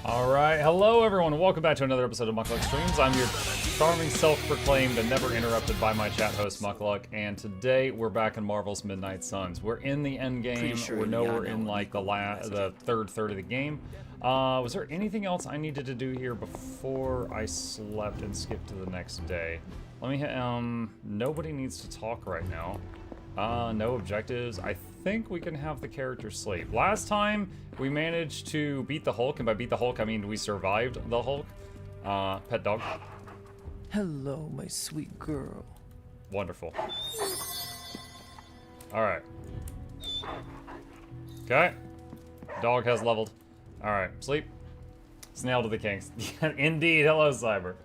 Alright, hello everyone, welcome back to another episode of Mukluk Streams. I'm your charming, self-proclaimed, and never interrupted by my chat host, Mukluk, and today we're back in Marvel's Midnight Suns. We're in the end game, we're in like the third third of the game. Was there anything else I needed to do here before I slept and skipped to the next day? Let me hit, nobody needs to talk right now. No objectives. I think we can have the character sleep. Last time, we managed to beat the Hulk, and by beat the Hulk, I mean we survived the Hulk. Pet dog. Hello, my sweet girl. Wonderful. Alright. Okay. Dog has leveled. Alright, sleep. Snail to the kings. Indeed, hello, Cyber.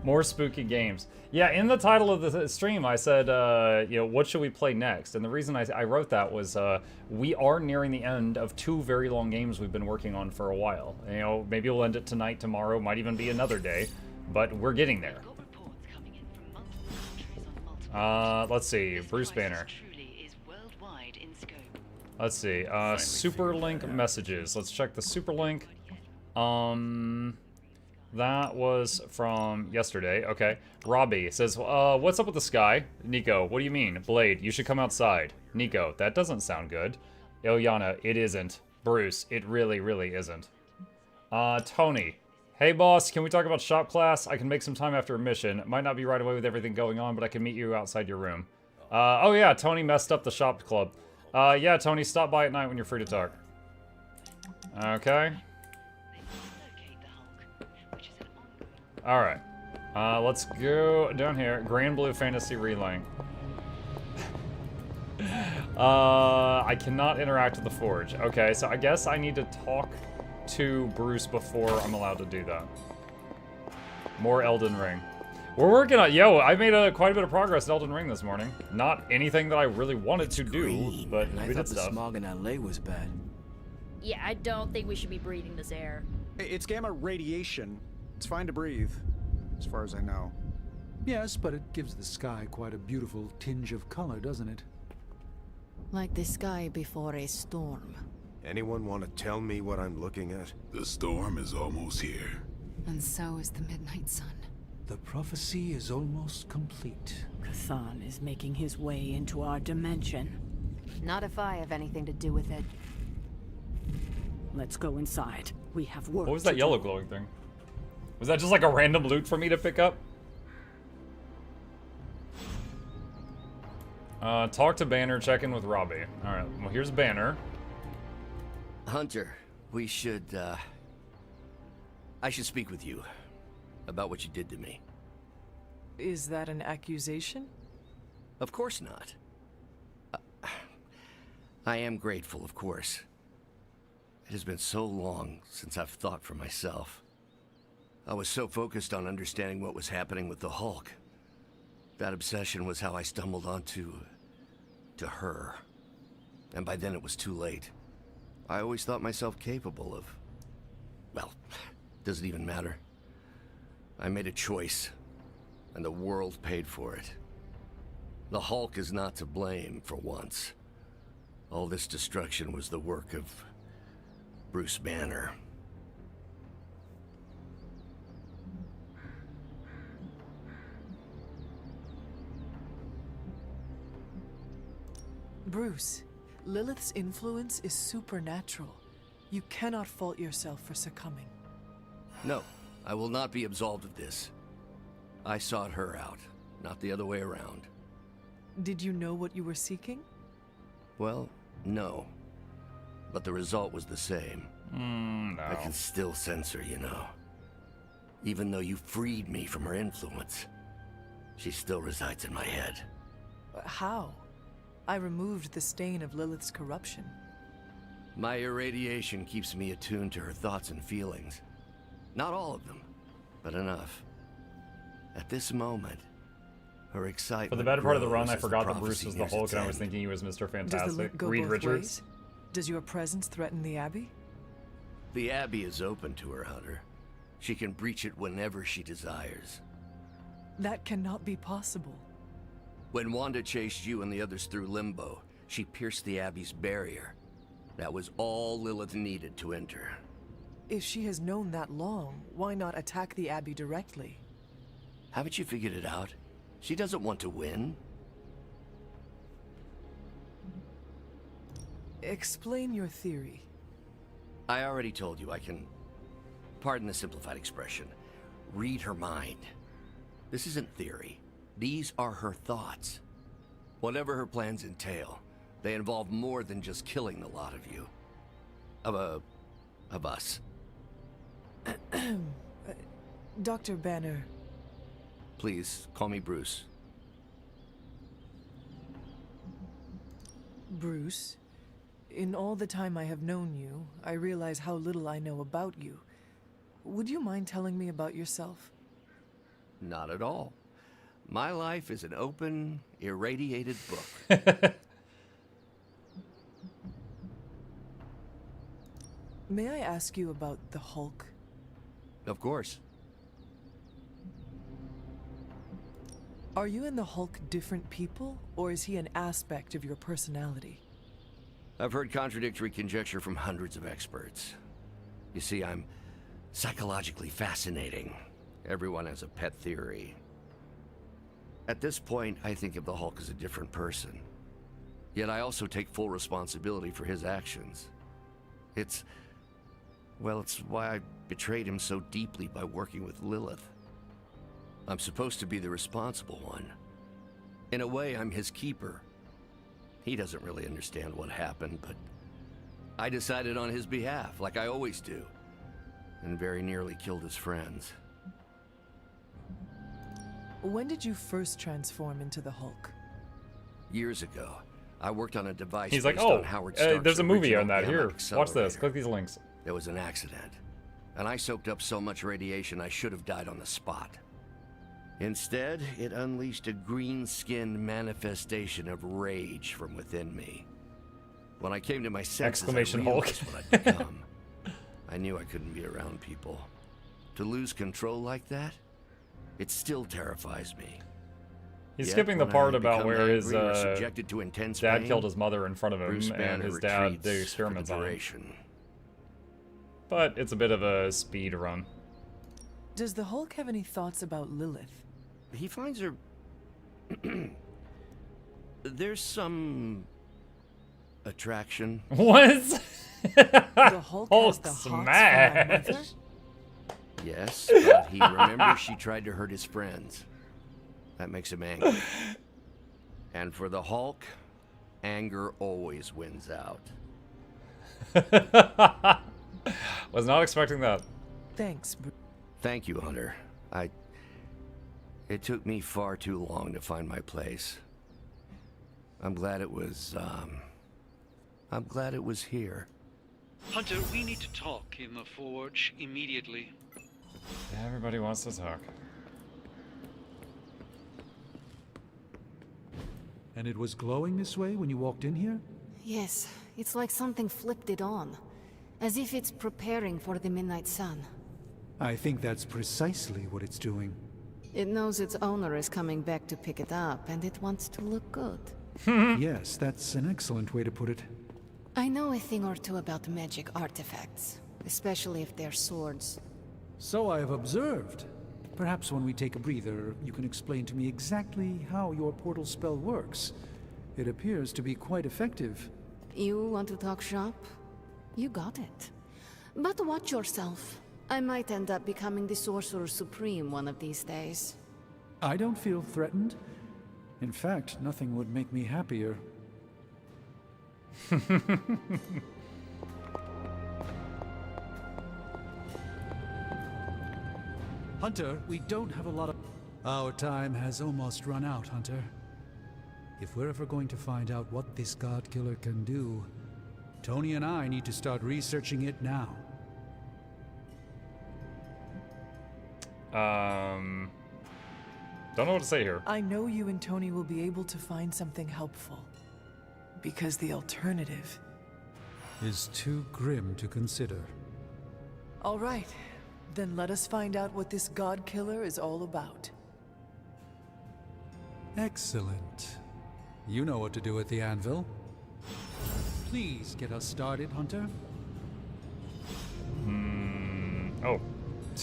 More spooky games. Yeah, in the title of the stream, I said, you know, what should we play next? And the reason I wrote that was we are nearing the end of two very long games we've been working on for a while. You know, maybe we'll end it tonight, tomorrow, might even be another day, but we're getting there. Let's see, Bruce Banner. Let's see, Superlink messages. Let's check the Superlink. That was from yesterday. Okay. Robbie says, what's up with the sky? Nico, what do you mean? Blade, you should come outside. Nico, that doesn't sound good. Ilyana, it isn't. Bruce, it really, really isn't. Tony. Hey, boss, can we talk about shop class? I can make some time after a mission. It might not be right away with everything going on, but I can meet you outside your room. Oh yeah, Tony messed up the shop club. Yeah, Tony, stop by at night when you're free to talk. Okay. Alright. Let's go down here. Grand Blue Fantasy Relaying. I cannot interact with the Forge. Okay, so I guess I need to talk to Bruce before I'm allowed to do that. More Elden Ring. We're working on... Yo, I made quite a bit of progress in Elden Ring this morning. Not anything that I really wanted to do, but we did stuff. The smog in LA was bad. Yeah, I don't think we should be breathing this air. It's gamma radiation. It's fine to breathe, as far as I know. Yes, but it gives the sky quite a beautiful tinge of color, doesn't it? Like the sky before a storm. Anyone want to tell me what I'm looking at? The storm is almost here. And so is the midnight sun. The prophecy is almost complete. Kathan is making his way into our dimension. Not if I have anything to do with it. Let's go inside. We have work. What was that yellow glowing thing? Was that just like a random loot for me to pick up? Talk to Banner, check in with Robbie. Alright, well here's Banner. Hunter, we should, I should speak with you about what you did to me. Is that an accusation? Of course not. I am grateful, of course. It has been so long since I've thought for myself. I was so focused on understanding what was happening with the Hulk. That obsession was how I stumbled onto... her. And by then it was too late. I always thought myself capable of... well, doesn't even matter. I made a choice, and the world paid for it. The Hulk is not to blame for once. All this destruction was the work of Bruce Banner. Bruce, Lilith's influence is supernatural. You cannot fault yourself for succumbing. No, I will not be absolved of this. I sought her out, not the other way around. Did you know what you were seeking? Well, no. But the result was the same. No. I can still sense her, you know. Even though you freed me from her influence, she still resides in my head. How? I removed the stain of Lilith's corruption. My irradiation keeps me attuned to her thoughts and feelings. Not all of them, but enough. At this moment, her excitement. For the better part of the run, grows I as the forgot that Bruce prophecy was the nears Hulk, its and I was end. thinking he was Mr. Does the Fantastic. look go Reed both Richards. ways? Does your presence threaten the Abbey? The Abbey is open to her, Hunter. She can breach it whenever she desires. That cannot be possible. When Wanda chased you and the others through Limbo, she pierced the Abbey's barrier. That was all Lilith needed to enter. If she has known that long, why not attack the Abbey directly? Haven't you figured it out? She doesn't want to win. Explain your theory. I already told you I can, pardon the simplified expression, read her mind. This isn't theory. These are her thoughts. Whatever her plans entail, they involve more than just killing the lot of you. Of us. Dr. Banner. Please, call me Bruce. Bruce, in all the time I have known you, I realize how little I know about you. Would you mind telling me about yourself? Not at all. My life is an open, irradiated book. May I ask you about the Hulk? Of course. Are you and the Hulk different people, or is he an aspect of your personality? I've heard contradictory conjecture from hundreds of experts. You see, I'm psychologically fascinating. Everyone has a pet theory. At this point, I think of the Hulk as a different person. Yet I also take full responsibility for his actions. It's why I betrayed him so deeply by working with Lilith. I'm supposed to be the responsible one. In a way, I'm his keeper. He doesn't really understand what happened, but I decided on his behalf, like I always do, and very nearly killed his friends. When did you first transform into the Hulk? Years ago. I worked on a device. He's like, based oh, on Howard Stark's there's a movie original on that. Here, gamma watch this. accelerator. Click these links. There was an accident, and I soaked up so much radiation I should have died on the spot. Instead, it unleashed a green-skinned manifestation of rage from within me. When I came to my senses, Exclamation I Hulk. realized what I'd become. I knew I couldn't be around people. To lose control like that, it still terrifies me. He's Yet, skipping the when part I about become where his angry or subjected to intense dad pain, killed his mother in front of him, Bruce and Banner his dad retreats did for experiments the on him. duration. But it's a bit of a speed run. Does the Hulk have any thoughts about Lilith? He finds her... There's some... attraction. What? The Hulk has Hulk the hots for my smash. mother? Yes, but he remembers she tried to hurt his friends. That makes him angry. And for the Hulk, anger always wins out. Was not expecting that. Thanks, Bruce. Thank you, Hunter. It took me far too long to find my place. I'm glad it was here. Hunter, we need to talk in the forge immediately. Everybody wants to talk. And it was glowing this way when you walked in here? Yes, it's like something flipped it on. As if it's preparing for the midnight sun. I think that's precisely what it's doing. It knows its owner is coming back to pick it up, and it wants to look good. Yes, that's an excellent way to put it. I know a thing or two about magic artifacts, especially if they're swords. So I have observed. Perhaps when we take a breather, you can explain to me exactly how your portal spell works. It appears to be quite effective. You want to talk shop? You got it. But watch yourself. I might end up becoming the Sorcerer Supreme one of these days. I don't feel threatened. In fact, nothing would make me happier. Hunter, we don't have a lot of... Our time has almost run out, Hunter. If we're ever going to find out what this God Killer can do, Tony and I need to start researching it now. Don't know what to say here. I know you and Tony will be able to find something helpful. Because the alternative Is too grim to consider. All right, then let us find out what this God Killer is all about. Excellent. You know what to do with the anvil. Please get us started, Hunter. Oh.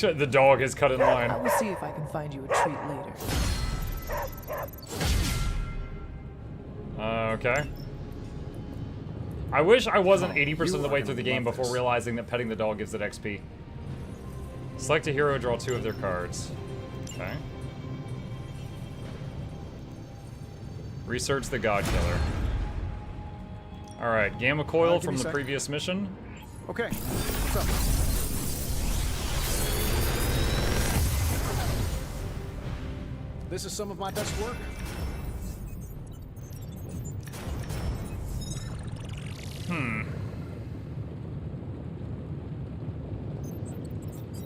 The dog is cut in line. I will see if I can find you a treat later. Okay. I wish I wasn't 80% of the way through the game before realizing that petting the dog gives it XP. Select a hero, draw 2 of their cards. Okay. Research the God Killer. Alright, Gamma Coil from the previous mission. Okay, what's up? This is some of my best work.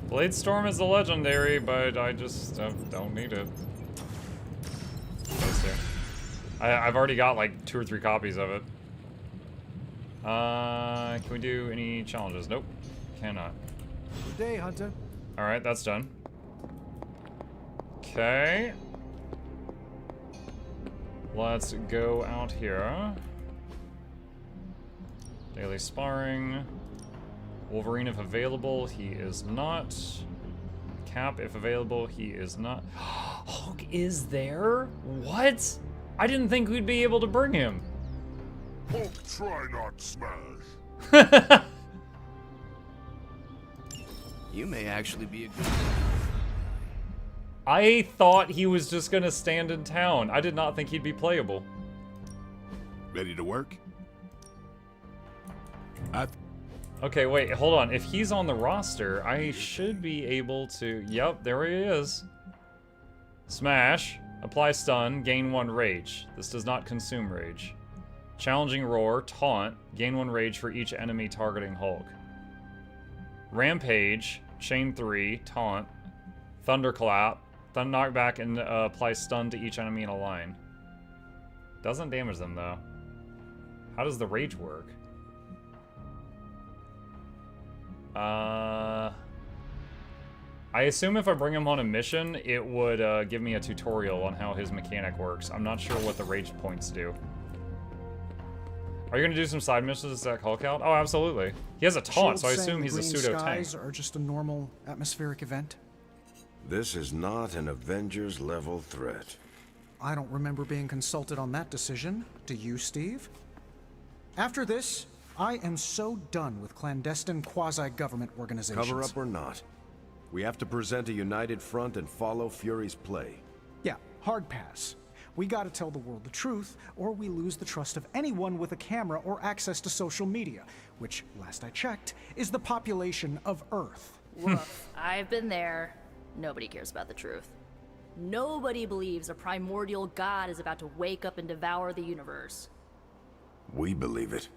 Blade Storm is a legendary, but I just don't need it. I've already got like 2 or 3 copies of it. Can we do any challenges? Nope, cannot. Good day, Hunter. Alright, that's done. Okay. Let's go out here. Daily sparring. Wolverine if available, he is not. Cap if available, he is not. Hulk is there? What? I didn't think we'd be able to bring him. Hulk, try not smash. You may actually be a good... I thought he was just gonna stand in town. I did not think he'd be playable. Ready to work? Okay, wait, hold on. If he's on the roster, I should be able to... Yep, there he is. Smash. Apply stun. Gain 1 rage. This does not consume rage. Challenging roar. Taunt. Gain 1 rage for each enemy targeting Hulk. Rampage. Chain 3. Taunt. Thunderclap. Knockback and apply stun to each enemy in a line. Doesn't damage them, though. How does the rage work? I assume if I bring him on a mission, it would give me a tutorial on how his mechanic works. I'm not sure what the rage points do. Are you gonna do some side missions to stack Hulk out? Oh, absolutely. He has a taunt, so I assume he's a pseudo tank. Skies are just a normal atmospheric event. This is not an Avengers level threat. I don't remember being consulted on that decision. Do you, Steve? After this, I am so done with clandestine quasi-government organizations. Cover up or not, we have to present a united front and follow Fury's play. Yeah, hard pass. We gotta tell the world the truth, or we lose the trust of anyone with a camera or access to social media, which, last I checked, is the population of Earth. Woof, I've been there. Nobody cares about the truth. Nobody believes a primordial god is about to wake up and devour the universe. We believe it.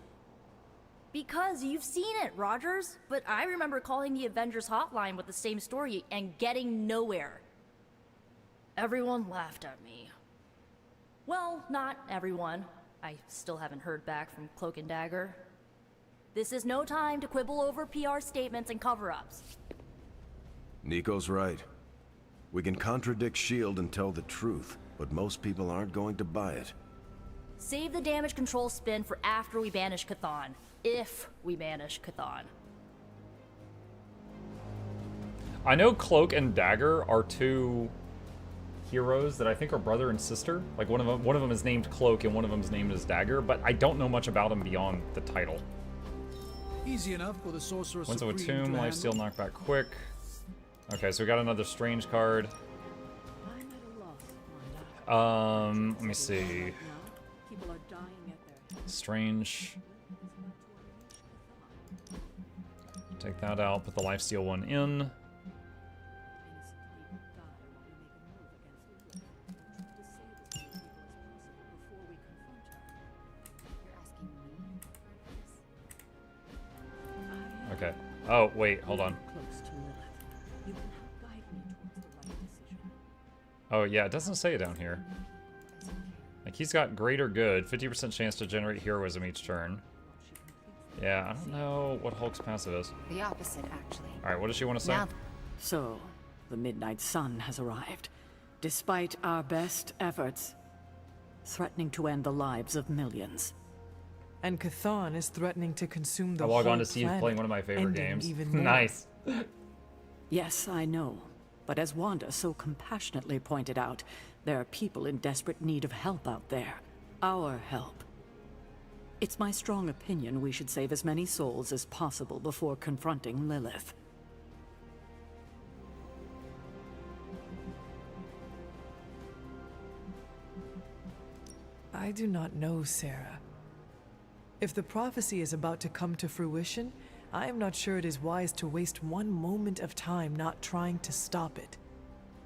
Because you've seen it, Rogers. But I remember calling the Avengers hotline with the same story and getting nowhere. Everyone laughed at me. Well, not everyone. I still haven't heard back from Cloak and Dagger. This is no time to quibble over PR statements and cover-ups. Nico's right. We can contradict S.H.I.E.L.D. and tell the truth, but most people aren't going to buy it. Save the damage control spin for after we banish Chthon. If we banish Chthon. I know Cloak and Dagger are 2 heroes that I think are brother and sister. Like one of them is named Cloak and one of them is named as Dagger, but I don't know much about them beyond the title. Easy enough for the Sorcerer Winds of a Supreme Tomb, to Lifesteal, handle. Knockback Quick. Okay, so we got another Strange card. Let me see. People are dying at their Strange. Take that out, put the Lifesteal one in. Okay. Oh, wait, hold on. Oh, yeah, it doesn't say it down here. Like, he's got greater good, 50% chance to generate heroism each turn. Yeah, I don't know what Hulk's passive is. The opposite, actually. Alright, what does she want to say? Now, So, the Midnight Sun has arrived, despite our best efforts, threatening to end the lives of millions. And Chthon is threatening to consume the I log whole on to see you planet, playing one of my favorite ending games. even more. Nice. Yes, I know. But as Wanda so compassionately pointed out, there are people in desperate need of help out there. Our help. It's my strong opinion we should save as many souls as possible before confronting Lilith. I do not know, Sarah. If the prophecy is about to come to fruition, I am not sure it is wise to waste one moment of time not trying to stop it.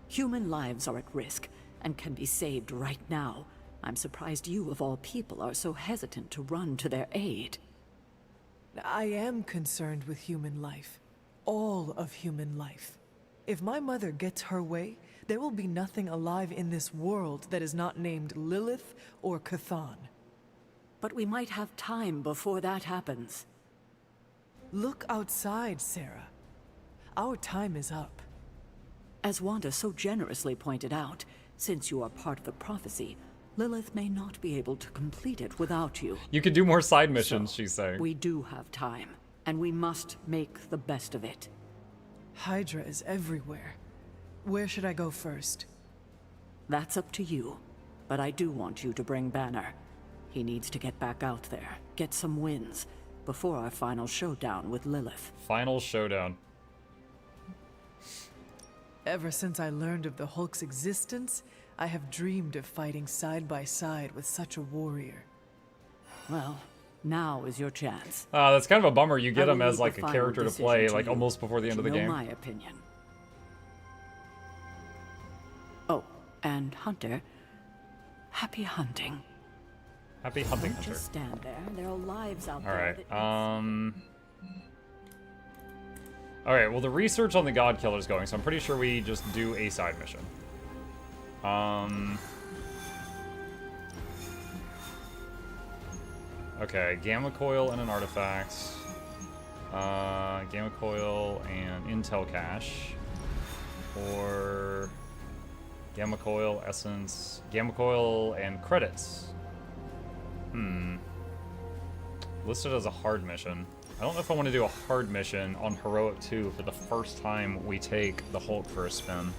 Human lives are at risk, and can be saved right now. I'm surprised you, of all people, are so hesitant to run to their aid. I am concerned with human life. All of human life. If my mother gets her way, there will be nothing alive in this world that is not named Lilith or Chthon. But we might have time before that happens. Look outside, Sarah. Our time is up. As Wanda so generously pointed out, since you are part of the prophecy, Lilith may not be able to complete it without you. You could do more side missions, she's saying. We do have time, and we must make the best of it. Hydra is everywhere. Where should I go first? That's up to you, but I do want you to bring Banner. He needs to get back out there, get some wins, before our final showdown with Lilith. Final showdown. Ever since I learned of the Hulk's existence, I have dreamed of fighting side by side with such a warrior. Well, now is your chance. That's kind of a bummer. You get I him will as leave like the a final character to decision play, to like you, almost before the end of the but you game. know my opinion. Oh, and Hunter, happy hunting. Happy hunting, Don't Hunter. just stand there. There are lives out All there. right. All right. Well, the research on the God Killer is going, so I'm pretty sure we just do a side mission. Okay, Gamma Coil and an artifact. Gamma Coil and Intel Cache. Or Gamma Coil, Essence, Gamma Coil and credits. Listed as a hard mission. I don't know if I want to do a hard mission on Heroic 2 for the first time we take the Hulk for a spin.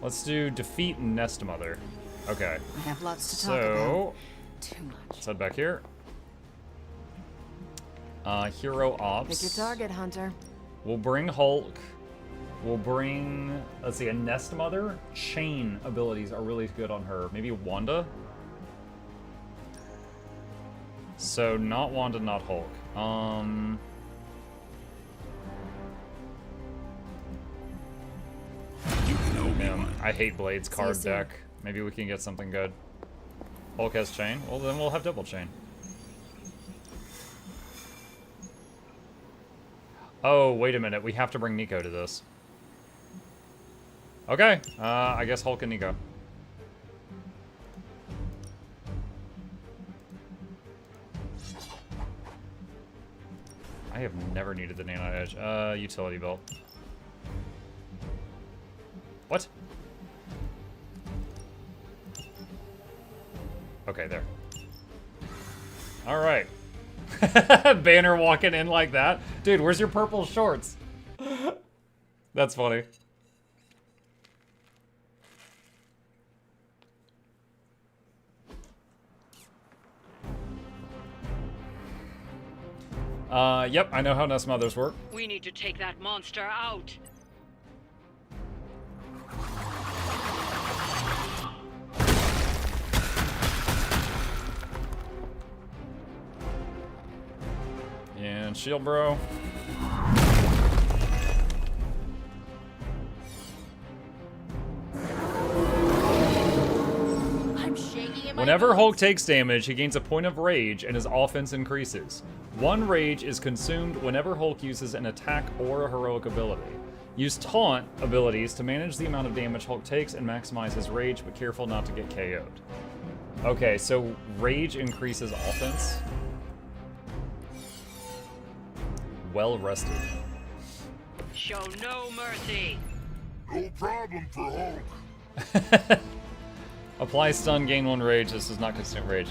Let's do Defeat Nest Mother. Okay. I have lots to talk about. Too much. Let's head back here. Hero Ops. Pick your target, Hunter. We'll bring Hulk. We'll bring, let's see, a Nest Mother. Chain abilities are really good on her. Maybe Wanda? So, not Wanda, not Hulk. Man, I hate Blade's card deck. Maybe we can get something good. Hulk has Chain? Well, then we'll have double Chain. Oh, wait a minute. We have to bring Nico to this. Okay. I guess Hulk and Nico. I have never needed the Nano Edge. Utility Belt. What? Okay, there. All right. Banner walking in like that. Dude, where's your purple shorts? That's funny. Yep, I know how Nest Mothers work. We need to take that monster out. And shield, bro. I'm shaking in my Whenever boots. Hulk takes damage, he gains a point of rage and his offense increases. One rage is consumed whenever Hulk uses an attack or a heroic ability. Use taunt abilities to manage the amount of damage Hulk takes and maximize his rage, but careful not to get KO'd. Okay, so rage increases offense. Well rested. Show no mercy. No problem for Hulk. Apply stun, gain 1 rage. This does not consume rage.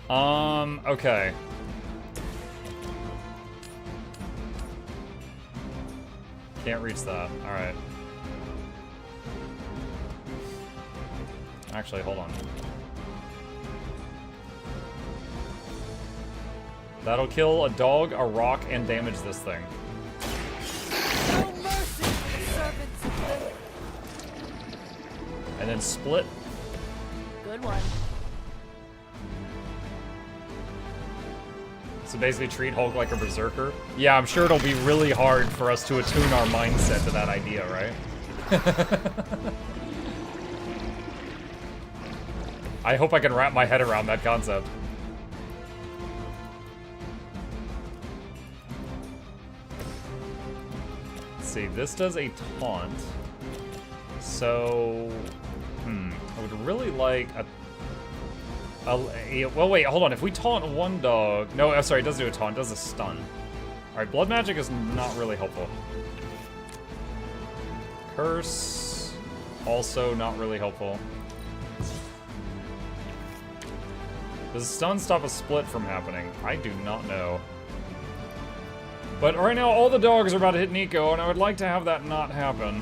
Okay. Can't reach that. Alright. Actually, hold on. That'll kill a dog, a rock, and damage this thing. No mercy for the servants of Lilith. And then split. Good one. So basically treat Hulk like a berserker. Yeah, I'm sure it'll be really hard for us to attune our mindset to that idea, right? I hope I can wrap my head around that concept. Let's see, this does a taunt. So, I would really like a well, wait, hold on. If we taunt one dog... No, I'm sorry, it doesn't do a taunt. It does a stun. Alright, blood magic is not really helpful. Curse... also not really helpful. Does stun stop a split from happening? I do not know. But right now, all the dogs are about to hit Nico, and I would like to have that not happen.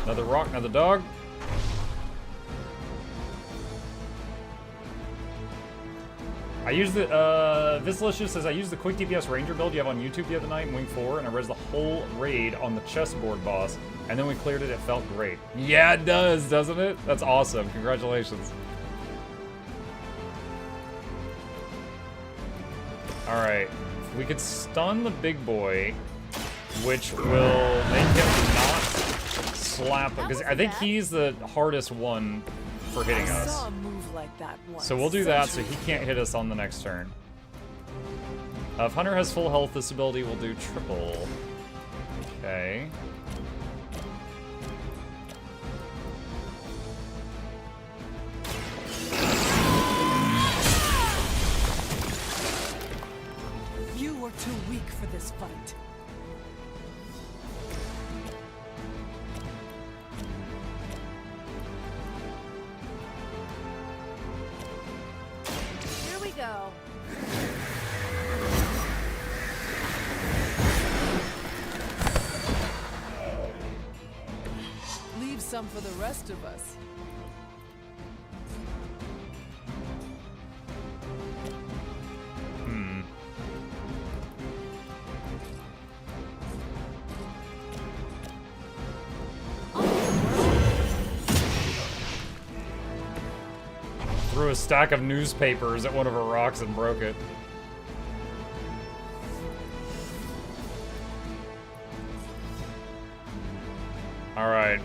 Another rock, another dog. I use the, Vislicious says, I used the quick DPS Ranger build you have on YouTube the other night in Wing 4, and I res the whole raid on the chessboard boss, and then we cleared it, it felt great. Yeah, it does, doesn't it? That's awesome, congratulations. Alright, we could stun the big boy, which will make him not slap him, because I think he's the hardest one for hitting us. Saw a move like that once. So we'll do that so he can't hit us on the next turn. If Hunter has full health, this ability will do triple. Okay. You were too weak for this fight. Here we go. Leave some for the rest of us. Threw a stack of newspapers at one of her rocks and broke it. Alright.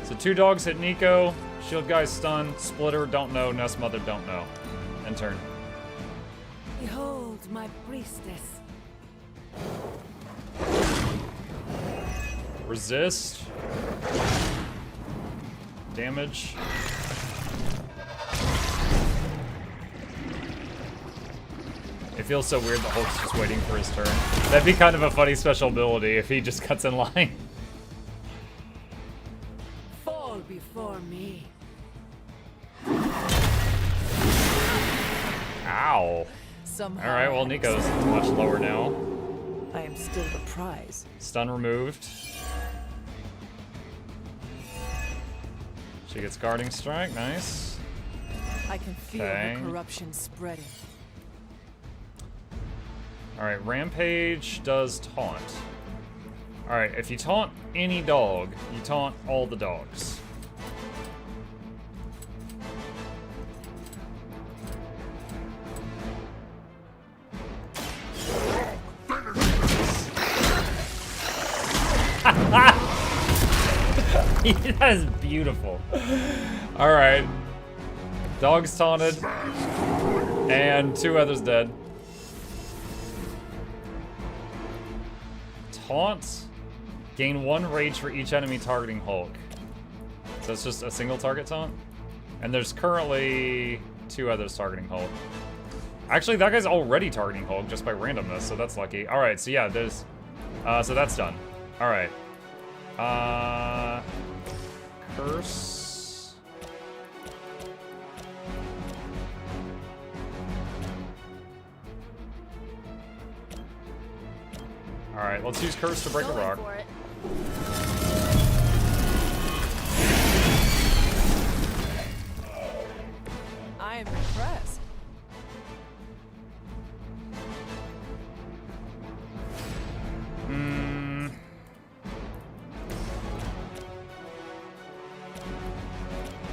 So 2 dogs hit Nico. Shield guy stun. Splitter, don't know. Nest Mother, don't know. End turn. Behold my priestess. Resist. Damage. It feels so weird that Hulk's just waiting for his turn. That'd be kind of a funny special ability if he just cuts in line. Fall before me. Ow. Somehow. Alright, well, Nico's much lower now. I am still the prize. Stun removed. She gets guarding strike, nice. I can feel Okay. the corruption spreading. Alright, Rampage does taunt. Alright, if you taunt any dog, you taunt all the dogs. That is beautiful. Alright. Dog's taunted. And 2 others dead. Taunt. Gain 1 rage for each enemy targeting Hulk. So it's just a single target taunt. And there's currently 2 others targeting Hulk. Actually, that guy's already targeting Hulk just by randomness, so that's lucky. Alright, so yeah, there's... so that's done. Alright. Curse. Alright, let's use Curse to break a rock. For it. I am impressed.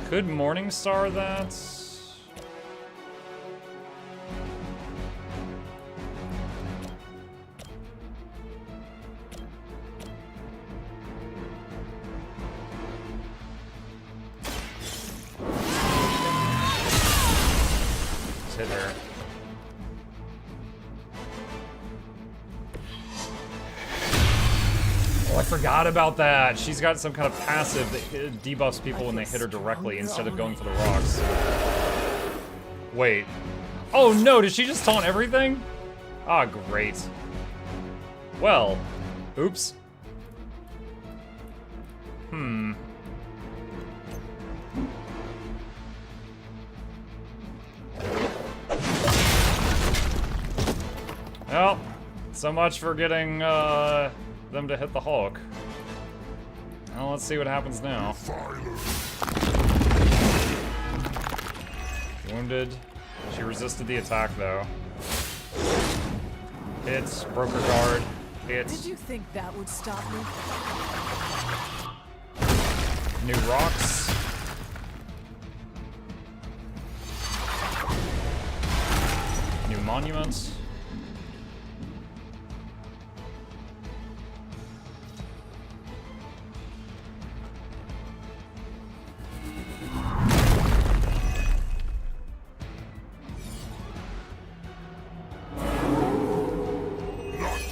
Could Morningstar that? Just hit her. Oh, I forgot about that. She's got some kind of passive that debuffs people when they hit her directly instead of going for the rocks. Wait. Oh no, did she just taunt everything? Ah, great. Well, oops. Well, so much for getting them to hit the Hulk. Well, let's see what happens now. Wounded. She resisted the attack though. Hits, broke her guard. Hits. Did you think that would stop me? New rocks. New monuments.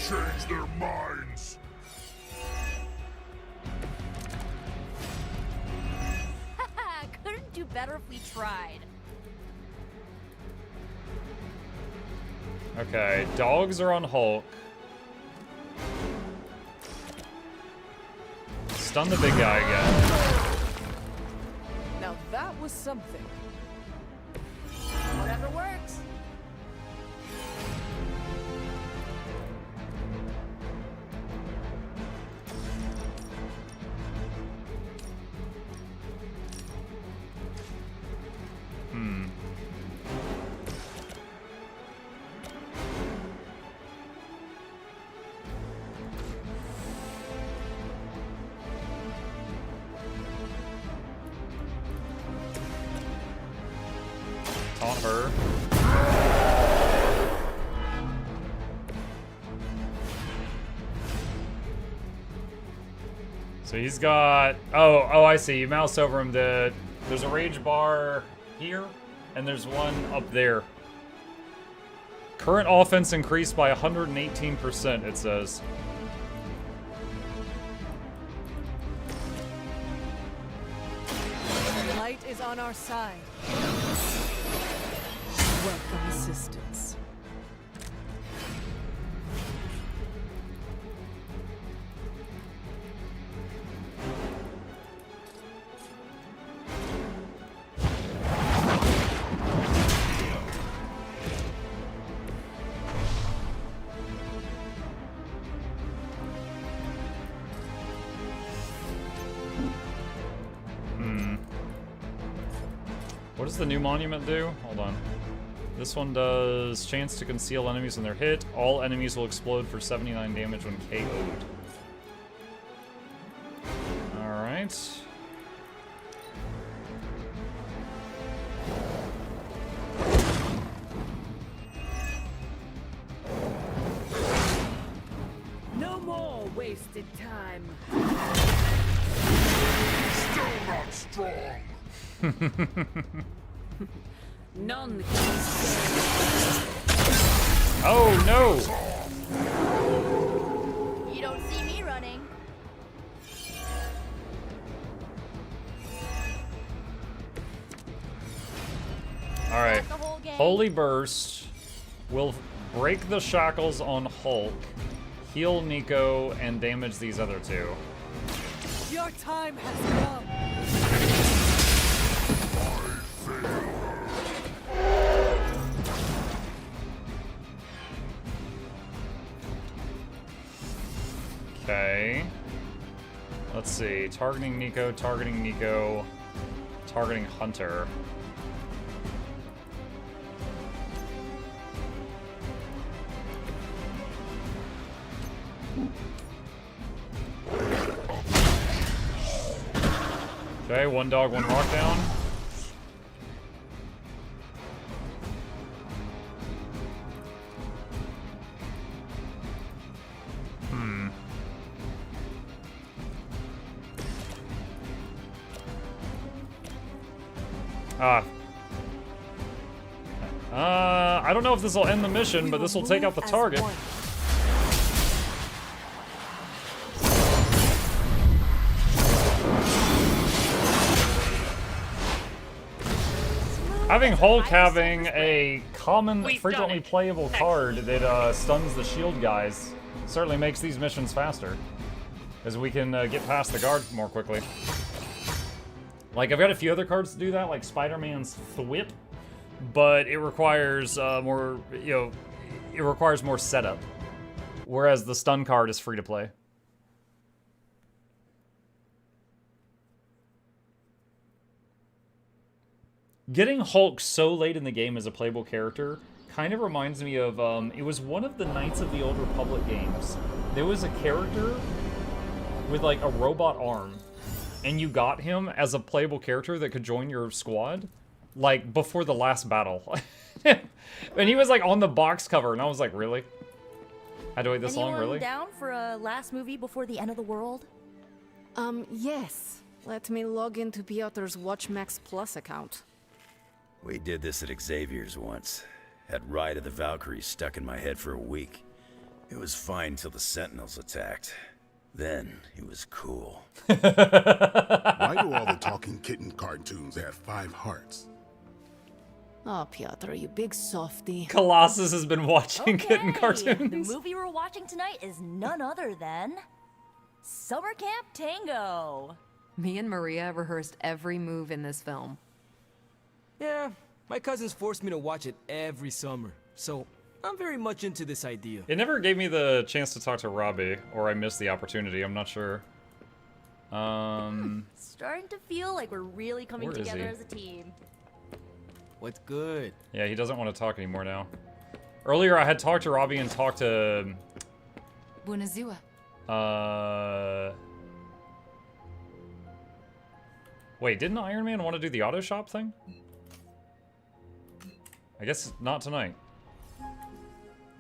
Change their minds. Couldn't do better if we tried. Okay, dogs are on Hulk. Stun the big guy again. Now that was something. Whatever works. Taunt her. So he's got... Oh, I see. You mouse over him. There's a rage bar here, and there's one up there. Current offense increased by 118%, it says. The light is on our side. Welcome assistance. What does the new monument do? Hold on. This one does chance to conceal enemies when they're hit. All enemies will explode for 79 damage when KO'd. Alright. No more wasted time. Still not strong. None can Oh no! You don't see me running. Alright. The whole game. Holy Burst will break the shackles on Hulk, heal Nico, and damage these other two. Your time has come. Okay. Let's see. Targeting Nico, targeting Hunter. Okay, one dog, one lockdown. I don't know if this will end the mission, but this will take out the target. Having Hulk having a common, frequently playable card that stuns the shield guys certainly makes these missions faster, as we can get past the guard more quickly. Like, I've got a few other cards to do that, like Spider-Man's Thwip, but it requires more, you know, it requires more setup, whereas the stun card is free to play. Getting Hulk so late in the game as a playable character kind of reminds me of, it was one of the Knights of the Old Republic games. There was a character with, like, a robot arm, and you got him as a playable character that could join your squad, like, before the last battle. And he was, like, on the box cover, and I was like, really? I had to wait this long, really? Down for a last movie before the end of the world? Yes. Let me log into Piotr's WatchMax Plus account. We did this at Xavier's once. Had Ride of the Valkyries stuck in my head for a week. It was fine till the Sentinels attacked. Then he was cool. Why do all the talking kitten cartoons have 5 hearts? Oh, Piotr, you big softy. Colossus has been watching kitten cartoons. The movie we're watching tonight is none other than Summer Camp Tango. Me and Maria rehearsed every move in this film. Yeah, my cousins forced me to watch it every summer, so I'm very much into this idea. It never gave me the chance to talk to Robbie, or I missed the opportunity, I'm not sure. Starting to feel like we're really coming together as a team. What's good? Yeah, he doesn't want to talk anymore now. Earlier I had talked to Robbie and talked to... Bunazua. Wait, didn't Iron Man want to do the auto shop thing? I guess not tonight.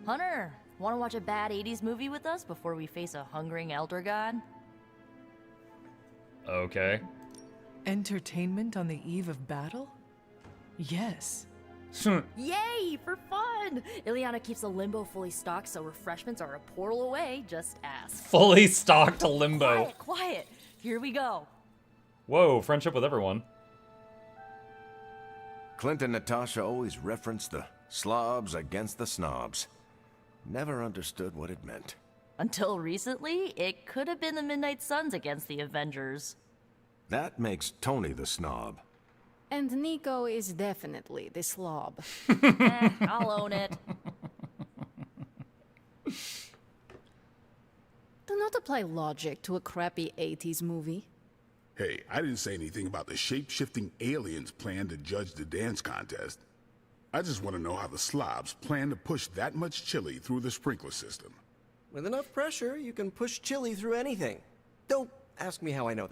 Hunter, want to watch a bad 80s movie with us before we face a hungering elder god? Okay. Entertainment on the eve of battle? Yes. Yay, for fun! Ileana keeps the limbo fully stocked, so refreshments are a portal away, just ask. Fully stocked limbo. Quiet, quiet. Here we go. Whoa, friendship with everyone. Clint and Natasha always referenced the slobs against the snobs. Never understood what it meant. Until recently, it could have been the Midnight Suns against the Avengers. That makes Tony the snob. And Nico is definitely the slob. I'll own it. Do not apply logic to a crappy 80s movie. Hey, I didn't say anything about the shape-shifting aliens' plan to judge the dance contest. I just want to know how the slobs plan to push that much chili through the sprinkler system. With enough pressure, you can push chili through anything. Don't ask me how I know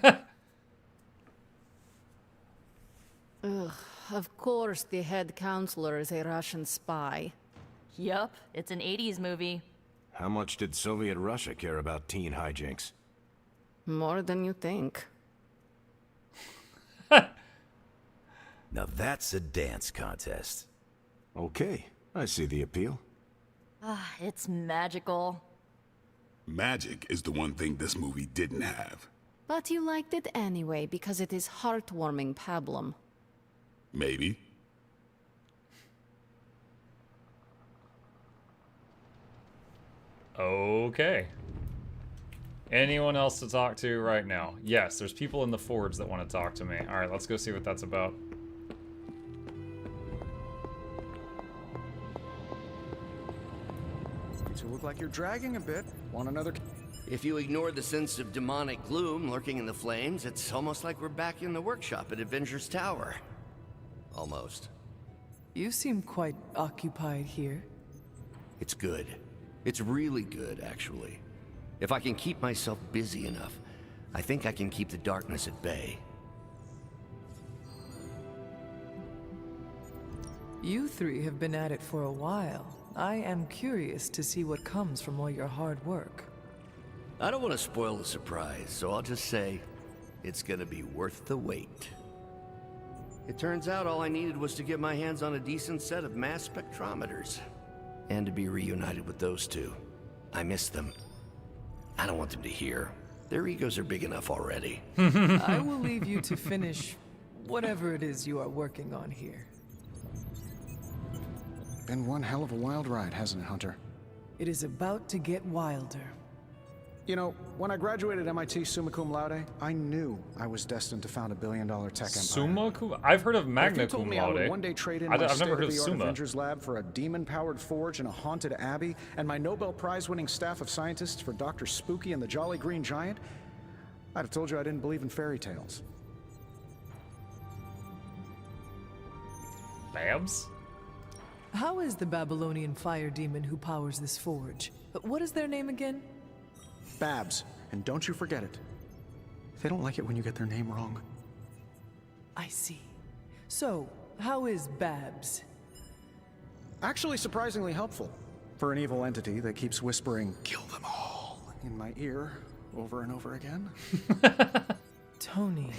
that. Ugh, of course the head counselor is a Russian spy. Yup, it's an 80s movie. How much did Soviet Russia care about teen hijinks? More than you think. Now that's a dance contest. Okay, I see the appeal. It's magical. Magic is the one thing this movie didn't have. But you liked it anyway because it is heartwarming pablum. Maybe. Okay. Anyone else to talk to right now? Yes, there's people in the forge that want to talk to me. Alright, let's go see what that's about. You two look like you're dragging a bit. Want another... If you ignore the sense of demonic gloom lurking in the flames, it's almost like we're back in the workshop at Avengers Tower. Almost. You seem quite occupied here. It's good. It's really good, actually. If I can keep myself busy enough, I think I can keep the darkness at bay. You three have been at it for a while. I am curious to see what comes from all your hard work. I don't want to spoil the surprise, so I'll just say it's gonna be worth the wait. It turns out all I needed was to get my hands on a decent set of mass spectrometers. And to be reunited with those two. I miss them. I don't want them to hear. Their egos are big enough already. I will leave you to finish whatever it is you are working on here. Been one hell of a wild ride, hasn't it, Hunter? It is about to get wilder. You know, when I graduated MIT summa cum laude, I knew I was destined to found a billion-dollar tech empire. Summa cum? I've heard of magna cum If you told me laude. I would one day trade in my I've never heard of state-of-the-art summa. Avengers lab for a demon-powered forge and a haunted abbey, and my Nobel Prize-winning staff of scientists for Dr. Spooky and the Jolly Green Giant, I'd have told you I didn't believe in fairy tales. Babs? How is the Babylonian fire demon who powers this forge? What is their name again? Babs, and don't you forget it. They don't like it when you get their name wrong. I see. So, how is Babs? Actually surprisingly helpful for an evil entity that keeps whispering, "Kill them all," in my ear over and over again. Tony,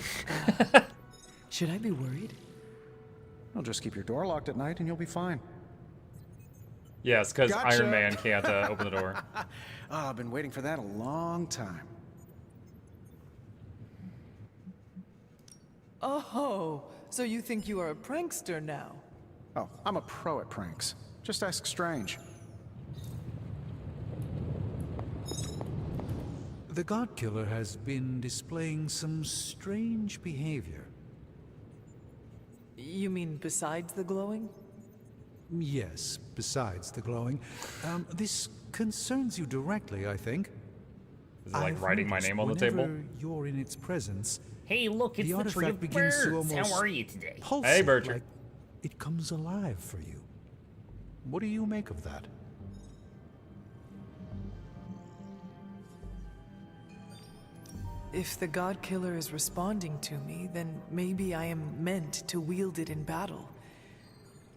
should I be worried? Well, just keep your door locked at night and you'll be fine. Yes, because Gotcha. Iron Man can't open the door. Oh, I've been waiting for that a long time. Oh, so you think you are a prankster now? Oh, I'm a pro at pranks. Just ask Strange. The God Killer has been displaying some strange behavior. You mean besides the glowing? Yes, besides the glowing. This concerns you directly, I think. Is it like writing my name on the table? Whenever you're in its presence, Hey, look, it's the the tree artifact of begins to birds. almost How are you today? pulsate, Hey, Bertram. like it comes alive for you. What do you make of that? If the God Killer is responding to me, then maybe I am meant to wield it in battle.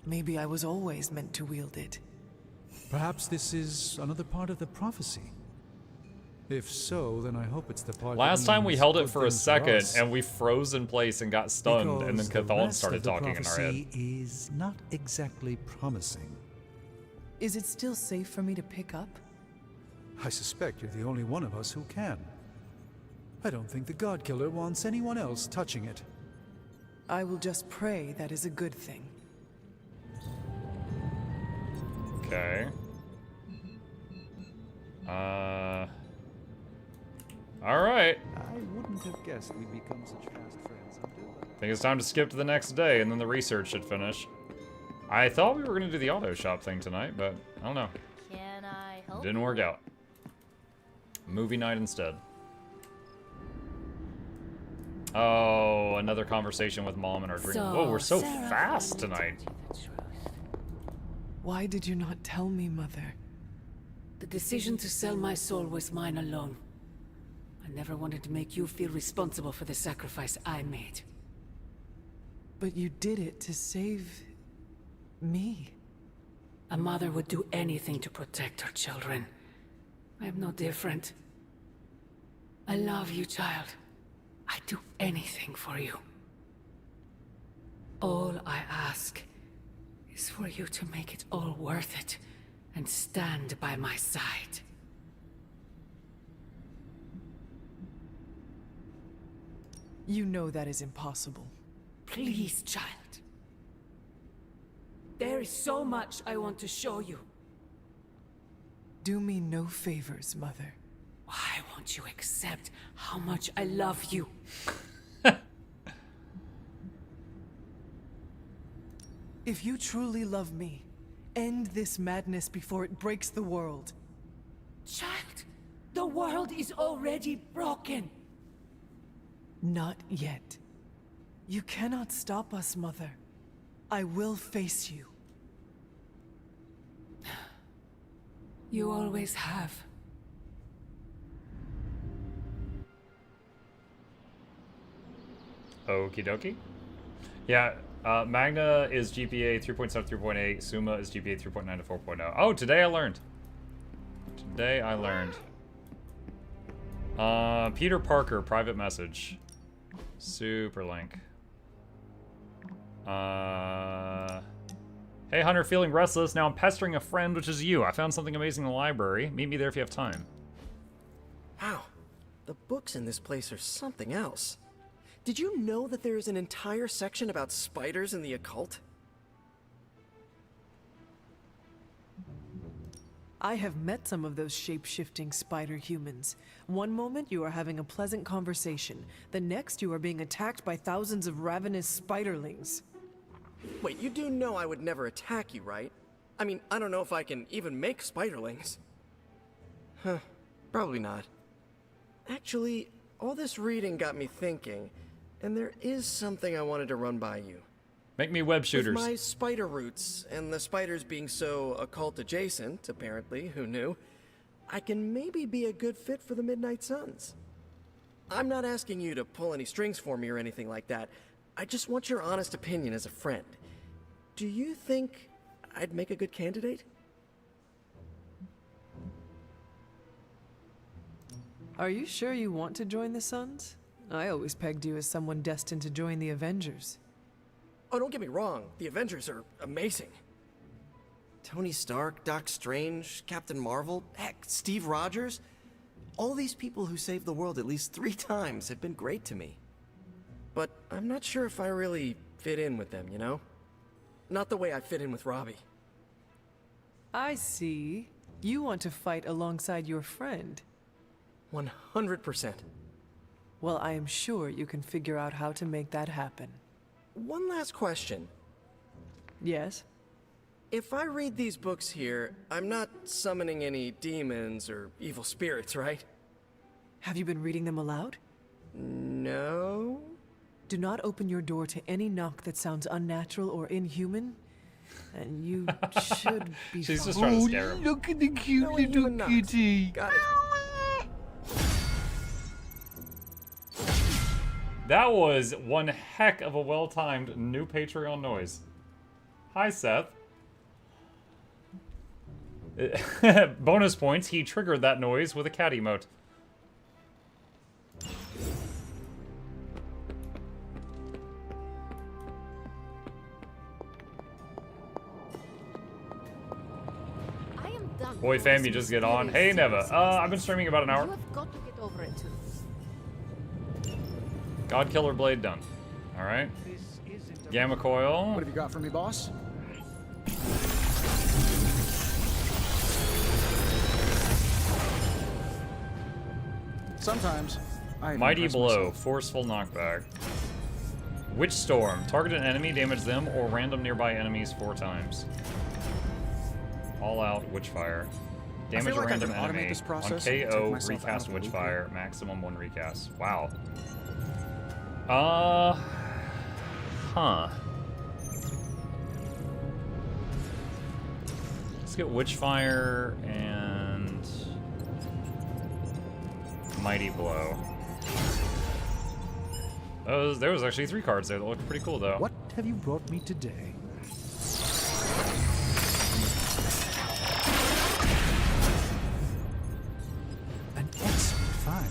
Maybe I was always meant to wield it. Perhaps this is another part of the prophecy. If so, then I hope it's the part. Last that time we means held it good for a things second, us. and we froze in place and got stunned, and then Because the Cathal rest started of the talking in our head. prophecy is not exactly promising. Is it still safe for me to pick up? I suspect you're the only one of us who can. I don't think the God Killer wants anyone else touching it. I will just pray that is a good thing. Okay. Alright. I wouldn't have guessed we'd become such fast friends until then. I think it's time to skip to the next day, and then the research should finish. I thought we were going to do the auto shop thing tonight, but I don't know. Can I help? Didn't work out. Movie night instead. Oh, another conversation with Mom in our dream. Whoa, we're so fast tonight. Why did you not tell me, Mother? The decision to sell my soul was mine alone. I never wanted to make you feel responsible for the sacrifice I made. But you did it to save... me. A mother would do anything to protect her children. I am no different. I love you, child. I'd do anything for you. All I ask is for you to make it all worth it and stand by my side. You know that is impossible. Please, child. There is so much I want to show you. Do me no favors, Mother. I want Can't you accept how much I love you? If you truly love me, end this madness before it breaks the world. Child, the world is already broken. Not yet. You cannot stop us, Mother. I will face you. You always have. Okie dokie. Yeah, Magna is GPA 3.7 3.8. Summa is GPA 3.9 to 4.0. Oh, today I learned. Today I learned. Peter Parker, private message. Super link. Hey Hunter, feeling restless. Now I'm pestering a friend, which is you. I found something amazing in the library. Meet me there if you have time. Wow, the books in this place are something else. Did you know that there is an entire section about spiders and the occult? I have met some of those shape-shifting spider humans. One moment you are having a pleasant conversation. The next you are being attacked by thousands of ravenous spiderlings. Wait, you do know I would never attack you, right? I mean, I don't know if I can even make spiderlings. Huh, probably not. Actually, all this reading got me thinking, and there is something I wanted to run by you. Make me web shooters. With my spider roots, and the spiders being so occult adjacent, apparently, who knew, I can maybe be a good fit for the Midnight Suns. I'm not asking you to pull any strings for me or anything like that. I just want your honest opinion as a friend. Do you think I'd make a good candidate? Are you sure you want to join the Suns? I always pegged you as someone destined to join the Avengers. Oh, don't get me wrong. The Avengers are amazing. Tony Stark, Doc Strange, Captain Marvel, heck, Steve Rogers. All these people who saved the world at least 3 times have been great to me. But I'm not sure if I really fit in with them, you know? Not the way I fit in with Robbie. I see. You want to fight alongside your friend. 100%. Well, I am sure you can figure out how to make that happen. One last question. Yes? If I read these books here, I'm not summoning any demons or evil spirits, right? Have you been reading them aloud? No. Do not open your door to any knock that sounds unnatural or inhuman, and you should be She's fine. just trying to scare him. Look at the cute little kitty. Got it. That was one heck of a well-timed new Patreon noise. Hi, Seth. Bonus points, he triggered that noise with a cat emote. Boy fam, you just get on. Hey Neva, I've been streaming about an hour. You have got to get over it too. God Killer Blade done. Alright. Gamma Coil. What have you got for me, boss? Sometimes I Mighty Blow, myself. Forceful Knockback. Witch Storm, target an enemy, damage them, or random nearby enemies 4 times. All out Witchfire. Damage a like random I can automate enemy. this On process and KO, take myself out recast of the loop Witchfire. Maximum 1 recast. Wow. Huh. Let's get Witchfire and Mighty Blow. There was actually 3 cards there that looked pretty cool though. What have you brought me today? An excellent find.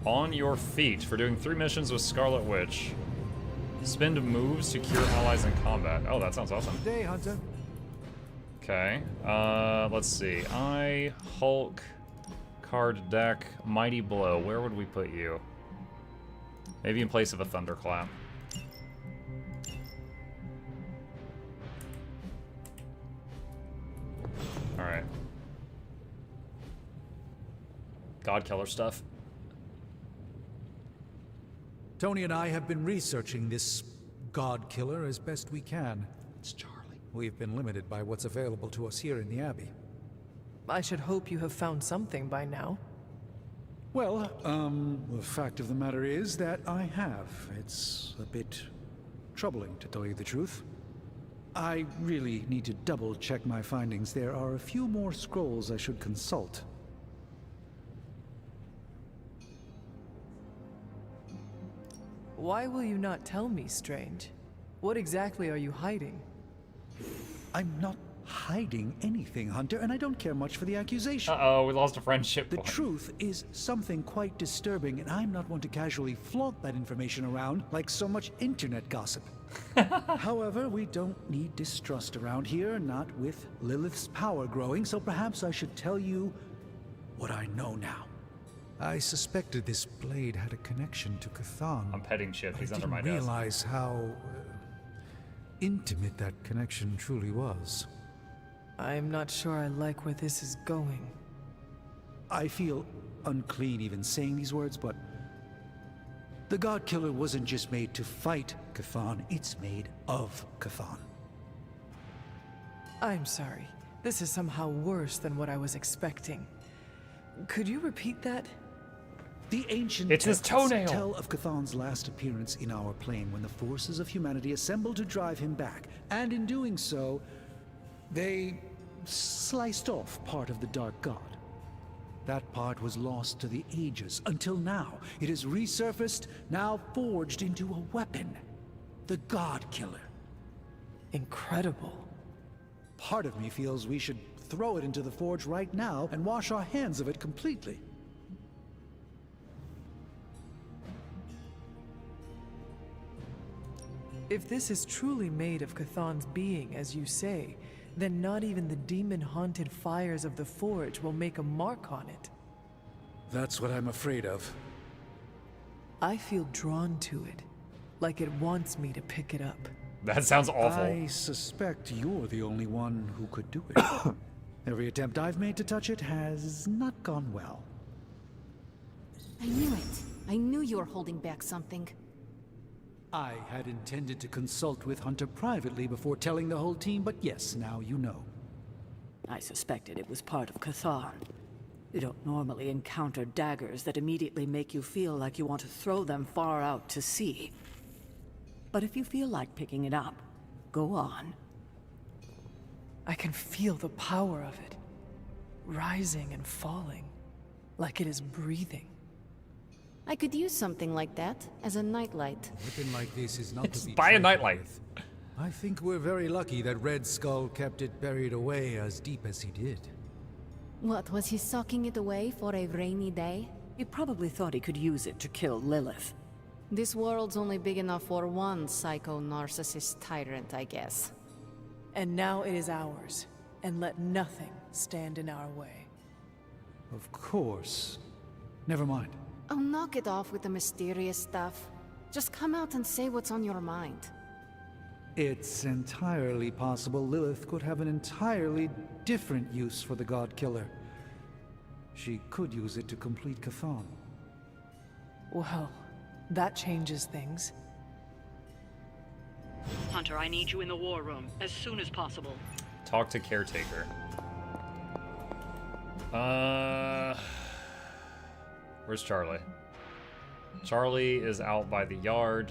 On your feet for doing 3 missions with Scarlet Witch. Spend moves to cure allies in combat. Oh, that sounds awesome. Good day, Hunter. Okay. Let's see. Hulk, card deck, Mighty Blow. Where would we put you? Maybe in place of a Thunderclap. Alright. God killer stuff. Tony and I have been researching this God killer as best we can. It's Charlie. We've been limited by what's available to us here in the Abbey. I should hope you have found something by now. Well, the fact of the matter is that I have. It's a bit troubling, to tell you the truth. I really need to double-check my findings. There are a few more scrolls I should consult. Why will you not tell me, Strange? What exactly are you hiding? I'm not hiding anything, Hunter, and I don't care much for the accusation. Uh-oh, we lost a friendship The point. truth is something quite disturbing, and I'm not one to casually flaunt that information around like so much internet gossip. However, we don't need distrust around here, not with Lilith's power growing, so perhaps I should tell you what I know now. I suspected this blade had a connection to Cthon. I'm petting shit. He's under I my didn't desk. realize how intimate that connection truly was. I'm not sure I like where this is going. I feel unclean even saying these words, but the God Killer wasn't just made to fight Cthon, it's made of Cthon. I'm sorry. This is somehow worse than what I was expecting. Could you repeat that? The ancient It's his texts toenail. tell of Cthon's last appearance in our plane when the forces of humanity assembled to drive him back, and in doing so, they sliced off part of the Dark God. That part was lost to the ages, until now. It has resurfaced, now forged into a weapon. The God Killer. Incredible. Part of me feels we should throw it into the forge right now and wash our hands of it completely. If this is truly made of Cthon's being, as you say, then not even the demon-haunted fires of the forge will make a mark on it. That's what I'm afraid of. I feel drawn to it, like it wants me to pick it up. That sounds awful. I suspect you're the only one who could do it. Every attempt I've made to touch it has not gone well. I knew it. I knew you were holding back something. I had intended to consult with Hunter privately before telling the whole team, but yes, now you know. I suspected it was part of Cthon. You don't normally encounter daggers that immediately make you feel like you want to throw them far out to sea. But if you feel like picking it up, go on. I can feel the power of it, rising and falling, like it is breathing. I could use something like that as a nightlight. A weapon like this is not to be Buy a trifled nightlight. with. I think we're very lucky that Red Skull kept it buried away as deep as he did. What, was he socking it away for a rainy day? He probably thought he could use it to kill Lilith. This world's only big enough for one psycho-narcissist tyrant, I guess. And now it is ours, and let nothing stand in our way. Of course. Never mind. Oh, knock it off with the mysterious stuff. Just come out and say what's on your mind. It's entirely possible Lilith could have an entirely different use for the God Killer. She could use it to complete Cthon. Well, that changes things. Hunter, I need you in the war room as soon as possible. Talk to Caretaker. Where's Charlie? Charlie is out by the yard,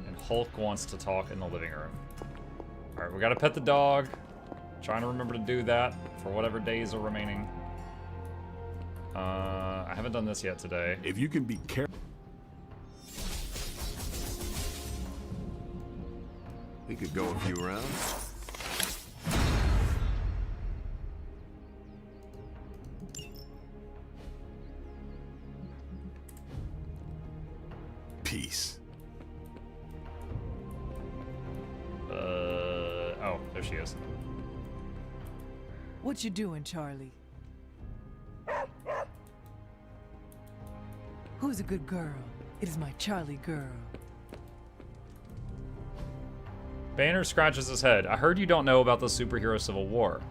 and Hulk wants to talk in the living room. Alright, we gotta pet the dog. Trying to remember to do that for whatever days are remaining. I haven't done this yet today. If you can be careful. We could go a few rounds. Peace. Oh, there she is. What you doing, Charlie? Who's a good girl? It is my Charlie girl. Banner scratches his head. I heard you don't know about the superhero civil war.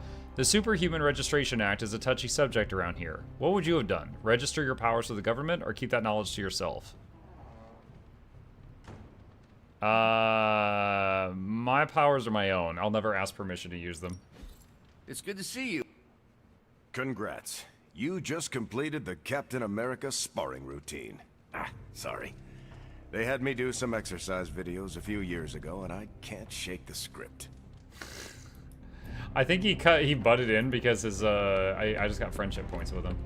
The Superhuman Registration Act is a touchy subject around here. What would you have done? Register your powers with the government or keep that knowledge to yourself? My powers are my own. I'll never ask permission to use them. It's good to see you. Congrats. You just completed the Captain America sparring routine. Sorry. They had me do some exercise videos a few years ago, and I can't shake the script. I think he butted in because his I just got friendship points with him.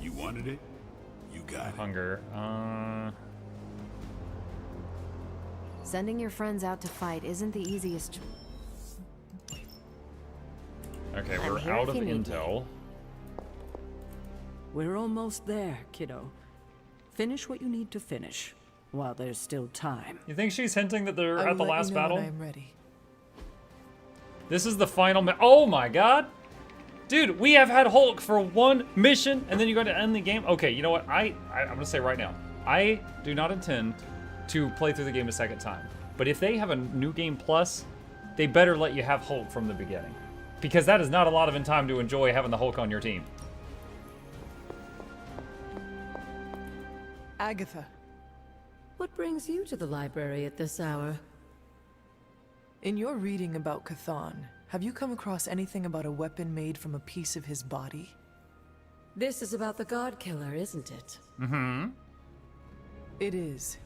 You wanted it? You got it. Hunger. Sending your friends out to fight isn't the easiest. Okay, we're out of intel. We're almost there, kiddo. Finish what you need to finish, while there's still time. You think she's hinting that they're at the last battle? I'm ready. This is the final oh my god! Dude, we have had Hulk for one mission, and then you're going to end the game? Okay, you know what? I'm going to say right now, I do not intend to play through the game a second time. But if they have a new game plus, they better let you have Hulk from the beginning. Because that is not a lot of time to enjoy having the Hulk on your team. Agatha. What brings you to the library at this hour? In your reading about Chthon, have you come across anything about a weapon made from a piece of his body? This is about the God Killer, isn't it? Mm-hmm. It is.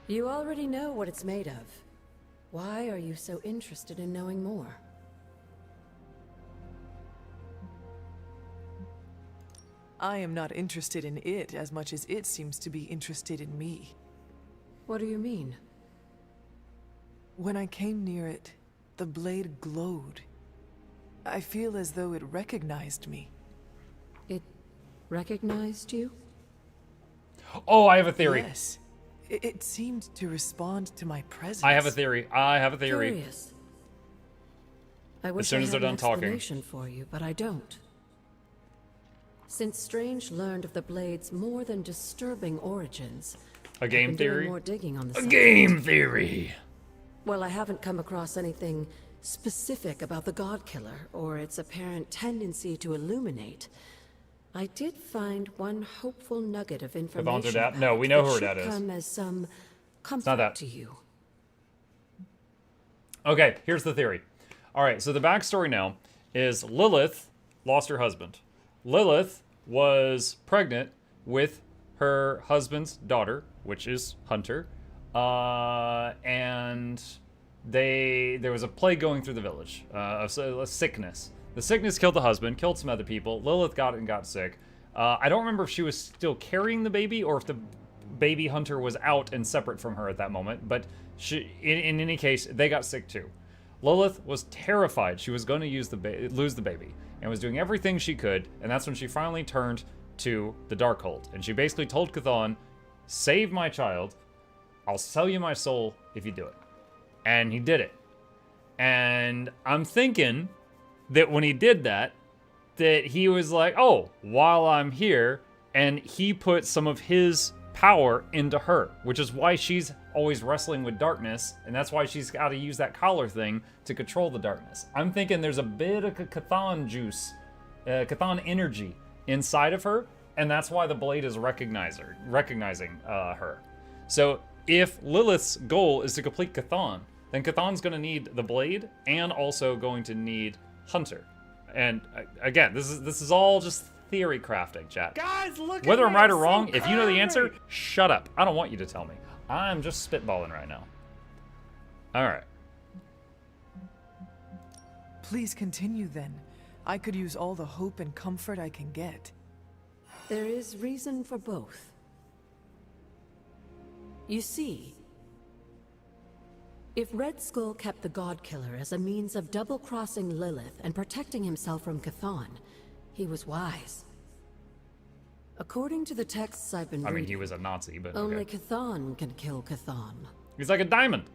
You already know what it's made of. Why are you so interested in knowing more? I am not interested in it as much as it seems to be interested in me. What do you mean? When I came near it, the blade glowed. I feel as though it recognized me. It recognized you? Oh, I have a theory. Yes. It seemed to respond to my presence. I have a theory. I have a theory. Curious. I wish as soon as they're done talking. Explanation for you, but I don't. Since Strange learned of the Blade's more than disturbing origins, a game I've been theory? doing more digging on the a subject. Game theory! Well, I haven't come across anything specific about the God Killer or its apparent tendency to illuminate. I did find one hopeful nugget of information. That? No, we know who her that dad is. Come as some comfort not that. to you. Okay, here's the theory. All right, so the backstory now is Lilith lost her husband. Lilith was pregnant with her husband's daughter, which is Hunter, and there was a plague going through the village, a sickness. The sickness killed the husband, killed some other people. Lilith got it and got sick. I don't remember if she was still carrying the baby or if the baby Hunter was out and separate from her at that moment, but in any case, they got sick too. Lilith was terrified she was going to lose the baby and was doing everything she could, and that's when she finally turned to the Darkhold. And she basically told Chthon, save my child, I'll sell you my soul if you do it. And he did it. And I'm thinking that when he did that, that he was like, oh, while I'm here, and he put some of his power into her, which is why she's always wrestling with darkness, and that's why she's got to use that collar thing to control the darkness. I'm thinking there's a bit of Chthon juice, Chthon energy inside of her, and that's why the blade is recognizing her. So if Lilith's goal is to complete Chthon, then Chthon's going to need the blade and also going to need Hunter. And again, this is all just theory crafting, chat. Guys, look Whether at I'm me, right or I'm wrong, so if you know the answer, hungry. shut up. I don't want you to tell me. I'm just spitballing right now. All right. Please continue then. I could use all the hope and comfort I can get. There is reason for both. You see, if Red Skull kept the God Killer as a means of double-crossing Lilith and protecting himself from Chthon, he was wise. According to the texts I've been reading, he was a Nazi, but only okay. Chthon can kill Chthon. He's like a diamond.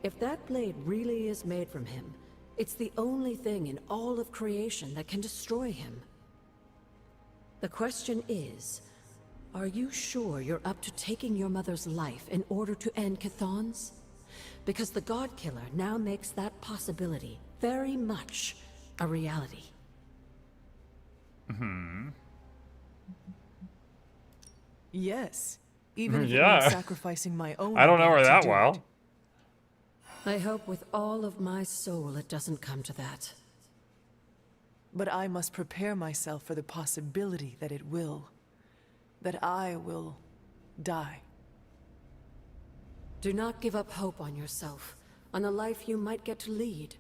If that blade really is made from him, it's the only thing in all of creation that can destroy him. The question is, are you sure you're up to taking your mother's life in order to end Chthon's? Because the God Killer now makes that possibility very much a reality. Yes. Even if it Yeah. means sacrificing my own. I don't know her to that do well. it. I hope with all of my soul it doesn't come to that. But I must prepare myself for the possibility that it will. That I will die. Do not give up hope on yourself, on the life you might get to lead.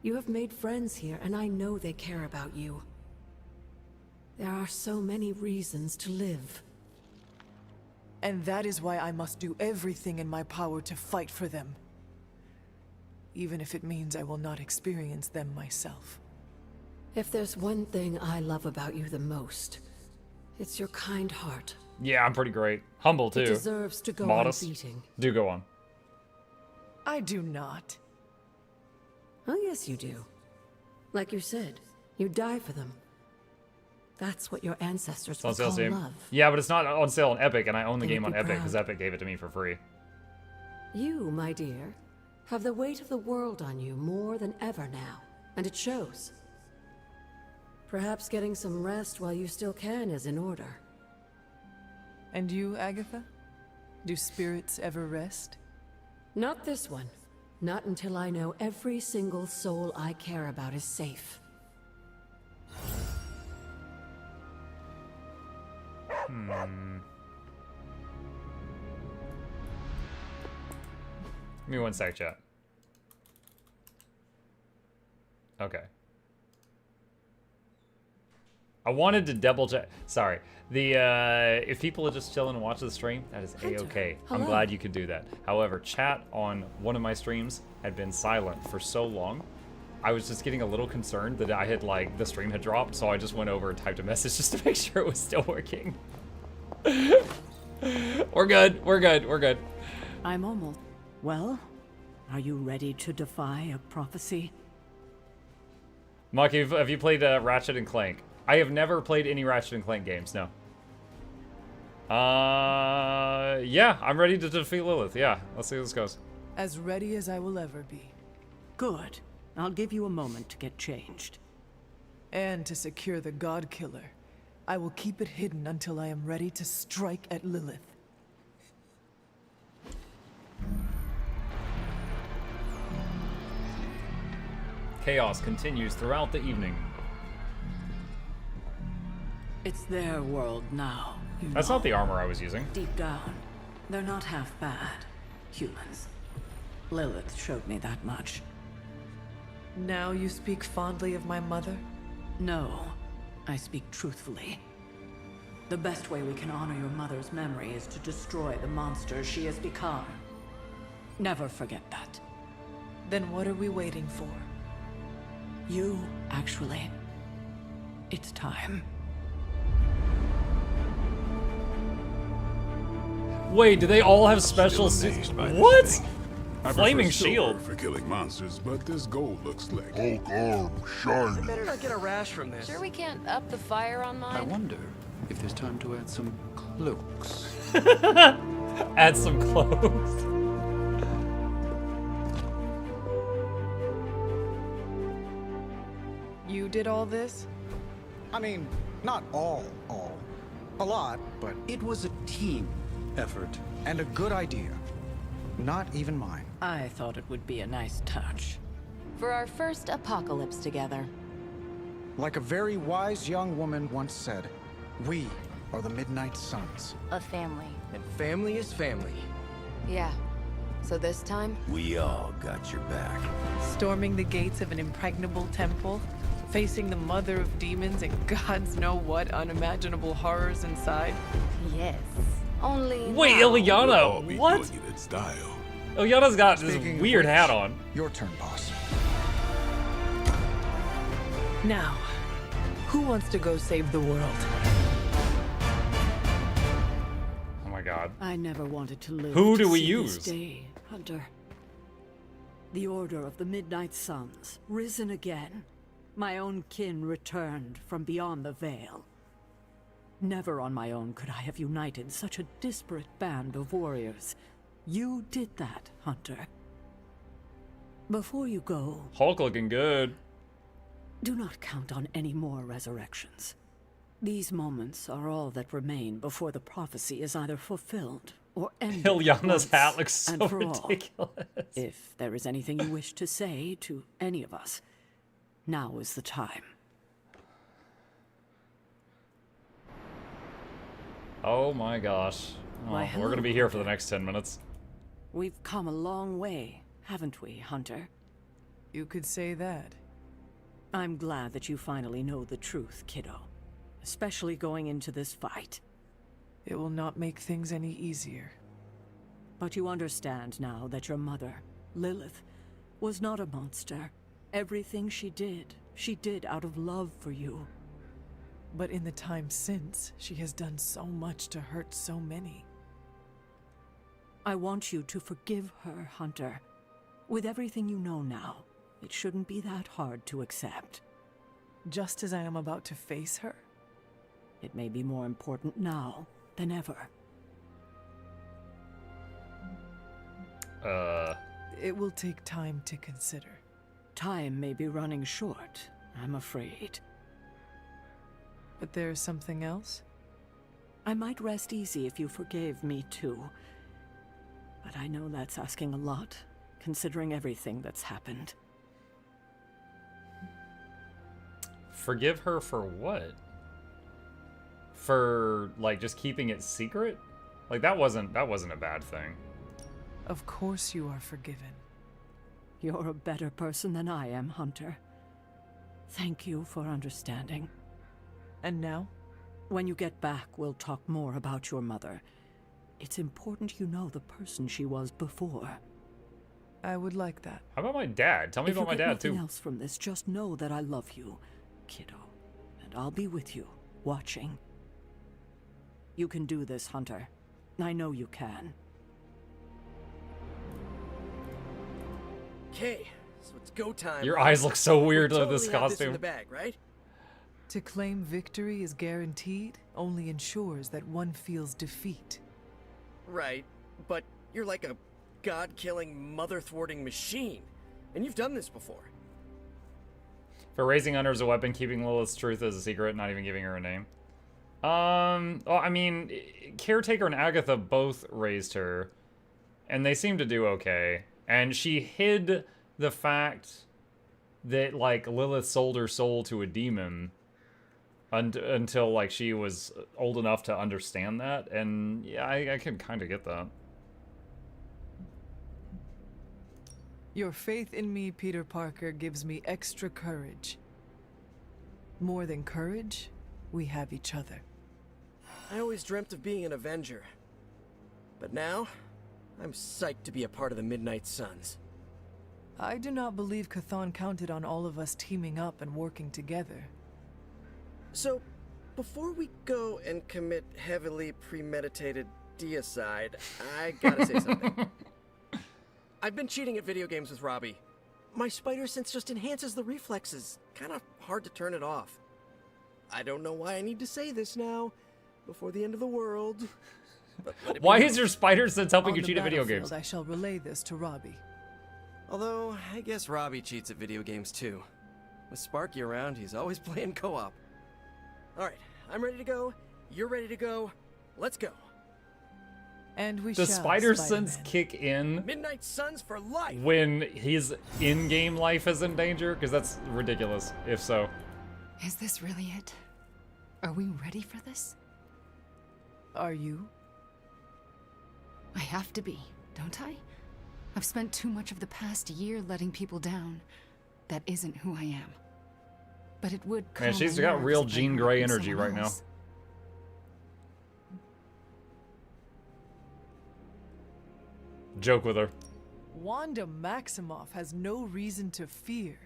You have made friends here, and I know they care about you. There are so many reasons to live. And that is why I must do everything in my power to fight for them. Even if it means I will not experience them myself. If there's one thing I love about you the most, it's your kind heart. Yeah, I'm pretty great. Humble too. It deserves to go Modest. unbeating. Do go on. I do not. Oh, yes, you do. Like you said, you die for them. That's what your ancestors It's on would sale call Steam. love. Yeah, but it's not on sale on Epic, and I own the They game would on be Epic because proud. Epic gave it to me for free. You, my dear, have the weight of the world on you more than ever now, and it shows. Perhaps getting some rest while you still can is in order. And you, Agatha? Do spirits ever rest? Not this one. Not until I know every single soul I care about is safe. Give me one sec, chat. Okay. I wanted to double check. Sorry. If people are just chilling and watching the stream, that is a-okay. I'm hello. glad you could do that. However, chat on one of my streams had been silent for so long. I was just getting a little concerned that I had, like, the stream had dropped, so I just went over and typed a message just to make sure it was still working. We're good. We're good. We're good. I'm almost... Well, are you ready to defy a prophecy? Mark, have you played Ratchet and Clank? I have never played any Ratchet and Clank games, no. Yeah, I'm ready to defeat Lilith. Yeah, let's see how this goes. As ready as I will ever be. Good. I'll give you a moment to get changed. And to secure the God Killer, I will keep it hidden until I am ready to strike at Lilith. Chaos continues throughout the evening. It's their world now. That's not the armor I was using. Deep down, they're not half bad. Humans. Lilith showed me that much. Now you speak fondly of my mother? No, I speak truthfully. The best way we can honor your mother's memory is to destroy the monster she has become. Never forget that. Then what are we waiting for? You, actually. It's time. Wait, do they all have special suits? What? I Flaming prefer silver shield. for killing monsters, but this gold looks slick. Hulk arm, shiny. Better not get a rash from this. Sure we can't up the fire on mine? I wonder if there's time to add some cloaks. Add some clothes. You did all this? I mean, not all. A lot, but It was a team effort. and a good idea. Not even mine. I thought it would be a nice touch. For our first apocalypse together. Like a very wise young woman once said, we are the Midnight Suns. A family. And family is family. Yeah. So this time, We all got your back. Storming the gates of an impregnable temple, facing the mother of demons and gods know what unimaginable horrors inside. Yes. Only. Wait, now. Ilyana, what? Doing it in style. Ilyana's got this Speaking of weird which, hat on. Your turn, boss. Now, who wants to go save the world? Oh my god. I never wanted to live. Who to do we see use? This day, Hunter. The Order of the Midnight Suns, risen again. My own kin returned from beyond the veil. Never on my own could I have united such a disparate band of warriors. You did that, Hunter. Before you go, Hulk looking good. do not count on any more resurrections. These moments are all that remain before the prophecy is either fulfilled or ended. Ilyana's hat looks so and for all. ridiculous. If there is anything you wish to say to any of us, now is the time. Oh my gosh. Oh, Why, we're gonna be here for the next 10 minutes. We've come a long way, haven't we, Hunter? You could say that. I'm glad that you finally know the truth, kiddo. Especially going into this fight. It will not make things any easier. But you understand now that your mother, Lilith, was not a monster. Everything she did out of love for you. But in the time since, she has done so much to hurt so many. I want you to forgive her, Hunter. With everything you know now, it shouldn't be that hard to accept. Just as I am about to face her? It may be more important now than ever. It will take time to consider. Time may be running short, I'm afraid. But there is something else? I might rest easy if you forgave me too. But I know that's asking a lot, considering everything that's happened. Forgive her for what? For, like, just keeping it secret? Like, that wasn't a bad thing. Of course you are forgiven. You're a better person than I am, Hunter. Thank you for understanding. And now? When you get back, we'll talk more about your mother. It's important you know the person she was before. I would like that. How about my dad? Tell me about my dad, too. If you get nothing else from this, just know that I love you, kiddo. And I'll be with you, watching. You can do this, Hunter. I know you can. Okay, so it's go time. Your eyes look so weird with with this This in costume. the bag, right? To claim victory is guaranteed only ensures that one feels defeat. Right, but you're like a god-killing, mother-thwarting machine. And you've done this before. For raising Hunter as a weapon, keeping Lilith's truth as a secret, not even giving her a name. Well, I mean, Caretaker and Agatha both raised her, and they seem to do okay. And she hid the fact that, like, Lilith sold her soul to a demon until, like, she was old enough to understand that. And, yeah, I can kind of get that. Your faith in me, Peter Parker, gives me extra courage. More than courage, we have each other. I always dreamt of being an Avenger. But now, I'm psyched to be a part of the Midnight Suns. I do not believe Chthon counted on all of us teaming up and working together. So, before we go and commit heavily premeditated deicide, I gotta say something. I've been cheating at video games with Robbie. My spider sense just enhances the reflexes. Kinda hard to turn it off. I don't know why I need to say this now, before the end of the world. Why is your spider sense helping On you the cheat at video battlefield, games? I shall relay this to Robbie. Although, I guess Robbie cheats at video games too. With Sparky around, he's always playing co-op. Alright, I'm ready to go. You're ready to go. Let's go. And we Does shall, spider Spider-Man. sense kick in Midnight Suns for life! when his in-game life is in danger? Because that's ridiculous, if so. Is this really it? Are we ready for this? Are you? I have to be, don't I? I've spent too much of the past year letting people down. That isn't who I am. But it would calm Man, she's my got nerves real if I Jean heard Grey from energy someone right now. else. Joke with her. Wanda Maximoff has no reason to fear.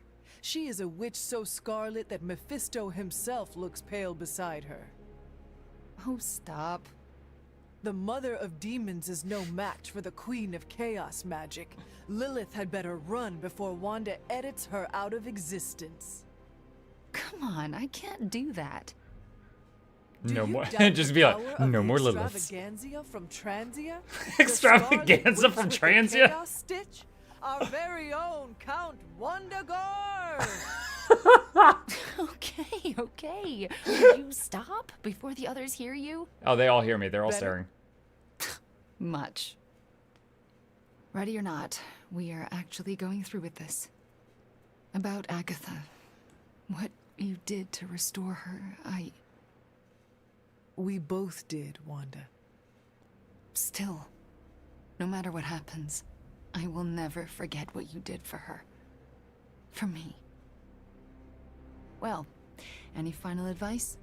She is a witch so scarlet that Mephisto himself looks pale beside her. Oh, stop. The mother of demons is no match for the queen of chaos magic. Lilith had better run before Wanda edits her out of existence. Come on, I can't do that. No more. Doubt Just the be like, power of no the more Liliths. Extravaganza from Transia? Extravaganza from The scarlet witch with the Transia? chaos stitch? Our very own Count Wondagore! Okay. Will you stop before the others hear you? Oh, they all hear me. They're all Better. staring. Much. Ready or not, we are actually going through with this. About Agatha. What you did to restore her, We both did, Wanda. Still, no matter what happens, I will never forget what you did for her. For me. Well, any final advice?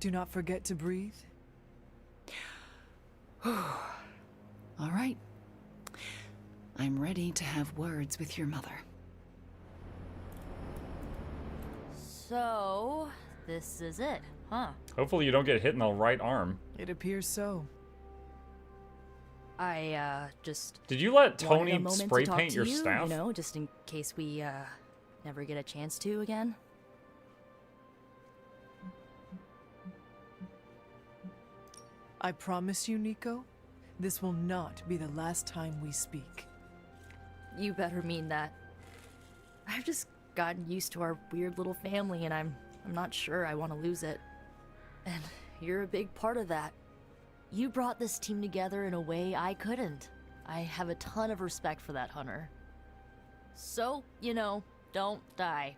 Do not forget to breathe. All right. I'm ready to have words with your mother. So, this is it, huh? Hopefully you don't get hit in the right arm. It appears so. I, just... Did you let wanted a Tony moment to spray talk paint to your you, staff? You know, just in case we, never get a chance to again. I promise you, Nico, this will not be the last time we speak. You better mean that. I've just gotten used to our weird little family, and I'm not sure I want to lose it. And you're a big part of that. You brought this team together in a way I couldn't. I have a ton of respect for that, Hunter. So, you know, don't die.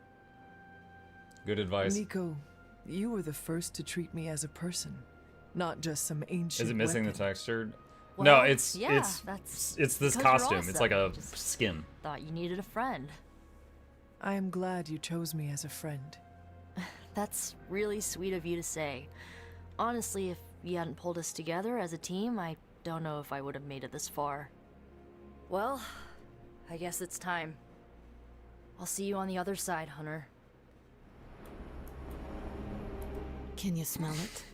Good advice. Nico, you were the first to treat me as a person, not just some ancient Is it missing weapon. the texture? Well, no, it's yeah, it's that's it's this because you're costume. It's awesome. like a Just skin. Thought you needed a friend. I am glad you chose me as a friend. That's really sweet of you to say. Honestly, if you hadn't pulled us together as a team, I don't know if I would have made it this far. Well, I guess it's time. I'll see you on the other side, Hunter. Can you smell it?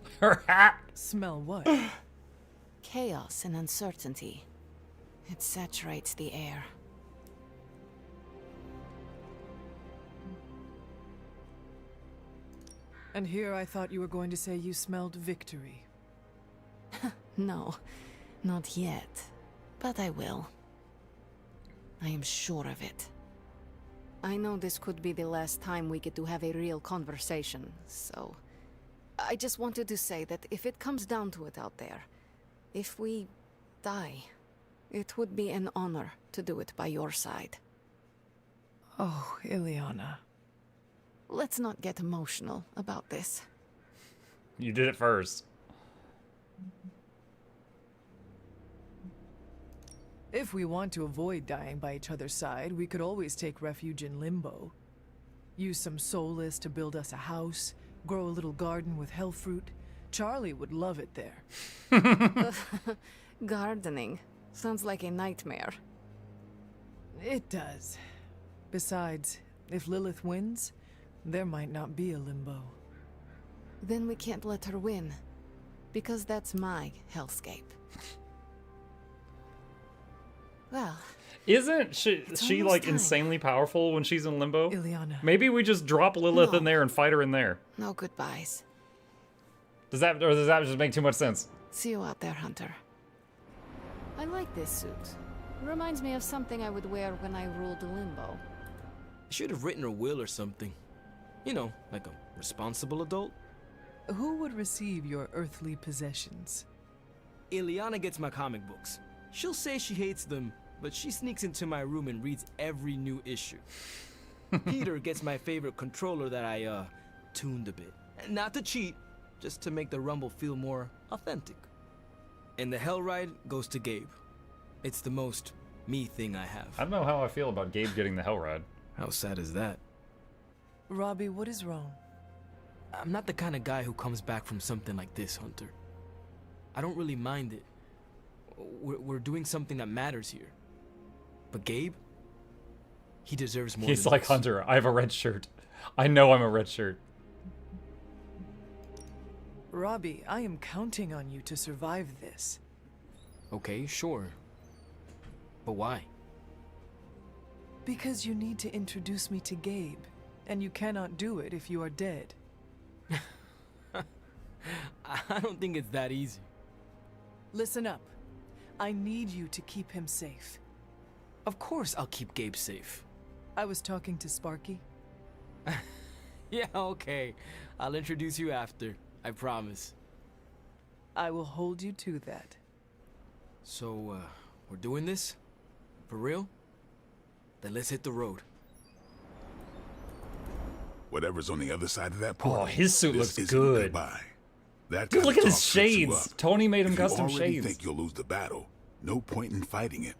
Smell what? Chaos and uncertainty. It saturates the air. And here I thought you were going to say you smelled victory. No, not yet. But I will. I am sure of it. I know this could be the last time we get to have a real conversation, so... I just wanted to say that if it comes down to it out there, if we die, it would be an honor to do it by your side. Oh, Ileana. Let's not get emotional about this. You did it first. If we want to avoid dying by each other's side, we could always take refuge in Limbo. Use some soulless to build us a house, grow a little garden with hell fruit. Charlie would love it there. Gardening. Sounds like a nightmare. It does. Besides, if Lilith wins, there might not be a Limbo. Then we can't let her win. Because that's my hellscape. Well... Isn't she almost like time. insanely powerful when she's in Limbo? Ileana. Maybe we just drop Lilith in there and fight her in there. No goodbyes. Does that just make too much sense? See you out there, Hunter. I like this suit. Reminds me of something I would wear when I ruled Limbo. I should have written her will or something. You know, like a responsible adult. Who would receive your earthly possessions? Ileana gets my comic books. She'll say she hates them, but she sneaks into my room and reads every new issue. Peter gets my favorite controller that I, tuned a bit. Not to cheat, just to make the rumble feel more authentic. And the hell ride goes to Gabe. It's the most me thing I have. I don't know how I feel about Gabe getting the hell ride. How sad is that? Robbie, what is wrong? I'm not the kind of guy who comes back from something like this, Hunter. I don't really mind it. We're doing something that matters here. But Gabe, he deserves more. He's than like, this. Hunter, I have a red shirt. I know I'm a red shirt. Robbie, I am counting on you to survive this. Okay, sure. But why? Because you need to introduce me to Gabe, and you cannot do it if you are dead. I don't think it's that easy. Listen up. I need you to keep him safe. Of course I'll keep Gabe safe. I was talking to Sparky. Yeah, okay. I'll introduce you after. I promise. I will hold you to that. So, we're doing this? For real? Then let's hit the road. Whatever's on the other side of that portal. Oh, his suit this looks isn't good. Goodbye. That Dude, kind look of at his talk trips you shades. up. Tony made him If custom you already shades. think you'll lose the battle, no point in fighting it.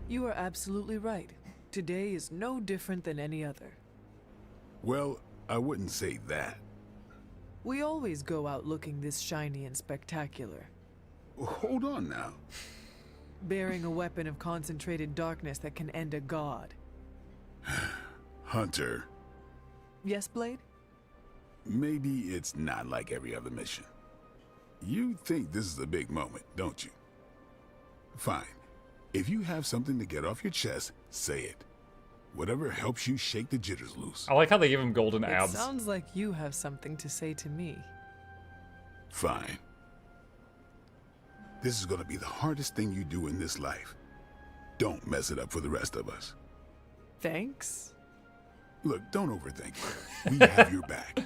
You are absolutely right. Today is no different than any other. Well, I wouldn't say that. We always go out looking this shiny and spectacular. Hold on now. Bearing a weapon of concentrated darkness that can end a god. Hunter, Yes, Blade? maybe it's not like every other mission. You think this is a big moment, don't you? Fine. If you have something to get off your chest, say it. Whatever helps you shake the jitters loose. I like how they give him golden It abs. sounds like you have something to say to me. Fine. This is gonna be the hardest thing you do in this life. Don't mess it up for the rest of us. Thanks. Look, don't overthink it. We have your back.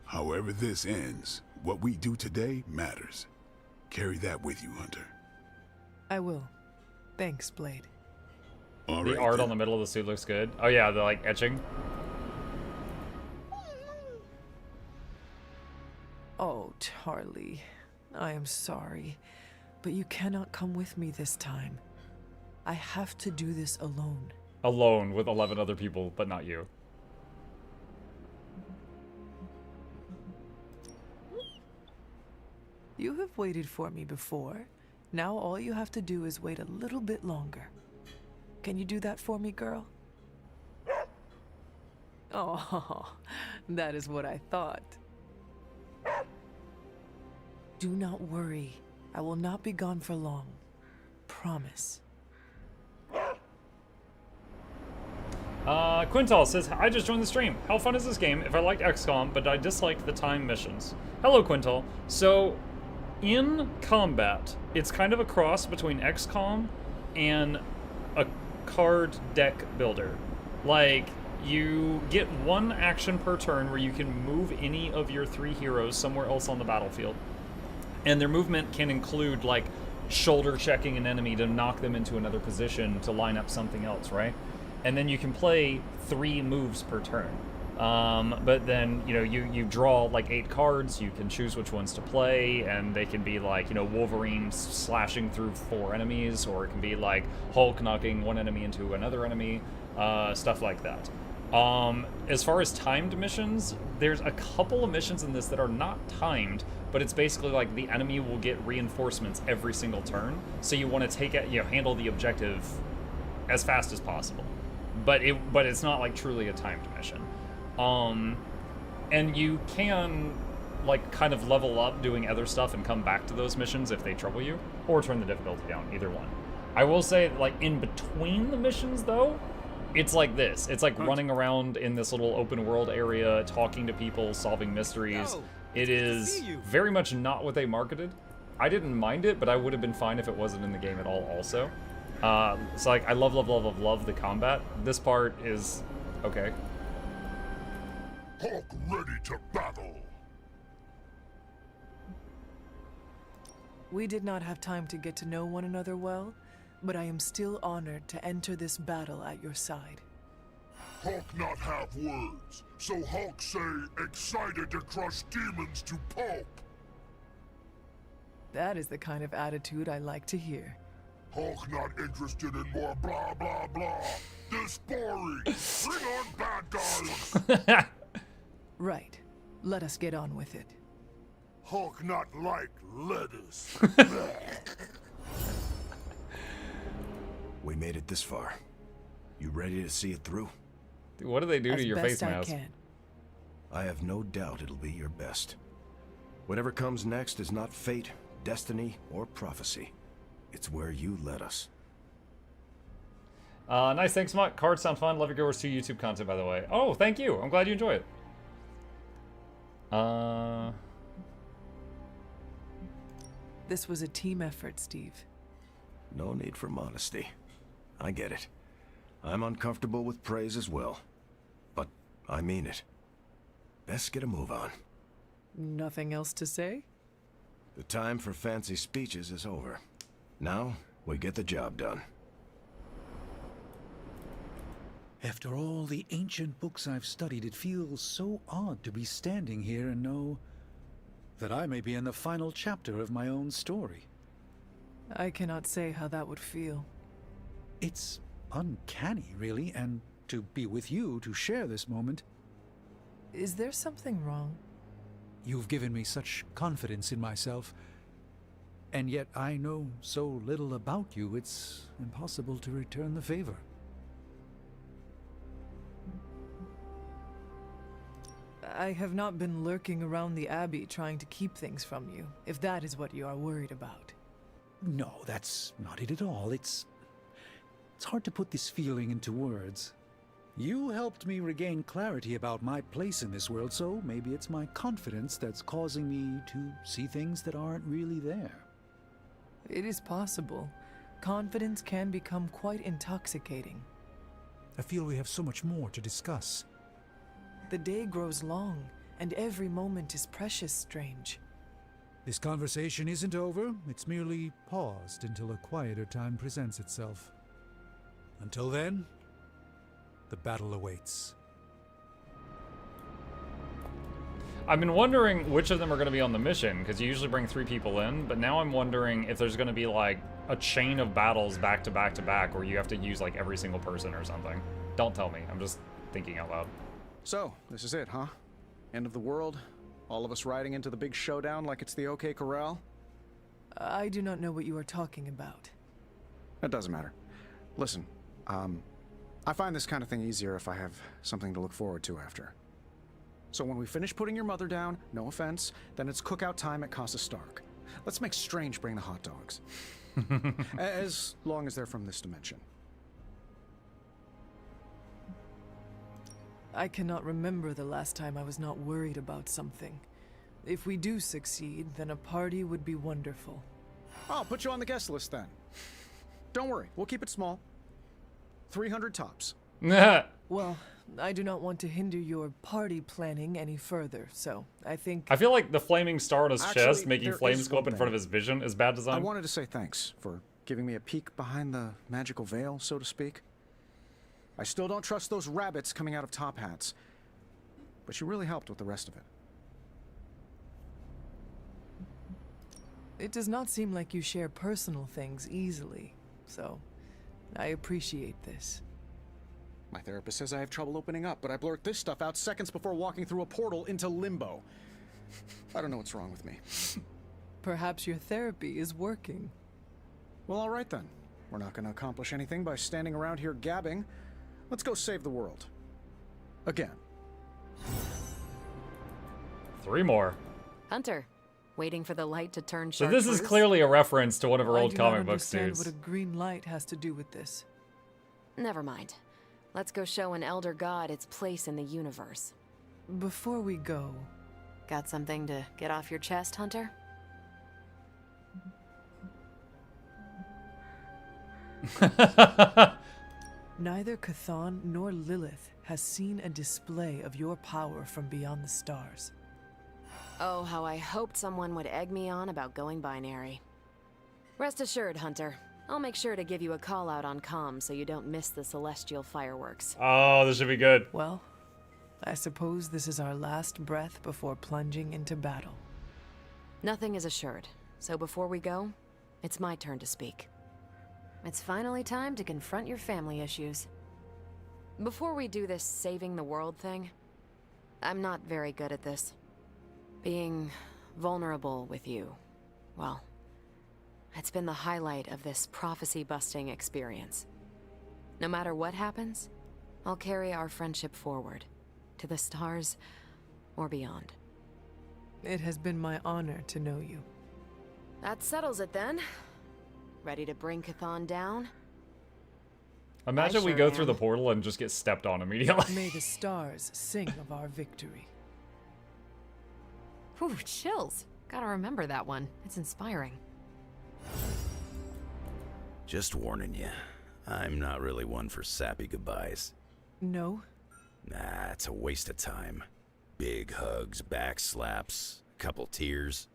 However this ends, what we do today matters. Carry that with you, Hunter. I will. Thanks, Blade. All The right, art then. on the middle of the suit looks good. Oh yeah, the like etching. Oh, Charlie. I am sorry, but you cannot come with me this time. I have to do this alone. Alone with 11 other people, but not you. You have waited for me before. Now all you have to do is wait a little bit longer. Can you do that for me, girl? Oh, that is what I thought. Do not worry. I will not be gone for long. Promise. Quintal says, I just joined the stream. How fun is this game? If I liked XCOM, but I disliked the time missions. Hello, Quintal. So, in combat, it's kind of a cross between XCOM and a card deck builder. Like, you get one action per turn where you can move any of your 3 heroes somewhere else on the battlefield. And their movement can include, like, shoulder checking an enemy to knock them into another position to line up something else, right? And then you can play 3 moves per turn. But then, you know, you draw like 8 cards, you can choose which ones to play, and they can be like, you know, Wolverine slashing through 4 enemies, or it can be like Hulk knocking one enemy into another enemy, stuff like that. As far as timed missions, there's a couple of missions in this that are not timed, but it's basically like the enemy will get reinforcements every single turn, so you want to take it, you know, handle the objective as fast as possible. But it's not like truly a timed mission. And you can like kind of level up doing other stuff and come back to those missions if they trouble you, or turn the difficulty down, either one. I will say, like, in between the missions though, it's like this. It's like running around in this little open world area, talking to people, solving mysteries. It is very much not what they marketed. I didn't mind it, but I would have been fine if it wasn't in the game at all also. So like, I love the combat. This part is okay. Hulk ready to battle. We did not have time to get to know one another well, but I am still honored to enter this battle at your side. Hulk not have words, so Hulk say excited to crush demons to pulp. That is the kind of attitude I like to hear. Hulk not interested in more blah blah blah. This boring. Bring on bad guys. Right. Let us get on with it. Hulk not like lettuce. We made it this far. You ready to see it through? Dude, what do they do to your face mask? I have no doubt it'll be your best. Whatever comes next is not fate, destiny, or prophecy. It's where you led us. Nice, thanks, Muck. Cards sound fun. Love your Go Wars 2 YouTube content, by the way. Oh, thank you. I'm glad you enjoy it. This was a team effort, Steve. No need for modesty. I get it. I'm uncomfortable with praise as well. But I mean it. Best get a move on. Nothing else to say? The time for fancy speeches is over. Now, we get the job done. After all the ancient books I've studied, it feels so odd to be standing here and know that I may be in the final chapter of my own story. I cannot say how that would feel. It's uncanny, really, and to be with you to share this moment. Is there something wrong? You've given me such confidence in myself, and yet I know so little about you, it's impossible to return the favor. I have not been lurking around the Abbey trying to keep things from you, if that is what you are worried about. No, that's not it at all. It's hard to put this feeling into words. You helped me regain clarity about my place in this world, so maybe it's my confidence that's causing me to see things that aren't really there. It is possible. Confidence can become quite intoxicating. I feel we have so much more to discuss. The day grows long, and every moment is precious, Strange. This conversation isn't over. It's merely paused until a quieter time presents itself. Until then, the battle awaits. I've been wondering which of them are going to be on the mission, because you usually bring 3 people in, but now I'm wondering if there's going to be like a chain of battles back to back to back where you have to use like every single person or something. Don't tell me. I'm just thinking out loud. So, this is it, huh? End of the world? All of us riding into the big showdown like it's the OK Corral? I do not know what you are talking about. It doesn't matter. Listen, I find this kind of thing easier if I have something to look forward to after. So when we finish putting your mother down, no offense, then it's cookout time at Casa Stark. Let's make Strange bring the hot dogs. As long as they're from this dimension. I cannot remember the last time I was not worried about something. If we do succeed, then a party would be wonderful. I'll put you on the guest list then. Don't worry, we'll keep it small. 300 tops. Well, I do not want to hinder your party planning any further, so I think... I feel like the flaming star on his Actually, chest making there flames is go up one in front of thing. his vision is bad I design. wanted to say thanks for giving me a peek behind the magical veil, so to speak. I still don't trust those rabbits coming out of top hats, but you really helped with the rest of it. It does not seem like you share personal things easily, so I appreciate this. My therapist says I have trouble opening up, but I blurt this stuff out seconds before walking through a portal into limbo. I don't know what's wrong with me. Perhaps your therapy is working. Well, all right then. We're not going to accomplish anything by standing around here gabbing. Let's go save the world. Again. 3 more. Hunter, waiting for the light to turn So chartreuse? this is clearly a reference to one of her old comic book I do not understand series. what a green light has to do with this. Never mind. Let's go show an elder god its place in the universe. Before we go... Got something to get off your chest, Hunter? Neither Chthon nor Lilith has seen a display of your power from beyond the stars. Oh, how I hoped someone would egg me on about going binary. Rest assured, Hunter. I'll make sure to give you a call out on comm so you don't miss the celestial fireworks. Oh, this should be good. Well, I suppose this is our last breath before plunging into battle. Nothing is assured, so before we go, it's my turn to speak. It's finally time to confront your family issues. Before we do this saving the world thing, I'm not very good at this. Being vulnerable with you, well, it's been the highlight of this prophecy-busting experience. No matter what happens, I'll carry our friendship forward, to the stars or beyond. It has been my honor to know you. That settles it then. Ready to bring Chthon down? Imagine we sure go through am. the portal and just get stepped on immediately. May the stars sing of our victory. Whew, chills. Gotta remember that one. It's inspiring. Just warning you, I'm not really one for sappy goodbyes. No? Nah, it's a waste of time. Big hugs, back slaps, a couple tears.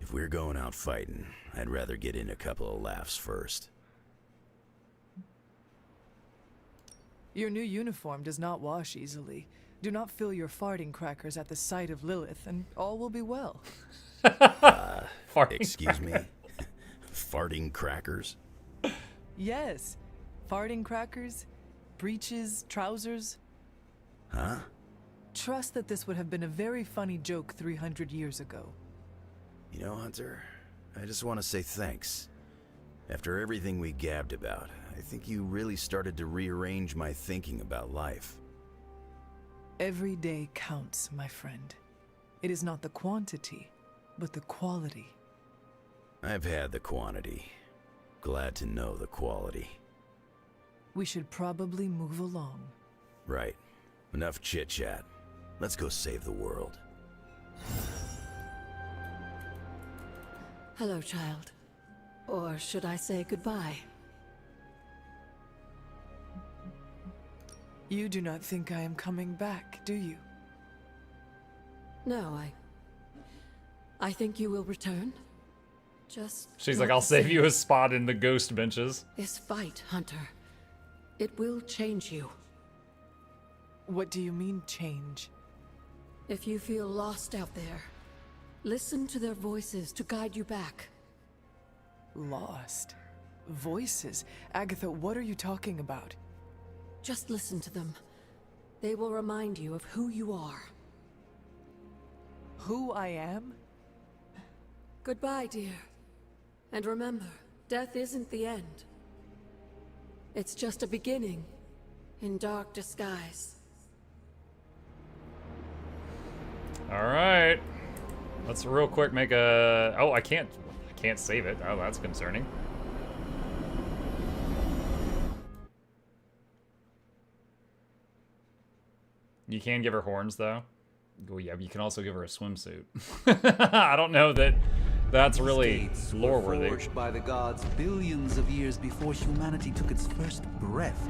If we're going out fighting, I'd rather get in a couple of laughs first. Your new uniform does not wash easily. Do not fill your farting crackers at the sight of Lilith, and all will be well. Excuse me? Farting crackers? Yes. Farting crackers, breeches, trousers. Huh? Trust that this would have been a very funny joke 300 years ago. You know, Hunter, I just want to say thanks. After everything we gabbed about, I think you really started to rearrange my thinking about life. Every day counts, my friend. It is not the quantity, but the quality. I've had the quantity. Glad to know the quality. We should probably move along. Right. Enough chit-chat. Let's go save the world. Hello, child. Or should I say goodbye? You do not think I am coming back, do you? No, I think you will return. Just She's like, I'll save you a spot in the ghost benches. this fight, Hunter. It will change you. What do you mean, change? If you feel lost out there, listen to their voices to guide you back. Lost? Voices? Agatha, what are you talking about? Just listen to them. They will remind you of who you are. Who I am? Goodbye, dear. And remember, death isn't the end. It's just a beginning in dark disguise. All right. Let's real quick make a... Oh, I can't save it. Oh, that's concerning. You can give her horns, though. Well, yeah, but you can also give her a swimsuit. I don't know that that's really lore-worthy. Forged by the gods billions of years before humanity took its first breath.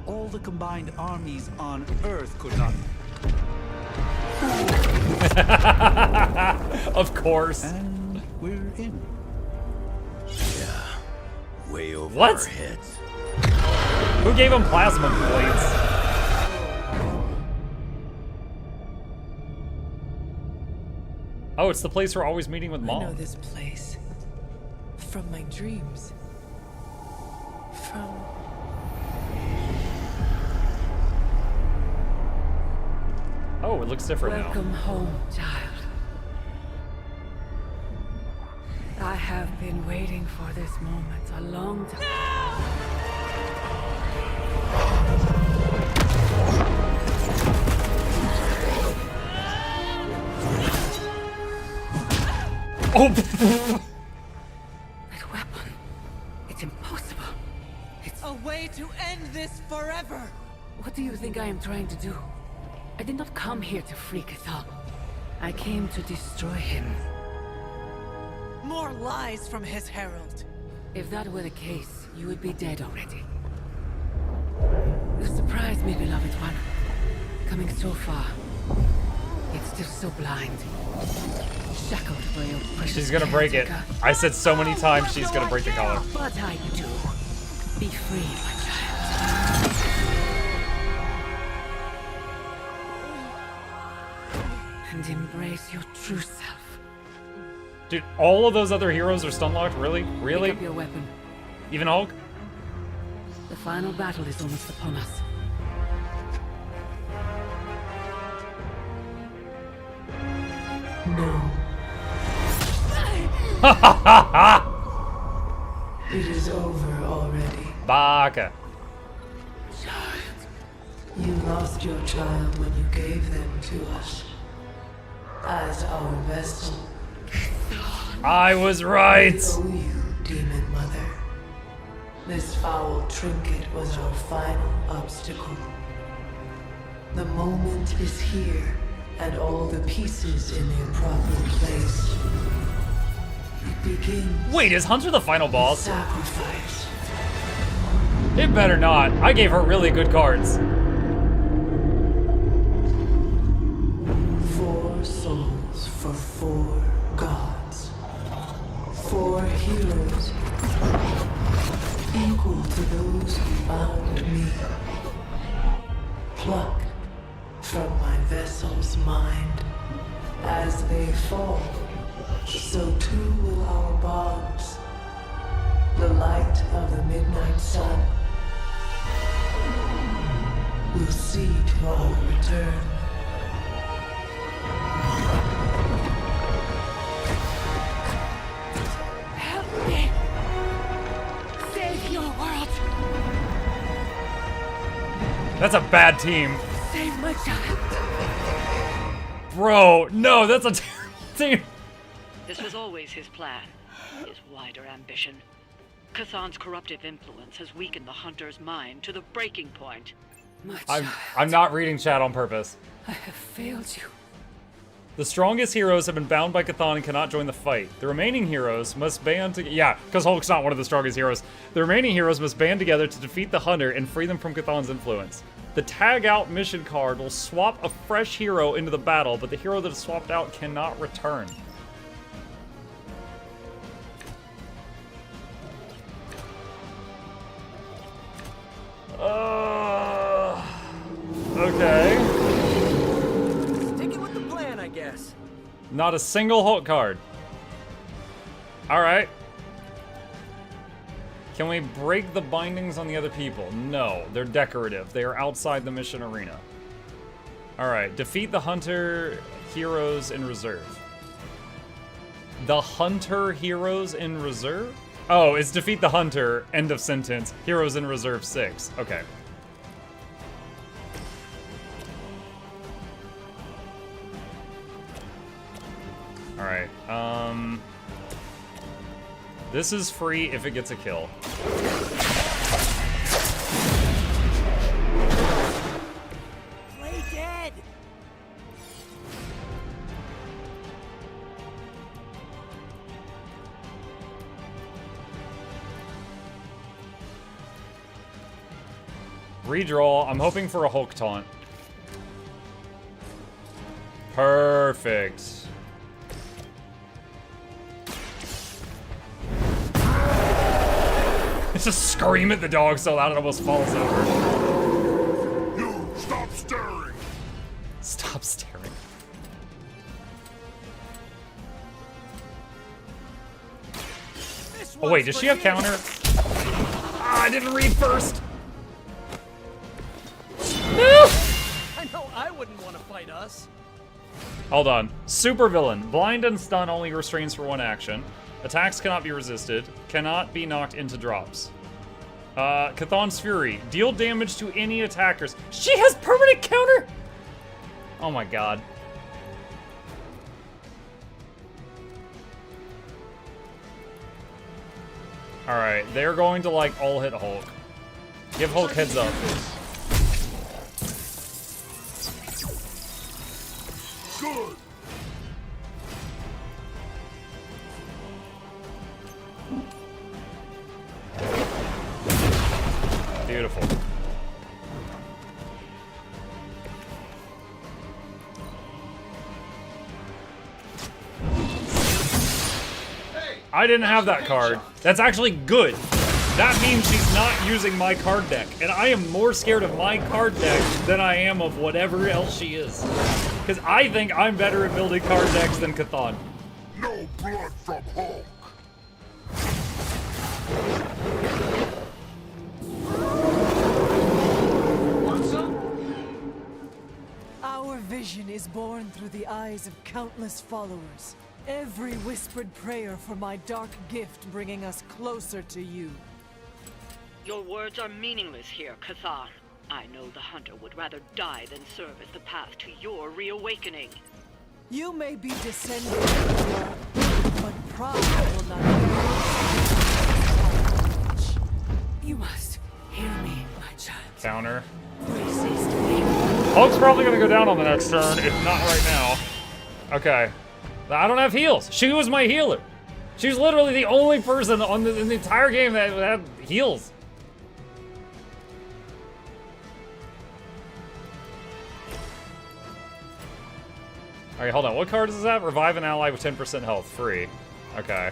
All the combined armies on Earth could not... Of course. And we're in. Yeah. Way over What? our heads. Who gave him plasma blades? Oh, it's the place we're always meeting with Mom. I know this place. From my dreams. From... Oh, it looks different Welcome now. home, child. I have been waiting for this moment a long time. Oh! That weapon. It's impossible. It's a way to end this forever! What do you think I am trying to do? I did not come here to free Cathal. I came to destroy him. More lies from his herald. If that were the case, you would be dead already. You surprised me, beloved one. Coming so far, yet still so blind. Shackled by your precious She's gonna break it. I said so many times she's gonna break the collar. But I do. Be free, my child. And embrace your true self. Dude, all of those other heroes are stun locked? Really? Really? Pick up your weapon. Even Hulk? The final battle is almost upon us. No. It is over already. Baka. You lost your child when you gave them to us. As our vessel. I was right! We owe you, Demon Mother. This foul trinket was our final obstacle. The moment is here, and all the pieces in their proper place. It begins. Wait, is Hunter the final boss? Sacrifice. It better not. I gave her really good cards. 4 souls for 4 gods. 4 heroes. Equal to those who bound me. Plucked from my vessel's mind. As they fall, so too will our bonds. The light of the midnight sun will see to our return. Help me! Save your world! That's a bad team. Save my child! Bro, no, that's a terrible team. This was always his plan, his wider ambition. Cthulhu's corruptive influence has weakened the Hunter's mind to the breaking point. I'm not reading chat on purpose. I have failed you. The strongest heroes have been bound by Cthulhu and cannot join the fight. The remaining heroes must band together. Yeah, because Hulk's not one of the strongest heroes. The remaining heroes must band together to defeat the Hunter and free them from Cthulhu's influence. The tag out mission card will swap a fresh hero into the battle, but the hero that is swapped out cannot return. Okay. Sticking with the plan, I guess. Not a single Hulk card. Alright. Can we break the bindings on the other people? No, they're decorative. They are outside the mission arena. Alright, defeat the Hunter heroes in reserve. The Hunter heroes in reserve? Oh, it's defeat the Hunter, end of sentence. Heroes in reserve 6. Okay. Alright, this is free if it gets a kill. Play dead! Redraw, I'm hoping for a Hulk taunt. Perfect. Just scream at the dog so loud it almost falls over. You stop staring! Stop staring. Oh wait, does she have counter? Ah, I didn't read first. No! I know I wouldn't want to fight us. Hold on. Supervillain. Blind and stun only restrains for 1 action. Attacks cannot be resisted. Cannot be knocked into drops. Cthulhu's Fury. Deal damage to any attackers. She has permanent counter! Oh my god. Alright, they're going to like all hit Hulk. Give Hulk heads up. Good! Beautiful. I didn't have that card. That's actually good. That means she's not using my card deck. And I am more scared of my card deck than I am of whatever else she is. Because I think I'm better at building card decks than Cthulhu. No blood from Hulk! Our vision is born through the eyes of countless followers. Every whispered prayer for my dark gift bringing us closer to you. Your words are meaningless here, Cthulhu. I know the Hunter would rather die than serve as the path to your reawakening. You may be descended from blood, but pride will not be. You must hear me, my child. Counter. Resist me. Hulk's probably gonna go down on the next turn, if not right now. Okay. I don't have heals. She was my healer. She was literally the only person in the entire game that had heals. Alright, hold on. What card is that? Revive an ally with 10% health. Free. Okay.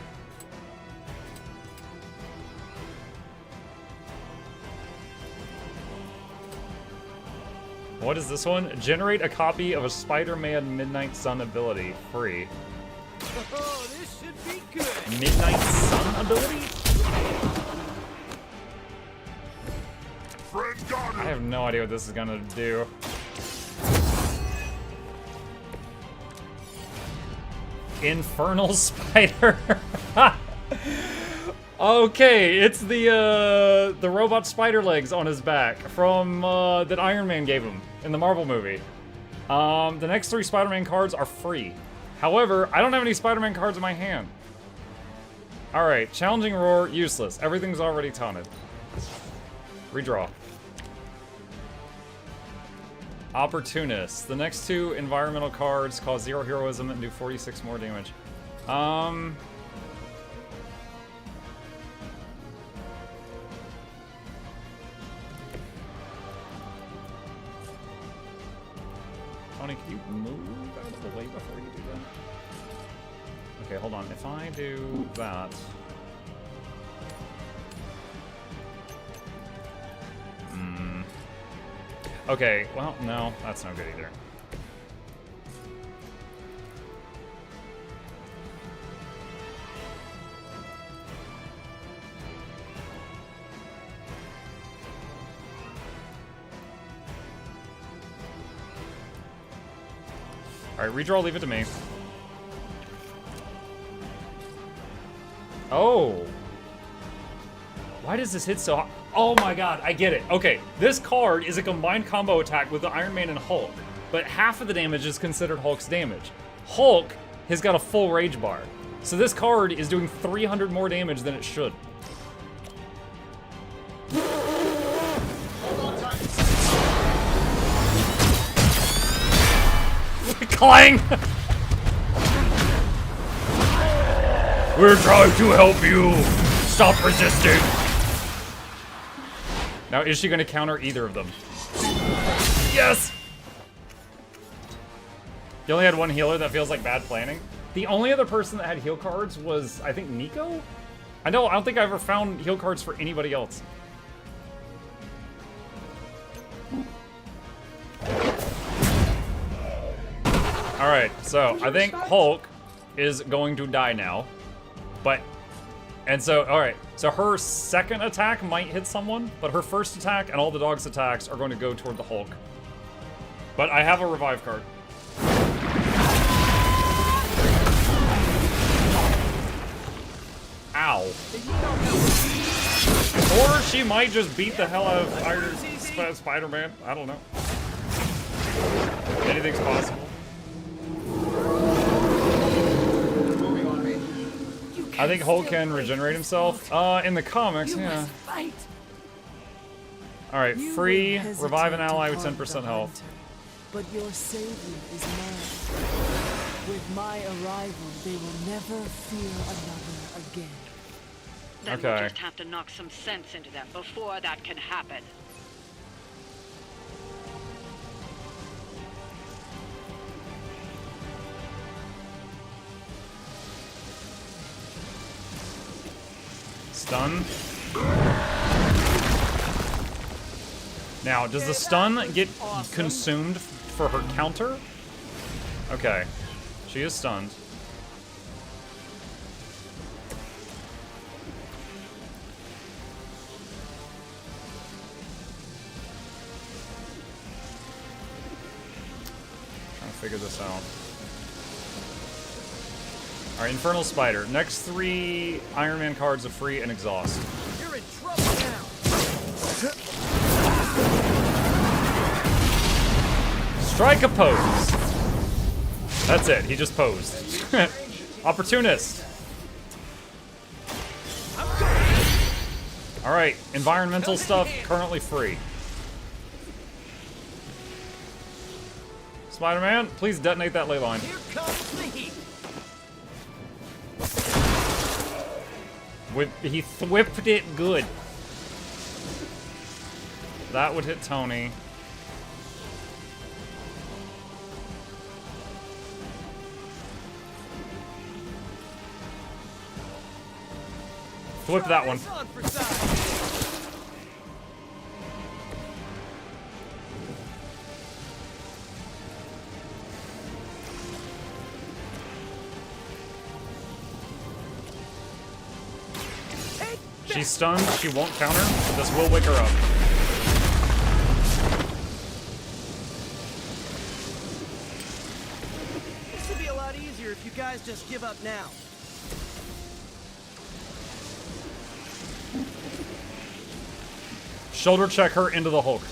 What is this one? Generate a copy of a Spider-Man Midnight Sun ability. Free. Oh, this should be good. Midnight Sun ability? I have no idea what this is gonna do. Infernal Spider. Okay, it's the robot spider legs on his back from that Iron Man gave him in the Marvel movie. The next 3 Spider-Man cards are free. However, I don't have any Spider-Man cards in my hand. Alright, Challenging Roar, useless. Everything's already taunted. Redraw. Opportunist. The next 2 environmental cards cause 0 heroism and do 46 more damage. Tony, can you move out of the way before you do that? Okay, hold on. If I do that... Okay, well, no, that's no good either. Alright, redraw, leave it to me. Oh! Why does this hit so hard? Oh my god, I get it. Okay, this card is a combined combo attack with the Iron Man and Hulk, but half of the damage is considered Hulk's damage. Hulk has got a full rage bar, so this card is doing 300 more damage than it should. Clang! We're trying to help you! Stop resisting! Now, is she going to counter either of them? Yes! You only had 1 healer? That feels like bad planning. The only other person that had heal cards was, I think, Nico? I don't think I ever found heal cards for anybody else. Alright, so I think Hulk is going to die now. But... And so, alright, so her second attack might hit someone, but her first attack and all the dog's attacks are going to go toward the Hulk. But I have a revive card. Ow. Or she might just beat the hell out of Spider-Man. I don't know. Anything's possible. I think Hulk can regenerate himself. In the comics, yeah. Alright, free, revive an ally with 10% health. But your savior is mine. With my arrival, they will never fear another again. Then we'll just have to knock some sense into them before that can happen. Stun. Now, does the stun get consumed for her counter? Okay. She is stunned. Trying to figure this out. Alright, Infernal Spider. Next 3 Iron Man cards are free and exhaust. You're in trouble now. Strike a pose. That's it, he just posed. Opportunist. Alright, environmental stuff currently free. Spider-Man, please detonate that ley line. Here comes the heat. He thwipped it good. That would hit Tony. Flip that one. She's stunned. She won't counter. This will wake her up. This would be a lot easier if you guys just give up now. Shoulder check her into the Hulk.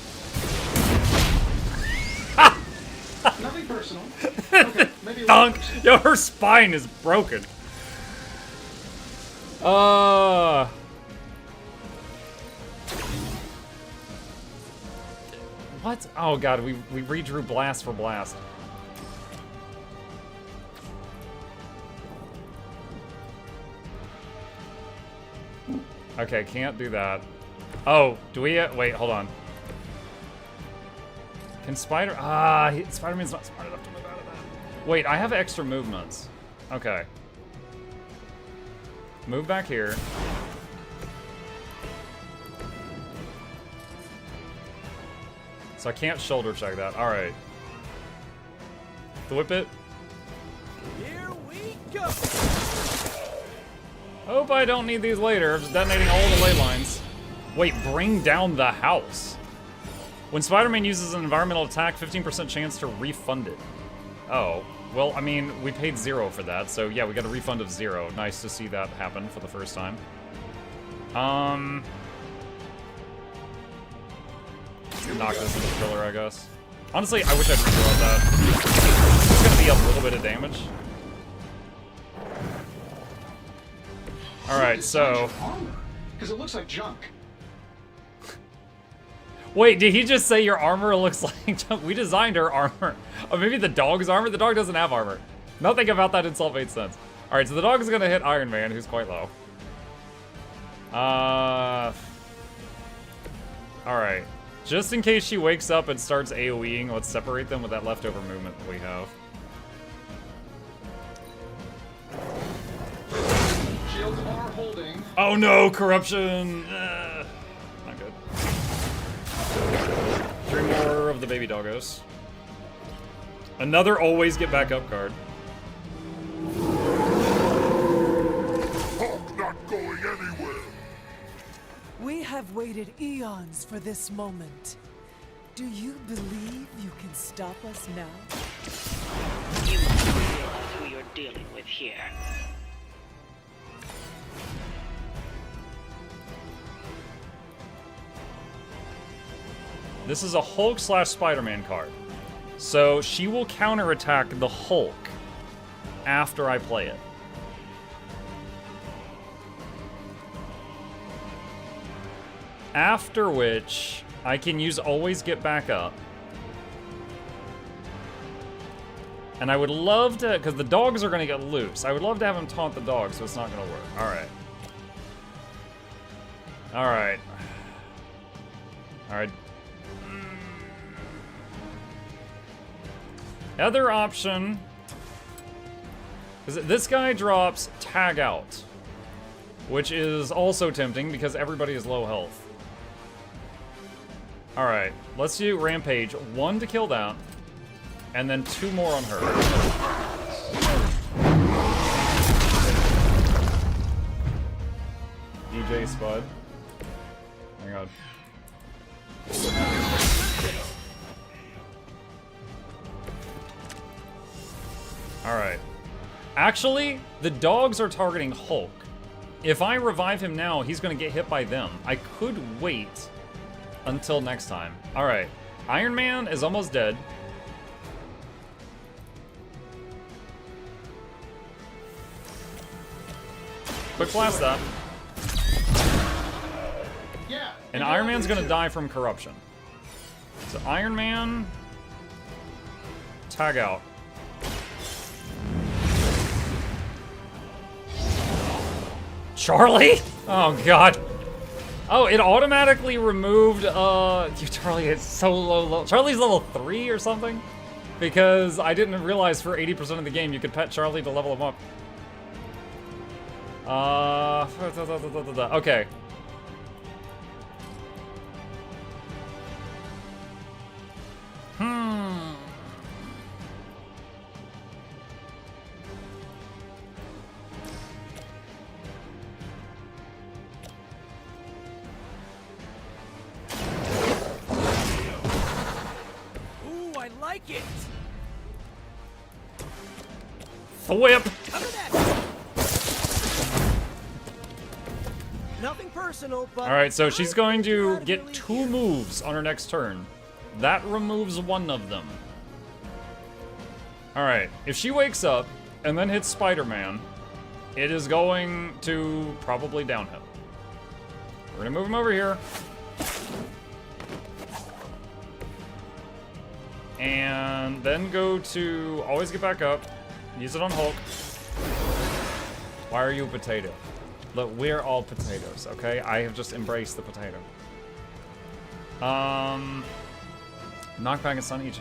Nothing personal. Okay, maybe Dunk! Yo, her spine is broken. What? Oh god, we redrew blast for blast. Okay, can't do that. Oh, do we? Wait, hold on. Can Spider-Man's not smart enough to move out of that. Wait, I have extra movements. Okay. Move back here. So I can't shoulder check that. All right. Whip it. Here we go. Hope I don't need these later. I'm just detonating all the ley lines. Wait, bring down the house. When Spider-Man uses an environmental attack, 15% chance to refund it. Oh, well, I mean, we paid 0 for that, so yeah, we got a refund of 0. Nice to see that happen for the first time. Knock this into the pillar, I guess. Honestly, I wish I'd redraw that. It's gonna be a little bit of damage. Alright, so... Because it looks like junk. Wait, did he just say your armor looks like junk? We designed her armor. Oh, maybe the dog's armor? The dog doesn't have armor. Nothing about that insult made sense. Alright, so the dog is gonna hit Iron Man, who's quite low. Alright. Just in case she wakes up and starts AoEing, let's separate them with that leftover movement that we have. Shields are holding. Oh no, corruption! Not good. 3 more of the baby doggos. Another always get back up card. Hulk not going anywhere. We have waited eons for this moment. Do you believe you can stop us now? You must realize who you're dealing with here. This is a Hulk / Spider-Man card. So she will counterattack the Hulk after I play it. After which, I can use always get back up. And I would love to, because the dogs are going to get loose. I would love to have him taunt the dogs, so it's not going to work. Alright. Alright. Alright. Other option, because this guy drops tag out, which is also tempting because everybody is low health. Alright, let's do Rampage. 1 to kill that, and then 2 more on her. DJ Spud. Oh my god. Alright. Actually, the dogs are targeting Hulk. If I revive him now, he's going to get hit by them. I could wait until next time. Alright. Iron Man is almost dead. Quick blast that. Yeah. And Iron Man's going to die from corruption. So Iron Man... Tag out. Charlie? Oh god. Oh, it automatically removed Charlie is so low. Charlie's level 3 or something? Because I didn't realize for 80% of the game you could pet Charlie to level him up. Okay. Ooh, I like it. Whip. Nothing personal, but Alright, so she's going to get 2 moves on her next turn. That removes one of them. Alright, if she wakes up and then hits Spider-Man, it is going to probably downhill. We're gonna move him over here. And then go to always get back up. Use it on Hulk. Why are you a potato? Look, we're all potatoes, okay? I have just embraced the potato. Knockback and Sun each.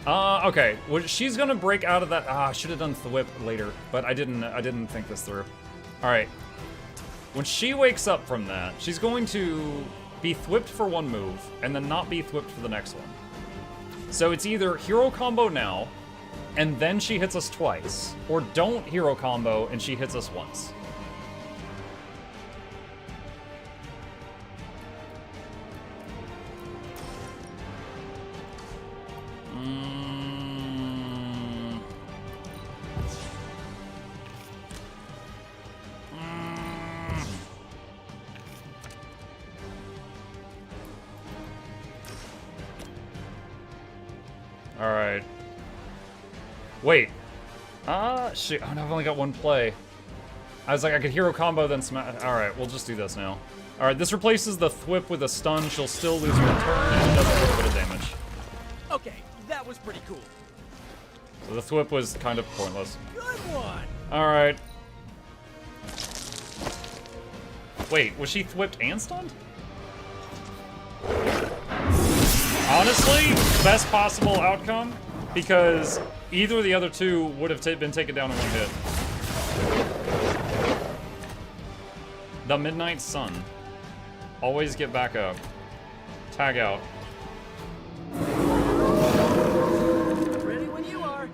Okay. Well, she's gonna break out of that. I should have done Thwip later, but I didn't think this through. All right. When she wakes up from that, she's going to be Thwipped for one move and then not be Thwipped for the next one. So it's either hero combo now, and then she hits us twice, or don't hero combo and she hits us once. Alright. Wait. Shit. Oh no, I've only got one play. I was like, I could hero combo, then smash. Alright, we'll just do this now. Alright, this replaces the Thwip with a stun. She'll still lose her turn, and it does a little bit of damage. okay, that was pretty cool. So the Thwip was kind of pointless. Good one. Alright. Wait, was she Thwipped and stunned? Honestly, best possible outcome, because either of the other two would have been taken down in one hit. The Midnight Sun. Always get back up. Tag out. Ready when you are.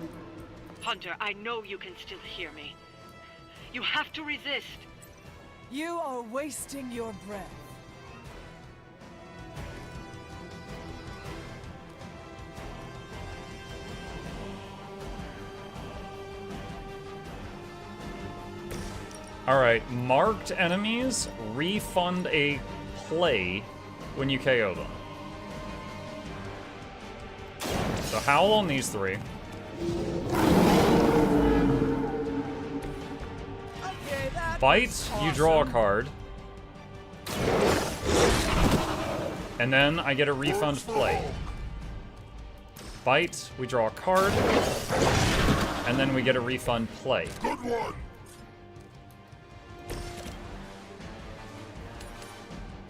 Hunter, I know you can still hear me. You have to resist. You are wasting your breath. Alright, marked enemies refund a play when you KO them. So howl on these three. Bite, you draw a card. And then I get a refund play. Bite, we draw a card. And then we get a refund play. Good one.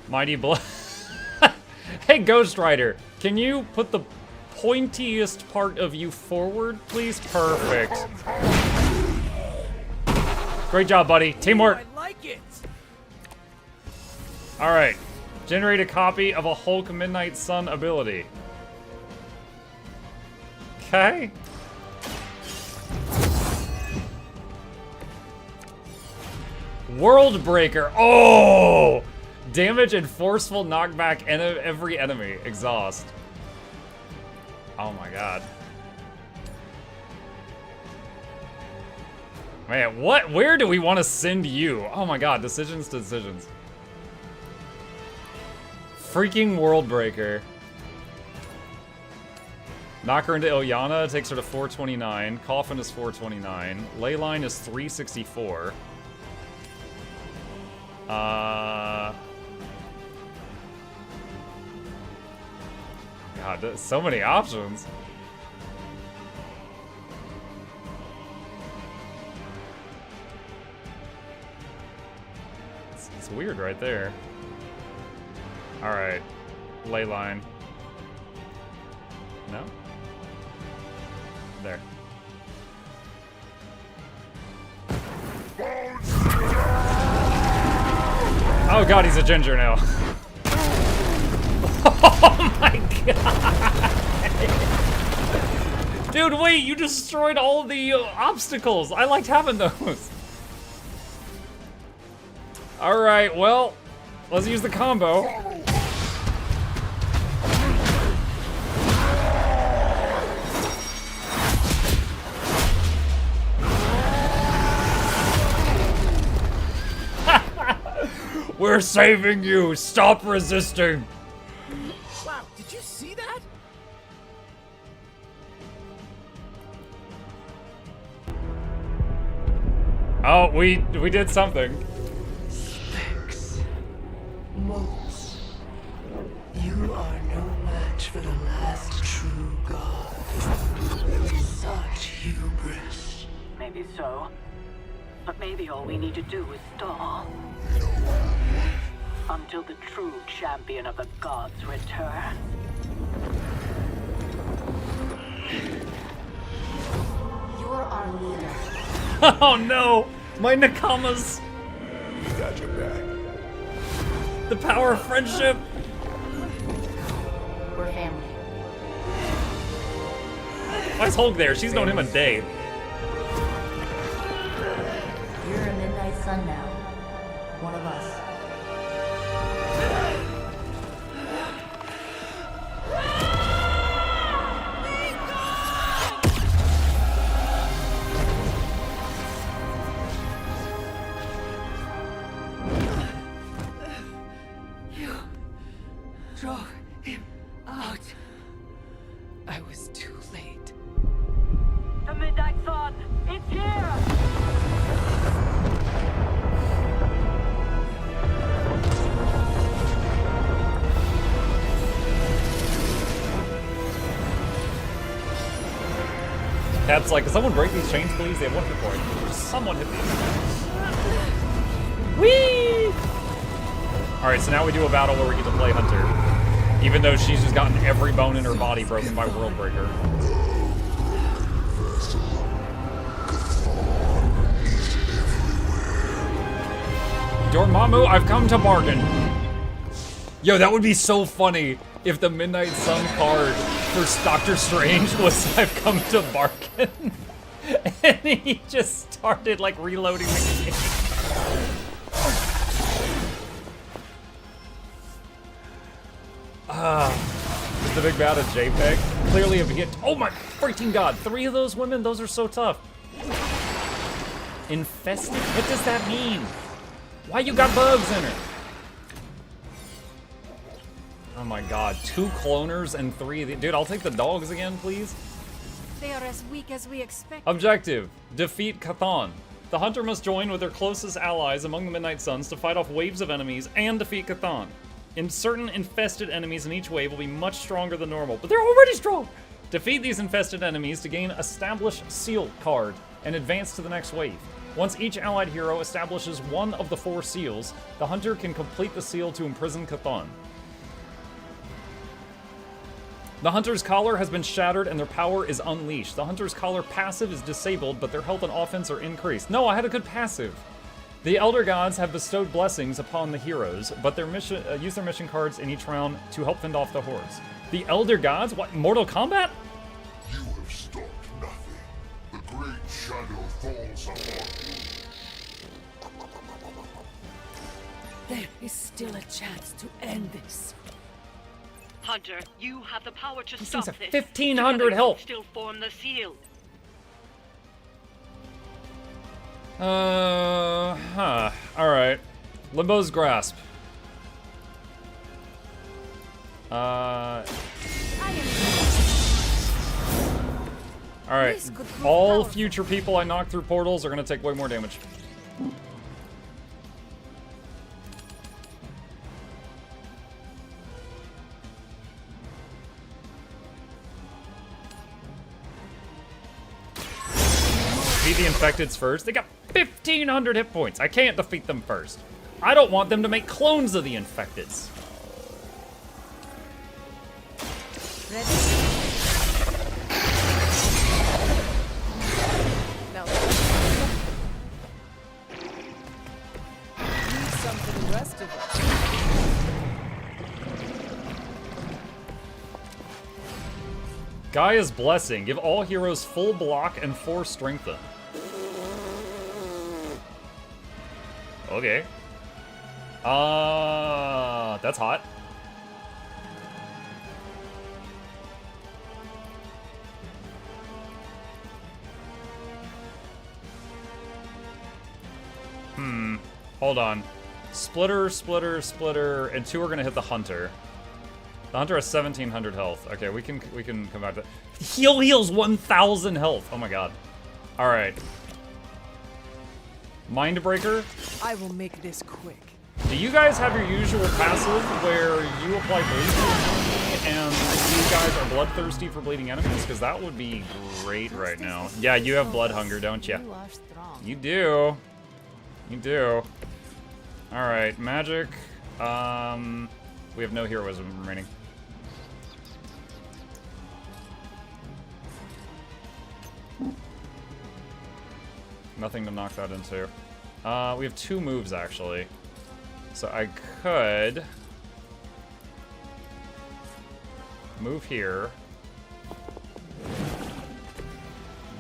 Mighty Blow. Hey, Ghost Rider, can you put the pointiest part of you forward, please? Perfect. Great job, buddy. Teamwork. I like it. All right. Generate a copy of a Hulk Midnight Sun ability. Okay. World Breaker. Oh! Damage and forceful knockback every enemy. Exhaust. Oh my god. Man, what? Where do we want to send you? Oh my god, decisions to decisions. Freaking World Breaker. Knock her into Ilyana, takes her to 429. Coffin is 429. Leyline is 364. God, so many options. It's weird right there. Alright. Ley line. No? There. Oh god, he's a ginger now. Oh my god! Dude, wait, you destroyed all the obstacles. I liked having those. Alright, well, let's use the combo. We're saving you! Stop resisting! Wow, did you see that? Oh, we did something. Sphinx. Moles. You are no match for the last true god. Such hubris. Maybe so. But maybe all we need to do is stall. Until the true champion of the gods return. You're our leader. Oh no! My Nakamas! We got your back. The power of friendship! We're family. Why is Hulk there? She's known him a day. You're a Midnight Sun now. One of us. Drove him out. I was too late. The Midnight Sun! It's here! Cat's like, can someone break these chains, please? They have 1 hit point. Someone hit these. Whee! Alright, so now we do a battle where we get to play Hunter. Even though she's just gotten every bone in her body broken by Worldbreaker. Dormammu, I've come to bargain. Yo, that would be so funny if the Midnight Sun card for Doctor Strange was I've come to bargain. And he just started like reloading the game. Is the big bad a JPEG? Clearly if you get, oh my freaking god, 3 of those women, those are so tough. Infested? What does that mean? Why you got bugs in her? Oh my god, 2 cloners and 3 of the, dude, I'll take the dogs again, please. They are as weak as we expected. Objective, defeat Chthon. The Hunter must join with their closest allies among the Midnight Suns to fight off waves of enemies and defeat Chthon. In certain infested enemies in each wave will be much stronger than normal, but they're already strong! Defeat these infested enemies to gain Established Seal card and advance to the next wave. Once each allied hero establishes 1 of the 4 seals, the Hunter can complete the seal to imprison Chthon. The Hunter's collar has been shattered and their power is unleashed. The Hunter's collar passive is disabled, but their health and offense are increased. No, I had a good passive. The Elder Gods have bestowed blessings upon the heroes, but their mission, use their mission cards in each round to help fend off the hordes. The Elder Gods? What, Mortal Kombat? You have stopped nothing. The great shadow falls upon you. There is still a chance to end this. Hunter, you have the power to These stop things this. have 1,500 Together health. you still form the seal. Alright. Limbo's Grasp. Alright. All future people I knock through portals are gonna take way more damage. Defeat the infecteds first. They got 1,500 hit points. I can't defeat them first. I don't want them to make clones of the infecteds. Ready? Now, leave some for the rest of us. Gaia's Blessing. Give all heroes full block and 4 strengthen. Okay. That's hot. Hold on. Splitter, splitter, splitter, and 2 are gonna hit the hunter. The hunter has 1700 health. Okay, we can come back to that. Heals 1000 health. Oh my god. All right. Mindbreaker. I will make this quick. Do you guys have your usual passive where you apply bleed to an enemy and you guys are bloodthirsty for bleeding enemies? Because that would be great right now. Yeah, you have blood hunger, don't you? You do. You do. All right, magic. We have no heroism remaining. Nothing to knock that into. We have 2 moves, actually. So I could move here.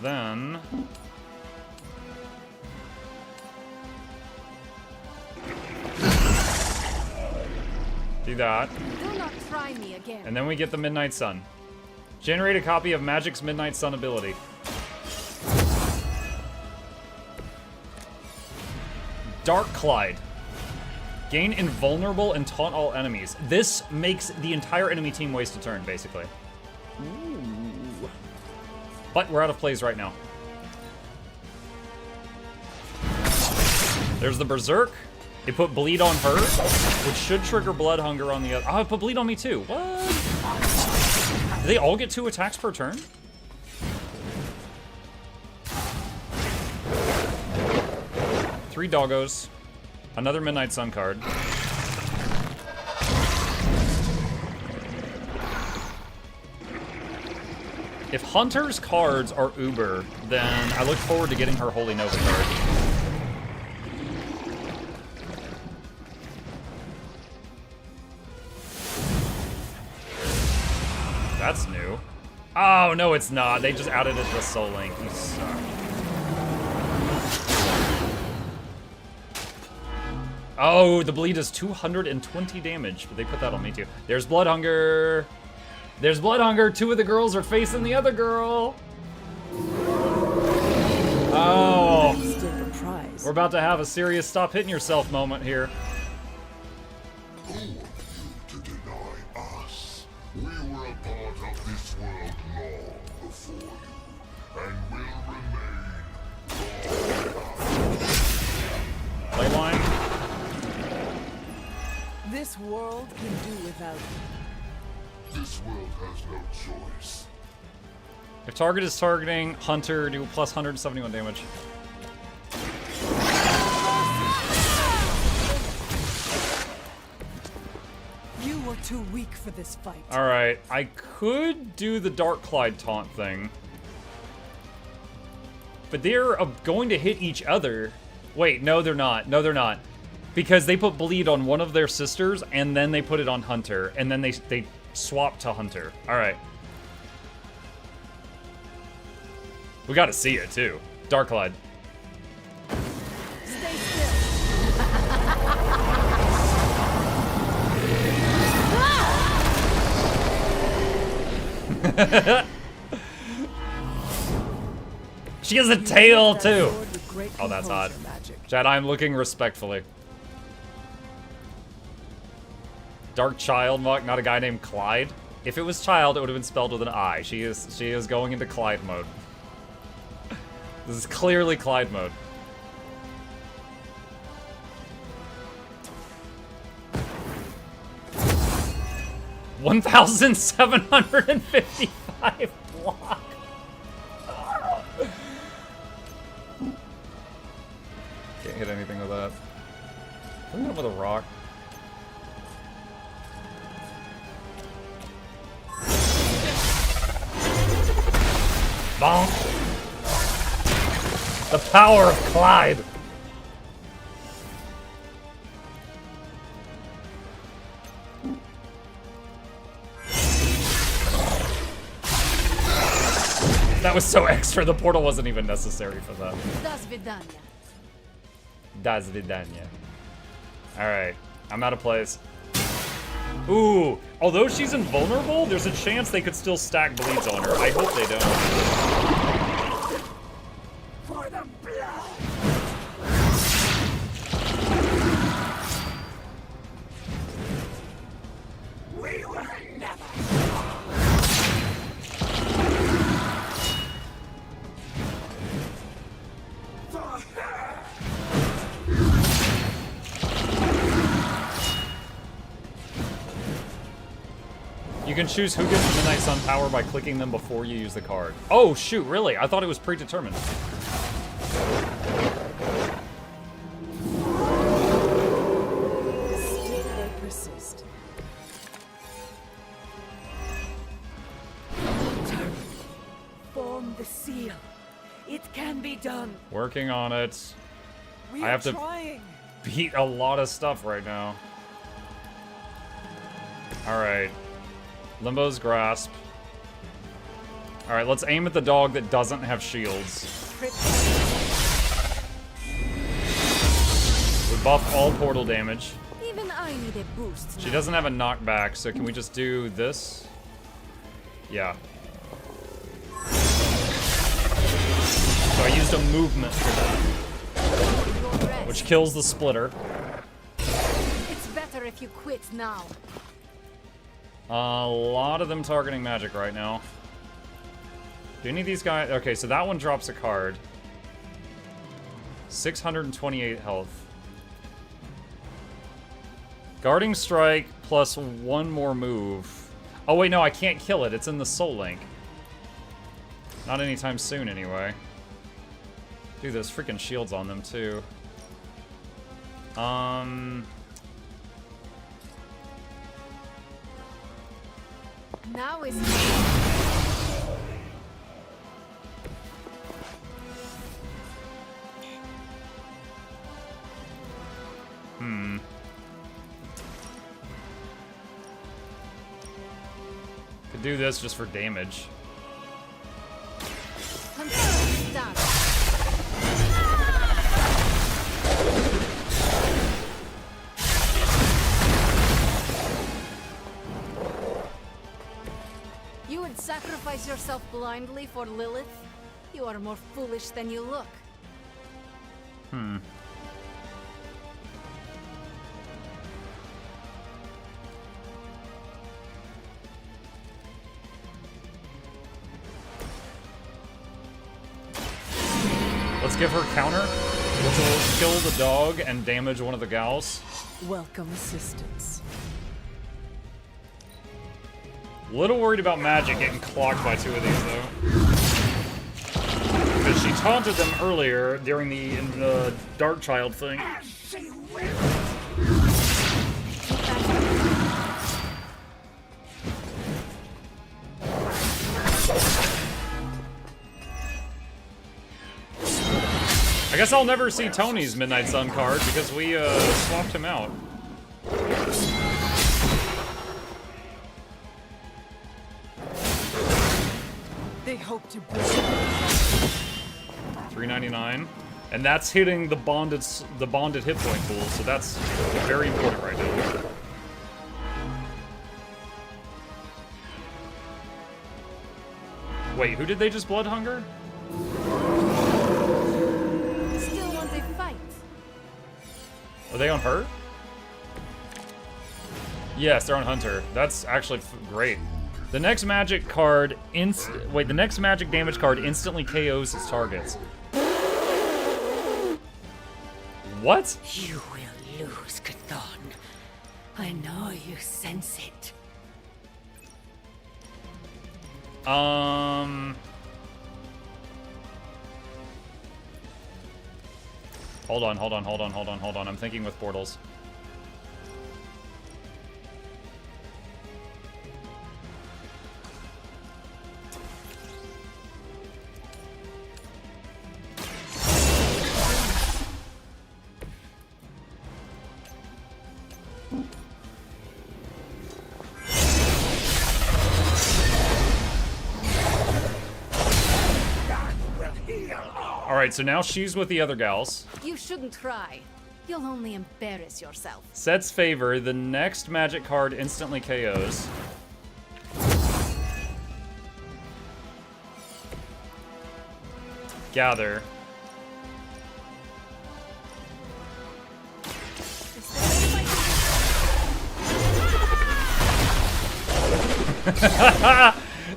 Then do that. Do not try me again. And then we get the Midnight Sun. Generate a copy of Magic's Midnight Sun ability. Dark Clyde. Gain invulnerable and taunt all enemies. This makes the entire enemy team waste a turn, basically. Ooh. But we're out of plays right now. There's the Berserk. It put bleed on her, which should trigger blood hunger on the other. Oh, it put bleed on me too. What? Do they all get 2 attacks per turn? Three doggos. Another Midnight Sun card. If Hunter's cards are uber, then I look forward to getting her Holy Nova card. That's new. Oh, no, it's not. They just added it to Soul Link. You suck. Oh, the bleed is 220 damage, but they put that on me too. There's blood hunger. There's blood hunger. 2 of the girls are facing the other girl. Oh. We're about to have a serious stop hitting yourself moment here. Who are you to deny us? We were a part of this world long before you, and will remain. Playline. This world can do without you. This world has no choice. If target is targeting Hunter, do plus 171 damage. You were too weak for this fight. All right, I could do the Dark Clyde taunt thing, but they're going to hit each other. Wait, no, they're not. No, they're not. Because they put bleed on one of their sisters, and then they put it on Hunter, and then they swap to Hunter. All right. We got to see it, too. Dark Clyde. Stay still. She has a tail, too. Oh, that's hot. Chad, I'm looking respectfully. Dark Child, Muck, not a guy named Clyde. If it was child, it would have been spelled with an I. She is going into Clyde mode. This is clearly Clyde mode. $1,755 block. Can't hit anything with that. Can we hit him with a rock? Bonk! The power of Clyde! That was so extra, the portal wasn't even necessary for that. Das Vidania. Das Vidania. Alright, I'm out of place. Ooh, although she's invulnerable, there's a chance they could still stack bleeds on her. I hope they don't. For the blood. We will never. You can choose who gets the Midnight Sun power by clicking them before you use the card. Oh, shoot, really? I thought it was predetermined. Still they persist. Form the seal. It can be done. Working on it. We I are have to trying. beat a lot of stuff right now. Alright. Limbo's Grasp. Alright, let's aim at the dog that doesn't have shields. We buff all portal damage. Even I need a boost. She doesn't have a knockback, so can we just do this? Yeah. So I used a movement for that. Which kills the splitter. It's better if you quit now. A lot of them targeting magic right now. Do any of these guys... Okay, so that one drops a card. 628 health. Guarding Strike plus one more move. Oh wait, no, I can't kill it. It's in the Soul Link. Not anytime soon, anyway. Dude, there's freaking shields on them, too. Now is Could do this just for damage. done. You would sacrifice yourself blindly for Lilith? You are more foolish than you look. Let's give her counter, which will kill the dog and damage one of the gals. Welcome assistance. Little worried about magic getting clocked by two of these, though. Because she taunted them earlier during the Dark Child thing. I guess I'll never see Tony's Midnight Sun card because we swapped him out. They hope to bring $3.99, and that's hitting the bonded hit point pool, so that's very important right now. Wait, who did they just blood hunger? Still want a fight? Are they on her? Yes, they're on Hunter. That's actually great. The next magic card the next magic damage card instantly KOs its targets. What? You will lose, Chthon. I know you sense it. Hold on. I'm thinking with portals. Alright, so now she's with the other gals. You shouldn't try. You'll only embarrass yourself. Sets favor. The next magic card instantly KOs. Gather.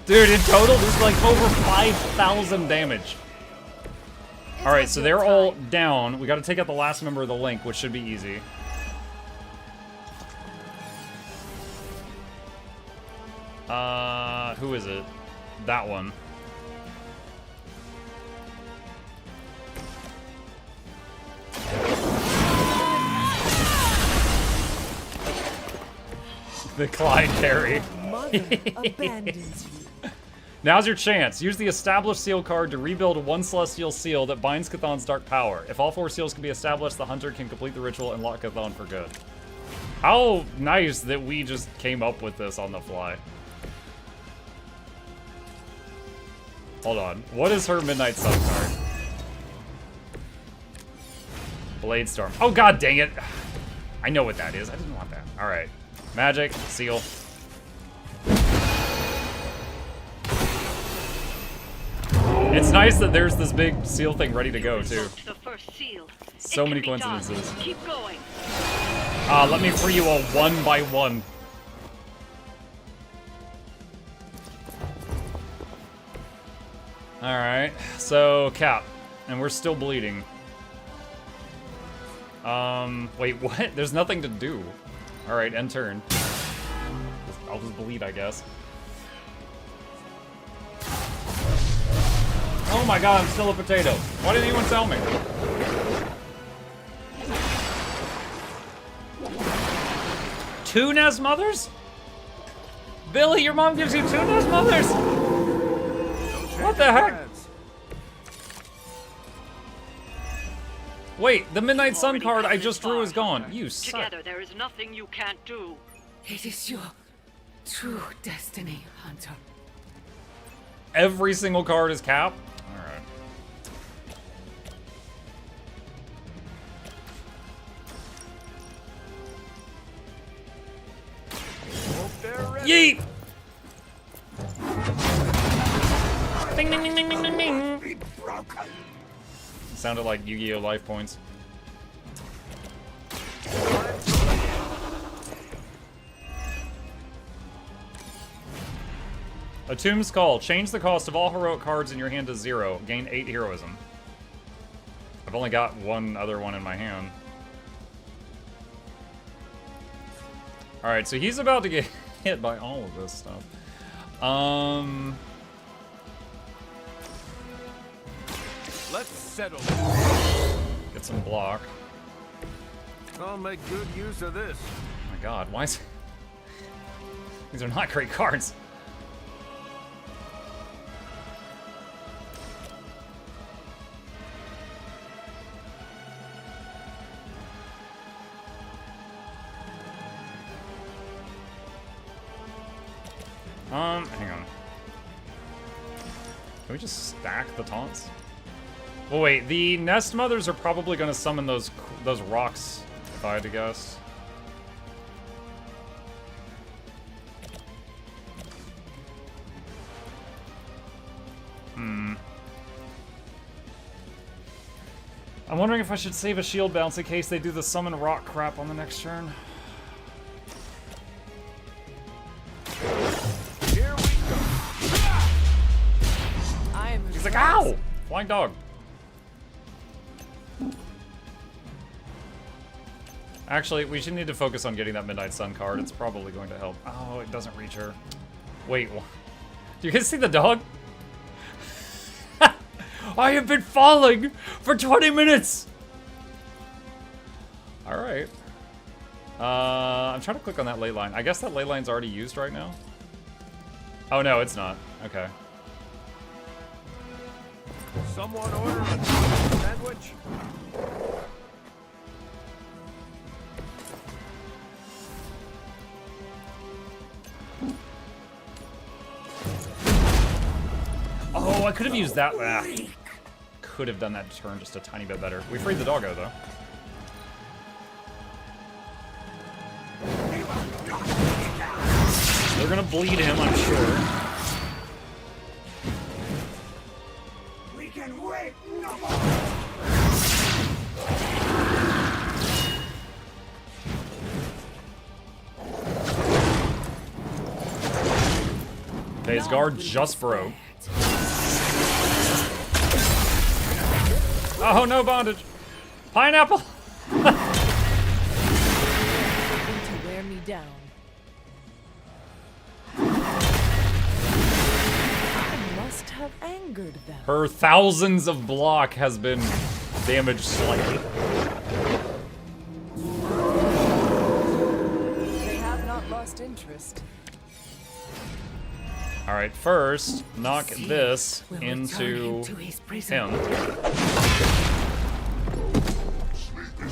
Dude, in total, there's like over 5,000 damage. Alright, so they're all down. We gotta take out the last member of the link, which should be easy. Who is it? That one. The Clyde carry. Mother abandons you. Now's your chance. Use the established seal card to rebuild one celestial seal that binds Chthon's dark power. If all 4 seals can be established, the hunter can complete the ritual and lock Chthon for good. How nice that we just came up with this on the fly. Hold on. What is her Midnight Sun card? Blade Storm. Oh, god dang it. I know what that is. I didn't want that. Alright. Magic, seal. It's nice that there's this big seal thing ready to go, too. The first seal. So many coincidences. Keep going. Let me free you all one by one. Alright, so Cap. And we're still bleeding. Wait, what? There's nothing to do. Alright, end turn. I'll just bleed, I guess. Oh my god, I'm still a potato. Why didn't anyone tell me? Two Nez mothers? Billy, your mom gives you two Nez mothers? What the heck? Wait, the Midnight Sun card I just drew is gone. You suck. Together, there is nothing you can't do. It is your true destiny, Hunter. Every single card is Cap? Alright. Yeet! Ding ding ding ding ding ding ding! Sounded like Yu-Gi-Oh! Life points. A Tomb's Call. Change the cost of all heroic cards in your hand to 0. Gain 8 heroism. I've only got one other one in my hand. Alright, so he's about to get hit by all of this stuff. Let's settle. Get some block. I'll make good use of this. Oh my god, why is... These are not great cards. Hang on. Can we just stack the taunts? Well, wait, the Nest Mothers are probably going to summon those rocks, if I had to guess. I'm wondering if I should save a shield bounce in case they do the summon rock crap on the next turn. Here we go. He's like, ow! Flying dog. Actually, we should need to focus on getting that Midnight Sun card. It's probably going to help. Oh, it doesn't reach her. Wait, do you guys see the dog? I have been falling for 20 minutes! Alright. I'm trying to click on that ley line. I guess that ley line's already used right now? Oh no, it's not. Okay. Someone order a sandwich? Oh, I could have used that. could have done that turn just a tiny bit better. We freed the doggo, though. They're gonna bleed him, I'm sure. We can wait no more. Okay, his guard just broke. Oh, no bondage. Pineapple. To wear me down. I must have angered them. Her thousands of block has been damaged slightly. They have not lost interest. Alright, first, knock this into him.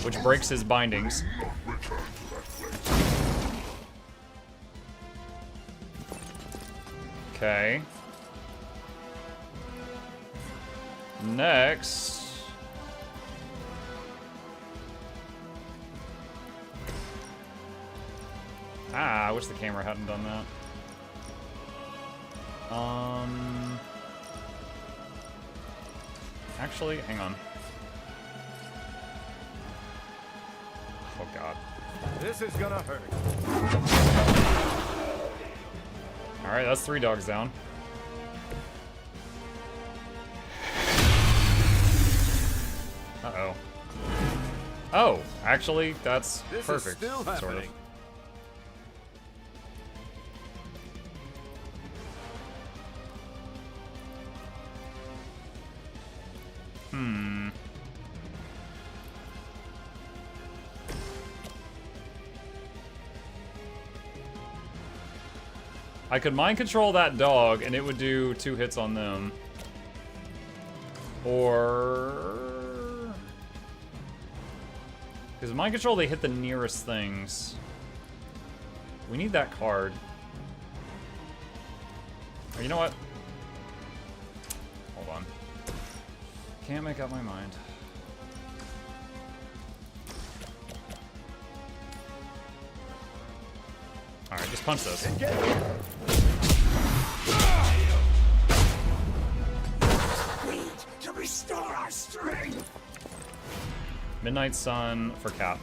Which breaks his bindings. Okay. Next. I wish the camera hadn't done that. Actually, hang on. Oh god. This is gonna hurt. Alright, that's 3 dogs down. Uh-oh. Oh, actually, that's perfect, sort of. I could mind control that dog and it would do 2 hits on them. Or... because mind control, they hit the nearest things. We need that card. Or you know what? Hold on. Can't make up my mind. Alright, just punch this. We need to restore our strength. Midnight Sun for Cap.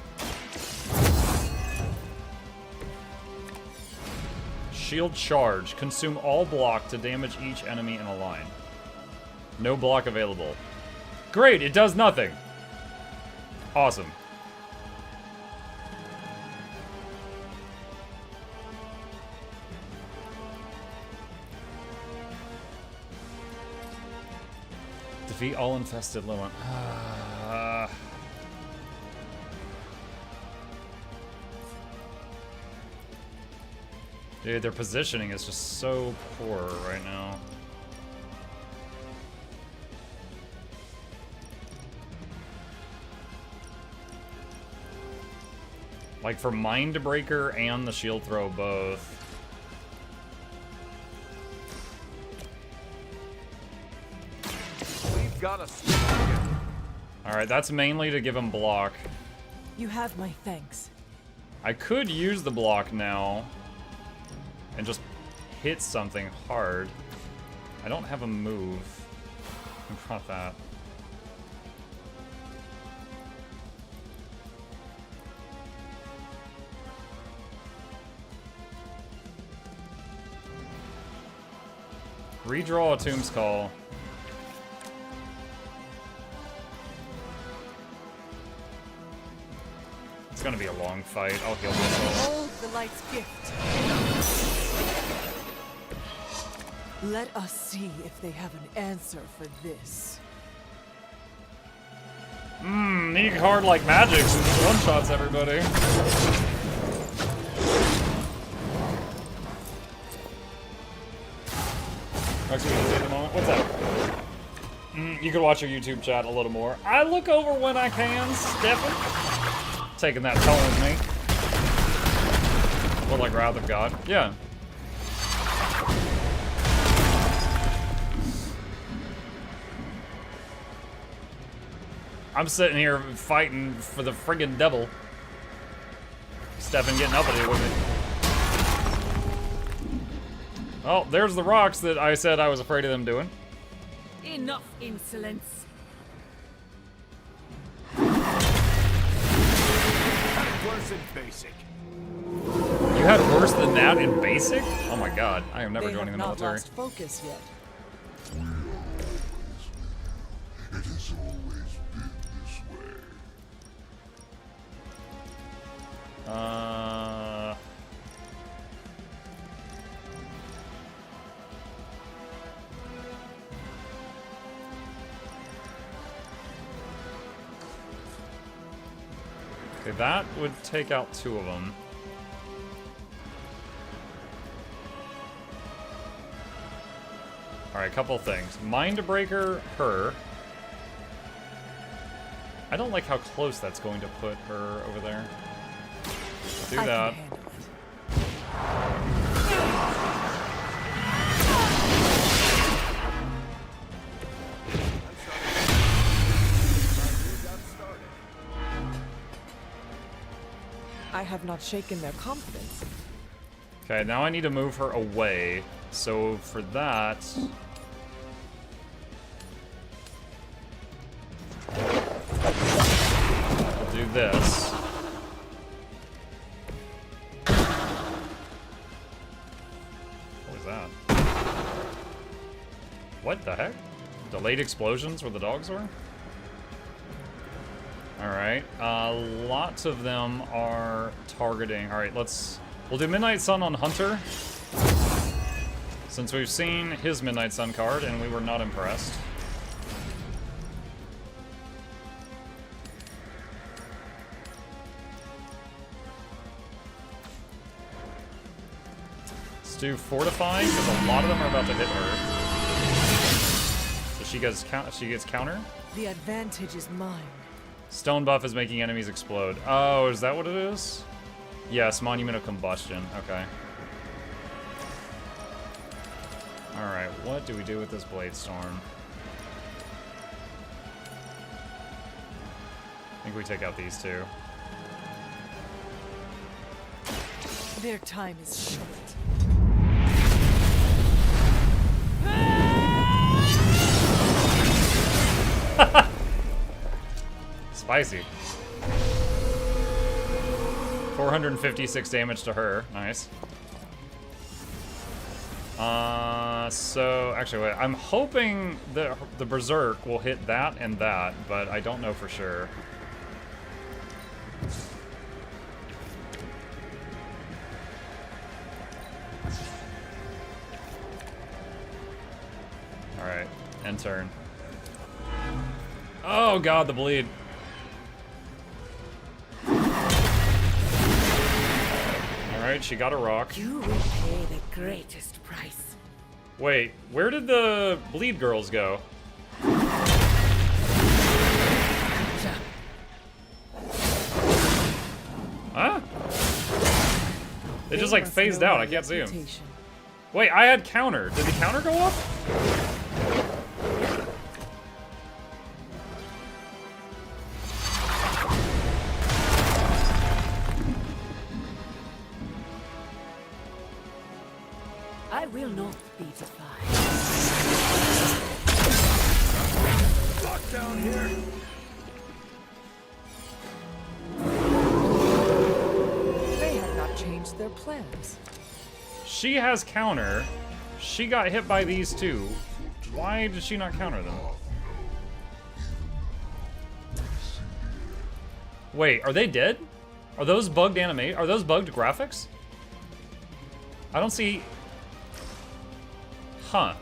Shield charge. Consume all block to damage each enemy in a line. No block available. Great, it does nothing. Awesome. Defeat all infested Lilith. Dude, their positioning is just so poor right now. Like for Mind Breaker and the Shield Throw both. We've got a... Alright, that's mainly to give him block. You have my thanks. I could use the block now and just hit something hard. I don't have a move in front of that. Redraw a Tomb's Call. It's gonna be a long fight. I'll heal myself. Hold the light's gift. Let us see if they have an answer for this. Need a card like Magic since one-shots everybody. Noxxi, can you take a moment? What's up? You could watch your YouTube chat a little more. I look over when I can, Stefan. Taking that tone with me. What, like Wrath of God? Yeah. I'm sitting here fighting for the friggin' devil. Stefan getting uppity with it. Oh, there's the rocks that I said I was afraid of them doing. Enough insolence. Worse in basic. You had worse than that in basic? Oh my god, I am never They joining have the not military. lost focus yet. It has always been this way. Okay, that would take out 2 of them. Alright, a couple things. Mindbreaker her. I don't like how close that's going to put her over there. Do that. I have not shaken their confidence. Okay, now I need to move her away. So for that... we'll do this. What was that? What the heck? Delayed explosions where the dogs were? Alright, lots of them are targeting. Alright, we'll do Midnight Sun on Hunter. Since we've seen his Midnight Sun card and we were not impressed. Let's do Fortifying, because a lot of them are about to hit her. So she gets counter. The advantage is mine. Stone buff is making enemies explode. Oh, is that what it is? Yes, Monument of Combustion. Okay. Alright, what do we do with this Blade Storm? I think we take out these 2. Their time is short. Spicy. 456 damage to her. Nice. So actually, wait. I'm hoping that the Berserk will hit that and that, but I don't know for sure. All right, end turn. Oh god, the bleed. Alright, she got a rock. You will pay the greatest price. Wait, where did the bleed girls go? Huh? They just like phased out. I can't see them. Wait, I had counter. Did the counter go off? I will not be defied. Lock down here. They have not changed their plans. She has counter. She got hit by these 2. Why did she not counter them? Wait, are they dead? Are those bugged anime? Are those bugged graphics? I don't see... Huh.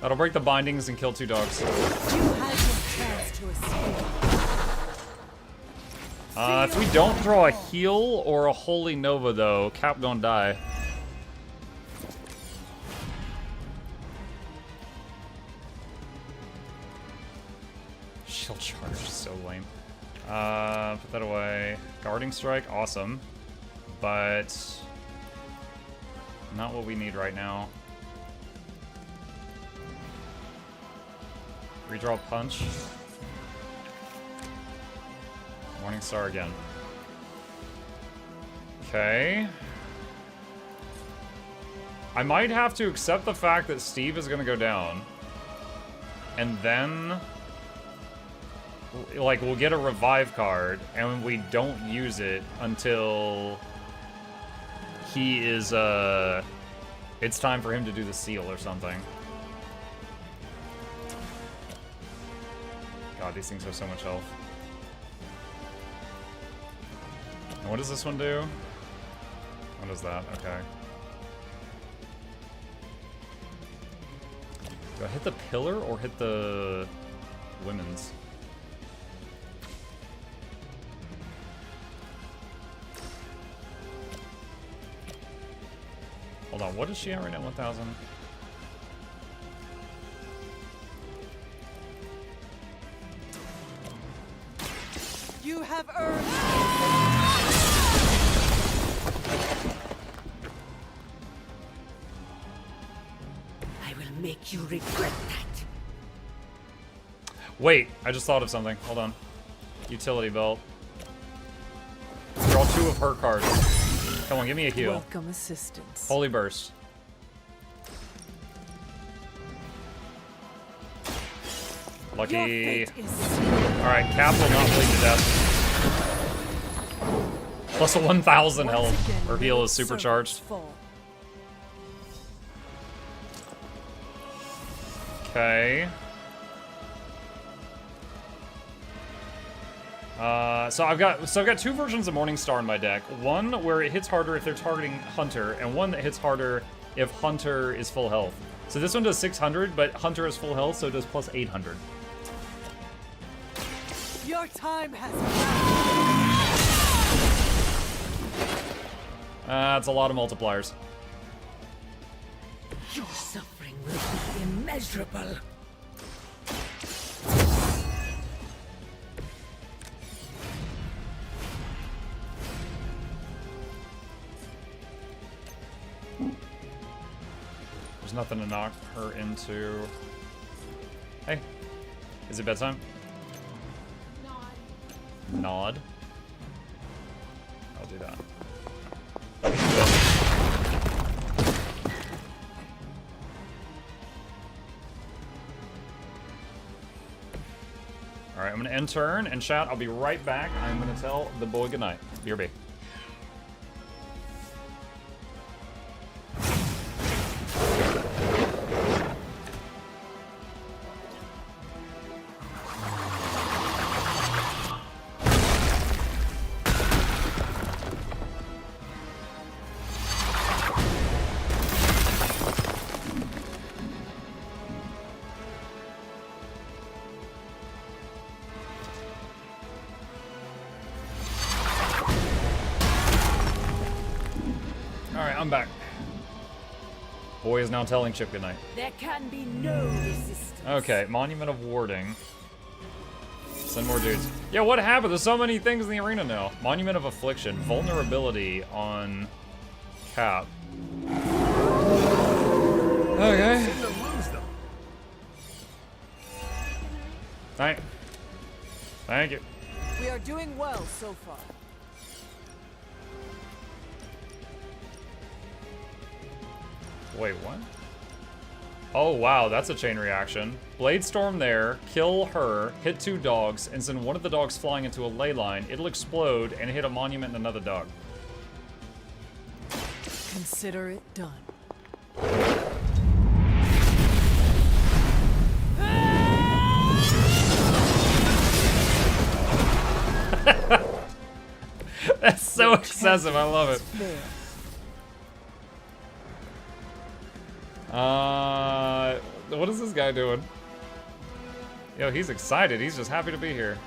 That'll break the bindings and kill 2 dogs. You had your chance to escape. If we don't draw a heal or a Holy Nova, though, Cap gonna die. Shield charge is so lame. Put that away. Guarding strike, awesome. But not what we need right now. Redraw punch. Morning Star again. Okay. I might have to accept the fact that Steve is gonna go down. And then, like, we'll get a revive card, and we don't use it until he is, it's time for him to do the seal or something. God, these things have so much health. And what does this one do? What is that? Okay. Do I hit the pillar or hit the women's? Hold on, what is she at right now? 1,000? You have earned. I will make you regret that. Wait, I just thought of something. Hold on. Utility belt. Draw 2 of her cards. Come on, give me a heal. Welcome assistance. Holy Burst. Lucky. Alright, Cap will not bleed to death. Plus a 1,000 health. Her heal is supercharged. Okay. So I've got 2 versions of Morningstar in my deck. One where it hits harder if they're targeting Hunter, and one that hits harder if Hunter is full health. So this one does 600, but Hunter is full health, so it does plus 800. Your time has That's a lot of multipliers. Your suffering will be immeasurable. There's nothing to knock her into. Hey, is it bedtime? Nod. I'll do that. Alright, I'm gonna end turn and chat. I'll be right back. I'm gonna tell the boy goodnight. BRB. I'm back. Boy is now telling Chip goodnight. There can be no resistance. Okay, Monument of Warding. Send more dudes. Yeah, what happened? There's so many things in the arena now. Monument of Affliction. Vulnerability on Cap. Okay. Alright. Thank you. We are doing well so far. Wait, what? Oh, wow, that's a chain reaction. Blade Storm there, kill her, hit 2 dogs, and send one of the dogs flying into a ley line. It'll explode and hit a monument and another dog. Consider it done. That's so excessive, I love it. What is this guy doing? Yo, he's excited. He's just happy to be here.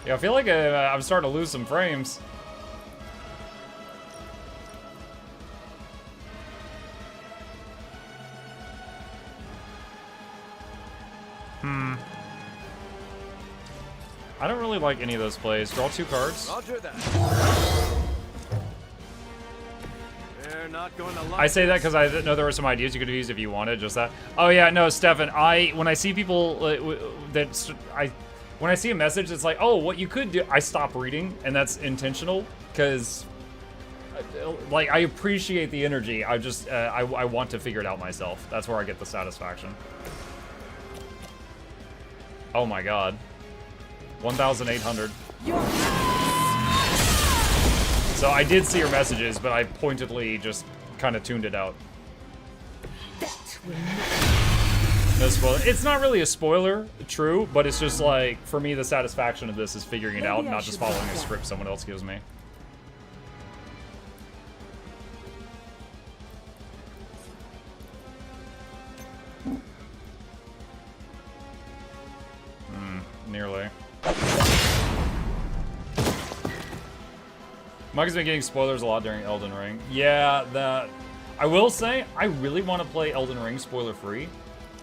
Yeah, I feel like I'm starting to lose some frames. I don't really like any of those plays. Draw 2 cards. Roger that. They're not going to I say that because I know there were some ideas you could have used if you wanted, just that. Oh yeah, no, Stefan. When I see people when I see a message that's like, oh, what you could do, I stop reading, and that's intentional because, like, I appreciate the energy. I just I want to figure it out myself. That's where I get the satisfaction. Oh my God. 1,800. So I did see your messages, but I pointedly just kind of tuned it out. No spoiler. It's not really a spoiler, true, but it's just like, for me, the satisfaction of this is figuring it out, not just following a script someone else gives me. Nearly. Mike has been getting spoilers a lot during Elden Ring. Yeah, I will say, I really want to play Elden Ring spoiler-free,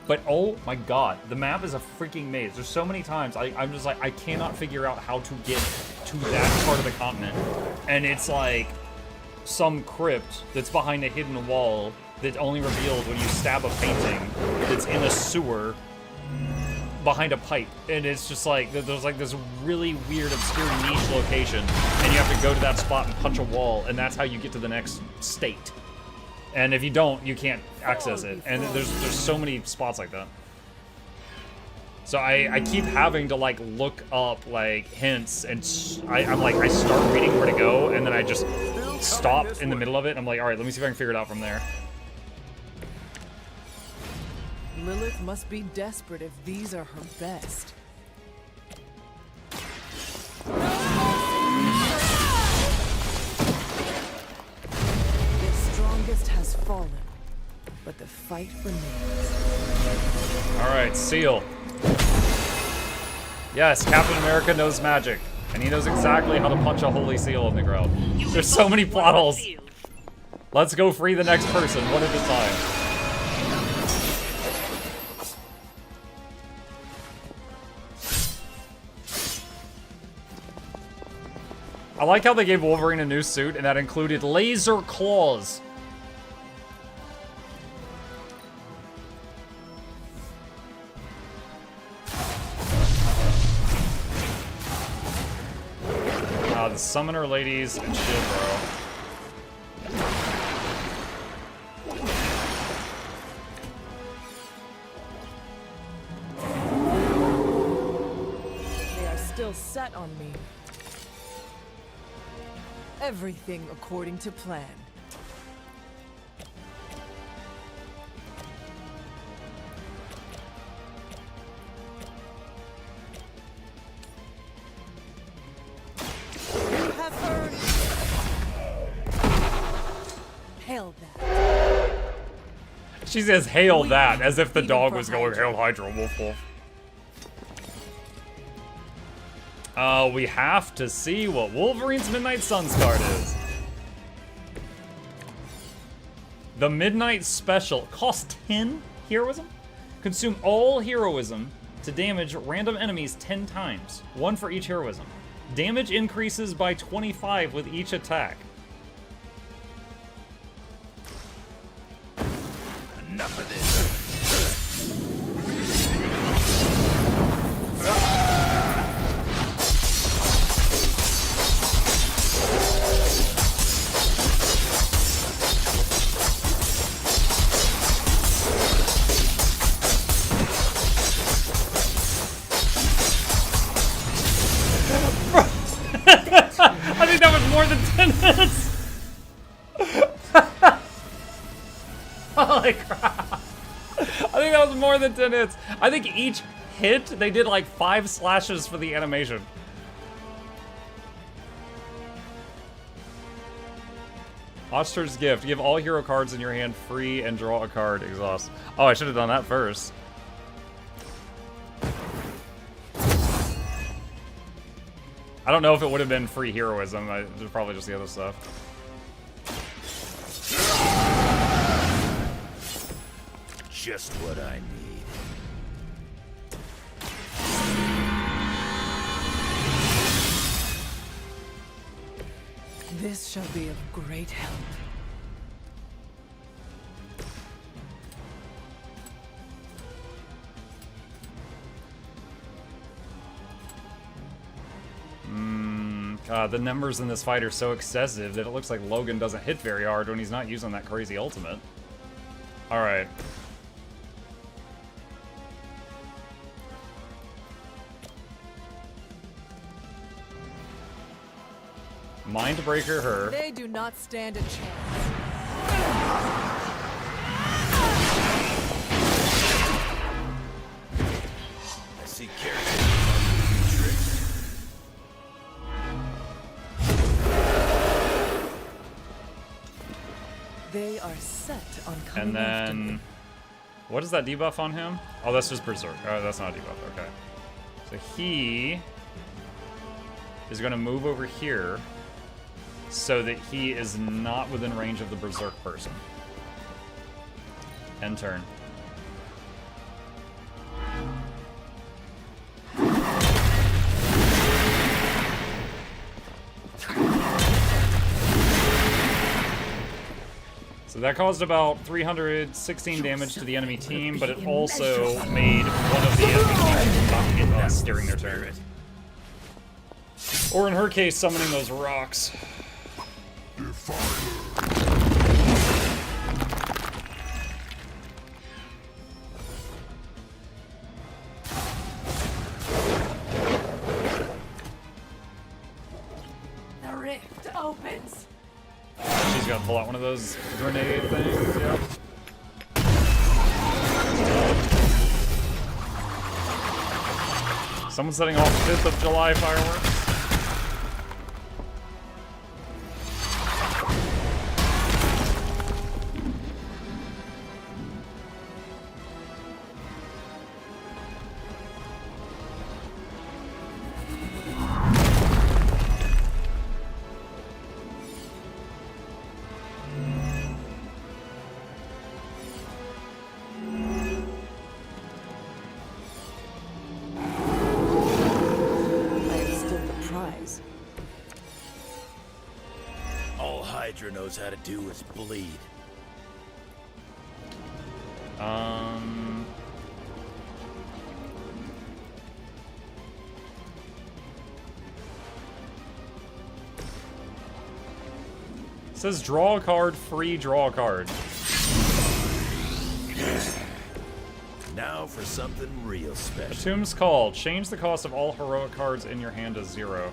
but oh my God, the map is a freaking maze. There's so many times I'm just like, I cannot figure out how to get to that part of the continent. And it's like some crypt that's behind a hidden wall that's only revealed when you stab a painting that's in a sewer behind a pipe, and it's just like there's like this really weird obscure niche location, and you have to go to that spot and punch a wall, and that's how you get to the next state. And if you don't, you can't access it. And there's so many spots like that. So I keep having to like look up like hints, and I'm like, I start reading where to go, and then I just stop in the middle of it. And I'm like, all right, let me see if I can figure it out from there. Lilith must be desperate if these are her best. The strongest has fallen, but the fight remains. All right, Seal. Yes, Captain America knows magic, and he knows exactly how to punch a holy seal in the ground. There's so many plot holes. Let's go free the next person, one at a time. I like how they gave Wolverine a new suit, and that included laser claws. The Summoner Ladies and Shield Bro. They are still set on me. Everything according to plan. You have heard. Hail that. She says, hail that, as if the dog was going, hail Hydra, woof woof. We have to see what Wolverine's Midnight Suns card is. The Midnight Special. Cost 10 heroism? Consume all heroism to damage random enemies 10 times. 1 for each heroism. Damage increases by 25 with each attack. Enough of this. I think that was more than 10 minutes. Holy crap. I think that was more than 10 hits. I think each hit, they did like 5 slashes for the animation. Oster's Gift. Give all hero cards in your hand free and draw a card. Exhaust. Oh, I should have done that first. I don't know if it would have been free heroism. There's probably just the other stuff. Just what I need. This shall be of great help. God, the numbers in this fight are so excessive that it looks like Logan doesn't hit very hard when he's not using that crazy ultimate. Alright. Mindbreaker her. They do not stand a chance. I see carrots tricks. They are set on coming And after me. then, what is that debuff on him? Oh, that's just Berserk. Oh, that's not a debuff. Okay. So he is going to move over here so that he is not within range of the Berserk person. End turn. So that caused about 316 damage to the enemy team, but it also made one of the enemy team not hit us during their turn. Or in her case, summoning those rocks. The rift opens. She's gonna pull out one of those grenade things, yep. Someone's setting off 5th of July fireworks. Hydra knows how to do is bleed. It says draw a card, free draw a card. Now for something real special. Tomb's Call. Change the cost of all heroic cards in your hand to 0.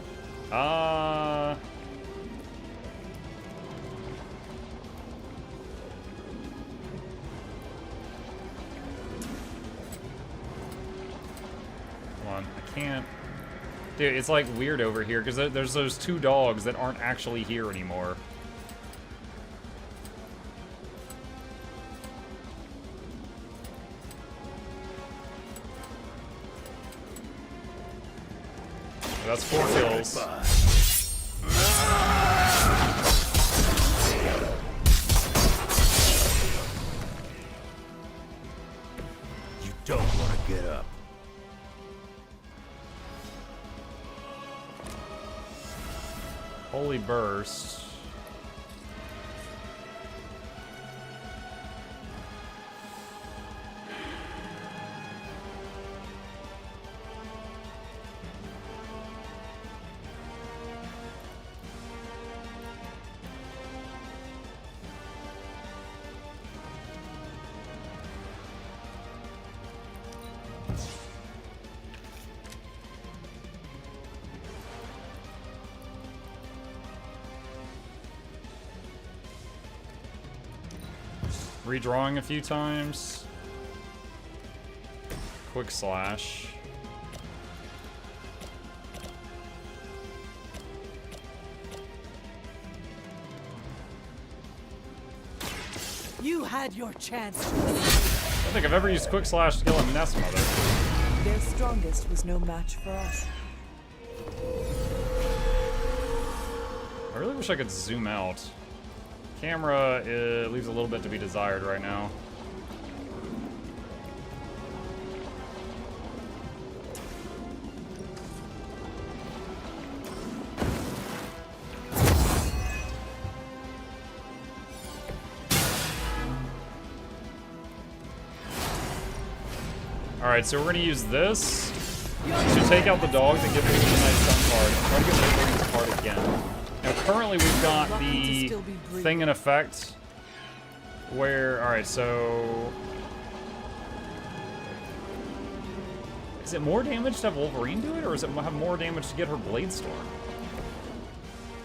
Can't. Dude, it's like weird over here because there's those 2 dogs that aren't actually here anymore. That's 4 kills. You don't want to get up. Holy Burst. Redrawing a few times. Quick slash. You had your chance. I don't think I've ever used quick slash to kill a Nest Mother. Their strongest was no match for us. I really wish I could zoom out. Camera leaves a little bit to be desired right now. Alright, so we're gonna use this to take out the dog to get the Midnight Sun card and try to get Wolverine's card again. Now currently we've got the thing in effect where, alright, so... Is it more damage to have Wolverine do it, or does it have more damage to get her Blade Storm?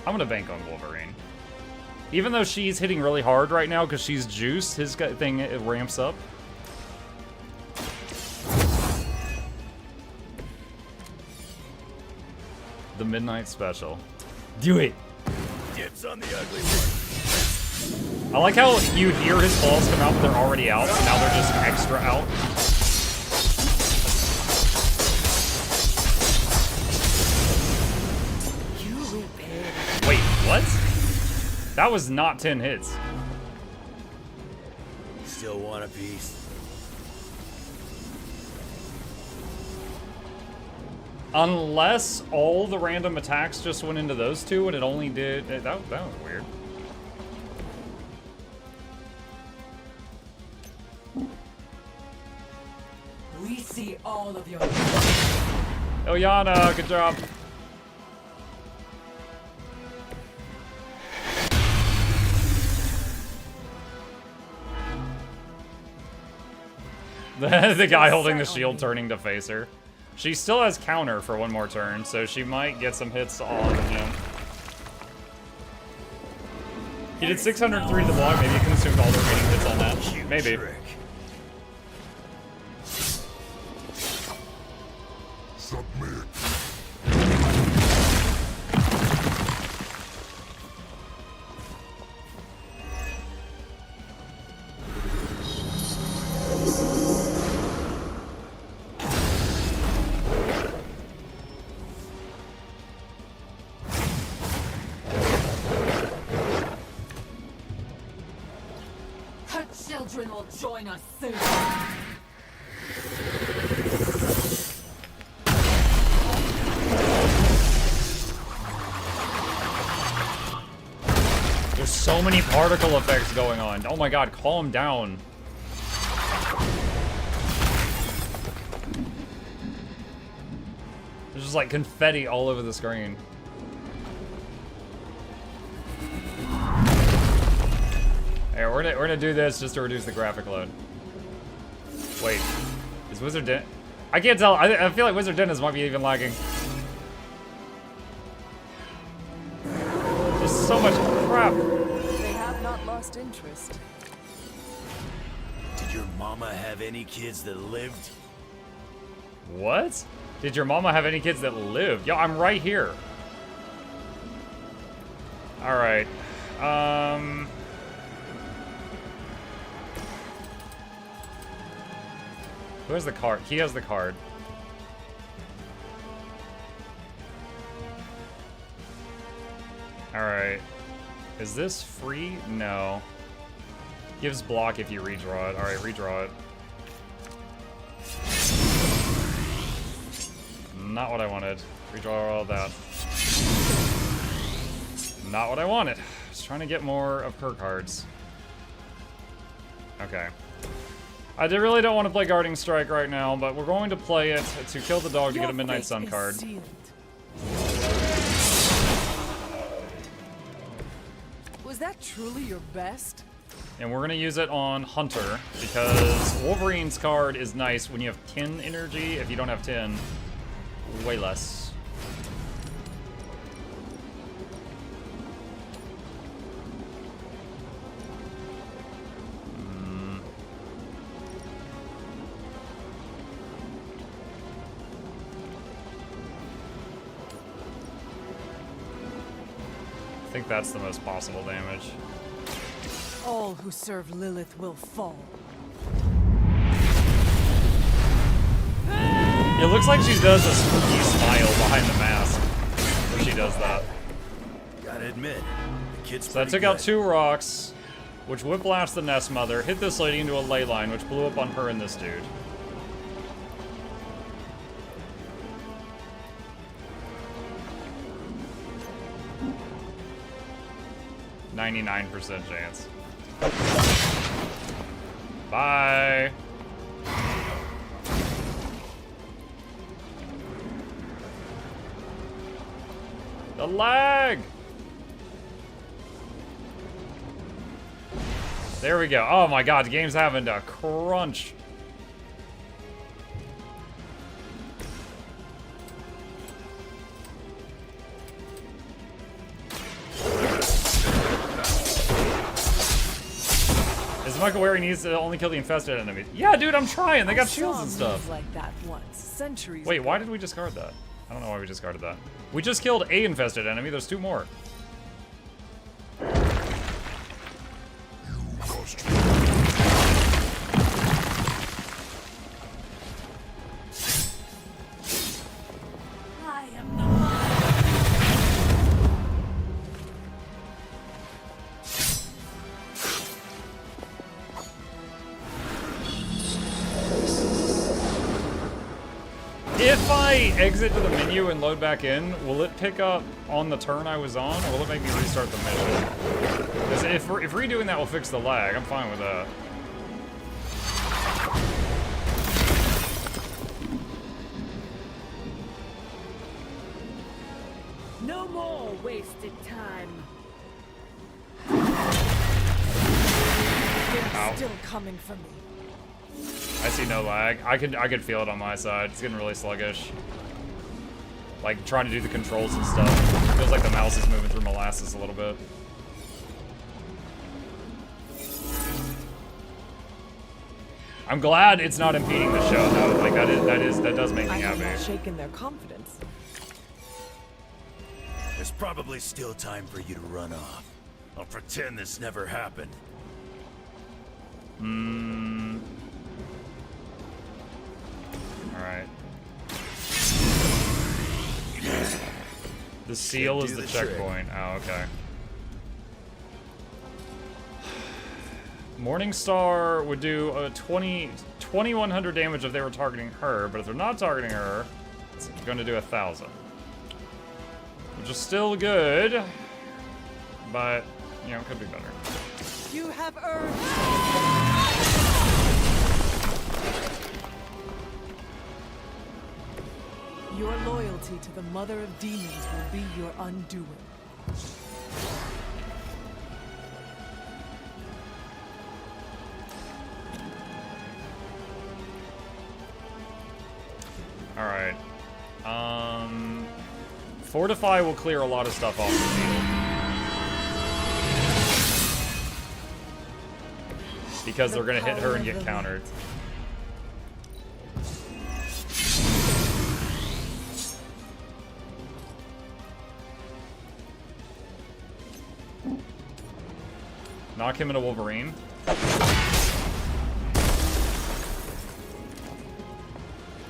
I'm gonna bank on Wolverine. Even though she's hitting really hard right now because she's juiced, his thing, it ramps up. The Midnight Special. Do it! Dibs on the ugly one. I like how you hear his claws come out, but they're already out, so now they're just extra out. Wait, what? That was not 10 hits. Still want a piece? Unless all the random attacks just went into those two and it only did... That was weird. We see all of your... Ilyana, good job. The guy holding the shield turning to face her. She still has counter for one more turn, so she might get some hits on him. He did 603 to the block, maybe he consumed all the remaining hits on that. Maybe. Submit. Her children will join us soon. There's so many particle effects going on. Oh my god, calm down. There's just like confetti all over the screen. Hey, we're gonna do this just to reduce the graphic load. Wait, is Wizard Den? I can't tell. I feel like Wizard Dennis might be even lagging. There's so much crap. They have not lost interest. Did your mama have any kids that lived? What? Did your mama have any kids that lived? Yo, I'm right here. All right. Who has the card? He has the card. Alright. Is this free? No. Gives block if you redraw it. Alright, redraw it. Not what I wanted. Redraw all that. Not what I wanted. Just trying to get more of her cards. Okay. I really don't want to play Guarding Strike right now, but we're going to play it to kill the dog to get a Midnight Sun card. Was that truly your best? And we're going to use it on Hunter, because Wolverine's card is nice when you have 10 energy. If you don't have 10, way less. I think that's the most possible damage. All who serve Lilith will fall. It looks like she does a spooky smile behind the mask when she does that. Gotta admit, the kid's So I took out 2 rocks, which whiplashed the Nest Mother, hit this lady into a ley line, which blew up on her and this dude. %, chance. Bye. The lag! There we go. Oh my god, the game's having to crunch. Is Michael where he needs to only kill the infested enemies? Yeah, dude, I'm trying. They got shields and stuff. Like that once, centuries Wait, ago. why did we discard that? I don't know why we discarded that. We just killed a infested enemy. There's 2 more. I am the one. If I exit to the menu and load back in, will it pick up on the turn I was on, or will it make me restart the mission? Because if redoing that will fix the lag, I'm fine with that. No more wasted time. They're still coming for me. I see no lag. I could feel it on my side. It's getting really sluggish. Like trying to do the controls and stuff. Feels like the mouse is moving through molasses a little bit. I'm glad it's not impeding the show though. Like that does make me I have happy. not shaken their confidence. There's probably still time for you to run off. I'll pretend this never happened. Alright. The seal is the checkpoint. Oh, okay. Morningstar would do a 2100 damage if they were targeting her, but if they're not targeting her, it's going to do 1,000. Which is still good, but, you know, it could be better. You have earned. Your loyalty to the Mother of Demons will be your undoing. Alright. Fortify will clear a lot of stuff off the field. Because they're gonna hit her and get countered. Knock him into Wolverine.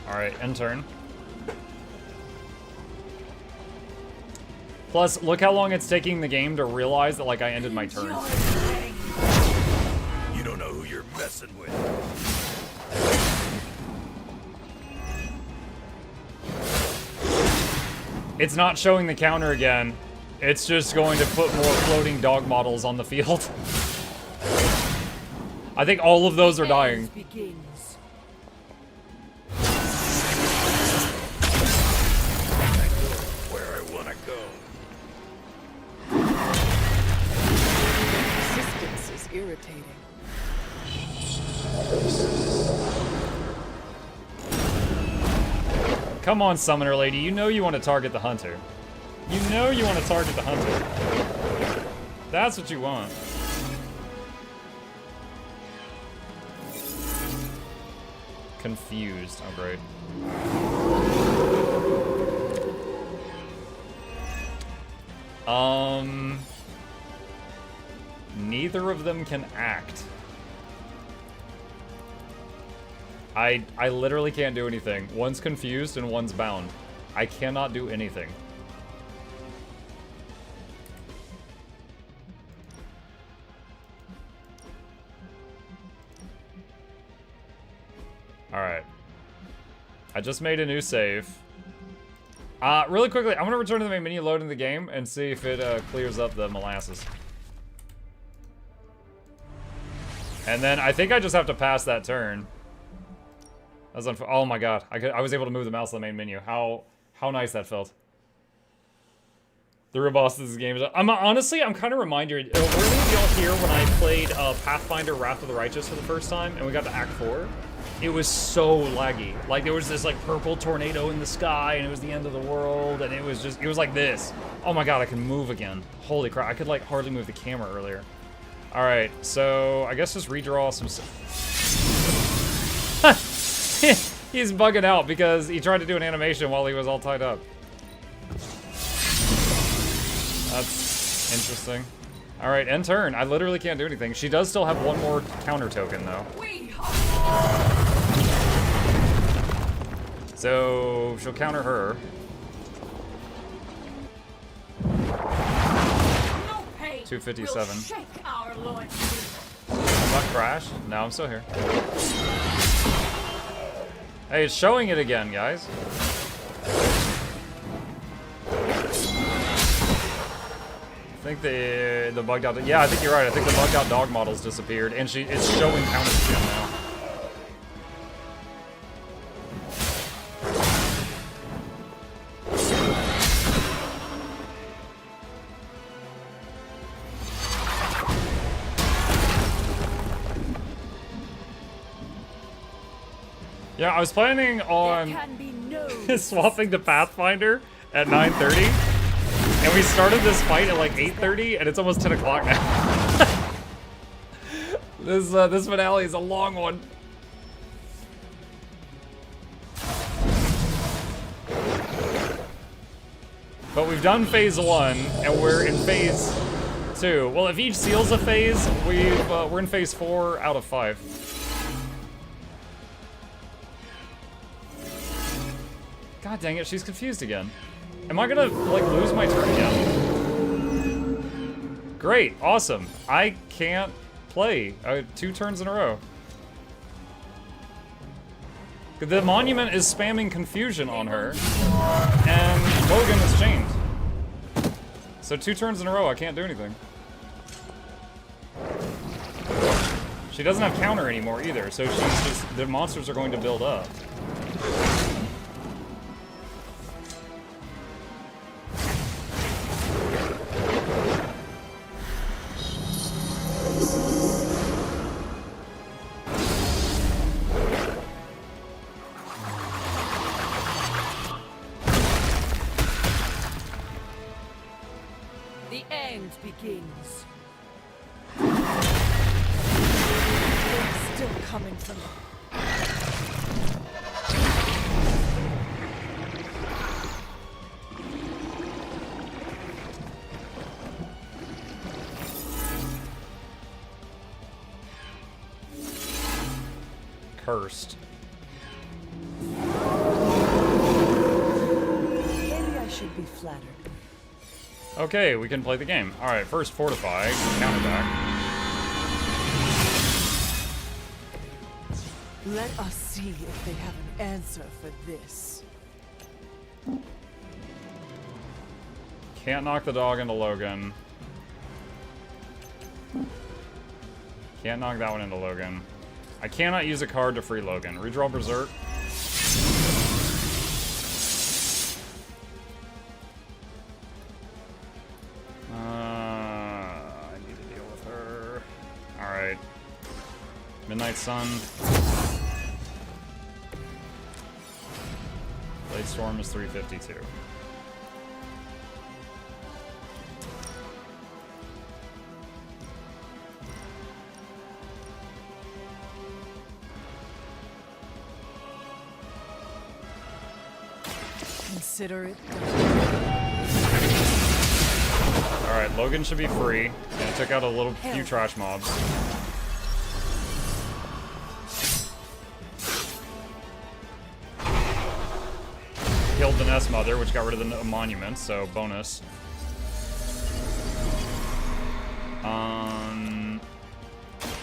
Alright, end turn. Plus, look how long it's taking the game to realize that, like, I ended my turn. You don't know who you're messing with. It's not showing the counter again. It's just going to put more floating dog models on the field. I think all of those are dying. Resistance is irritating. Come on, Summoner Lady. You know you want to target the Hunter. You know you want to target the Hunter. That's what you want. Confused. Oh, great. Neither of them can act. I literally can't do anything. One's confused and one's bound. I cannot do anything. Alright. I just made a new save. Really quickly, I'm gonna return to the main menu, load in the game, and see if it clears up the molasses. And then I think I just have to pass that turn. That was oh my god, I was able to move the mouse to the main menu. How nice that felt. The real boss of this game. Honestly, I'm kind of reminded. Were any of y'all here when I played Pathfinder: Wrath of the Righteous for the first time, and we got to Act 4? It was so laggy. Like there was this like purple tornado in the sky, and it was the end of the world, and it was like this. Oh my god, I can move again. Holy crap! I could like hardly move the camera earlier. All right, so I guess just redraw some. He's bugging out because he tried to do an animation while he was all tied up. That's interesting. All right, end turn. I literally can't do anything. She does still have one more counter token, though. So she'll counter her. No pain 257. will shake our loins. I'm not crashed. No, I'm still here. Hey, it's showing it again, guys. I think the bugged out. Yeah, I think you're right. I think the bugged out dog model's disappeared, and it's showing counters again now. Yeah, I was planning on swapping to Pathfinder at 9:30, and we started this fight at like 8:30, and it's almost 10 o'clock now. This finale is a long one. But we've done phase 1, and we're in phase 2. Well, if each seals a phase, we're in phase 4 out of 5. God dang it, she's confused again. Am I gonna, like, lose my turn again? Great, awesome. I can't play 2 turns in a row. The monument is spamming confusion on her, and Logan is chained. So 2 turns in a row, I can't do anything. She doesn't have counter anymore either, so she's just, the monsters are going to build up. The end begins. It's still coming from them. Cursed. Maybe I should be flattered. Okay, we can play the game. Alright, first fortify, counterback. Let us see if they have an answer for this. Can't knock the dog into Logan. Can't knock that one into Logan. I cannot use a card to free Logan. Redraw Berserk. I need to deal with her. Alright. Midnight Sun. Blade Storm is 352. Consider it done. Alright, Logan should be free. And I took out a few trash mobs. Killed the Nest Mother, which got rid of the monument, so bonus.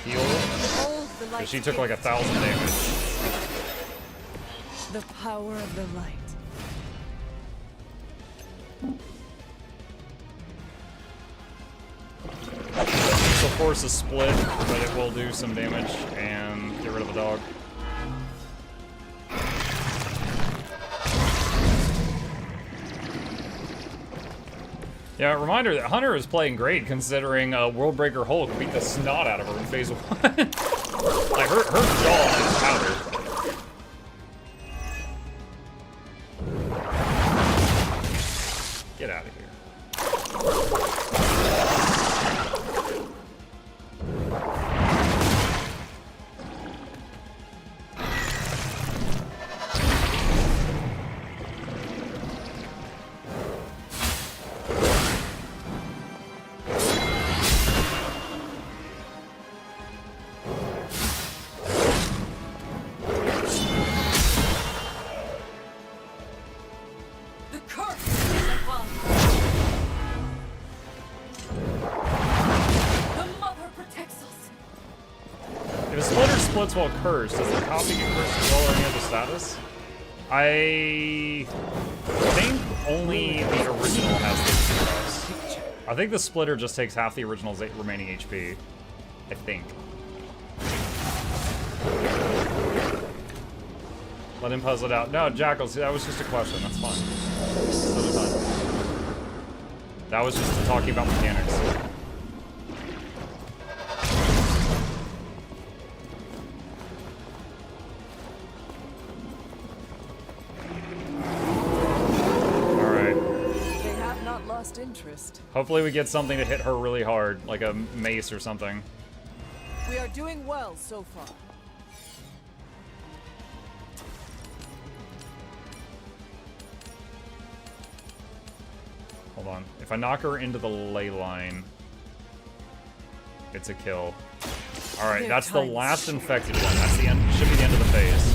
Heal. She took like 1,000 damage. The power of the light. This will force a split, but it will do some damage and get rid of the dog. Yeah, reminder that Hunter is playing great considering Worldbreaker Hulk beat the snot out of her in phase 1. Like, her jaw is powdered. Get out of here. Splits while cursed. Does the copy get cursed as well or any other status? I think only the original has those buffs. I think the splitter just takes half the original's remaining HP. I think. Let him puzzle it out. No, Jackals, that was just a question. That's fine. Totally fine. That was just talking about mechanics. Interest. Hopefully we get something to hit her really hard, like a mace or something. We are doing well so far. Hold on. If I knock her into the ley line, it's a kill. Alright, that's the last infected one. That's the end. Should be the end of the phase.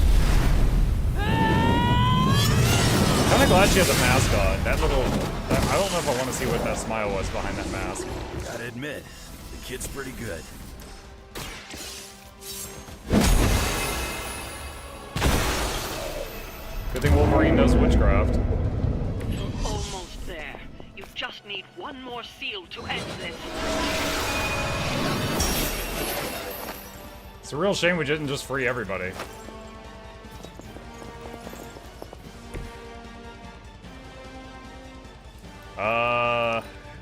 Kinda glad she has a mask on. That little... I don't know if I want to see what that smile was behind that mask. Gotta admit, the kid's pretty good. Good thing Wolverine knows witchcraft. You're almost there. You just need one more seal to end this. It's a real shame we didn't just free everybody.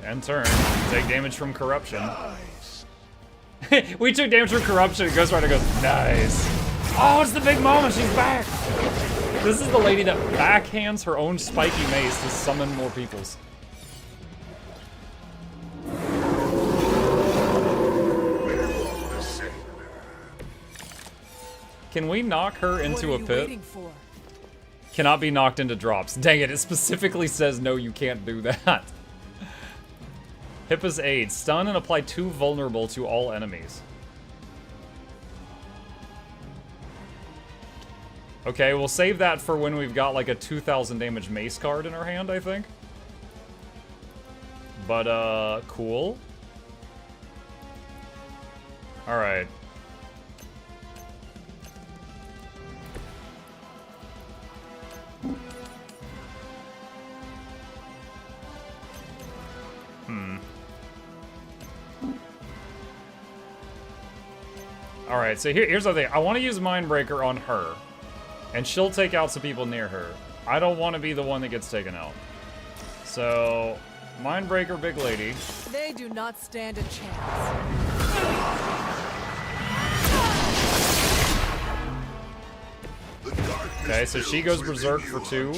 End turn. Take damage from corruption. Nice. We took damage from corruption. Ghost Rider goes, nice. Oh, it's the big moment. She's back. This is the lady that backhands her own spiky mace to summon more peoples. Can we knock her into a pit? Cannot be knocked into drops. Dang it, it specifically says no, you can't do that. Hippa's aid. Stun and apply 2 vulnerable to all enemies. Okay, we'll save that for when we've got like a 2000 damage mace card in our hand, I think. But, cool. Alright. Alright, so here's the thing. I want to use Mindbreaker on her. And she'll take out some people near her. I don't want to be the one that gets taken out. So, Mindbreaker, big lady. They do not stand a chance. Okay, so she goes berserk for 2.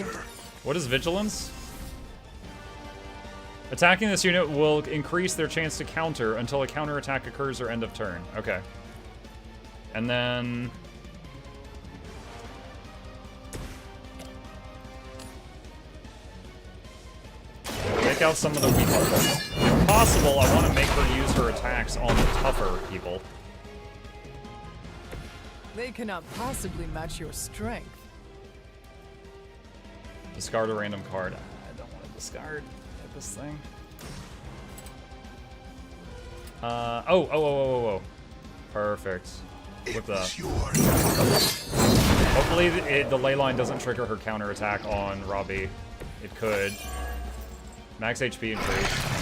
What is Vigilance? Attacking this unit will increase their chance to counter until a counterattack occurs or end of turn. Okay. And then... take out some of the weak ones. If possible, I want to make her use her attacks on the tougher people. They cannot possibly match your strength. Discard a random card. I don't want to discard this thing. Oh. Perfect. Whip that. Hopefully the ley line doesn't trigger her counterattack on Robbie. It could. Max HP increase.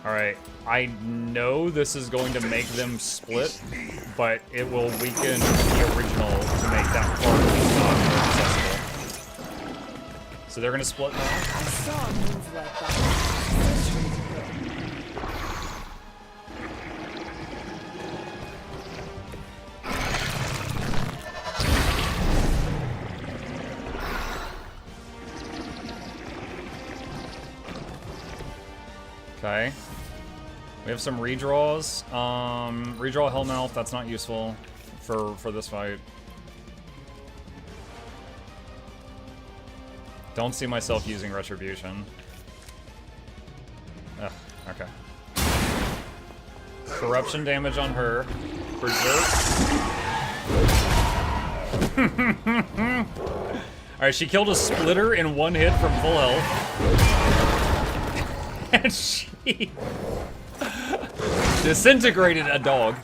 Alright, I know this is going to make them split, but it will weaken the original to make that part not more accessible. So they're gonna split now? I saw a move like that. Okay. We have some redraws. Redraw Hellmouth, that's not useful for this fight. Don't see myself using Retribution. Ugh, okay. Corruption damage on her. Berserk. Alright, she killed a splitter in one hit from full health. And she disintegrated a dog.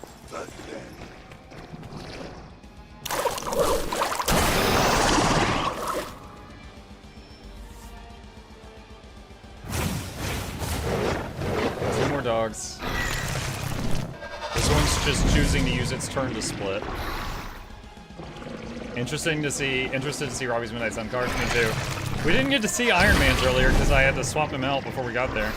Two more dogs. This one's just choosing to use its turn to split. Interested to see Robbie's Midnight Sun cards, me too. We didn't get to see Iron Man's earlier because I had to swap him out before we got there.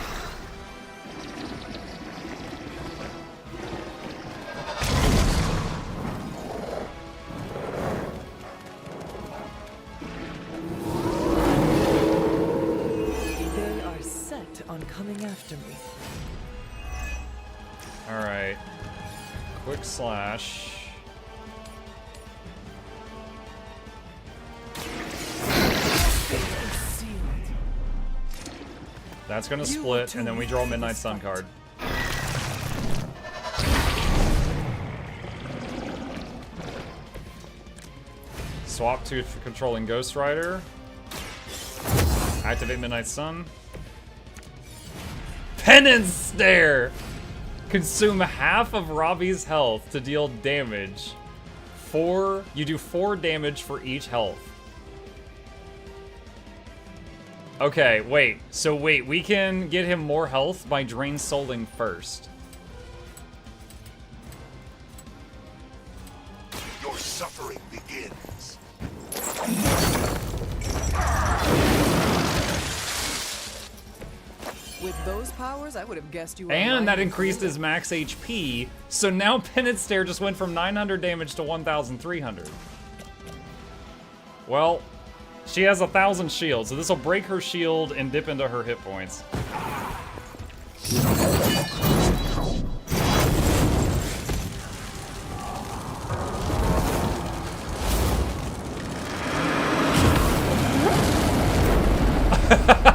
They are set on coming after me. Alright. Quick slash. That's gonna split, and then we draw a Midnight Sun card. Swap to controlling Ghost Rider. Activate Midnight Sun. Penance Stare! Consume half of Robbie's health to deal damage. You do 4 damage for each health. Okay, wait. So wait, we can get him more health by Drain Souling first. Your suffering begins. With those powers, I would have guessed you were And that lying. increased his max HP, so now Penance Stare just went from 900 damage to 1,300. Well, she has 1,000 shield, so this will break her shield and dip into her hit points.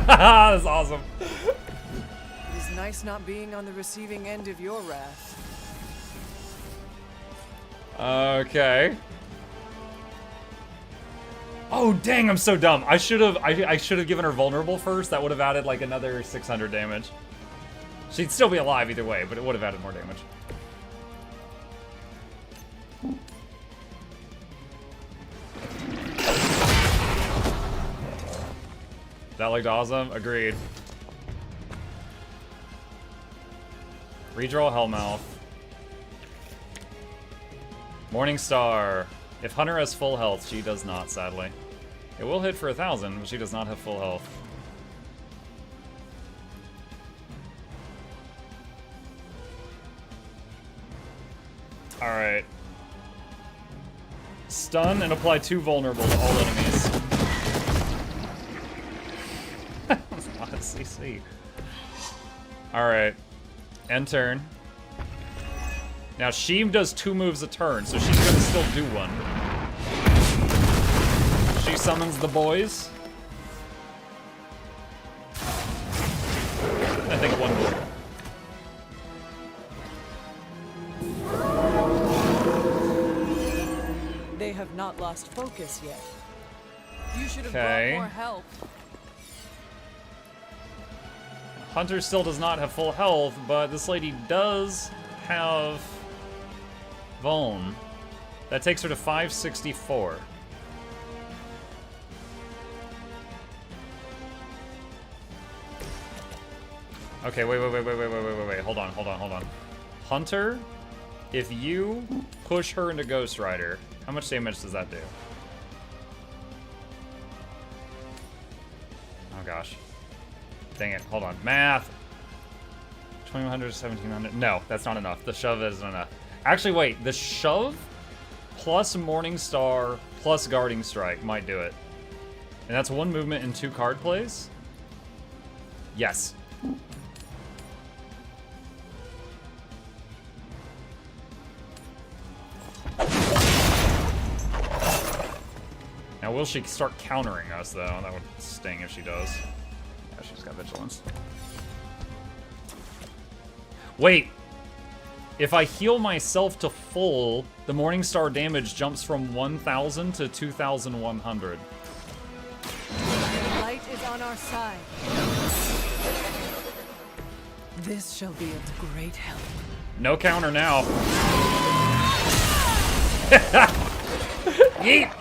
That's awesome. It is nice not being on the receiving end of your wrath. Okay. Oh dang, I'm so dumb. I should have given her vulnerable first. That would have added like another 600 damage. She'd still be alive either way, but it would have added more damage. That looked awesome. Agreed. Redraw Hellmouth. Morningstar. If Hunter has full health, she does not, sadly. It will hit for 1,000, but she does not have full health. Alright. Stun and apply 2 vulnerable to all enemies. That's a lot of CC. Alright. End turn. Now, Sheem does 2 moves a turn, so she's gonna still do one. She summons the boys. I think 1 more. They have not lost focus yet. You should have Okay. brought more help. Hunter still does not have full health, but this lady does have Vuln. That takes her to 564. Okay, wait. Hold on. Hunter, if you push her into Ghost Rider, how much damage does that do? Oh gosh. Dang it, hold on. Math! 2100, 1700. No, that's not enough. The shove isn't enough. Actually, wait. The shove plus Morningstar plus Guarding Strike might do it. And that's 1 movement and 2 card plays? Yes. Now, will she start countering us, though? That would sting if she does. Yeah, she's got Vigilance. Wait! If I heal myself to full, the Morningstar damage jumps from 1,000 to 2,100. The light is on our side. This shall be of great help. No counter now. Yeet!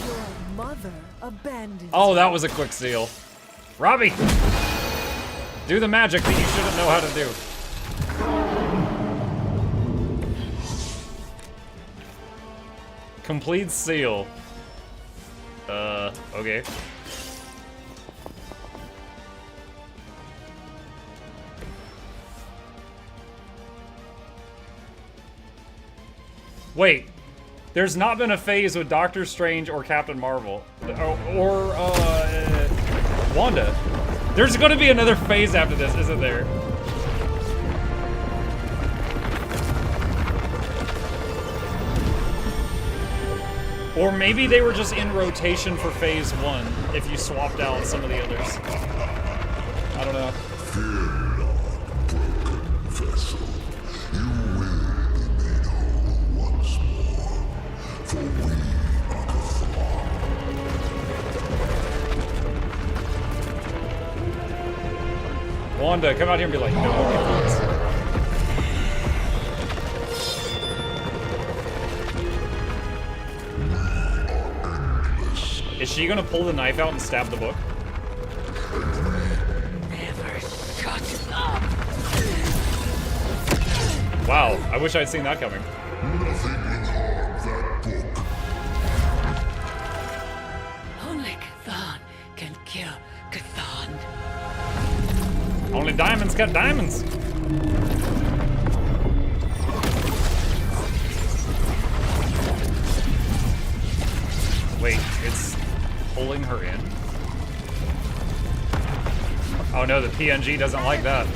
Your mother abandoned. Oh, that was a quick seal. Robbie! Do the magic that you shouldn't know how to do. Complete seal. Okay. Wait. There's not been a phase with Doctor Strange or Captain Marvel. Or Wanda. There's gonna be another phase after this, isn't there? Or maybe they were just in rotation for phase 1 if you swapped out some of the others. I don't know. Fear not, broken vessel. You will be made whole once more. For we are the Wanda, come out here and be like, no. Is she gonna pull the knife out and stab the book? Never shut up. Wow, I wish I'd seen that coming. nothing will harm that book. Only Chthon can kill Chthon. Only diamonds got diamonds. Wait, it's pulling her in? Oh no, the PNG doesn't like that.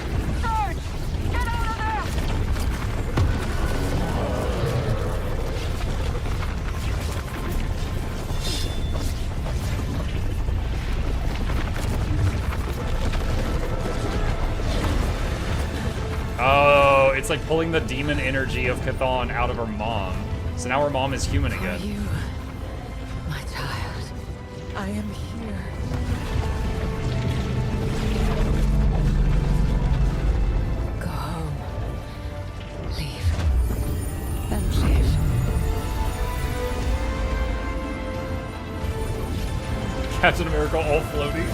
Oh, it's like pulling the demon energy of Chthon out of her mom. So now her mom is human again. You, my child. I am here. Go home. Leave. And live. Captain America all floaty.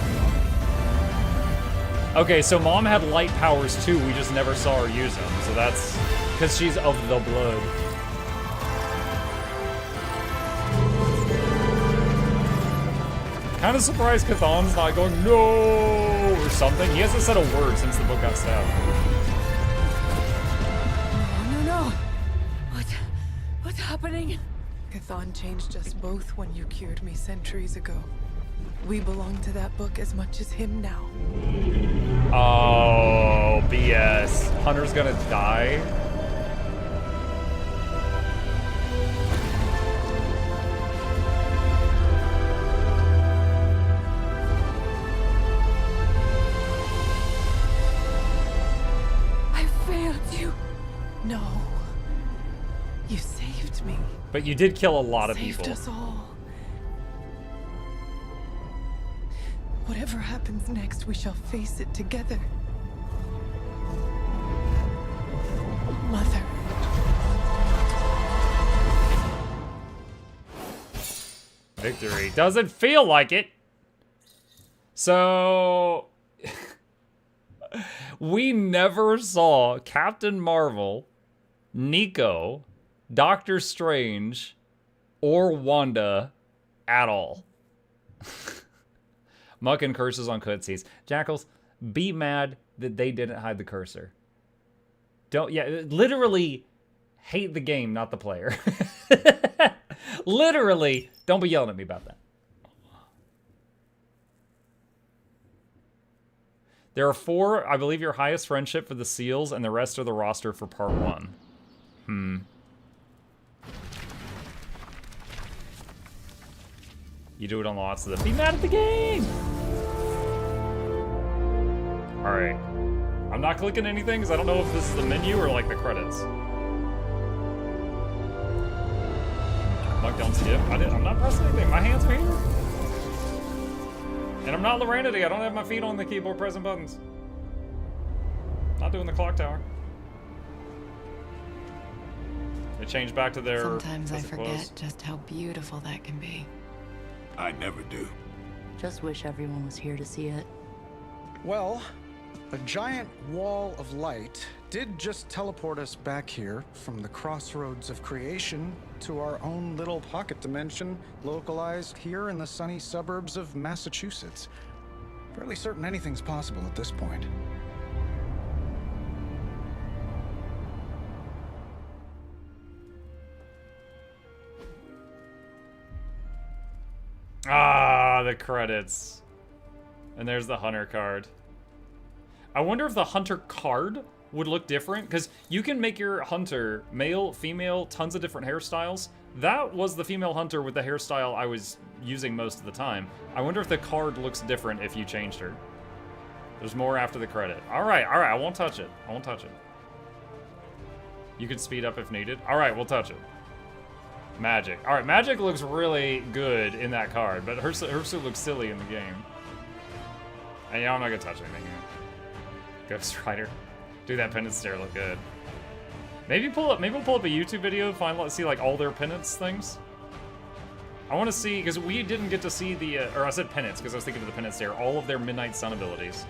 Okay, so mom had light powers too, we just never saw her use them. So that's because she's of the blood. Kind of surprised Chthon's not going, no, or something. He hasn't said a word since the book got stabbed. No. What's happening? Chthon changed us both when you cured me centuries ago. We belong to that book as much as him now. Oh, BS. Hunter's gonna die? I failed you. No. You saved me. But you did kill a lot of Saved people. us all. Whatever happens next, we shall face it together. Mother. Victory. Doesn't feel like it. So... We never saw Captain Marvel, Nico, Doctor Strange, or Wanda at all. Mucking curses on cutscenes. Jackals, be mad that they didn't hide the cursor. Literally hate the game, not the player. Literally, don't be yelling at me about that. There are 4, I believe, your highest friendship for the seals, and the rest are the roster for part 1. You do it on lots of them. Be mad at the game! Alright. I'm not clicking anything, because I don't know if this is the menu or, like, the credits. Muck, don't skip. I'm not pressing anything. My hands are here. And I'm not Loranity. I don't have my feet on the keyboard pressing buttons. Not doing the clock tower. They changed back to their... Sometimes I forget just how beautiful that can be. I never do. Just wish everyone was here to see it. Well, a giant wall of light did just teleport us back here from the crossroads of creation to our own little pocket dimension, localized here in the sunny suburbs of Massachusetts. Fairly certain anything's possible at this point. Ah, the credits. And there's the hunter card. I wonder if the hunter card would look different, because you can make your hunter male, female, tons of different hairstyles. That was the female hunter with the hairstyle I was using most of the time. I wonder if the card looks different if you changed her. There's more after the credit. Alright, I won't touch it. I won't touch it. You can speed up if needed. Alright, we'll touch it. Magic. Alright, Magic looks really good in that card, but her suit looks silly in the game. And yeah, I'm not gonna touch anything here. Ghost Rider. Dude, that penance stare look good. Maybe we'll pull up a YouTube video, see like all their penance things. I want to see, because we didn't get to see the, or I said penance, because I was thinking of the penance stare, all of their Midnight Sun abilities.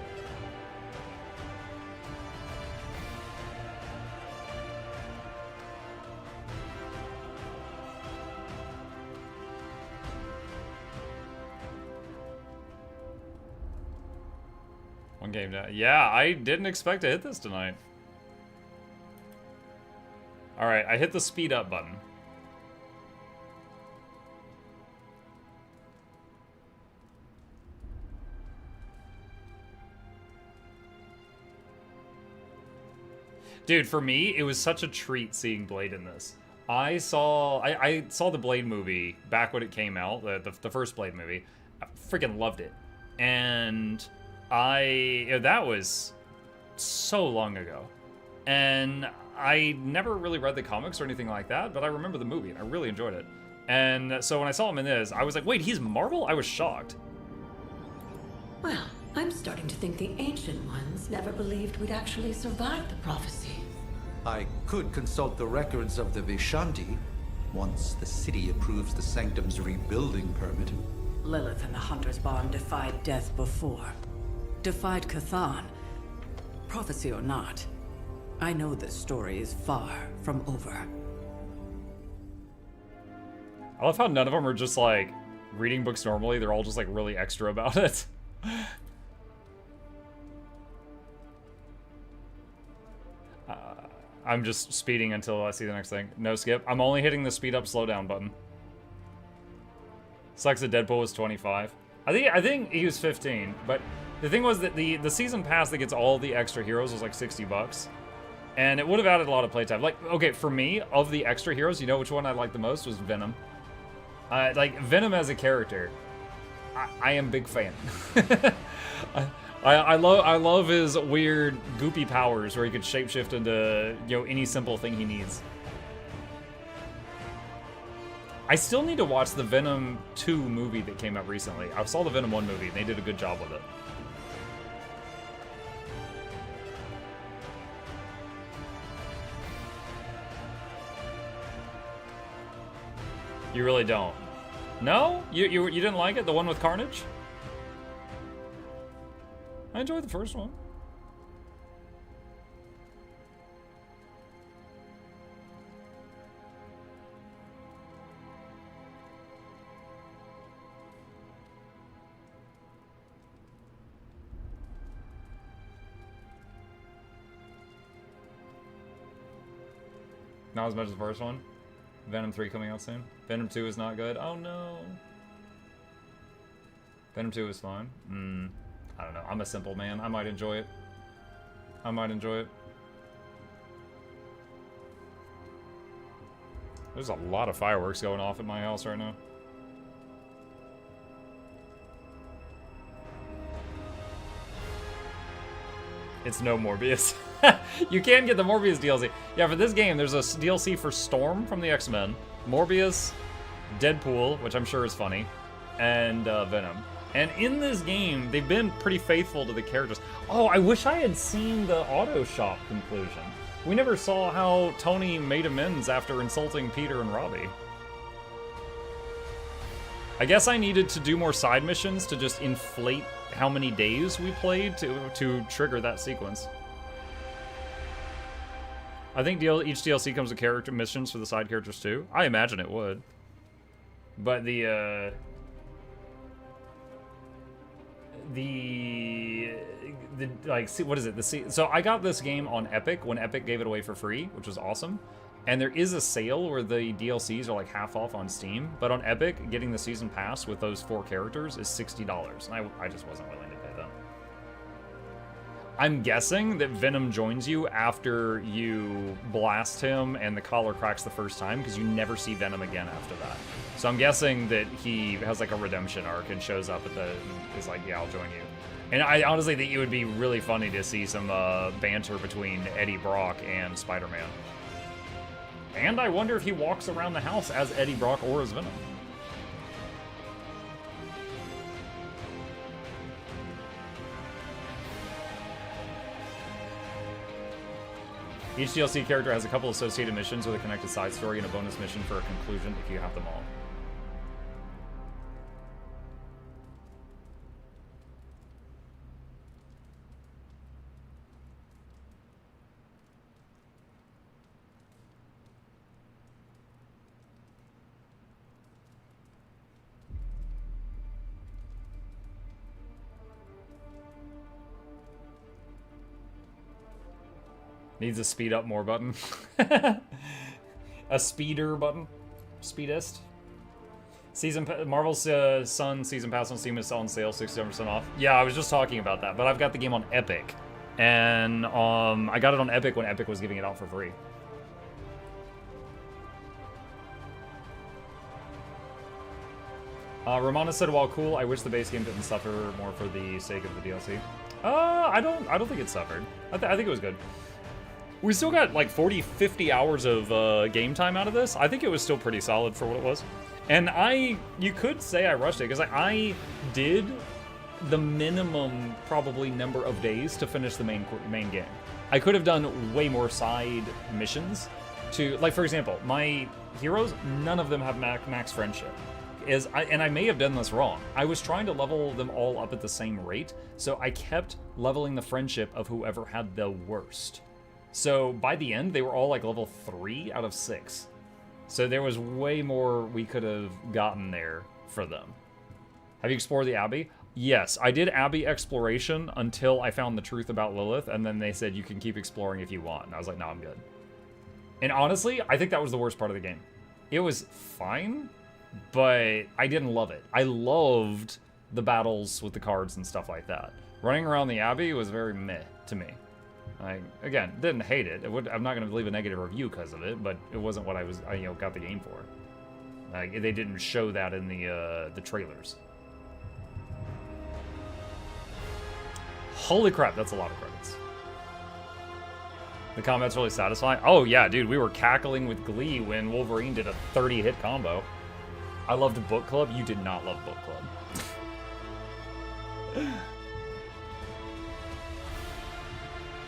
One game down. Yeah, I didn't expect to hit this tonight. Alright, I hit the speed up button. Dude, for me, it was such a treat seeing Blade in this. I saw the Blade movie back when it came out, the first Blade movie. I freaking loved it. And that was so long ago. And I never really read the comics or anything like that, but I remember the movie and I really enjoyed it. And so when I saw him in this, I was like, wait, he's Marvel? I was shocked. Well, I'm starting to think the Ancient Ones never believed we'd actually survive the prophecy. I could consult the records of the Vishanti once the city approves the Sanctum's rebuilding permit. Lilith and the Hunter's Bond defied death before. Defied Cathan. Prophecy or not, I know this story is far from over. I love how none of them are just like reading books normally. They're all just like really extra about it. I'm just speeding until I see the next thing. No skip. I'm only hitting the speed up, slow down button. Sucks that Deadpool was 25. I think he was 15, but the thing was that the season pass that gets all the extra heroes was like $60. And it would have added a lot of playtime. Like, okay, for me, of the extra heroes, you know which one I liked the most was Venom. Like, Venom as a character, I am a big fan. I love his weird, goopy powers where he could shapeshift into, you know, any simple thing he needs. I still need to watch the Venom 2 movie that came out recently. I saw the Venom 1 movie, and they did a good job with it. You really don't? No? You didn't like it? The one with Carnage? I enjoyed the first one. Not as much as the first one. Venom 3 coming out soon. Venom 2 is not good. Oh no. Venom 2 is fine. I don't know. I'm a simple man. I might enjoy it. I might enjoy it. There's a lot of fireworks going off at my house right now. It's no Morbius. You can get the Morbius DLC. Yeah, for this game, there's a DLC for Storm from the X-Men, Morbius, Deadpool, which I'm sure is funny, and Venom. And in this game, they've been pretty faithful to the characters. Oh, I wish I had seen the Auto Shop conclusion. We never saw how Tony made amends after insulting Peter and Robbie. I guess I needed to do more side missions to just inflate how many days we played to trigger that sequence. I think each DLC comes with character missions for the side characters too. I imagine it would. But like, what is it? So I got this game on Epic when Epic gave it away for free, which was awesome. And there is a sale where the DLCs are like half off on Steam, but on Epic, getting the season pass with those 4 characters is $60, and I just wasn't willing to pay that. I'm guessing that Venom joins you after you blast him and the collar cracks the first time, because you never see Venom again after that. So I'm guessing that he has like a redemption arc and shows up at is like, yeah, I'll join you. And I honestly think it would be really funny to see some banter between Eddie Brock and Spider-Man. And I wonder if he walks around the house as Eddie Brock or as Venom. Each DLC character has a couple associated missions with a connected side story and a bonus mission for a conclusion if you have them all. Needs a speed up more button. A speeder button. Speedest. Marvel's Sun Season Pass on Steam is on sale, 67% off. Yeah, I was just talking about that, but I've got the game on Epic. And I got it on Epic when Epic was giving it out for free. Romana said, while cool, I wish the base game didn't suffer more for the sake of the DLC. I don't think it suffered. I think it was good. We still got like 40, 50 hours of game time out of this. I think it was still pretty solid for what it was. And you could say I rushed it, because I did the minimum probably number of days to finish the main game. I could have done way more side missions to, like, for example, my heroes, none of them have max friendship. And I may have done this wrong. I was trying to level them all up at the same rate, so I kept leveling the friendship of whoever had the worst. So by the end, they were all like level 3 out of 6. So there was way more we could have gotten there for them. Have you explored the Abbey? Yes, I did Abbey exploration until I found the truth about Lilith, and then they said you can keep exploring if you want. And I was like, no, I'm good. And honestly, I think that was the worst part of the game. It was fine, but I didn't love it. I loved the battles with the cards and stuff like that. Running around the Abbey was very meh to me. I, again, didn't hate it. I'm not going to leave a negative review because of it, but it wasn't what I got the game for. Like, they didn't show that in the trailers. Holy crap, that's a lot of credits. The combat's really satisfying. Oh yeah, dude, we were cackling with glee when Wolverine did a 30-hit combo. I loved Book Club. You did not love Book Club.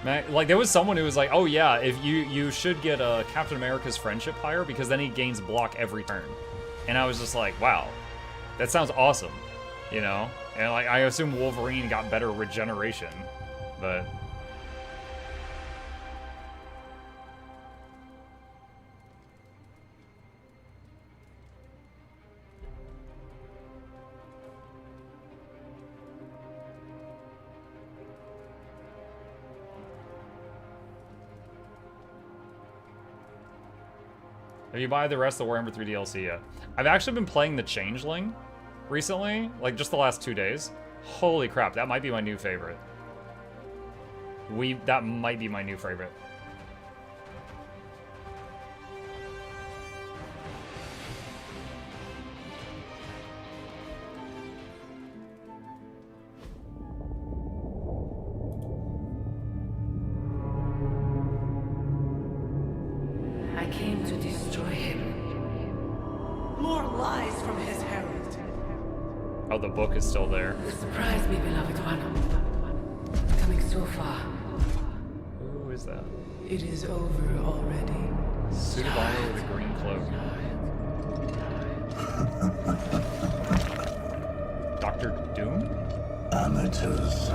Man, like, there was someone who was like, oh yeah, if you should get Captain America's friendship higher, because then he gains block every turn. And I was just like, wow, that sounds awesome, you know? And like, I assume Wolverine got better regeneration, but... If you buy the rest of the Warhammer 3 DLC, yeah. I've actually been playing the Changeling recently, like just the last 2 days. Holy crap, that might be my new favorite. That might be my new favorite. I came to destroy him. More lies from his herald. Oh, the book is still there. Surprise me, beloved one. Coming so far. Who is that? It is over already. Suit of armor with a green cloak. Dr. Doom? Amateurs.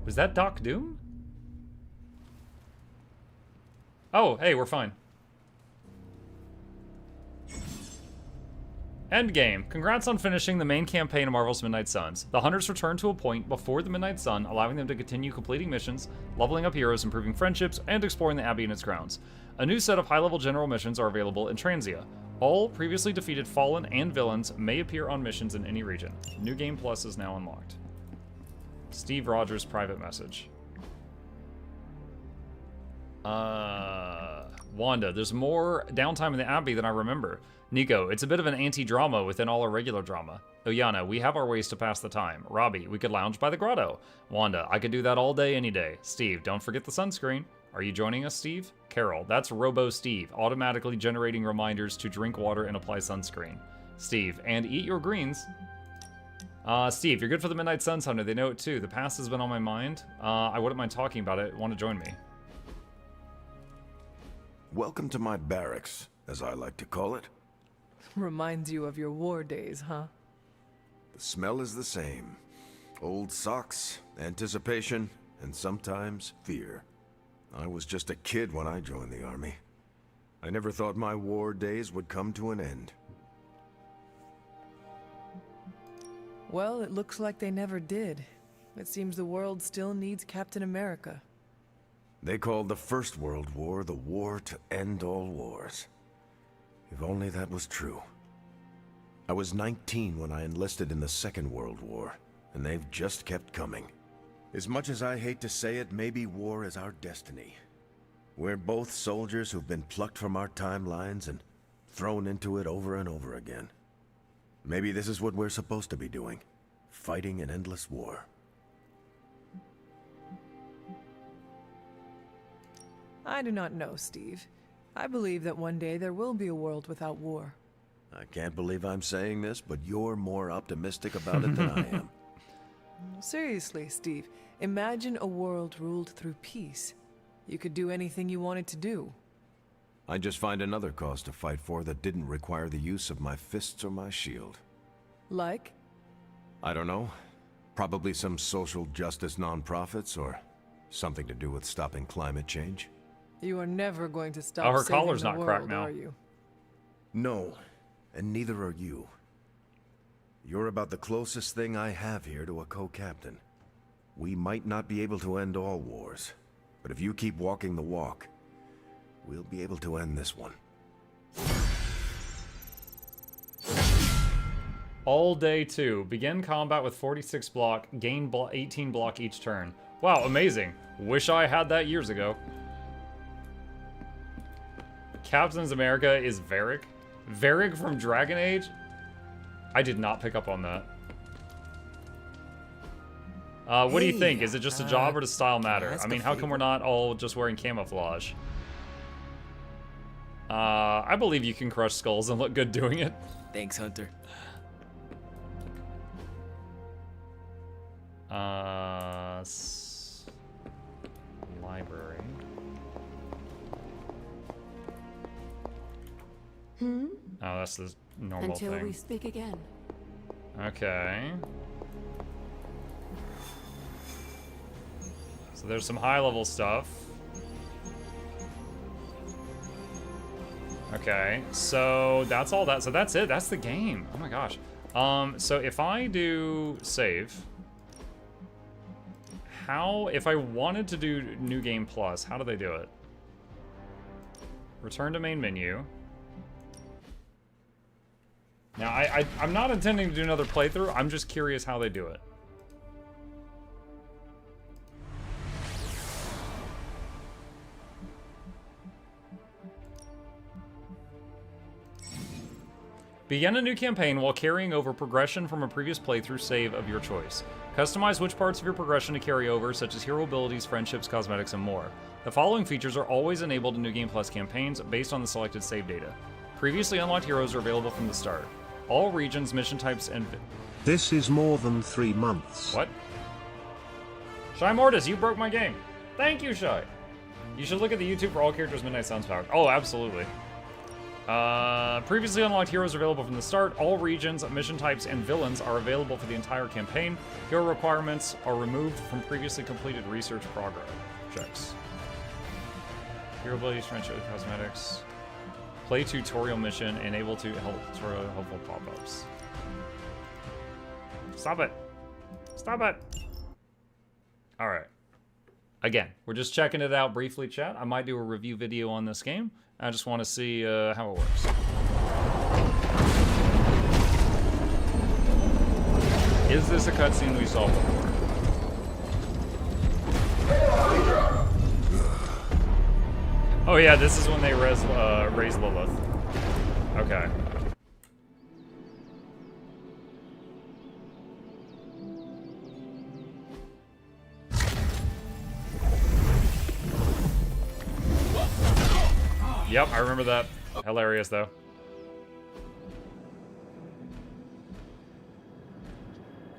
Was that Doc Doom? Oh, hey, we're fine. Endgame. Congrats on finishing the main campaign of Marvel's Midnight Suns. The Hunters return to a point before the Midnight Sun, allowing them to continue completing missions, leveling up heroes, improving friendships, and exploring the Abbey and its grounds. A new set of high-level general missions are available in Transia. All previously defeated Fallen and villains may appear on missions in any region. New Game Plus is now unlocked. Steve Rogers' private message. Wanda, there's more downtime in the Abbey than I remember. Nico, it's a bit of an anti-drama within all our regular drama. Oyana, we have our ways to pass the time. Robbie, we could lounge by the grotto. Wanda, I could do that all day, any day. Steve, don't forget the sunscreen. Are you joining us, Steve? Carol, that's Robo Steve, automatically generating reminders to drink water and apply sunscreen. Steve, and eat your greens. Steve, you're good for the Midnight Suns Hunter. They know it too. The past has been on my mind. I wouldn't mind talking about it. Want to join me? Welcome to my barracks, as I like to call it. Reminds you of your war days, huh? The smell is the same. Old socks, anticipation, and sometimes fear. I was just a kid when I joined the army. I never thought my war days would come to an end. Well, it looks like they never did. It seems the world still needs Captain America. They called the First World War the war to end all wars. If only that was true. I was 19 when I enlisted in the Second World War, and they've just kept coming. As much as I hate to say it, maybe war is our destiny. We're both soldiers who've been plucked from our timelines and thrown into it over and over again. Maybe this is what we're supposed to be doing, fighting an endless war. I do not know, Steve. I believe that one day there will be a world without war. I can't believe I'm saying this, but you're more optimistic about it than I am. Seriously, Steve, imagine a world ruled through peace. You could do anything you wanted to do. I'd just find another cause to fight for that didn't require the use of my fists or my shield. Like? I don't know. Probably some social justice nonprofits or something to do with stopping climate change. You are never going to stop her saving collar's the not world, cracked now. are you? No, and neither are you. You're about the closest thing I have here to a co-captain. We might not be able to end all wars, but if you keep walking the walk, we'll be able to end this one. All day 2. Begin combat with 46 block, gain 18 block each turn. Wow, amazing. Wish I had that years ago. Captain's America is Varric. Varric from Dragon Age? I did not pick up on that. What do you think? Is it just a job or does style matter? I mean, how come we're not all just wearing camouflage? I believe you can crush skulls and look good doing it. Thanks, Hunter. Library. Hmm? Oh, that's the normal Until thing. we speak again. Okay. So there's some high-level stuff. Okay, so that's all that. So that's it. That's the game. Oh my gosh. So if I do save, if I wanted to do New Game Plus, how do they do it? Return to main menu. Now, I'm not intending to do another playthrough. I'm just curious how they do it. Begin a new campaign while carrying over progression from a previous playthrough save of your choice. Customize which parts of your progression to carry over, such as hero abilities, friendships, cosmetics, and more. The following features are always enabled in New Game Plus campaigns based on the selected save data. Previously unlocked heroes are available from the start. All regions, mission types, and... This is more than 3 months. What? Shy Mortis, you broke my game. Thank you, Shy. You should look at the YouTube for all characters Midnight Suns powered. Oh, absolutely. Previously unlocked heroes are available from the start. All regions, mission types, and villains are available for the entire campaign. Hero requirements are removed from previously completed research progress checks. Hero abilities, friendship, cosmetics. Play tutorial mission, enable to tutorial helpful pop-ups. Stop it. Stop it. All right. Again, we're just checking it out briefly, chat. I might do a review video on this game. I just want to see how it works. Is this a cutscene we saw before? Oh yeah, this is when they raise Lilith. Okay. Yep, I remember that. Hilarious, though.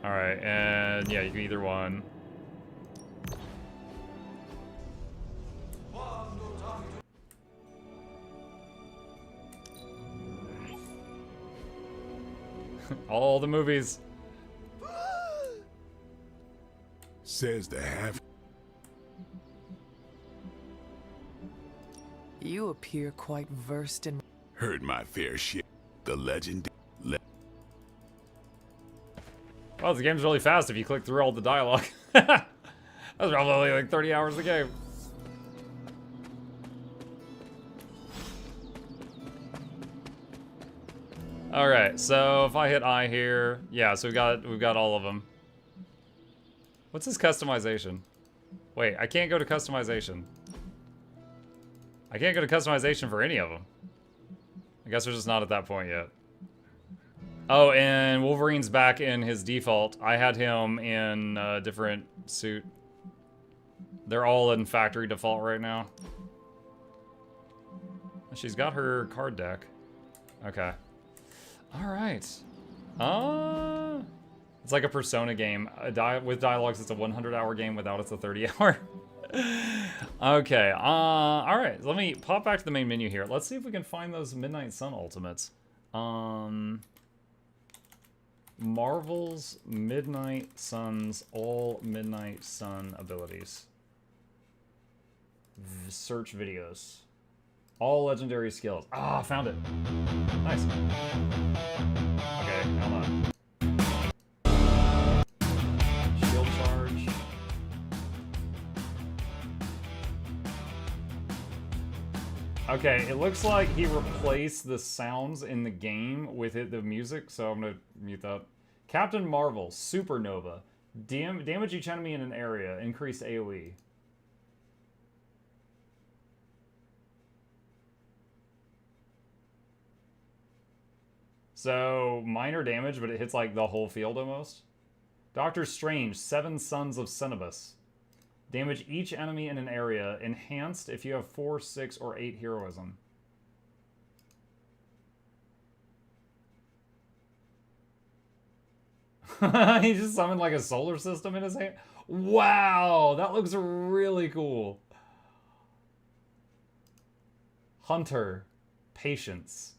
Alright, and yeah, you can either one. All the movies. Says the half. You appear quite versed in... Heard my fair share. The legend. Well, the game's really fast if you click through all the dialogue. That's probably like 30 hours of the game. All right, so if I hit I here, yeah, so we've got all of them. What's this customization? Wait, I can't go to customization. I can't go to customization for any of them. I guess we're just not at that point yet. Oh, and Wolverine's back in his default. I had him in a different suit. They're all in factory default right now. She's got her card deck. Okay. All right. It's like a Persona game. With dialogues, it's a 100-hour game. Without, it's a 30-hour. Okay, all right, let me pop back to the main menu here. Let's see if we can find those Midnight Sun ultimates. Marvel's Midnight Suns, all Midnight Sun abilities. Search videos. All legendary skills. Ah, found it. Nice. Okay, hold on. Shield charge. Okay, it looks like he replaced the sounds in the game with the music, so I'm gonna mute that. Captain Marvel, Supernova. Damage each enemy in an area, increased AoE. So, minor damage, but it hits like the whole field almost. Doctor Strange, 7 Sons of Cenobus. Damage each enemy in an area, enhanced if you have 4, 6, or 8 heroism. He just summoned like a solar system in his hand. Wow, that looks really cool. Hunter, Patience.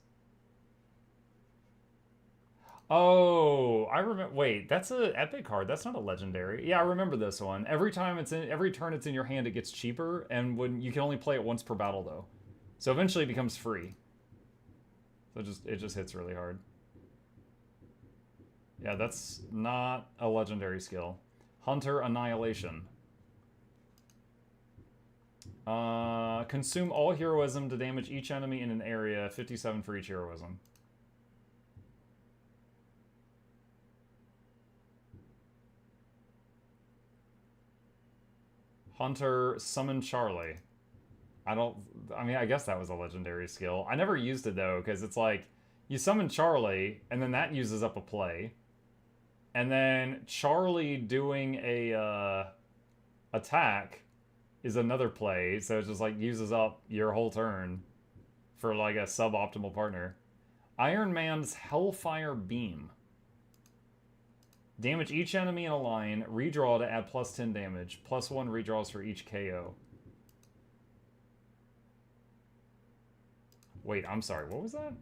Oh, I remember. Wait, that's an epic card. That's not a legendary. Yeah, I remember this one. Every turn it's in your hand, it gets cheaper, and when you can only play it once per battle though. So eventually it becomes free. So it just hits really hard. Yeah, that's not a legendary skill. Hunter Annihilation. Consume all heroism to damage each enemy in an area. 57 for each heroism. Hunter, summon Charlie. I mean, I guess that was a legendary skill. I never used it, though, because it's like, you summon Charlie, and then that uses up a play. And then Charlie doing a attack is another play, so it just like uses up your whole turn for like a suboptimal partner. Iron Man's Hellfire Beam. Damage each enemy in a line, redraw to add plus 10 damage, plus 1 redraws for each KO. Wait, I'm sorry, what was that?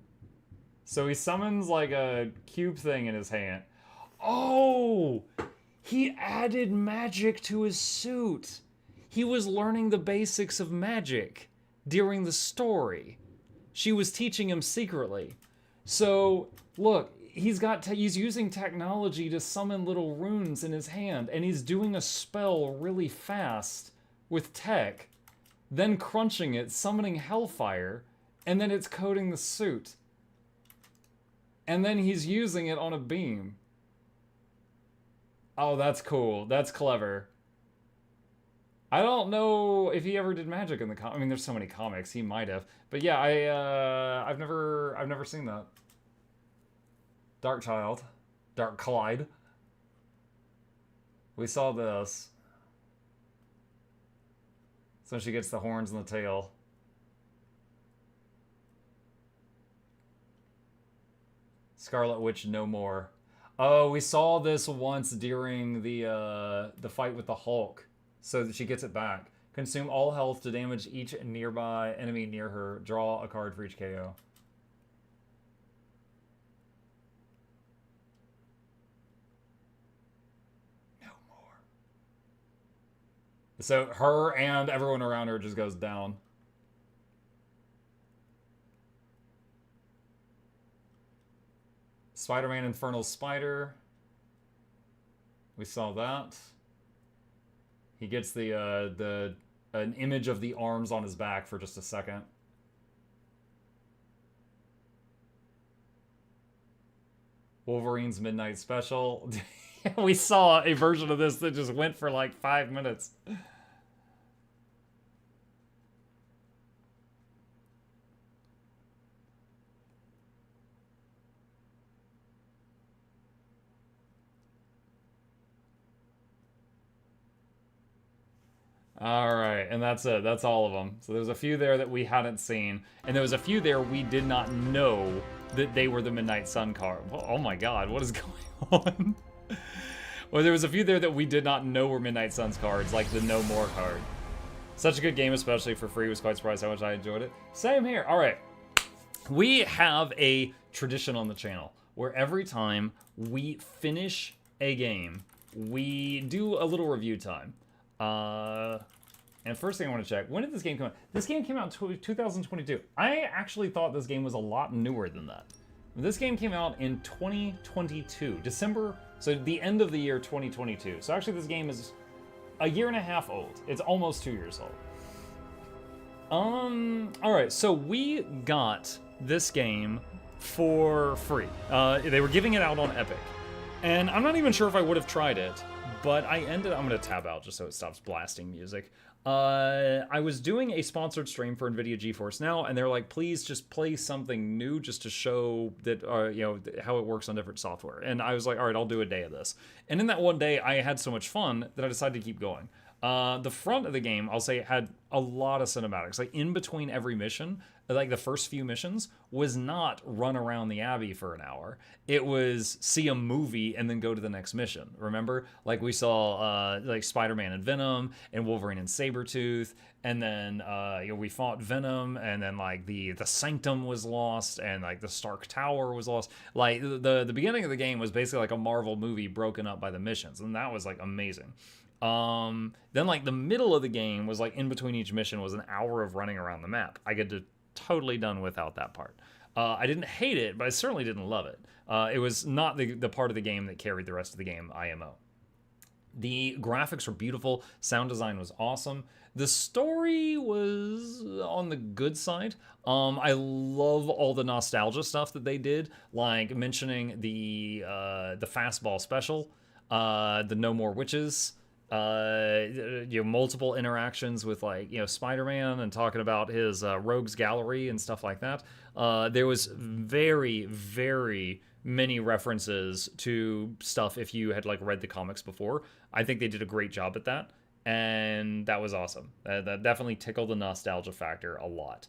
So he summons like a cube thing in his hand. Oh! He added magic to his suit. He was learning the basics of magic during the story. She was teaching him secretly. So, look, he's using technology to summon little runes in his hand, and he's doing a spell really fast with tech, then crunching it, summoning Hellfire, and then it's coating the suit. And then he's using it on a beam. Oh, that's cool. That's clever. I don't know if he ever did magic in the I mean, there's so many comics. He might have. But yeah, I've never seen that. Dark Child. Dark Clyde. We saw this. So she gets the horns and the tail. Scarlet Witch no more. Oh, we saw this once during the fight with the Hulk. So that she gets it back. Consume all health to damage each nearby enemy near her. Draw a card for each KO. No more. So her and everyone around her just goes down. Spider-Man Infernal Spider. We saw that. He gets an image of the arms on his back for just a second. Wolverine's Midnight Special. We saw a version of this that just went for like 5 minutes. Alright, and that's it. That's all of them. So there's a few there that we hadn't seen, and there was a few there we did not know that they were the Midnight Sun card. Oh my god, what is going on? Well, there was a few there that we did not know were Midnight Suns cards, like the No More card. Such a good game, especially for free. Was quite surprised how much I enjoyed it. Same here. Alright. We have a tradition on the channel where every time we finish a game, we do a little review time. And first thing I want to check, when did this game come out? This game came out in 2022. I actually thought this game was a lot newer than that. This game came out in 2022, December, so the end of the year 2022. So actually this game is a year and a half old. It's almost 2 years old. Alright, so we got this game for free. They were giving it out on Epic. And I'm not even sure if I would have tried it, but I'm gonna tab out just so it stops blasting music. I was doing a sponsored stream for NVIDIA GeForce Now, and they're like, please just play something new just to show that, you know, how it works on different software. And I was like, all right, I'll do a day of this. And in that one day, I had so much fun that I decided to keep going. The front of the game, I'll say, had a lot of cinematics. Like, in between every mission, like the first few missions, was not run around the Abbey for an hour. It was see a movie and then go to the next mission. Remember? Like, we saw, like, Spider-Man and Venom, and Wolverine and Sabretooth, and then, you know, we fought Venom, and then, like, the Sanctum was lost, and, like, the Stark Tower was lost. Like, the beginning of the game was basically like a Marvel movie broken up by the missions, and that was, like, amazing. Then like the middle of the game was like in between each mission was an hour of running around the map. I get to totally done without that part. I didn't hate it, but I certainly didn't love it. It was not the part of the game that carried the rest of the game, IMO. The graphics were beautiful, sound design was awesome. The story was on the good side. I love all the nostalgia stuff that they did, like mentioning the fastball special, the No More Witches, multiple interactions with Spider-Man and talking about his rogues gallery and stuff like that. There was very, very many references to stuff if you had read the comics before. I think they did a great job at that, and that was awesome. That definitely tickled the nostalgia factor a lot.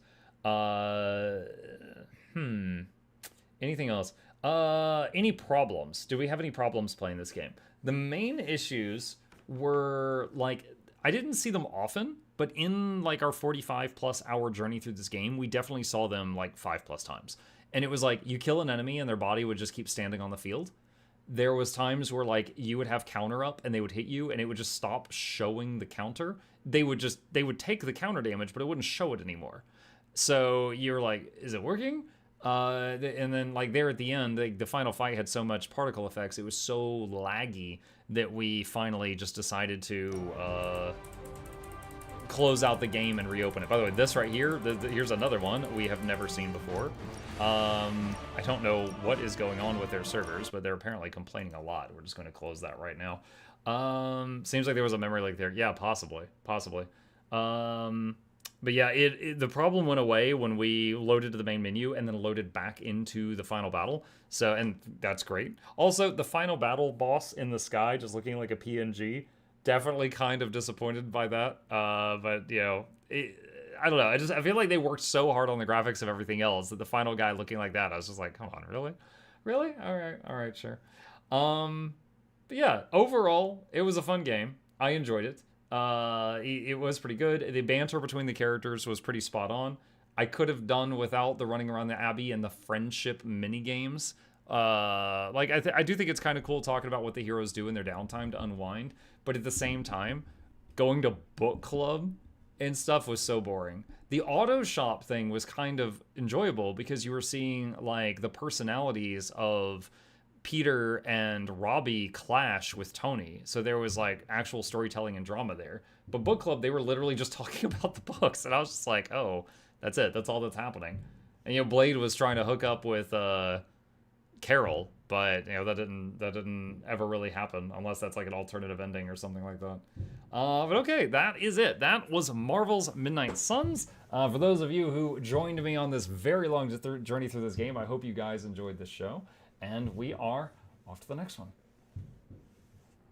Anything else? Any problems? Do we have any problems playing this game? The main issues were I didn't see them often, but in our 45+ hour journey through this game, we definitely saw them 5+ times. And it was you kill an enemy and their body would just keep standing on the field. There was times where you would have counter up and they would hit you and it would just stop showing the counter. They would take the counter damage, but it wouldn't show it anymore. So you're like, is it working? And then there at the end, the final fight had so much particle effects. It was so laggy that we finally just decided to close out the game and reopen it. By the way, this right here, here's another one we have never seen before. I don't know what is going on with their servers, but they're apparently complaining a lot. We're just going to close that right now. Seems like there was a memory leak there. Yeah, possibly. But yeah, the problem went away when we loaded to the main menu and then loaded back into the final battle. So, and that's great. Also, the final battle boss in the sky just looking like a PNG, definitely kind of disappointed by that. But I don't know. I feel like they worked so hard on the graphics of everything else that the final guy looking like that, I was just like, come on, really? All right, sure. But yeah, overall, it was a fun game. I enjoyed it. It was pretty good. The banter between the characters was pretty spot on. I could have done without the running around the Abbey and the friendship mini games. I do think it's kind of cool talking about what the heroes do in their downtime to unwind, but at the same time, going to book club and stuff was so boring. The auto shop thing was kind of enjoyable because you were seeing the personalities of Peter and Robbie clash with Tony. So there was actual storytelling and drama there. But book club, they were literally just talking about the books. And I was just like, oh, that's it. That's all that's happening. And Blade was trying to hook up with Carol, but that didn't ever really happen unless that's an alternative ending or something like that. But okay, that is it. That was Marvel's Midnight Suns. For those of you who joined me on this very long journey through this game, I hope you guys enjoyed this show. And we are off to the next one.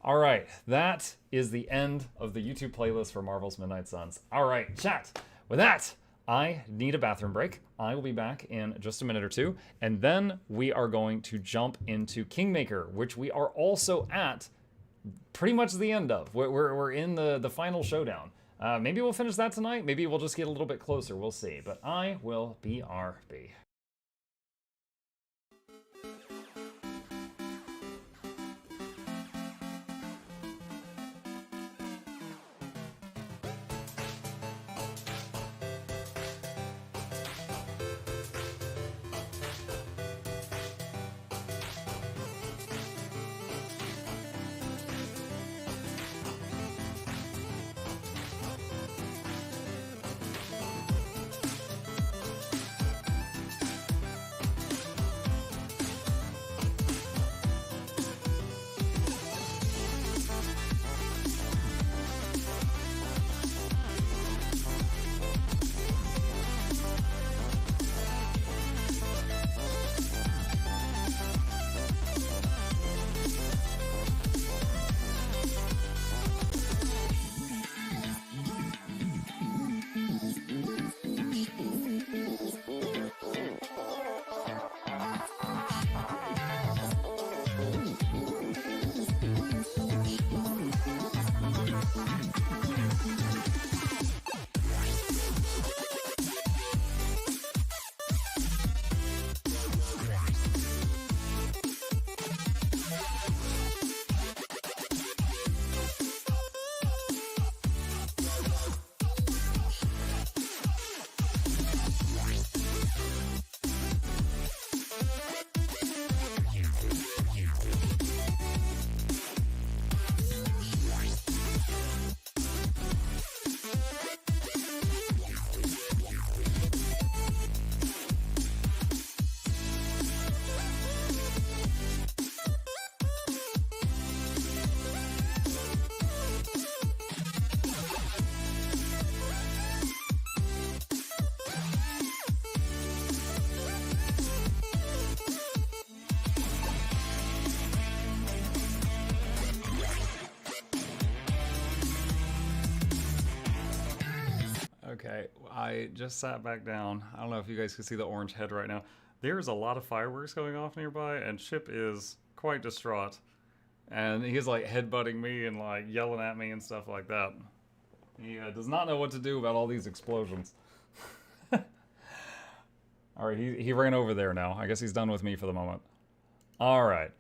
All right, that is the end of the YouTube playlist for Marvel's Midnight Suns. All right, chat. With that, I need a bathroom break. I will be back in just a minute or two, and then we are going to jump into Kingmaker, which we are also at pretty much the end of. We're in the final showdown. Maybe we'll finish that tonight. Maybe we'll just get a little bit closer. We'll see. But I will BRB. Okay, I just sat back down. I don't know if you guys can see the orange head right now. There's a lot of fireworks going off nearby, and Chip is quite distraught. And he's like headbutting me and like yelling at me and stuff like that. He does not know what to do about all these explosions. Alright, he ran over there now. I guess he's done with me for the moment. Alright,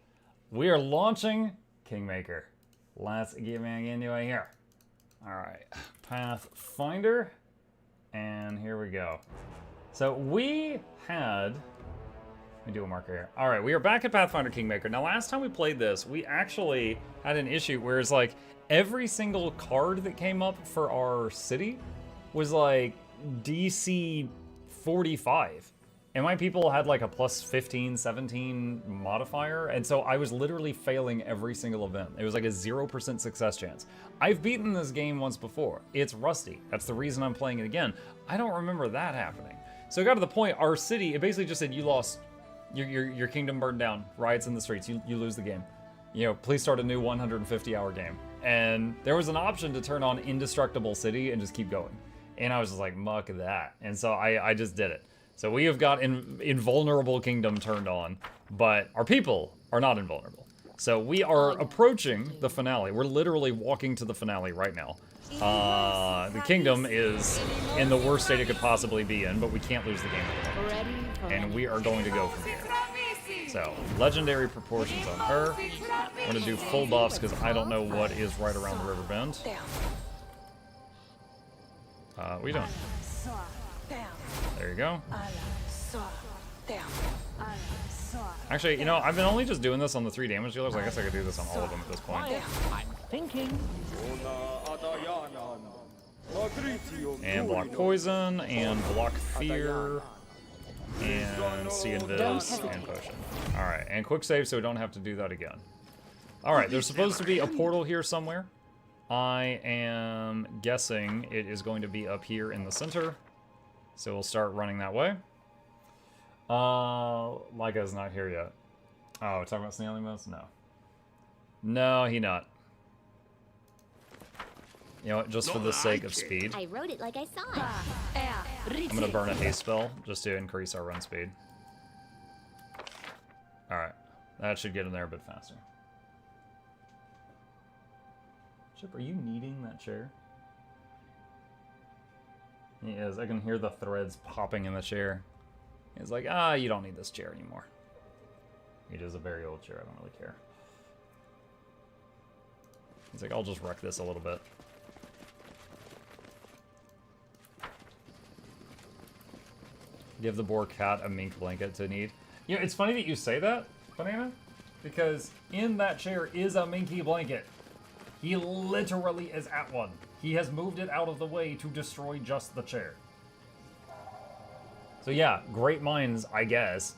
we are launching Kingmaker. Let's get back into it here. Alright, Pathfinder. And here we go. So we had... Let me do a marker here. Alright, we are back at Pathfinder Kingmaker. Now last time we played this, we actually had an issue where it's like every single card that came up for our city was like DC 45. And my people had like a plus 15, 17 modifier, and so I was literally failing every single event. It was like a 0% success chance. I've beaten this game once before. It's rusty. That's the reason I'm playing it again. I don't remember that happening. So it got to the point, our city, it basically just said, you lost. Your kingdom burned down. Riots in the streets. You lose the game. You know, please start a new 150-hour game. And there was an option to turn on Indestructible City and just keep going. And I was just like, muck that. And so I just did it. So we have got Invulnerable Kingdom turned on, but our people are not invulnerable. So we are approaching the finale. We're literally walking to the finale right now. The kingdom is in the worst state it could possibly be in, but we can't lose the game at the moment. And we are going to go from here. So, legendary proportions on her. I'm going to do full buffs because I don't know what is right around the river bend. What are you doing? There you go. Actually, you know, I've been only just doing this on the 3 damage dealers. I guess I could do this on all of them at this point. I'm thinking. And block poison, and block fear, and see invis, and potion. Alright, and quick save so we don't have to do that again. Alright, there's supposed to be a portal here somewhere. I am guessing it is going to be up here in the center. So we'll start running that way. Lyca's not here yet. Oh, we're talking about snailing moves? No. No, he not. You know what, just for the sake of speed, I wrote it like I saw it. I'm gonna burn a haste spell just to increase our run speed. Alright, that should get in there a bit faster. Chip, are you needing that chair? He is. I can hear the threads popping in the chair. He's like, you don't need this chair anymore. It is a very old chair, I don't really care. He's like, I'll just wreck this a little bit. Give the boar cat a mink blanket to need. You know, it's funny that you say that, Banana, because in that chair is a minky blanket. He literally is at one. He has moved it out of the way to destroy just the chair. So yeah, great minds, I guess.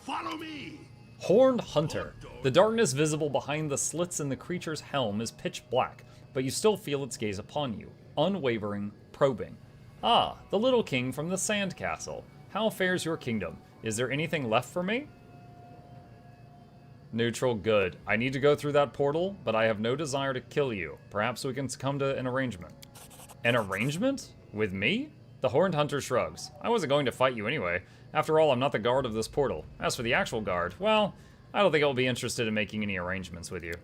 Follow me! Horned Hunter. The darkness visible behind the slits in the creature's helm is pitch black, but you still feel its gaze upon you, unwavering, probing. Ah, the little king from the Sand Castle. How fares your kingdom? Is there anything left for me? Neutral, good. I need to go through that portal, but I have no desire to kill you. Perhaps we can come to an arrangement. An arrangement? With me? The Horned Hunter shrugs. I wasn't going to fight you anyway. After all, I'm not the guard of this portal. As for the actual guard, well, I don't think I'll be interested in making any arrangements with you.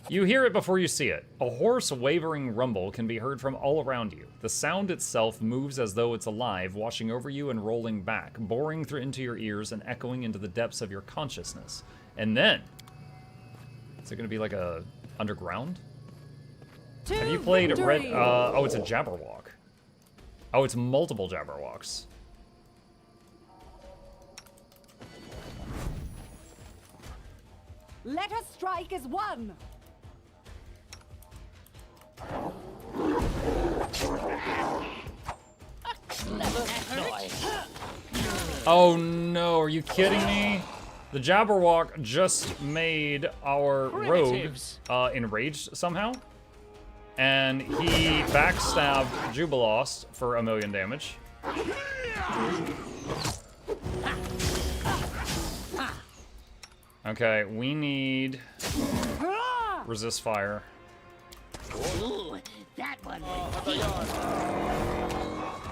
You hear it before you see it. A hoarse, wavering rumble can be heard from all around you. The sound itself moves as though it's alive, washing over you and rolling back, boring through into your ears and echoing into the depths of your consciousness. And then, is it going to be like a underground? Have you played Red? Oh, it's a Jabberwock. Oh, it's multiple Jabberwocks. Let us strike as one. Oh no, are you kidding me? The Jabberwock just made our rogue enraged somehow. And he backstabbed Jubilost for 1,000,000 damage. Okay, we need resist fire. Ooh, that one was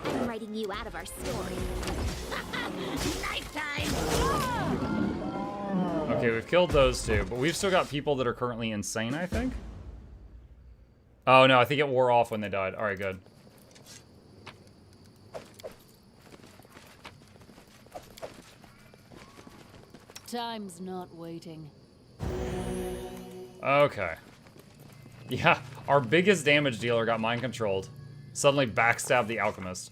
I'm writing you out of our story. Knife time! Okay, we've killed those two, but we've still got people that are currently insane, I think? Oh, no, I think it wore off when they died. Alright, good. Time's not waiting. Okay. Yeah, our biggest damage dealer got mind controlled. Suddenly backstabbed the alchemist.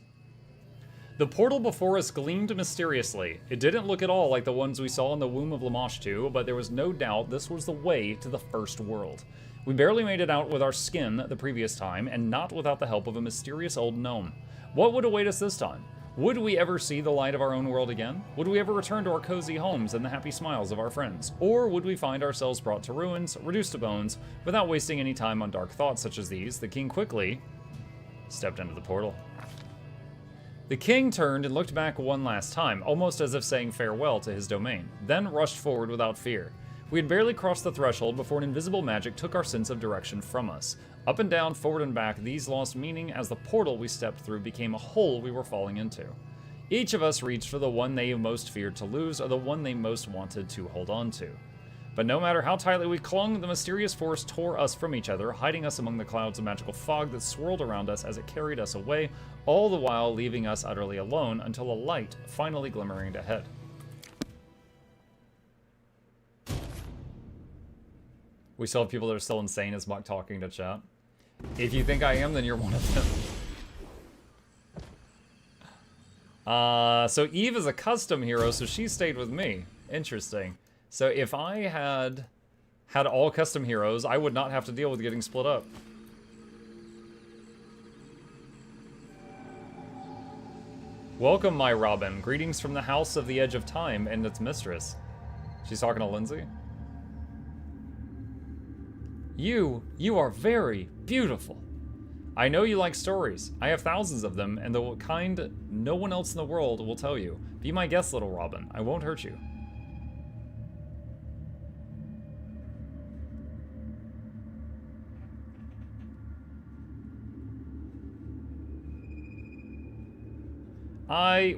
The portal before us gleamed mysteriously. It didn't look at all like the ones we saw in the womb of Lamash 2, but there was no doubt this was the way to the first world. We barely made it out with our skin the previous time, and not without the help of a mysterious old gnome. What would await us this time? Would we ever see the light of our own world again? Would we ever return to our cozy homes and the happy smiles of our friends? Or would we find ourselves brought to ruins, reduced to bones, without wasting any time on dark thoughts such as these? The king quickly stepped into the portal. The king turned and looked back one last time, almost as if saying farewell to his domain, then rushed forward without fear. We had barely crossed the threshold before an invisible magic took our sense of direction from us. Up and down, forward and back, these lost meaning as the portal we stepped through became a hole we were falling into. Each of us reached for the one they most feared to lose, or the one they most wanted to hold on to. But no matter how tightly we clung, the mysterious force tore us from each other, hiding us among the clouds of magical fog that swirled around us as it carried us away, all the while leaving us utterly alone until a light finally glimmering ahead. We still have people that are still insane as Muck talking to chat. If you think I am, then you're one of them. So Eve is a custom hero, so she stayed with me. Interesting. So if I had all custom heroes, I would not have to deal with getting split up. Welcome, my Robin. Greetings from the House of the Edge of Time and its mistress. She's talking to Lindsay. You are very beautiful. I know you like stories. I have thousands of them, and the kind no one else in the world will tell you. Be my guest, little Robin. I won't hurt you.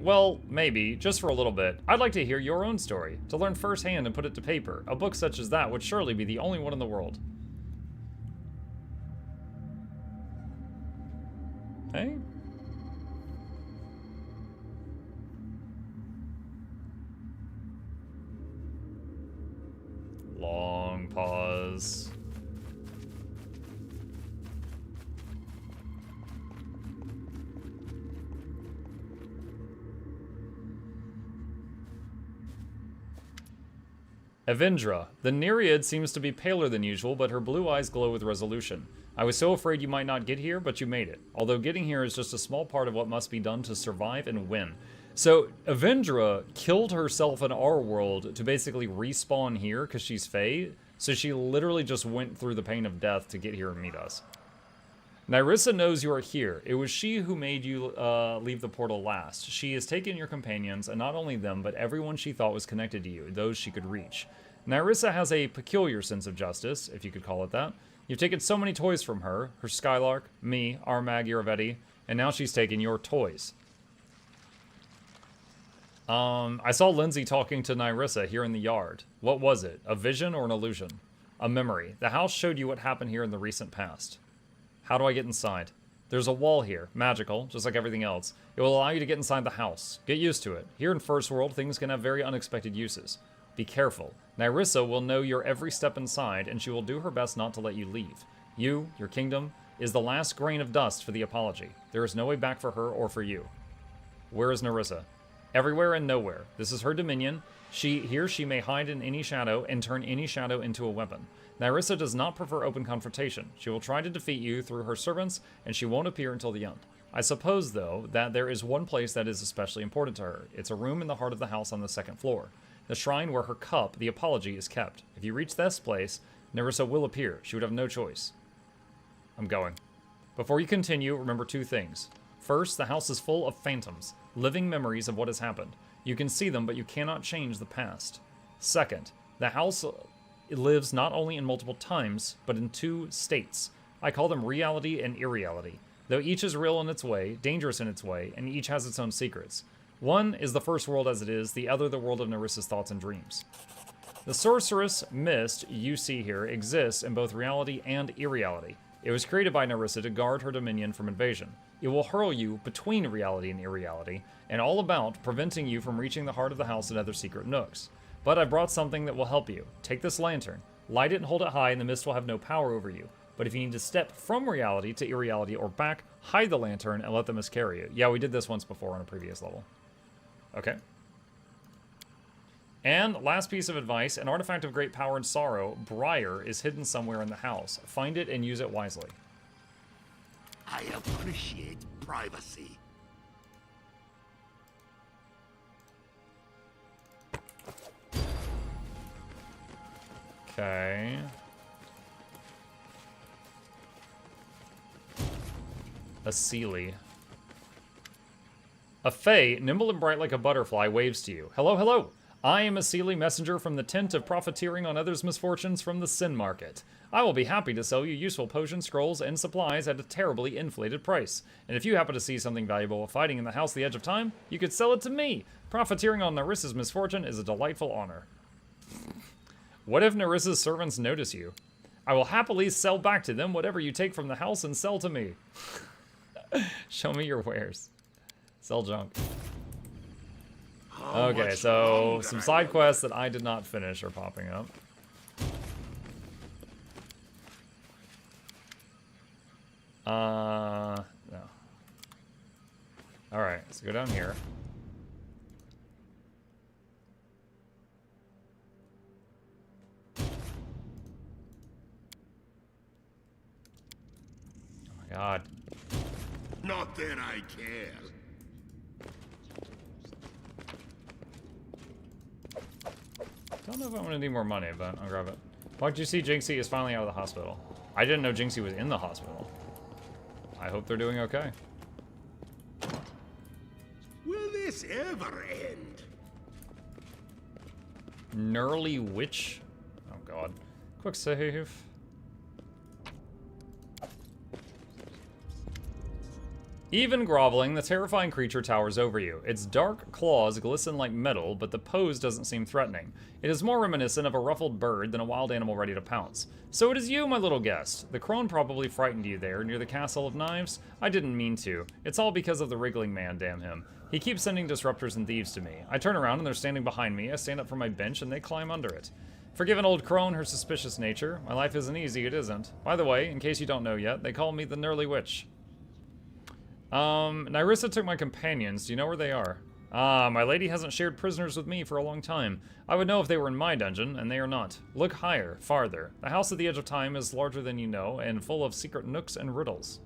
Well, maybe, just for a little bit. I'd like to hear your own story, to learn firsthand and put it to paper. A book such as that would surely be the only one in the world. Hey? Long pause. Avendra. The Nereid seems to be paler than usual, but her blue eyes glow with resolution. I was so afraid you might not get here, but you made it. Although getting here is just a small part of what must be done to survive and win. So, Avendra killed herself in our world to basically respawn here because she's Fae. So she literally just went through the pain of death to get here and meet us. Nyrissa knows you are here. It was she who made you leave the portal last. She has taken your companions, and not only them, but everyone she thought was connected to you, those she could reach. Nyrissa has a peculiar sense of justice, if you could call it that. You've taken so many toys from her, her Skylark, me, our Mag Iravetti, and now she's taken your toys. I saw Lindsay talking to Nyrissa here in the yard. What was it? A vision or an illusion? A memory. The house showed you what happened here in the recent past. How do I get inside? There's a wall here, magical, just like everything else. It will allow you to get inside the house. Get used to it. Here in First World, things can have very unexpected uses. Be careful. Nyrissa will know your every step inside, and she will do her best not to let you leave. You, your kingdom, is the last grain of dust for the apology. There is no way back for her or for you. Where is Nyrissa? Everywhere and nowhere. This is her dominion. Here she may hide in any shadow and turn any shadow into a weapon. Nyrissa does not prefer open confrontation. She will try to defeat you through her servants, and she won't appear until the end. I suppose, though, that there is one place that is especially important to her. It's a room in the heart of the house on the second floor. The shrine where her cup, the apology, is kept. If you reach this place, Nyrissa will appear. She would have no choice. I'm going. Before you continue, remember two things. First, the house is full of phantoms, living memories of what has happened. You can see them, but you cannot change the past. Second, the house lives not only in multiple times, but in two states. I call them reality and irreality. Though each is real in its way, dangerous in its way, and each has its own secrets. One is the first world as it is, the other the world of Nerissa's thoughts and dreams. The sorceress mist you see here exists in both reality and irreality. It was created by Nerissa to guard her dominion from invasion. It will hurl you between reality and irreality, and all about preventing you from reaching the heart of the house and other secret nooks. But I brought something that will help you. Take this lantern. Light it and hold it high, and the mist will have no power over you. But if you need to step from reality to irreality or back, hide the lantern and let the mist carry you. Yeah, we did this once before on a previous level. Okay. And last piece of advice, an artifact of great power and sorrow, Briar, is hidden somewhere in the house. Find it and use it wisely. I appreciate privacy. Okay. A Sealy. A Fae, nimble and bright like a butterfly, waves to you. Hello, hello! I am a Sealy messenger from the tent of profiteering on others' misfortunes from the Sin Market. I will be happy to sell you useful potions, scrolls, and supplies at a terribly inflated price. And if you happen to see something valuable while fighting in the House the Edge of Time, you could sell it to me. Profiteering on Nerissa's misfortune is a delightful honor. What if Nerissa's servants notice you? I will happily sell back to them whatever you take from the house and sell to me. Show me your wares. Sell junk. Okay, so some side quests that I did not finish are popping up. No. Alright, let's go down here. Oh my god. Not that I care. Don't know if I'm gonna need more money, but I'll grab it. Why'd you see Jinxie is finally out of the hospital? I didn't know Jinxie was in the hospital. I hope they're doing okay. Will this ever end? Gnarly Witch? Oh god. Quick save. Even groveling, the terrifying creature towers over you. Its dark claws glisten like metal, but the pose doesn't seem threatening. It is more reminiscent of a ruffled bird than a wild animal ready to pounce. So it is you, my little guest. The crone probably frightened you there, near the Castle of Knives. I didn't mean to. It's all because of the wriggling man, damn him. He keeps sending disruptors and thieves to me. I turn around and they're standing behind me. I stand up from my bench and they climb under it. Forgive an old crone her suspicious nature. My life isn't easy, it isn't. By the way, in case you don't know yet, they call me the Gnarly Witch. Nerissa took my companions. Do you know where they are? Ah, my lady hasn't shared prisoners with me for a long time. I would know if they were in my dungeon, and they are not. Look higher, farther. The house at the edge of time is larger than you know, and full of secret nooks and riddles.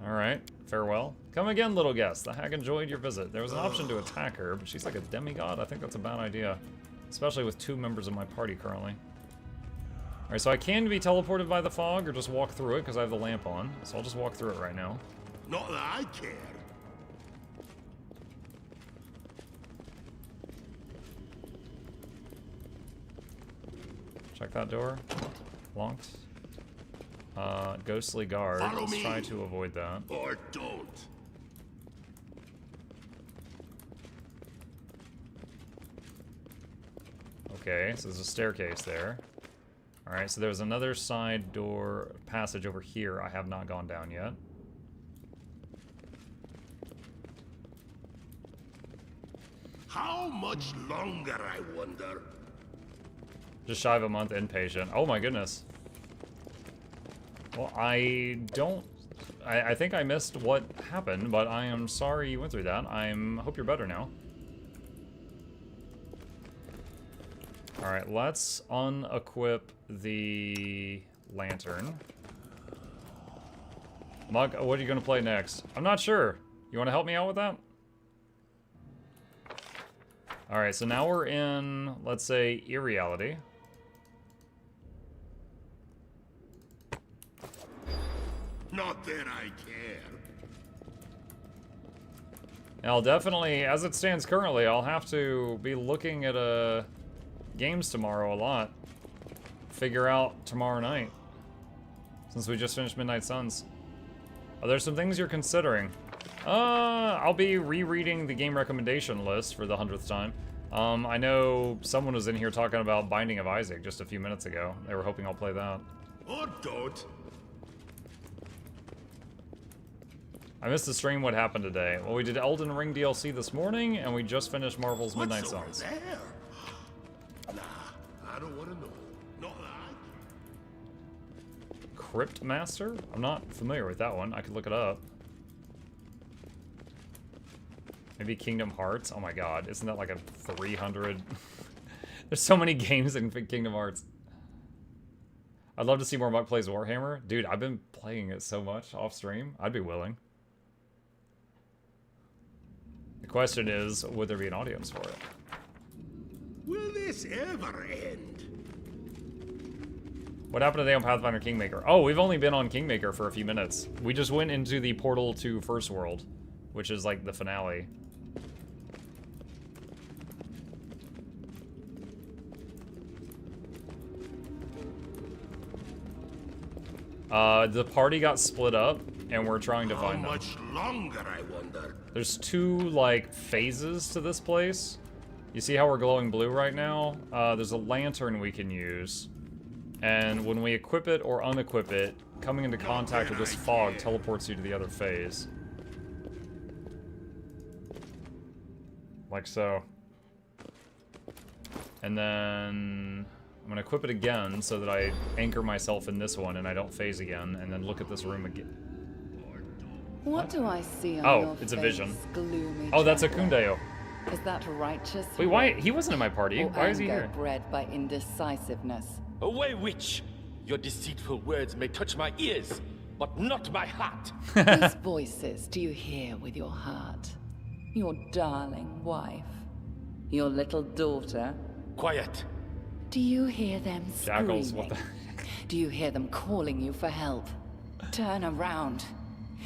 Alright, farewell. Come again, little guest. The hag enjoyed your visit. There was an option to attack her, but she's like a demigod. I think that's a bad idea. Especially with 2 members of my party currently. Alright, so I can be teleported by the fog, or just walk through it, because I have the lamp on. So I'll just walk through it right now. Not that I care. Check that door. Locked. Ghostly guard. Follow Let's me. try to avoid that. Or don't. Okay, so there's a staircase there. Alright, so there's another side door passage over here I have not gone down yet. How much longer, I wonder? Just shy of a month inpatient. Oh my goodness. Well, I think I missed what happened, but I am sorry you went through that. Hope you're better now. Alright, let's unequip the lantern. Mug, what are you gonna play next? I'm not sure. You wanna help me out with that? Alright, so now we're in, let's say, irreality. Not that I care. And I'll definitely, as it stands currently, I'll have to be looking at games tomorrow a lot. Figure out tomorrow night. since we just finished Midnight Suns. Are there some things you're considering? I'll be rereading the game recommendation list for the 100th time. I know someone was in here talking about Binding of Isaac just a few minutes ago. They were hoping I'll play that. Or don't. I missed the stream. What happened today? Well, we did Elden Ring DLC this morning, and we just finished Marvel's Midnight Suns. There? Nah, I don't want to know. Not that. Crypt Master? I'm not familiar with that one. I could look it up. Maybe Kingdom Hearts? Oh my god, isn't that like a 300? There's so many games in Kingdom Hearts. I'd love to see more Muck plays Warhammer. Dude, I've been playing it so much off stream. I'd be willing. The question is, would there be an audience for it? Will this ever end? What happened today on Pathfinder Kingmaker? Oh, we've only been on Kingmaker for a few minutes. We just went into the portal to First World, which is like the finale. The party got split up, and we're trying to find them. How much longer, I wonder? There's two, like, phases to this place. You see how we're glowing blue right now? There's a lantern we can use. And when we equip it or unequip it, coming into contact with this fog teleports you to the other phase. Like so. And then I'm gonna equip it again so that I anchor myself in this one and I don't phase again, and then look at this room again. What do I see on your it's a face, vision. gloomy Oh, that's a traveler? Kundeo. Is that righteous? Wait, why? He wasn't in my party. Or Why is he anger here? bred by indecisiveness? Away, witch! Your deceitful words may touch my ears, but not my heart. Whose voices do you hear with your heart? Your darling wife? Your little daughter? Quiet. Do you hear them Jackals, screaming? what Do you hear them calling you for help? Turn around.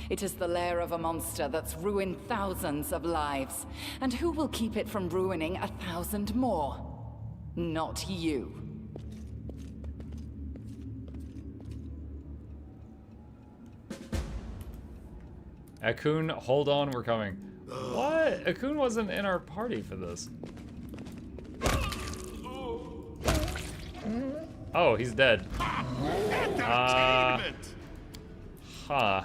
It is the lair of a monster that's ruined thousands of lives. And who will keep it from ruining 1,000 more? Not you. Akun, hold on, we're coming. What? Akun wasn't in our party for this. Oh, he's dead. Huh.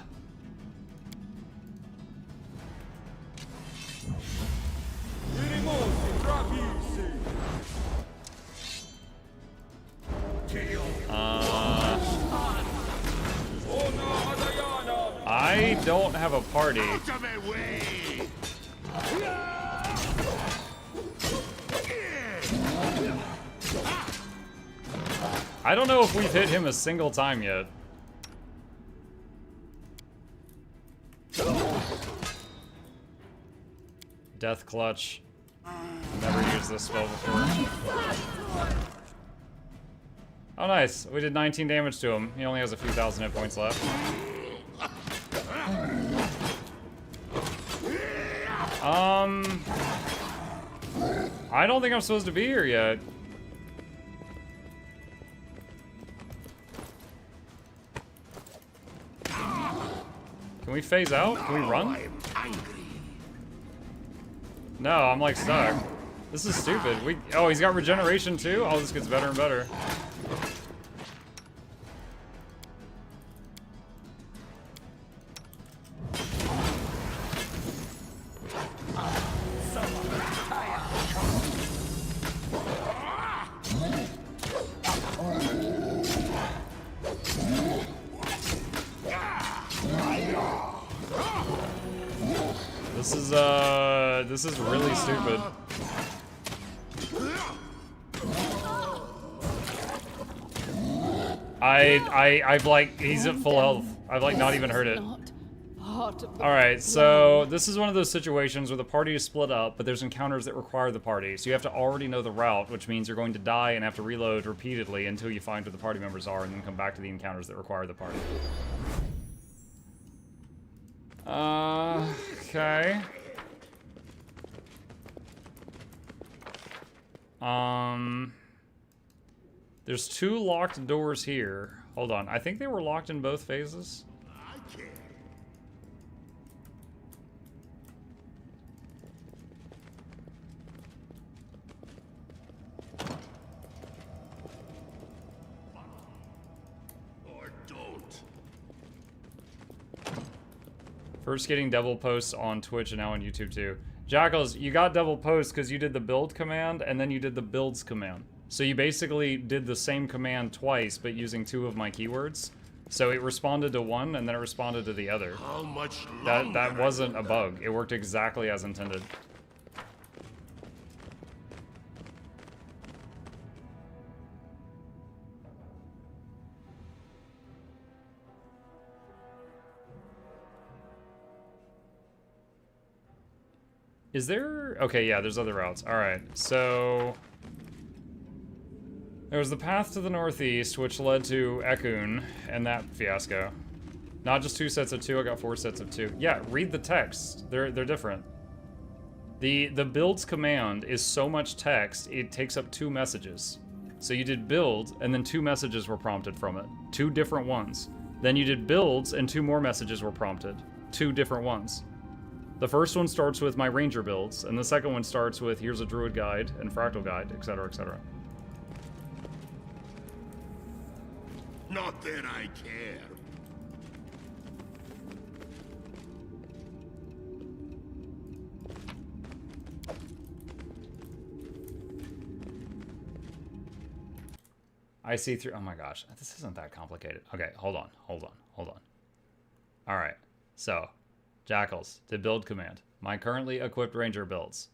I don't have a party. I don't know if we've hit him a single time yet. Death Clutch. Never used this spell before. Oh, nice. We did 19 damage to him. He only has a few thousand hit points left. I don't think I'm supposed to be here yet. Can we phase out? Can we run? No, I'm like stuck. This is stupid. Oh, he's got regeneration too? Oh, this gets better and better. This is really stupid. I've like, he's at full health. I've like not even heard it. Alright, so this is one of those situations where the party is split up, but there's encounters that require the party. So you have to already know the route, which means you're going to die and have to reload repeatedly until you find where the party members are and then come back to the encounters that require the party. Okay. There's 2 locked doors here. Hold on. I think they were locked in both phases. First getting double posts on Twitch and now on YouTube too. Jackals, you got double posts because you did the build command and then you did the builds command. So you basically did the same command twice, but using 2 of my keywords. So it responded to one and then it responded to the other. How much That wasn't a bug. It worked exactly as intended. Is there... Okay, yeah, there's other routes. Alright, so... There was the path to the northeast, which led to Ekun, and that fiasco. Not just 2 sets of 2, I got 4 sets of 2. Yeah, read the text. They're different. The builds command is so much text, it takes up 2 messages. So you did build, and then 2 messages were prompted from it. 2 different ones. Then you did builds, and 2 more messages were prompted. 2 different ones. The first one starts with my ranger builds, and the second one starts with here's a druid guide and fractal guide, etc., etc. Not that I care. I see through... Oh my gosh, this isn't that complicated. Okay, hold on. Alright, so... Jackals, did build command. My currently equipped ranger builds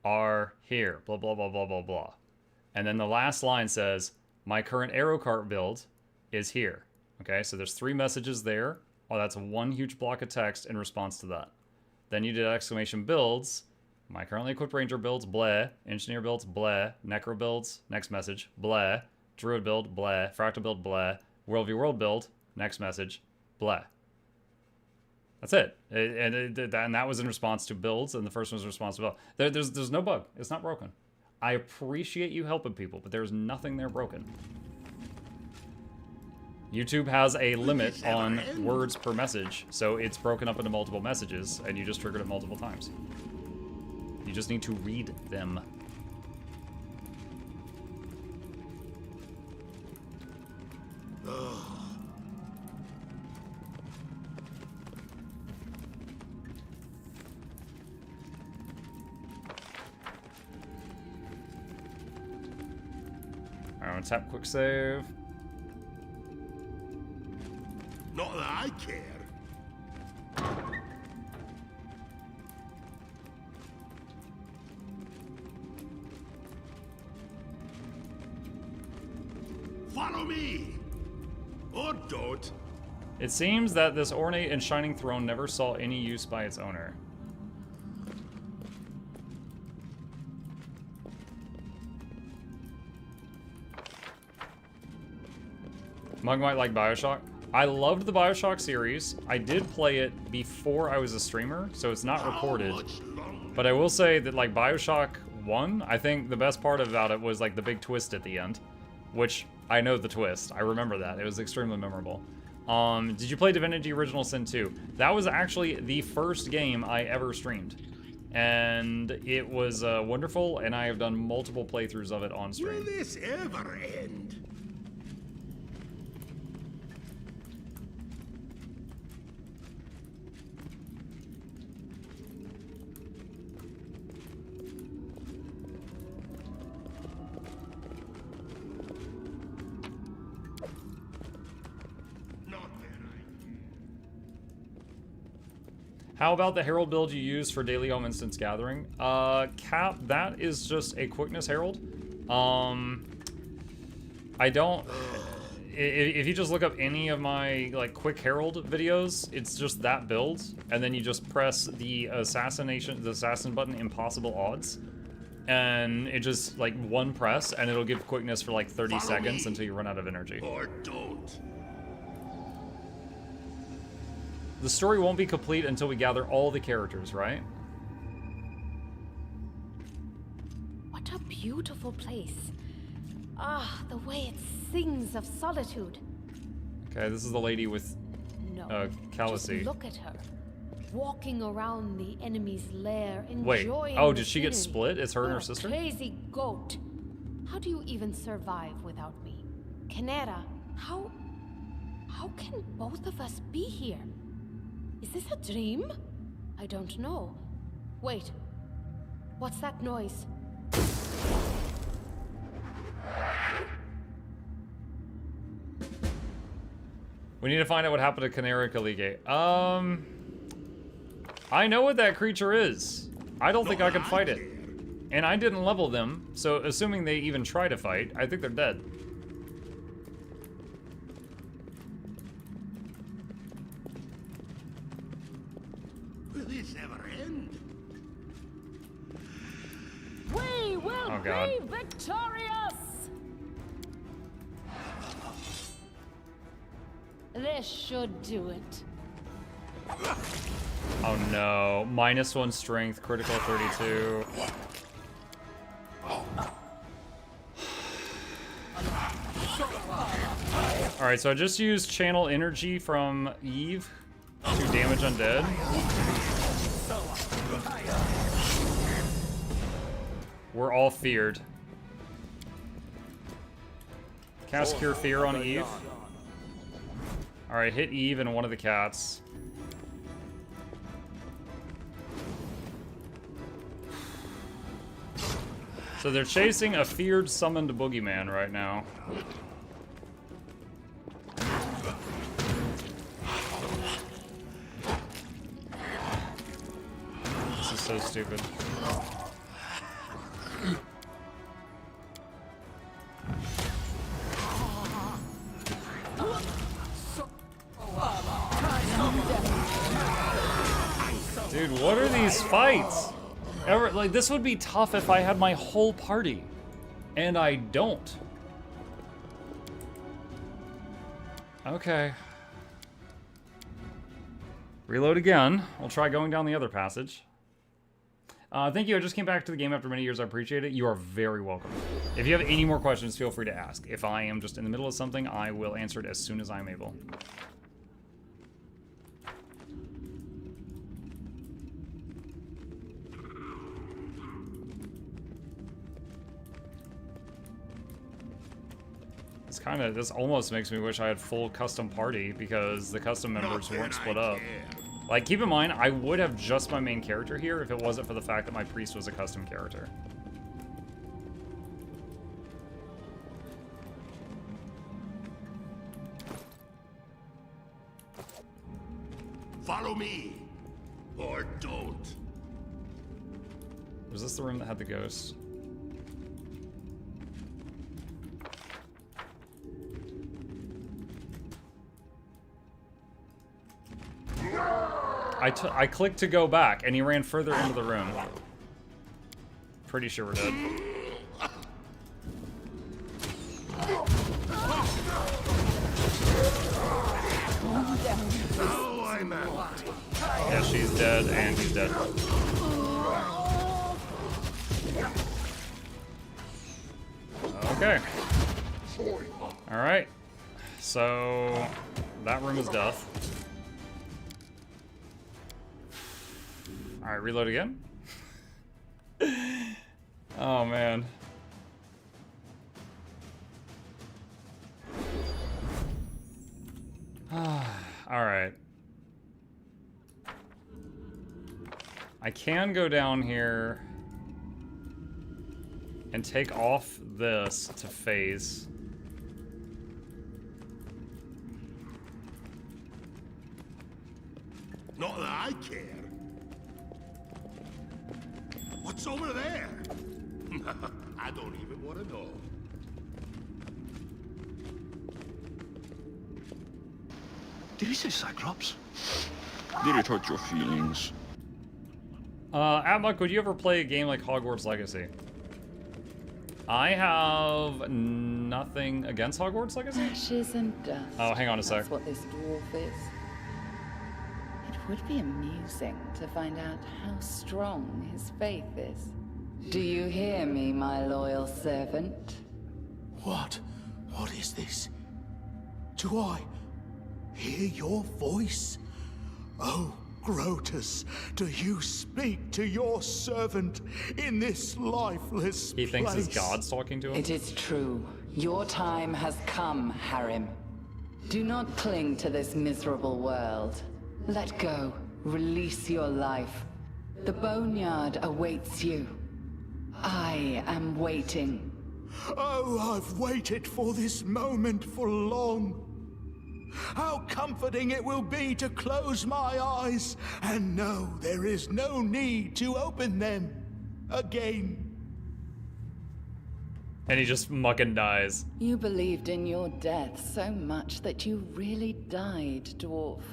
are here, blah, blah, blah, blah, blah, blah. And then the last line says, my current arrow cart build is here. Okay, so there's 3 messages there. Oh, that's 1 huge block of text in response to that. Then you did exclamation builds. My currently equipped ranger builds, bleh. Engineer builds, bleh. Necro builds, next message, bleh. Druid build, bleh. Fractal build, bleh. Worldview world build, next message, bleh. That's it. And that was in response to builds, and the first one was in response to build. There's no bug. It's not broken. I appreciate you helping people, but there's nothing there broken. YouTube has a limit on words per message, so it's broken up into multiple messages, and you just triggered it multiple times. You just need to read them. Tap quick save. Not that I care. Follow me, or don't. It seems that this ornate and shining throne never saw any use by its owner. Mug might like Bioshock. I loved the Bioshock series. I did play it before I was a streamer, so it's not recorded. But I will say that like Bioshock 1, I think the best part about it was like the big twist at the end. Which, I know the twist. I remember that. It was extremely memorable. Did you play Divinity Original Sin 2? That was actually the first game I ever streamed. And it was wonderful, and I have done multiple playthroughs of it on stream. Will this ever end? How about the Herald build you use for Daily Home Instance Gathering? Cap, that is just a Quickness Herald. I don't... If you just look up any of my like quick Herald videos, it's just that build, and then you just press the assassin button, impossible odds, and it just like one press, and it'll give quickness for like 30 seconds until you run out of energy. Or don't. The story won't be complete until we gather all the characters, right? What a beautiful place. Ah, the way it sings of solitude. Okay, this is the lady with No, Calici. just look at her. Walking around the enemy's lair, Wait, enjoying oh, the did she get scenery. split? It's her and You're her a sister? Crazy goat. How do you even survive without me? Canera, how can both of us be here? Is this a dream? I don't know. Wait. What's that noise? We need to find out what happened to Canera Caligate. I know what that creature is. I don't think I can fight it. And I didn't level them, so assuming they even try to fight, I think they're dead. Will this ever end? We will Oh, God. be victorious! This should do it. Oh no. -1 strength, critical 32. Alright, so I just used channel energy from Eve to damage undead. We're all feared. Cast Cure Fear on Eve. Alright, hit Eve and one of the cats. So they're chasing a feared summoned boogeyman right now. This is so stupid. Dude, what are these fights? Like, this would be tough if I had my whole party. And I don't. Okay. Reload again. We'll try going down the other passage. Thank you. I just came back to the game after many years. I appreciate it. You are very welcome. If you have any more questions, feel free to ask. If I am just in the middle of something, I will answer it as soon as I'm able. This almost makes me wish I had full custom party because the custom members weren't split up. Like, keep in mind, I would have just my main character here if it wasn't for the fact that my priest was a custom character. Follow me, or don't. Was this the room that had the ghost? I clicked to go back, and he ran further into the room. Pretty sure we're dead. Oh, I'm out. Yeah, she's dead, and he's dead. Okay. Alright. So, that room is death. Alright, reload again. Oh, man. Alright. I can go down here and take off this to phase. Not that I care. What's over there? I don't even want to know. Did he say Cyclops? Did it hurt your feelings? Atmuck, would you ever play a game like Hogwarts Legacy? I have nothing against Hogwarts Legacy. Ashes and dust. Oh, hang on a sec. That's what this dwarf is. It would be amusing to find out how strong his faith is. Do you hear me, my loyal servant? What is this? Do I hear your voice? Oh, Grotus, do you speak to your servant in this lifeless He thinks place? his God's talking to him? It is true. Your time has come, Harim. Do not cling to this miserable world. Let go. Release your life. The Boneyard awaits you. I am waiting. Oh, I've waited for this moment for long. How comforting it will be to close my eyes and know there is no need to open them again. And he just mucking dies. You believed in your death so much that you really died, dwarf.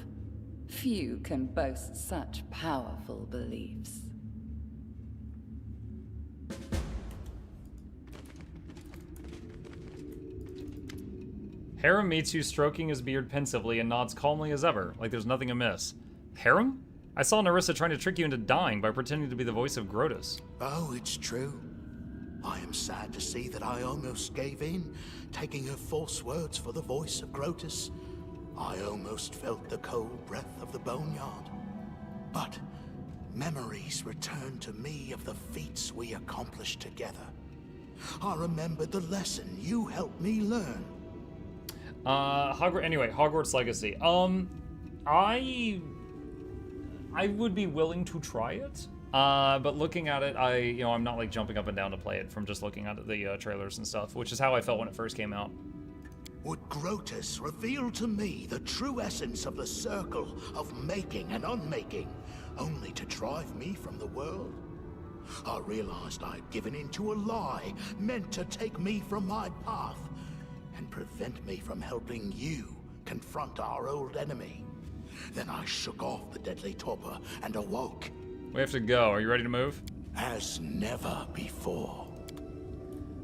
Few can boast such powerful beliefs. Harim meets you, stroking his beard pensively, and nods calmly as ever, like there's nothing amiss. Harim? I saw Narissa trying to trick you into dying by pretending to be the voice of Grotus. Oh, it's true. I am sad to see that I almost gave in, taking her false words for the voice of Grotus. I almost felt the cold breath of the Boneyard. But memories returned to me of the feats we accomplished together. I remembered the lesson you helped me learn. Hogwarts Legacy. I would be willing to try it. But looking at it, I'm not like jumping up and down to play it from just looking at the trailers and stuff, which is how I felt when it first came out. Would Grotus reveal to me the true essence of the circle of making and unmaking, only to drive me from the world? I realized I'd given in to a lie meant to take me from my path and prevent me from helping you confront our old enemy. Then I shook off the deadly torpor and awoke. We have to go. Are you ready to move? As never before.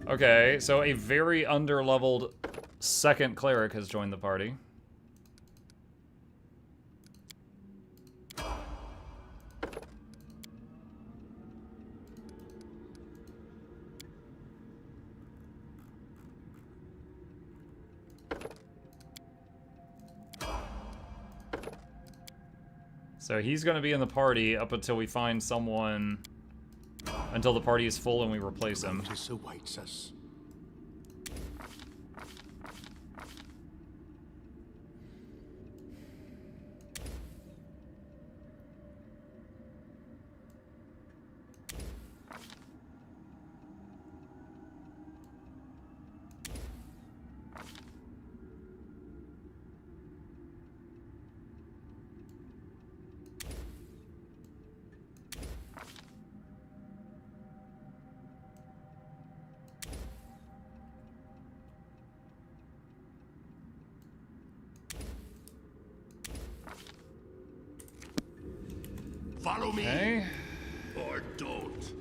Okay, so a very underleveled second cleric has joined the party. So he's going to be in the party up until we find someone, until the party is full and we replace him. Grotus awaits us. Follow me, Okay. or don't.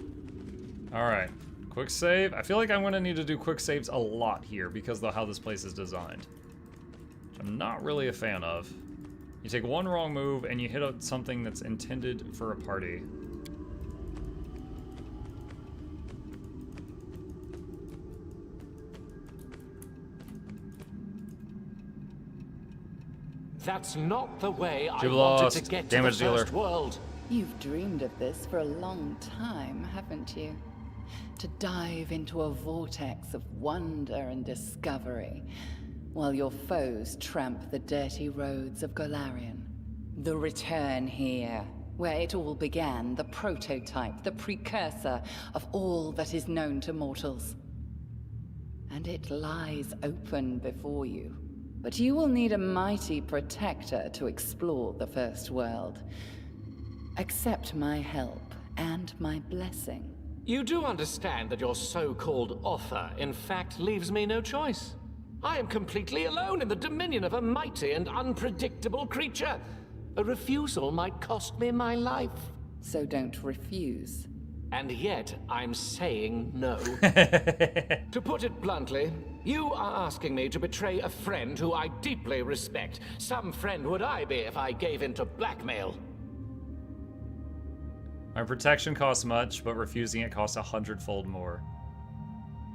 Alright. Quick save. I feel like I'm going to need to do quick saves a lot here because of how this place is designed. Which I'm not really a fan of. You take one wrong move and you hit up something that's intended for a party. That's not the way I Lost. wanted to get Damage to the dealer. first world. You've dreamed of this for a long time, haven't you? To dive into a vortex of wonder and discovery, while your foes tramp the dirty roads of Golarion. The return here, where it all began, the prototype, the precursor of all that is known to mortals. And it lies open before you. But you will need a mighty protector to explore the first world. Accept my help and my blessing. You do understand that your so-called offer, in fact, leaves me no choice. I am completely alone in the dominion of a mighty and unpredictable creature. A refusal might cost me my life. So don't refuse. And yet, I'm saying no. To put it bluntly, you are asking me to betray a friend who I deeply respect. Some friend would I be if I gave in to blackmail. My protection costs much, but refusing it costs 100-fold more.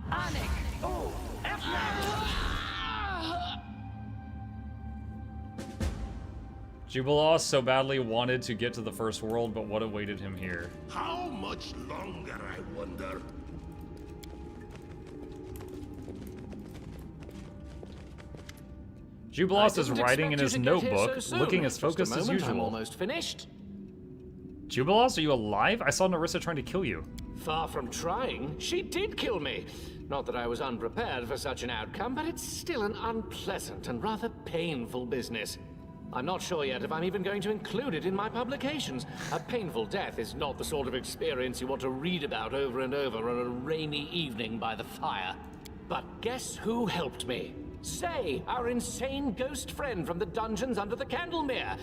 Anik! Oh! Jubilaw so badly wanted to get to the first world, but what awaited him here? How much longer, I wonder? Jubilaw is writing in his notebook, looking as focused as usual. I'm almost finished. Jubilaw, are you alive? I saw Nerissa trying to kill you. Far from trying, she did kill me. Not that I was unprepared for such an outcome, but it's still an unpleasant and rather painful business. I'm not sure yet if I'm even going to include it in my publications. A painful death is not the sort of experience you want to read about over and over on a rainy evening by the fire. But guess who helped me? Say, our insane ghost friend from the dungeons under the Candlemere.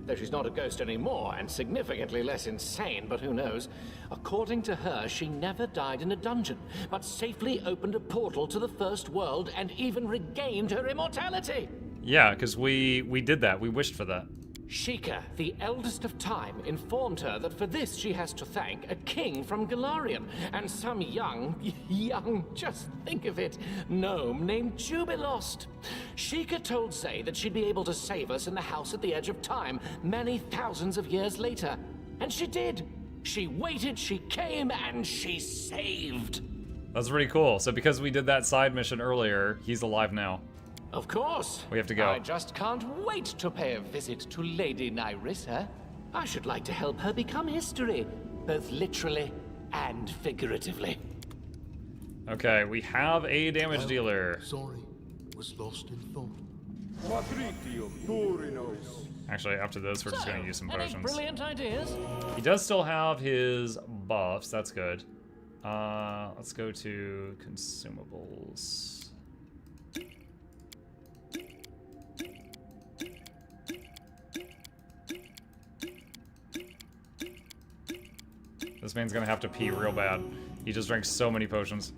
Though she's not a ghost anymore, and significantly less insane, but who knows? According to her, she never died in a dungeon, but safely opened a portal to the first world and even regained her immortality. Yeah, because we did that. We wished for that. Sheikah, the eldest of time, informed her that for this she has to thank a king from Galarian and some young, just think of it, gnome named Jubilost. Sheikah told Zay that she'd be able to save us in the house at the edge of time many thousands of years later. And she did. She waited, she came, and she saved. That's pretty cool. So because we did that side mission earlier, he's alive now. Of course. We have to go. I just can't wait to pay a visit to Lady Nerissa. I should like to help her become history, both literally and figuratively. Okay, we have a damage dealer. Sorry, was lost in thought. Actually, after this, we're just going to use some potions. Any brilliant ideas? He does still have his buffs. That's good. Let's go to consumables. This man's gonna have to pee real bad. He just drank so many potions.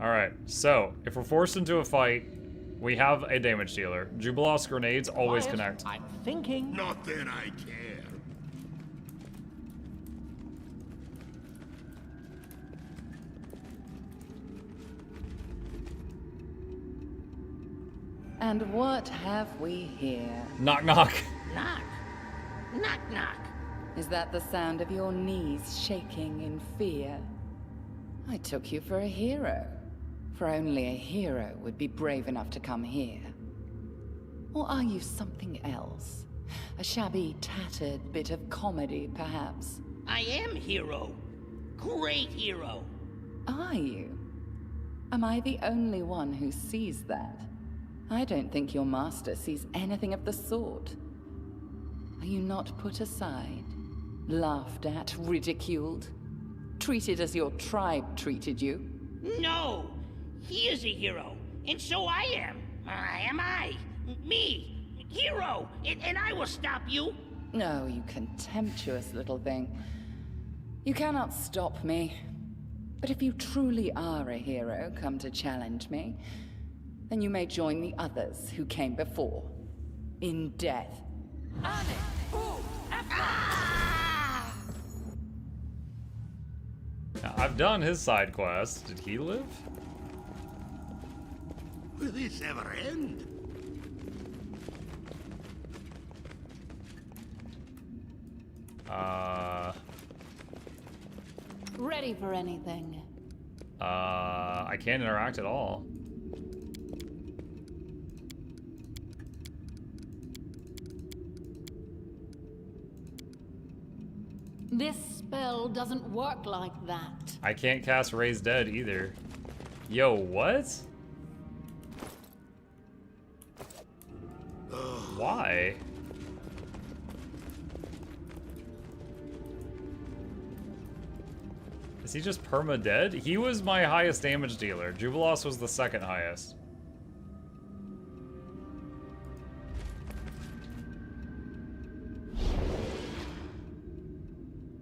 Alright, so, if we're forced into a fight, we have a damage dealer. Jubilaw's grenades always connect. I'm thinking. Not that I care. And what have we here? Knock, knock. Knock. Knock, knock. Is that the sound of your knees shaking in fear? I took you for a hero. For only a hero would be brave enough to come here. Or are you something else? A shabby, tattered bit of comedy, perhaps? I am hero. Great hero. Are you? Am I the only one who sees that? I don't think your master sees anything of the sort. Are you not put aside? Laughed at, ridiculed? Treated as your tribe treated you? No! He is a hero, and so I am. Me, hero, and I will stop you. No, you contemptuous little thing. You cannot stop me. But if you truly are a hero come to challenge me, then you may join the others who came before. In death. Now, I've done his side quest. Did he live? Will this ever end? Ready for anything? I can't interact at all. This spell doesn't work like that. I can't cast Raise Dead either. Yo, what? Why? Is he just perma-dead? He was my highest damage dealer. Jubilos was the second highest.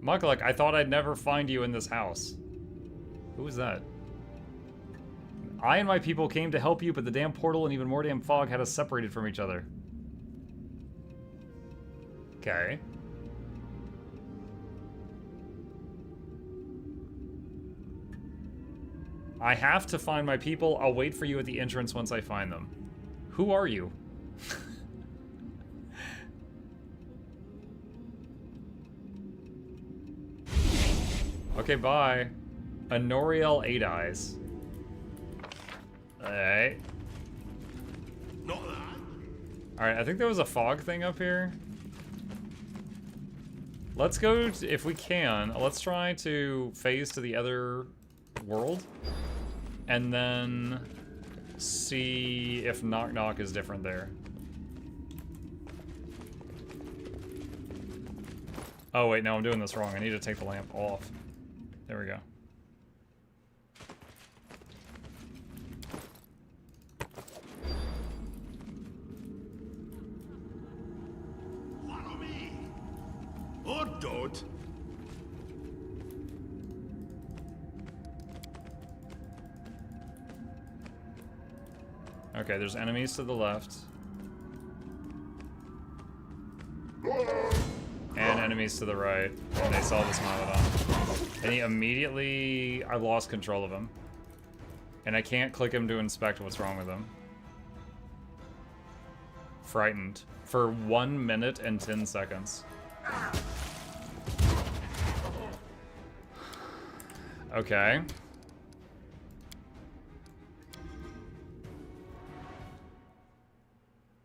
Mukluk, I thought I'd never find you in this house. Who was that? I and my people came to help you, but the damn portal and even more damn fog had us separated from each other. Okay. I have to find my people. I'll wait for you at the entrance once I find them. Who are you? Okay, bye. Honoriel 8 Eyes. Alright. Not that. Alright, I think there was a fog thing up here. Let's go, if we can, let's try to phase to the other world. And then see if Knock Knock is different there. Oh wait, no, I'm doing this wrong. I need to take the lamp off. There we go. Follow me. Or don't. Okay, there's enemies to the left. And enemies to the right. And they saw this Mylodon. And he immediately... I lost control of him. And I can't click him to inspect what's wrong with him. Frightened. For 1 minute and 10 seconds. Okay.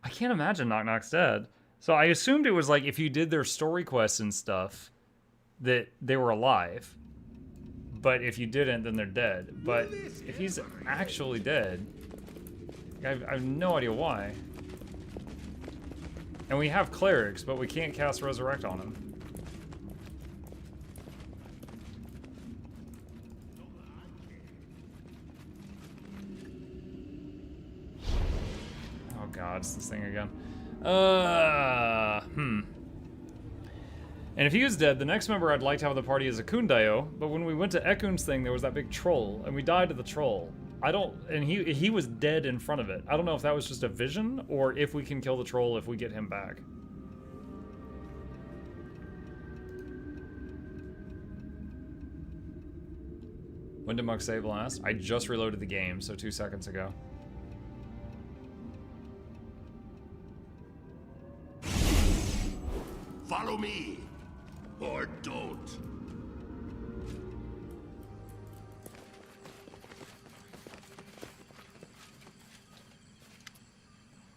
I can't imagine Knock Knock's dead. So I assumed it was like if you did their story quests and stuff, that they were alive. But if you didn't, then they're dead. But if he's actually dead, I have no idea why. And we have clerics, but we can't cast Resurrect on him. Oh god, it's this thing again. And if he was dead, the next member I'd like to have the party is Akundayo, but when we went to Ekun's thing, there was that big troll, and we died to the troll. And he was dead in front of it. I don't know if that was just a vision, or if we can kill the troll if we get him back. When did Muck save last? I just reloaded the game, so 2 seconds ago. Follow me. Or don't.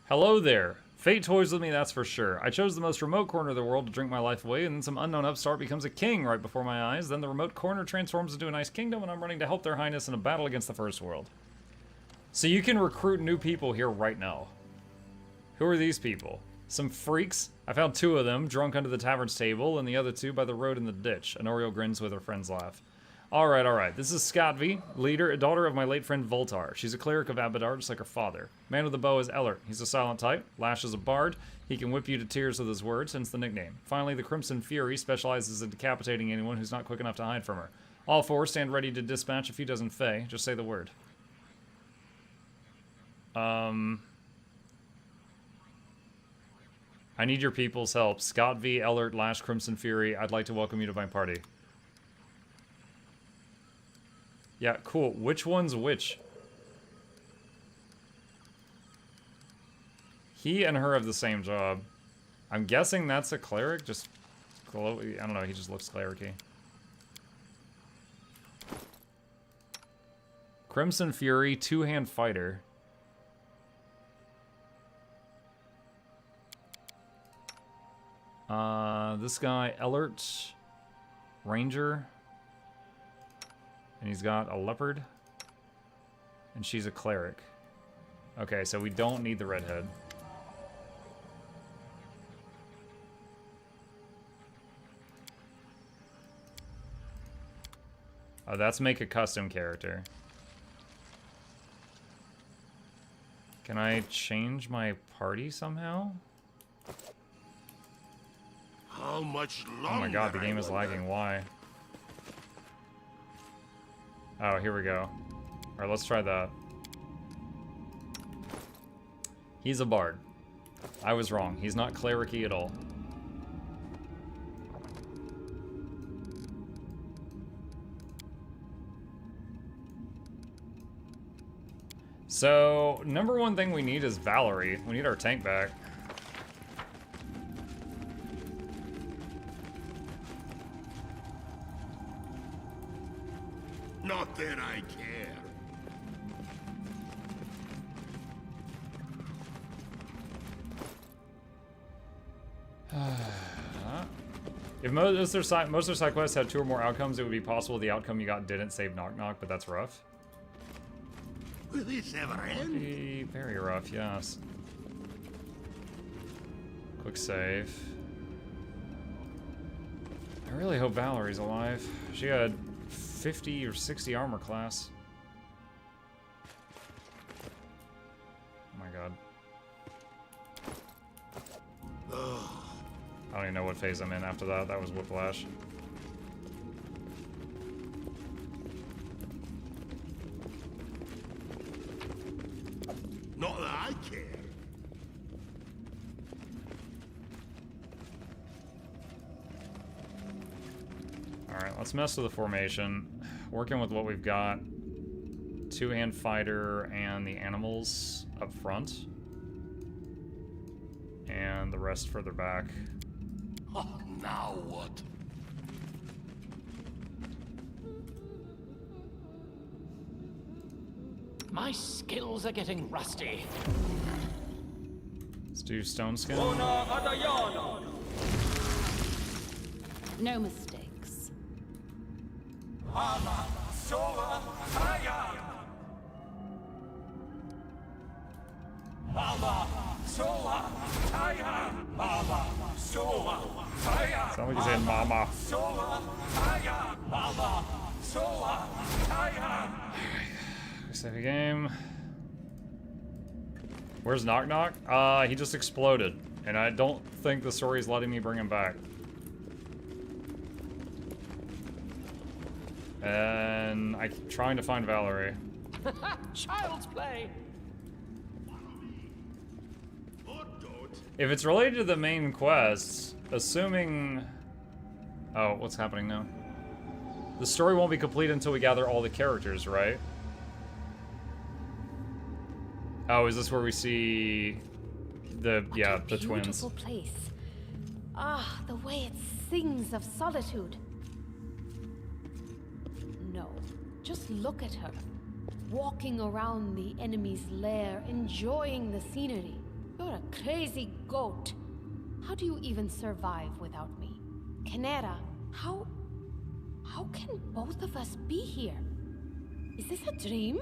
Hello there. Fate toys with me, that's for sure. I chose the most remote corner of the world to drink my life away, and then some unknown upstart becomes a king right before my eyes. Then the remote corner transforms into a nice kingdom, and I'm running to help their highness in a battle against the first world. So you can recruit new people here right now. Who are these people? Some freaks. I found 2 of them, drunk under the tavern's table, and the other 2 by the road in the ditch. Honorio grins with her friend's laugh. Alright. This is Skatvi, leader, daughter of my late friend Voltar. She's a cleric of Abadar, just like her father. Man with the bow is Ellert. He's a silent type. Lash is a bard. He can whip you to tears with his words, hence the nickname. Finally, the Crimson Fury specializes in decapitating anyone who's not quick enough to hide from her. All 4 stand ready to dispatch a few dozen Fae. Just say the word. I need your people's help. Scott V, Ellert, Lash, Crimson Fury. I'd like to welcome you to my party. Yeah, cool. Which one's which? He and her have the same job. I'm guessing that's a cleric. Just, I don't know. He just looks cleric-y. Crimson Fury, 2-hand fighter. This guy, Ellert, Ranger. And he's got a leopard. And she's a cleric. Okay, so we don't need the redhead. Oh, that's make a custom character. Can I change my party somehow? How much longer? Oh my god, the game is lagging. Why? Oh, here we go. Alright, let's try that. He's a bard. I was wrong. He's not cleric-y at all. So, number one thing we need is Valerie. We need our tank back. Not that I care. If most of their side quests had 2 or more outcomes, it would be possible the outcome you got didn't save Knock Knock, but that's rough. Will this ever end? Be very rough, yes. Quick save. I really hope Valerie's alive. She had 50 or 60 armor class. Oh my god. I don't even know what phase I'm in after that. That was Whiplash. Not that I care. Alright, let's mess with the formation. Working with what we've got. 2-hand fighter and the animals up front. And the rest further back. Oh, now what? My skills are getting rusty. Let's do Stone Skin. No mistakes. Sound like you saying mama. Save a game. Where's Knock Knock? He just exploded. And I don't think the story's letting me bring him back. And I'm trying to find Valerie. Child's play. If it's related to the main quests, assuming... Oh, what's happening now? The story won't be complete until we gather all the characters, right? Oh, is this where we see the, yeah, the twins? Beautiful place. Ah, the way it sings of solitude. No, just look at her. Walking around the enemy's lair, enjoying the scenery. You're a crazy goat. How do you even survive without me? Canera, how can both of us be here? Is this a dream?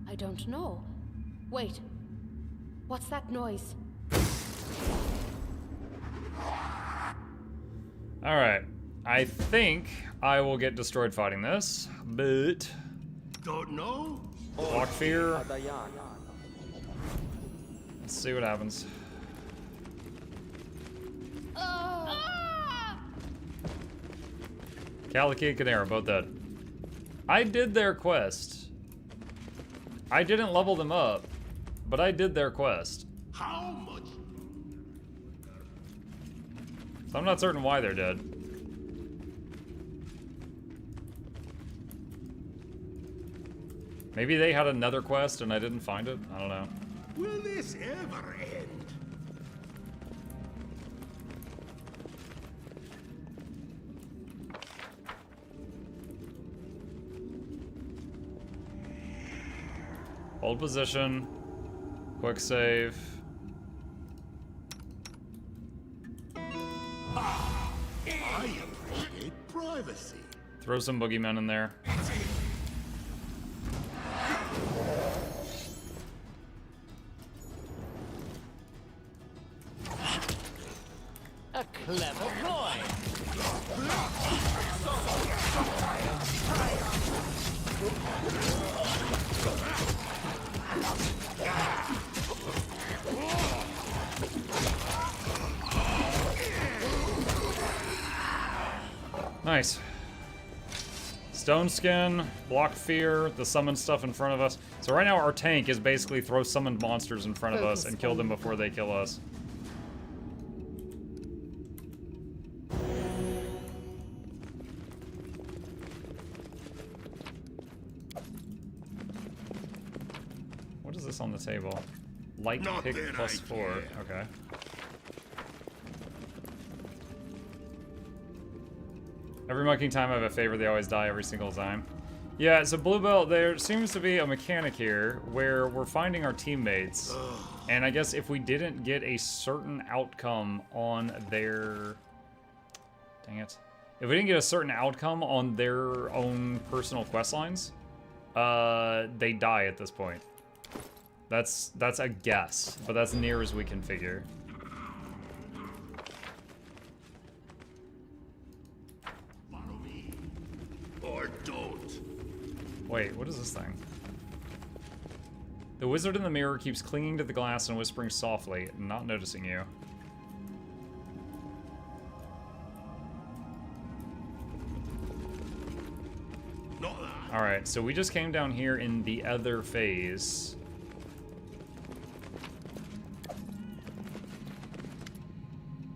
I don't know. Wait, what's that noise? Alright, I think I will get destroyed fighting this, but... Don't know? Block fear. Let's see what happens. Kaliki and Canera, both dead. I did their quest. I didn't level them up, but I did their quest. How much? So I'm not certain why they're dead. Maybe they had another quest and I didn't find it. I don't know. Will this ever end? Hold position. Quick save. I appreciate privacy. Throw some boogeymen in there. A clever boy. Nice. Stone Skin, block fear, the summon stuff in front of us. So right now our tank is basically throw summoned monsters in front of us and kill them before they kill us. What is this on the table? Light Not pick that plus I 4. care. Okay. Every mucking time I have a favor, they always die every single time. Yeah, so Blue Belt, there seems to be a mechanic here where we're finding our teammates. And I guess if we didn't get a certain outcome on their... Dang it. If we didn't get a certain outcome on their own personal quest lines, they die at this point. That's a guess, but that's near as we can figure. Follow me. Or don't. Wait, what is this thing? The wizard in the mirror keeps clinging to the glass and whispering softly, not noticing you. Alright, so we just came down here in the other phase.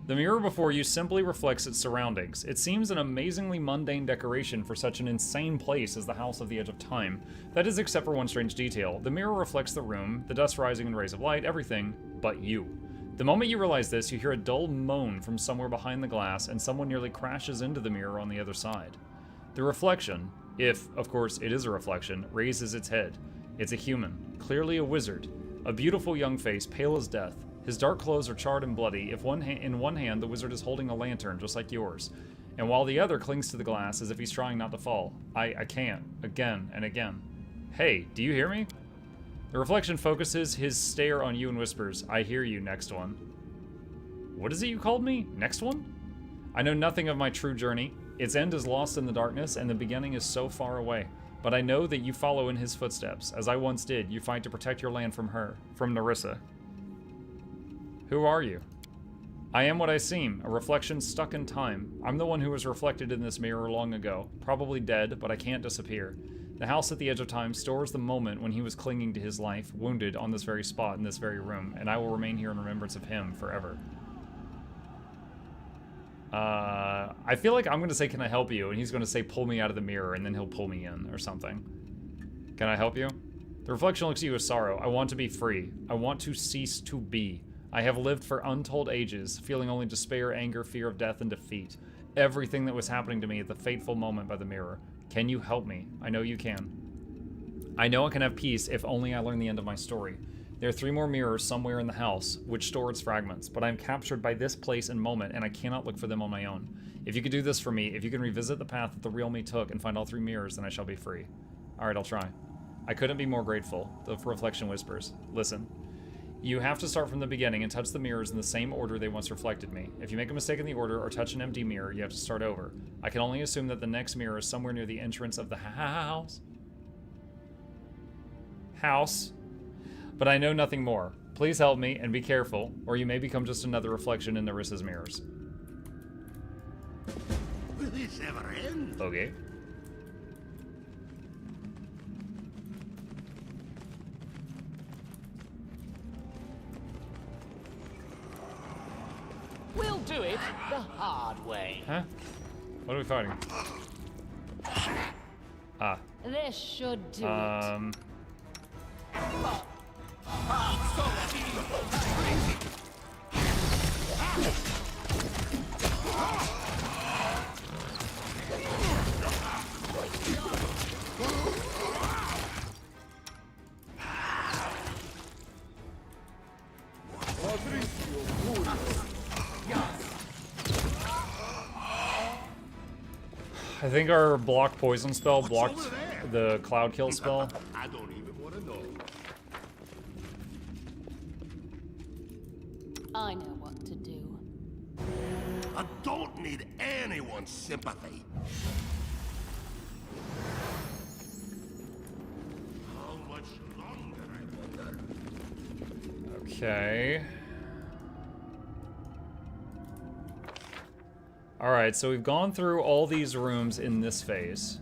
The mirror before you simply reflects its surroundings. It seems an amazingly mundane decoration for such an insane place as the House of the Edge of Time. That is except for one strange detail. The mirror reflects the room, the dust rising in rays of light, everything but you. The moment you realize this, you hear a dull moan from somewhere behind the glass, and someone nearly crashes into the mirror on the other side. The reflection, if, of course, it is a reflection, raises its head. It's a human, clearly a wizard. A beautiful young face, pale as death. His dark clothes are charred and bloody. In one hand, the wizard is holding a lantern, just like yours. And while the other clings to the glass as if he's trying not to fall. I can't. Again and again. Hey, do you hear me? The reflection focuses his stare on you and whispers, I hear you, next one. What is it you called me? Next one? I know nothing of my true journey. Its end is lost in the darkness, and the beginning is so far away. But I know that you follow in his footsteps. As I once did, you fight to protect your land from her, from Nerissa. Who are you? I am what I seem, a reflection stuck in time. I'm the one who was reflected in this mirror long ago. Probably dead, but I can't disappear. The house at the edge of time stores the moment when he was clinging to his life, wounded on this very spot in this very room, and I will remain here in remembrance of him forever. I feel like I'm gonna say, can I help you? And he's gonna say, pull me out of the mirror, and then he'll pull me in or something. Can I help you? The reflection looks at you with sorrow. I want to be free. I want to cease to be. I have lived for untold ages, feeling only despair, anger, fear of death, and defeat. Everything that was happening to me at the fateful moment by the mirror. Can you help me? I know you can. I know I can have peace if only I learn the end of my story. There are 3 more mirrors somewhere in the house, which store its fragments, but I am captured by this place and moment, and I cannot look for them on my own. If you could do this for me, if you can revisit the path that the real me took and find all 3 mirrors, then I shall be free. Alright, I'll try. I couldn't be more grateful, the reflection whispers. Listen. You have to start from the beginning and touch the mirrors in the same order they once reflected me. If you make a mistake in the order or touch an empty mirror, you have to start over. I can only assume that the next mirror is somewhere near the entrance of the house. But I know nothing more. Please help me and be careful, or you may become just another reflection in Nerissa's mirrors. Will this ever end? Okay. We'll do it the hard way. Huh? What are we fighting? Ah. This should do it. I think our block poison spell blocked the cloud kill spell. I don't even want to know. I know what to do. I don't need anyone's sympathy. How much longer, I wonder? Okay. Alright, so we've gone through all these rooms in this phase.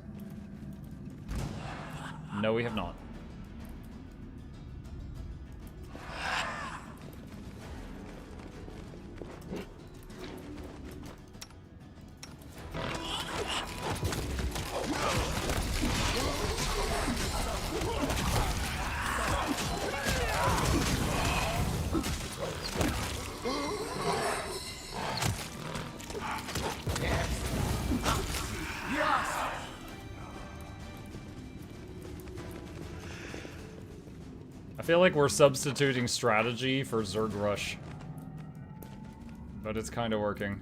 No, we have not. feel like we're substituting strategy for Zerg Rush. But it's kind of working.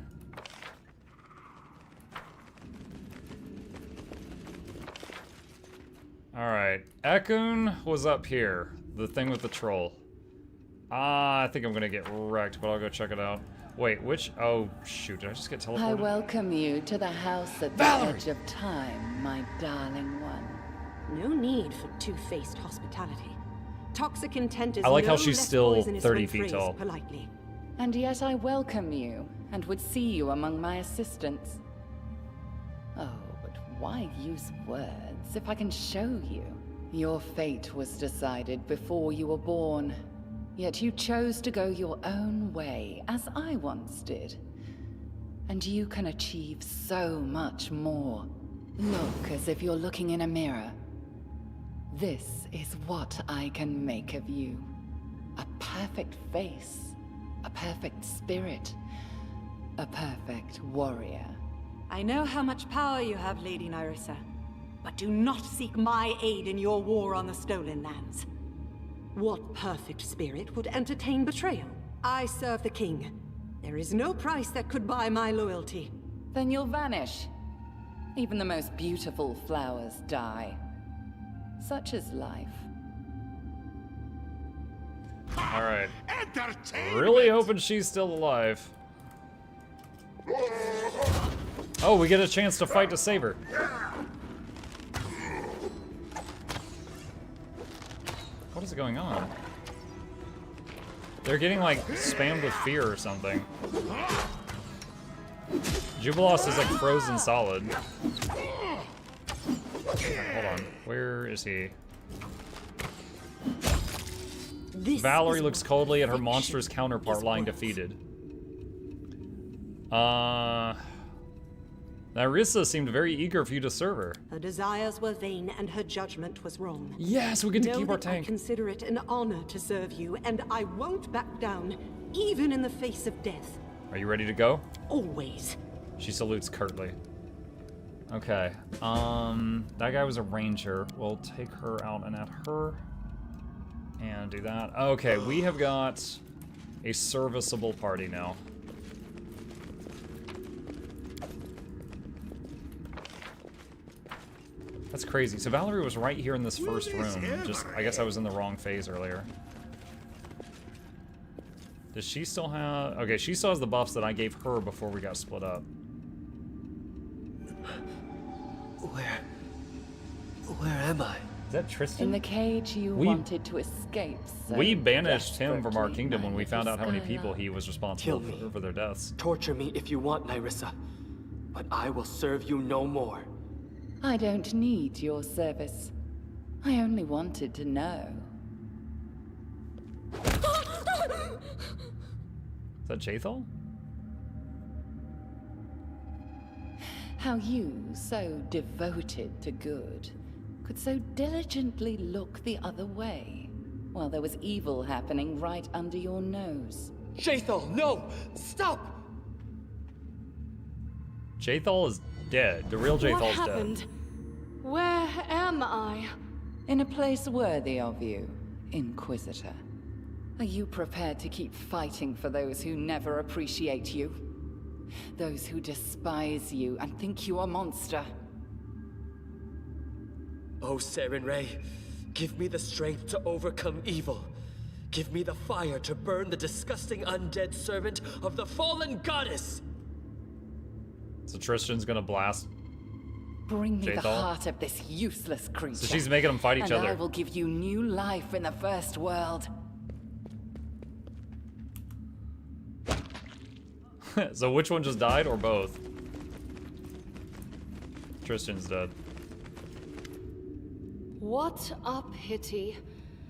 Alright, Ekun was up here. The thing with the troll. I think I'm gonna get wrecked, but I'll go check it out. Wait, which? Oh, shoot, did I just get teleported? I welcome you to the house at the edge of time, my darling one. No need for two-faced hospitality. Toxic intent is I like no how she's less still poisonous 30 when feet phrased tall. politely. And yet I welcome you, and would see you among my assistants. Oh, but why use words if I can show you? Your fate was decided before you were born. Yet you chose to go your own way, as I once did. And you can achieve so much more. Look as if you're looking in a mirror. This is what I can make of you. A perfect face, a perfect spirit, a perfect warrior. I know how much power you have, Lady Nyrissa, but do not seek my aid in your war on the Stolen Lands. What perfect spirit would entertain betrayal? I serve the king. There is no price that could buy my loyalty. Then you'll vanish. Even the most beautiful flowers die. Such is life. Alright. Really hoping she's still alive. Oh, we get a chance to fight to save her. What is going on? They're getting like spammed with fear or something. Jubilos is like frozen solid. Hold on, where is he? Valerie looks coldly at her monstrous counterpart lying defeated. Nyrissa seemed very eager for you to serve her. Her desires were vain and her judgment was wrong. Yes, we get to keep our tank. I consider it an honor to serve you, and I won't back down, even in the face of death. Are you ready to go? Always. She salutes curtly. Okay, that guy was a ranger. We'll take her out and add her. And do that. Okay, we have got a serviceable party now. That's crazy. So Valerie was right here in this first room. Just, I guess I was in the wrong phase earlier. Does she still have... Okay, she still has the buffs that I gave her before we got split up. Where am I? Is that Tristan? In the cage you wanted to escape. So we banished him from our desperately, kingdom when my we found out how many little people he was responsible for their deaths. Torture me if you want, Nyrissa. But I will serve you no more. I don't need your service. I only wanted to know. Is that Jathal? How you, so devoted to good, could so diligently look the other way, while there was evil happening right under your nose. Jathal, no! Stop! Jathal is dead. The real Jathal's What happened? dead. Where am I? In a place worthy of you, Inquisitor. Are you prepared to keep fighting for those who never appreciate you? Those who despise you and think you a monster? Oh, Saren Ray, give me the strength to overcome evil. Give me the fire to burn the disgusting undead servant of the fallen goddess! So Tristan's gonna blast Bring me the Jathal? heart of this useless creature. So she's making them fight each and other. I will give you new life in the first world. So which one just died, or both? Tristan's dead. What a pity.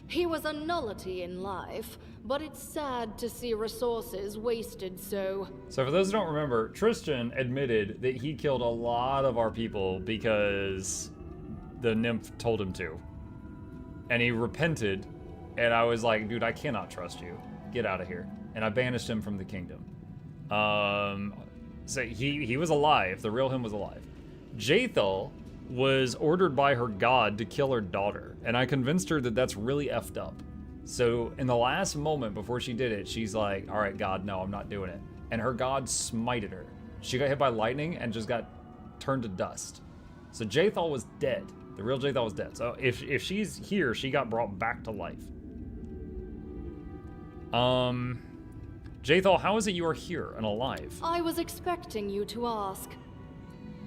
He was a nullity in life, but it's sad to see resources wasted so. So for those who don't remember, Tristan admitted that he killed a lot of our people because the nymph told him to. And he repented, and I was like, dude, I cannot trust you. Get out of here. And I banished him from the kingdom. So he was alive. The real him was alive. Jathal was ordered by her god to kill her daughter, and I convinced her that that's really effed up. So in the last moment before she did it, she's like, all right, God, no, I'm not doing it. And her God smited her. She got hit by lightning and just got turned to dust. So Jaethal was dead. The real Jaethal was dead. So if she's here, she got brought back to life. Jaethal, how is it you are here and alive? I was expecting you to ask.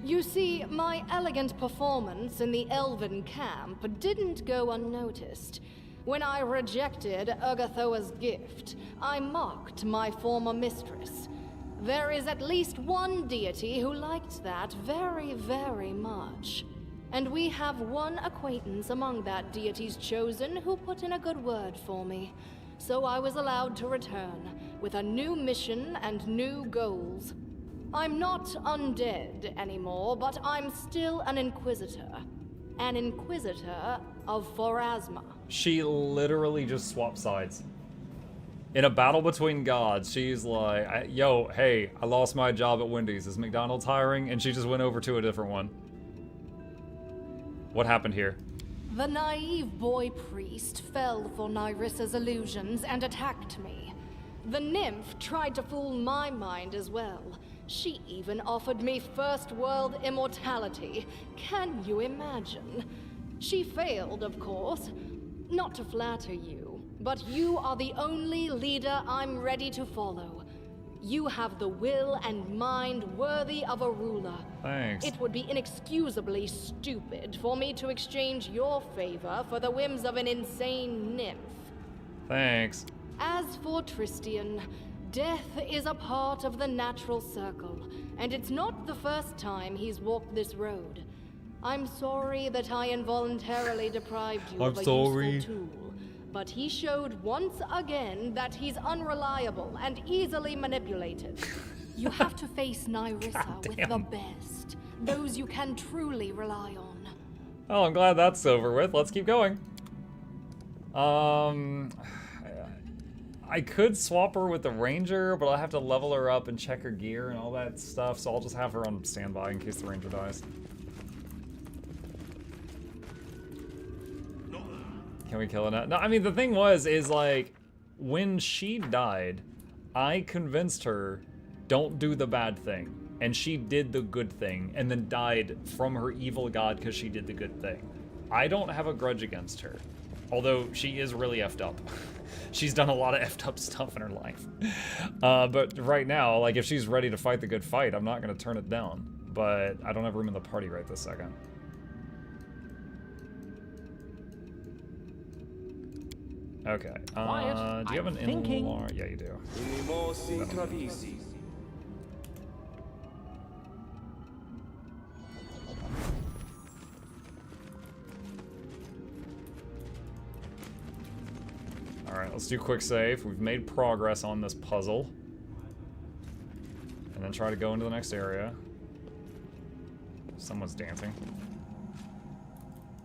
You see, my elegant performance in the Elven camp didn't go unnoticed. When I rejected Urgathoa's gift, I mocked my former mistress. There is at least one deity who liked that very, very much. And we have one acquaintance among that deity's chosen who put in a good word for me. So I was allowed to return, with a new mission and new goals. I'm not undead anymore, but I'm still an Inquisitor. An Inquisitor of Pharasma. She literally just swapped sides. In a battle between gods, she's like, yo, hey, I lost my job at Wendy's. Is McDonald's hiring? And she just went over to a different one. What happened here? The naive boy priest fell for Nyrissa's illusions and attacked me. The nymph tried to fool my mind as well. She even offered me first world immortality. Can you imagine? She failed, of course. Not to flatter you, but you are the only leader I'm ready to follow. You have the will and mind worthy of a ruler. Thanks. It would be inexcusably stupid for me to exchange your favor for the whims of an insane nymph. Thanks. As for Tristian, death is a part of the natural circle, and it's not the first time he's walked this road. I'm sorry that I involuntarily deprived you of a useful tool, but he showed once again that he's unreliable and easily manipulated. You have to face Nyrissa with the best, those you can truly rely on. Oh, I'm glad that's over with. Let's keep going. I could swap her with the ranger, but I'll have to level her up and check her gear and all that stuff, so I'll just have her on standby in case the ranger dies. Can we kill it? No, I mean, the thing is like, when she died, I convinced her, don't do the bad thing. And she did the good thing, and then died from her evil god because she did the good thing. I don't have a grudge against her, although she is really effed up. She's done a lot of effed up stuff in her life. But right now, like, if she's ready to fight the good fight, I'm not gonna turn it down. But I don't have room in the party right this second. Okay, do you have an in-law? Yeah, you do. Alright, let's do quick save. We've made progress on this puzzle. And then try to go into the next area. Someone's dancing.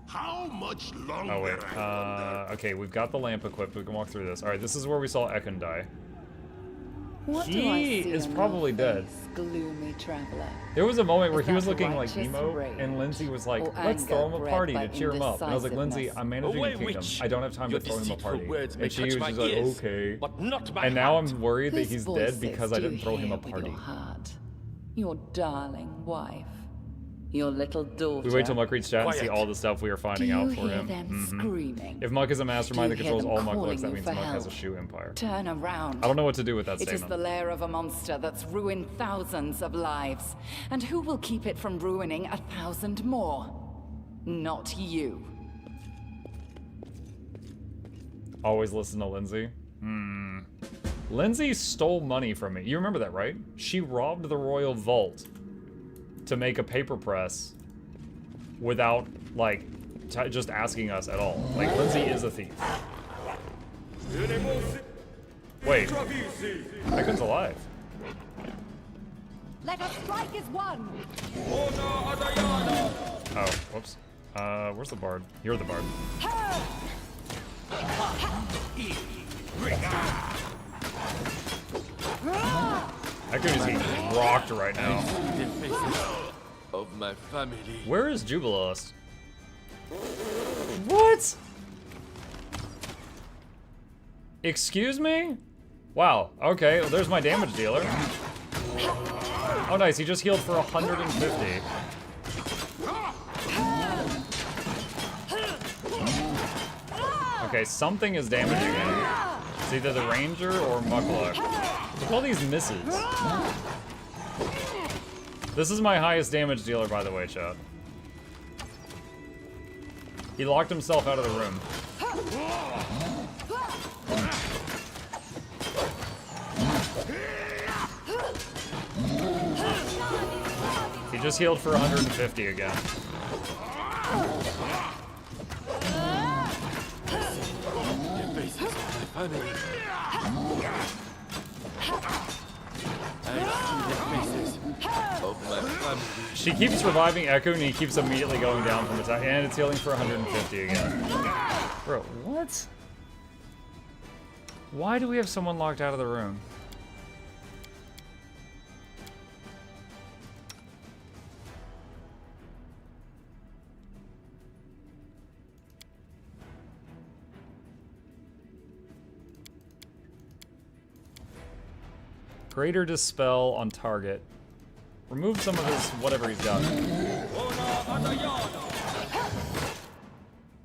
How much longer? Oh wait, okay, we've got the lamp equipped. We can walk through this. Alright, this is where we saw Ekun die. He is probably dead. Gloomy traveler. There was a moment where he was looking like emo, and Lindsay was like, let's throw him a party to cheer him up. And I was like, Lindsay, I'm managing a kingdom. I don't have time to throw him a party. And she was just like, okay. And now I'm worried that he's dead because I didn't throw him a party. Your darling wife. Your little daughter. We wait till Muck reads chat and see all the stuff we are finding out for him. Screaming? If Muck is a mastermind that controls all Mucklucks, that means Muck has a shoe empire. Turn around. I don't know what to do with that statement. It is the lair of a monster that's ruined thousands of lives. And who will keep it from ruining 1,000 more? Not you. Always listen to Lindsay. Lindsay stole money from me. You remember that, right? She robbed the royal vault to make a paper press without, like, just asking us at all. Like, Lindsay is a thief. Wait, Ekun's alive. Let us strike as one. Oh, whoops. Where's the bard? You're the bard. Ekun is getting rocked right now. Of my family. Where is Jubilost? What? Excuse me? Wow, okay, well, there's my damage dealer. Oh nice, he just healed for 150. Okay, something is damaging him. It's either the ranger or Mukluk. Look at all these misses. This is my highest damage dealer, by the way, chat. He locked himself out of the room. He just healed for 150 again. She keeps reviving Echo and he keeps immediately going down from attack, and it's healing for 150 again. Bro, what? Why do we have someone locked out of the room? Greater Dispel on target. Remove some of his whatever he's got.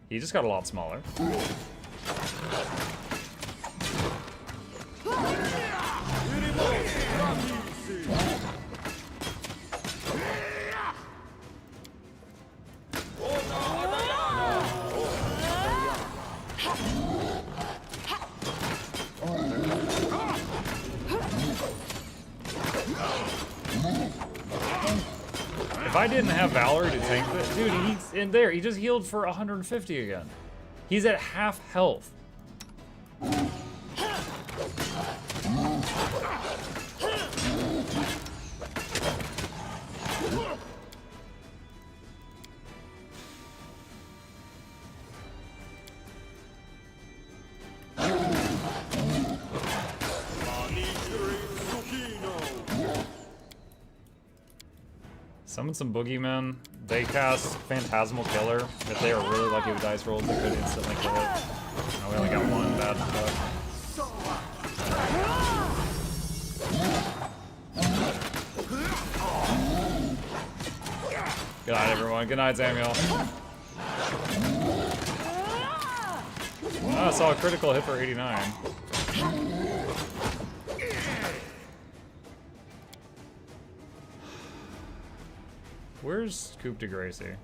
He just got a lot smaller. If I didn't have Valor to tank this, dude, he's in there. He just healed for 150 again. He's at half health. Summon some boogeymen. They cast Phantasmal Killer. If they are really lucky with dice rolls, they could instantly kill it. Oh, we only got one bad stuff. Good night, everyone. Good night, Samuel. Oh, I saw a critical hit for 89. Where's Coupe de Gracie?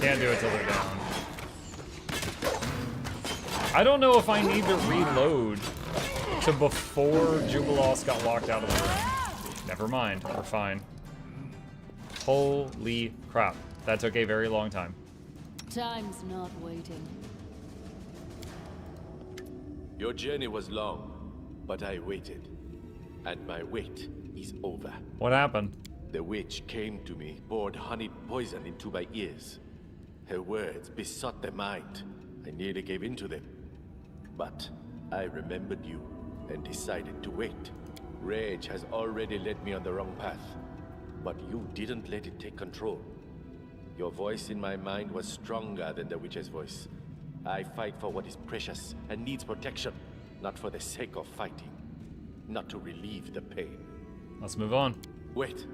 Can't do it till they're down. I don't know if I need to reload to before Jubilos got locked out of the room. Never mind, we're fine. Holy crap. That took a very long time. Time's not waiting. Your journey was long, but I waited. And my wait is over. What happened? The witch came to me, poured honeyed poison into my ears. Her words besought the mind. I nearly gave in to them. But I remembered you and decided to wait. Rage has already led me on the wrong path. But you didn't let it take control. Your voice in my mind was stronger than the witch's voice. I fight for what is precious and needs protection, not for the sake of fighting, not to relieve the pain. Let's move on. Wait.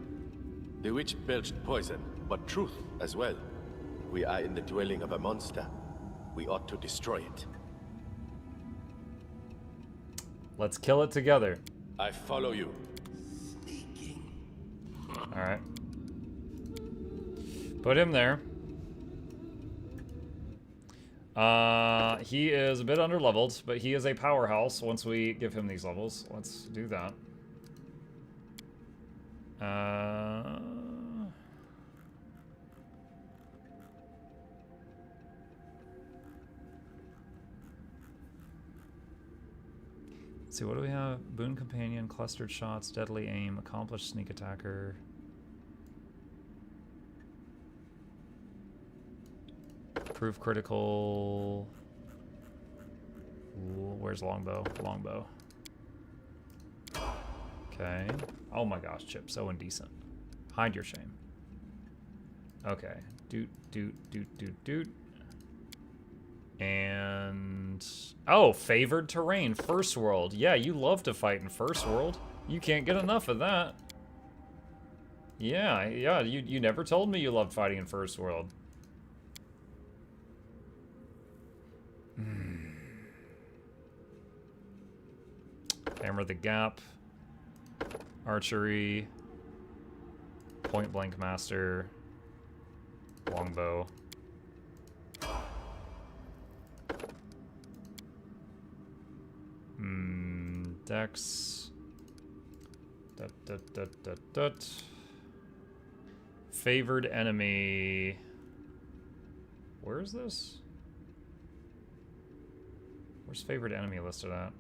The witch belched poison, but truth as well. We are in the dwelling of a monster. We ought to destroy it. Let's kill it together. I follow you. Alright. Put him there. He is a bit under-leveled, but he is a powerhouse once we give him these levels. Let's do that. Let's see, what do we have? Boon Companion, Clustered Shots, Deadly Aim, Accomplished Sneak Attacker. Proof Critical. Ooh, where's Longbow? Longbow. Okay. Oh my gosh, Chip, so indecent. Hide your shame. Okay. Doot. And... Oh, favored terrain. First world. Yeah, you love to fight in first world. You can't get enough of that. Yeah, you never told me you loved fighting in first world. Hammer the Gap. Archery. Point Blank Master. Longbow. Dex. Favored enemy. Where is this? Where's favored enemy listed at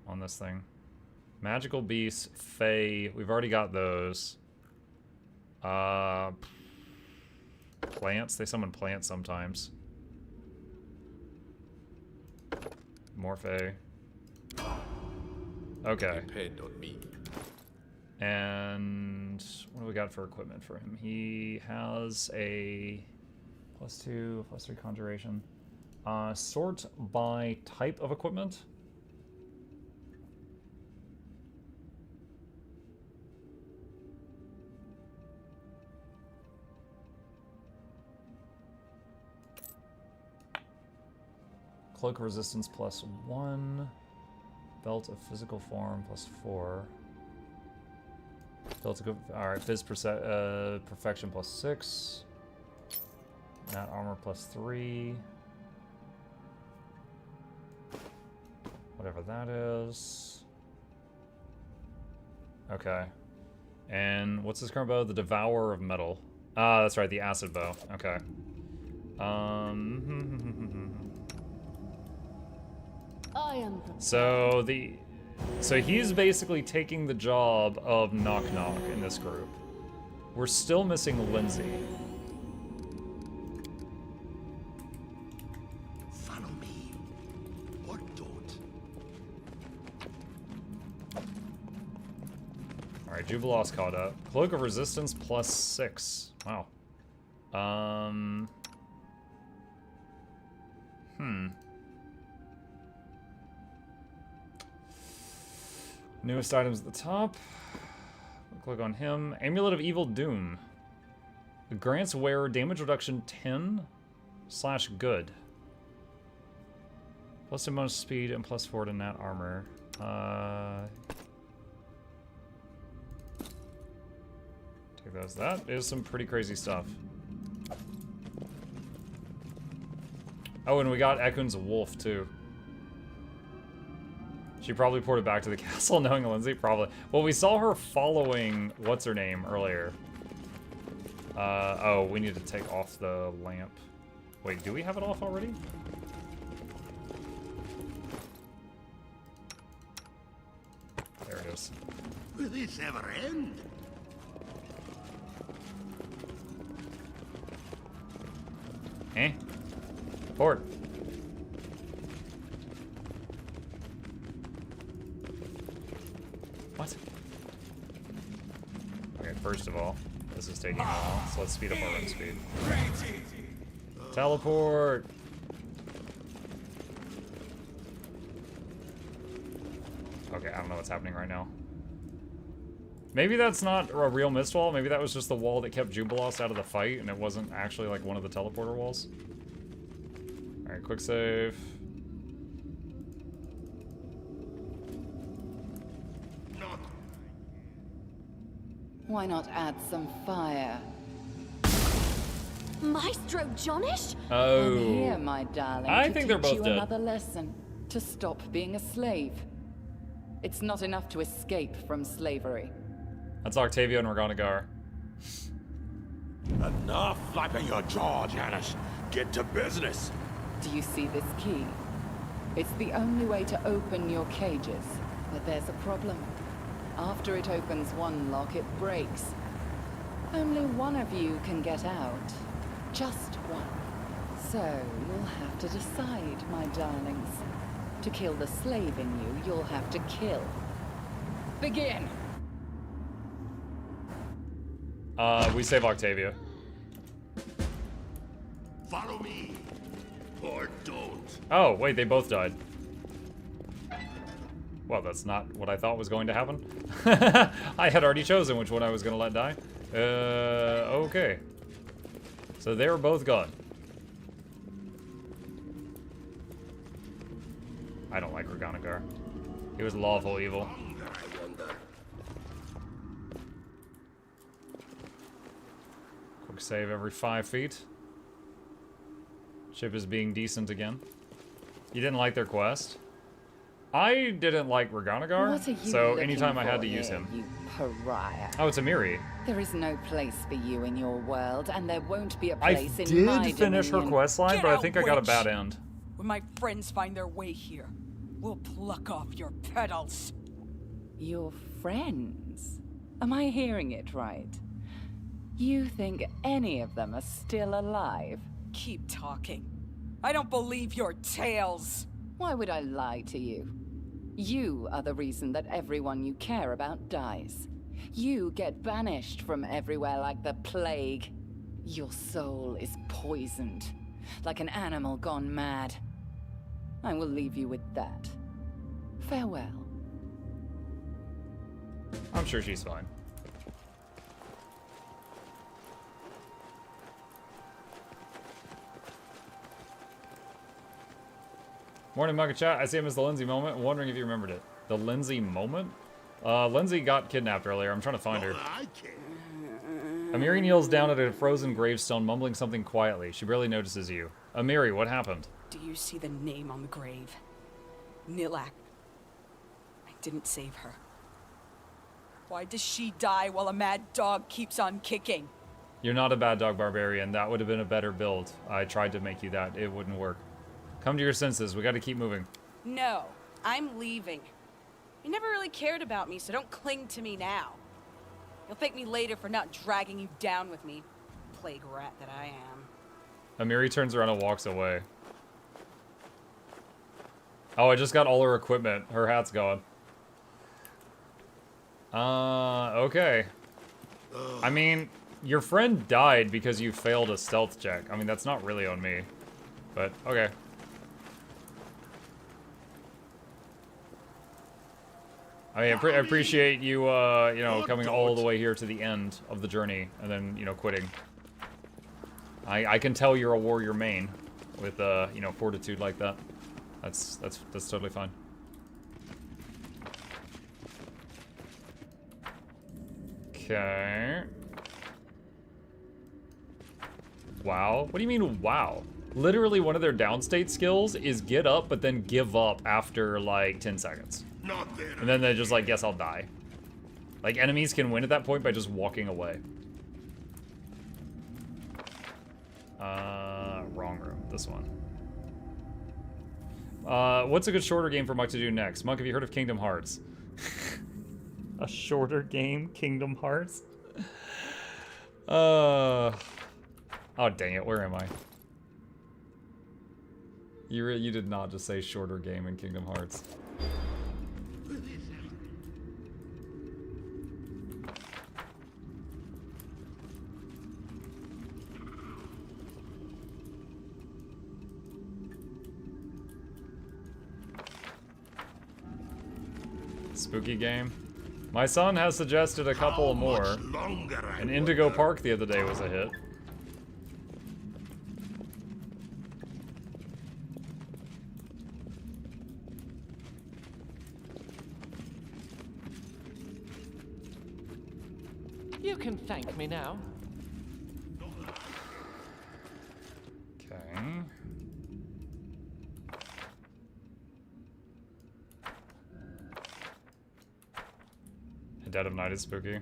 on this thing? Magical beasts, Fae. We've already got those. Plants. They summon plants sometimes. More Fae. Okay. Depend on me. And what do we got for equipment for him? He has a +2, +3 conjuration. Sort by type of equipment. Cloak of resistance +1. Belt of physical form +4. Belt of, alright, Phys perfection +6. Nat armor +3. Whatever that is. Okay. And what's his current bow? The Devourer of Metal. Ah, that's right, the Acid Bow. Okay. I am So he's basically taking the job of Knock Knock in this group. We're still missing Lindsay. Follow me, or don't. Alright, Jubiloss caught up. Cloak of Resistance +6. Wow. Newest items at the top. Click on him. Amulet of Evil Doom. It grants wearer damage reduction 10/good. +2 bonus speed and +4 to nat armor. Take those. That is some pretty crazy stuff. Oh, and we got Ekun's wolf too. She probably ported back to the castle knowing Lindsay, probably. Well, we saw her following what's-her-name earlier. Oh, we need to take off the lamp. Wait, do we have it off already? There it is. Will this ever end? Eh? Port. What? Okay, first of all, this is taking a while, so let's speed up our run speed. Teleport! Okay, I don't know what's happening right now. Maybe that's not a real mist wall, maybe that was just the wall that kept Jubiloss out of the fight, and it wasn't actually like one of the teleporter walls. Alright, quick save. Why not add some fire? Maestro Johnish? Oh. I'm here, my darling. I to think they're teach both you dead. another lesson. To stop being a slave. It's not enough to escape from slavery. That's Octavio and Organagar. Enough flapping your jaw, Janice. Get to business. Do you see this key? It's the only way to open your cages. But there's a problem. After it opens one lock, it breaks. Only one of you can get out. Just one. So you'll have to decide, my darlings. To kill the slave in you, you'll have to kill. Begin! We save Octavia. Follow me. Or don't. Oh, wait, they both died. Well, that's not what I thought was going to happen. I had already chosen which one I was going to let die. Okay. So they were both gone. I don't like Reganagar. He was lawful evil. Quick save every 5 feet. Ship is being decent again. You didn't like their quest? I didn't like Reganagar, so anytime I had to use him. You pariah. Oh, it's Amiri. There is no place for you in your world, and there won't be a place in my I did finish her quest line, but I think I got a bad end. When my friends find their way here, we'll pluck off your petals. Your friends? Am I hearing it right? You think any of them are still alive? Keep talking. I don't believe your tales. Why would I lie to you? You are the reason that everyone you care about dies. You get banished from everywhere like the plague. Your soul is poisoned, like an animal gone mad. I will leave you with that. Farewell. I'm sure she's fine. Morning, Mugga Chat. I see him as the Lindsay moment. Wondering if you remembered it. The Lindsay moment? Lindsay got kidnapped earlier. I'm trying to find her. Amiri kneels down at a frozen gravestone, mumbling something quietly. She barely notices you. Amiri, what happened? Do you see the name on the grave? Nilak. I didn't save her. Why does she die while a mad dog keeps on kicking? You're not a bad dog barbarian. That would have been a better build. I tried to make you that. It wouldn't work. Come to your senses. We got to keep moving. No, I'm leaving. You never really cared about me, so don't cling to me now. You'll thank me later for not dragging you down with me, plague rat that I am. Amiri turns around and walks away. Oh, I just got all her equipment. Her hat's gone. Okay. I mean, your friend died because you failed a stealth check. I mean, that's not really on me. But, okay. I mean, I appreciate you, you know, coming all the way here to the end of the journey and then, you know, quitting. I can tell you're a warrior main with, you know, fortitude like that. That's totally fine. Okay. Wow. What do you mean, wow? Literally, one of their downstate skills is get up, but then give up after, like, 10 seconds. And then they're just like, guess I'll die. Like, enemies can win at that point by just walking away. Wrong room. This one. What's a good shorter game for Muck to do next? Muck, have you heard of Kingdom Hearts? A shorter game? Kingdom Hearts? Oh, dang it. Where am I? You did not just say shorter game in Kingdom Hearts. Spooky game. My son has suggested a couple more. And Indigo Park the other day was a hit. You can thank me now. Okay. Dead of Night is spooky.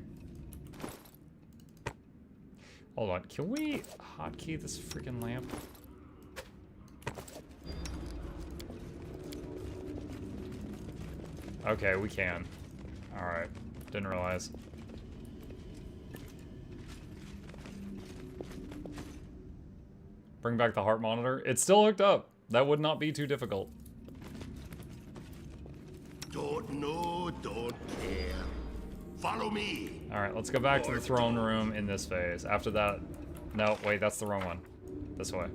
Hold on, can we hotkey this freaking lamp? Okay, we can. Alright, didn't realize. Bring back the heart monitor. It's still hooked up. That would not be too difficult. Don't know, don't care. Follow me. Alright, let's go back to the throne room in this phase. After that... No, wait, that's the wrong one. This way.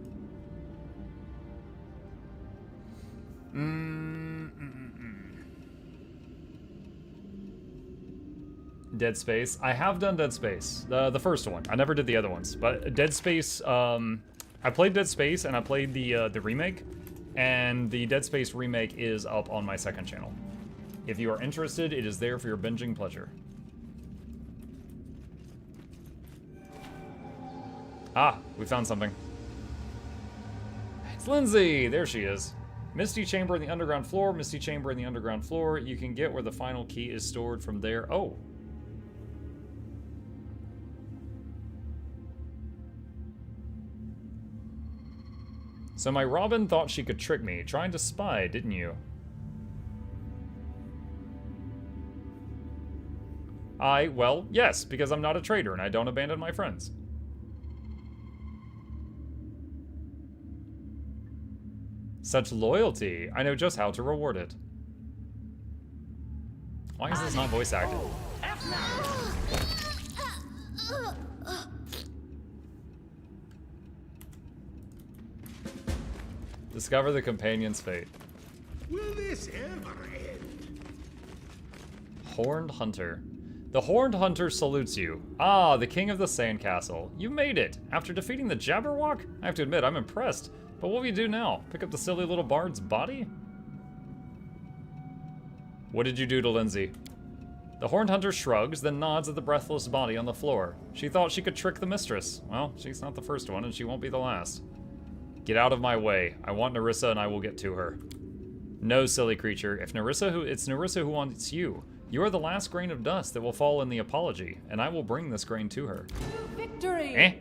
Dead Space. I have done Dead Space, the first one. I never did the other ones, but Dead Space. I played Dead Space and I played the remake, and the Dead Space remake is up on my second channel. If you are interested, it is there for your binging pleasure. Ah, we found something. It's Lindsay! There she is. Misty Chamber in the underground floor, Misty Chamber in the underground floor. You can get where the final key is stored from there. Oh. So my Robin thought she could trick me, trying to spy, didn't you? Well, yes, because I'm not a traitor and I don't abandon my friends. Such loyalty. I know just how to reward it. Why is this not voice acted? Discover the companion's fate. Will this ever end? Horned Hunter. The Horned Hunter salutes you. Ah, the king of the sandcastle. You made it. After defeating the Jabberwock? I have to admit, I'm impressed. But what will you do now? Pick up the silly little bard's body? What did you do to Lindsay? The Horned Hunter shrugs, then nods at the breathless body on the floor. She thought she could trick the mistress. Well, she's not the first one, and she won't be the last. Get out of my way. I want Nerissa, and I will get to her. No, silly creature. If it's Nerissa who wants you. You are the last grain of dust that will fall in the apology, and I will bring this grain to her. Victory! Eh?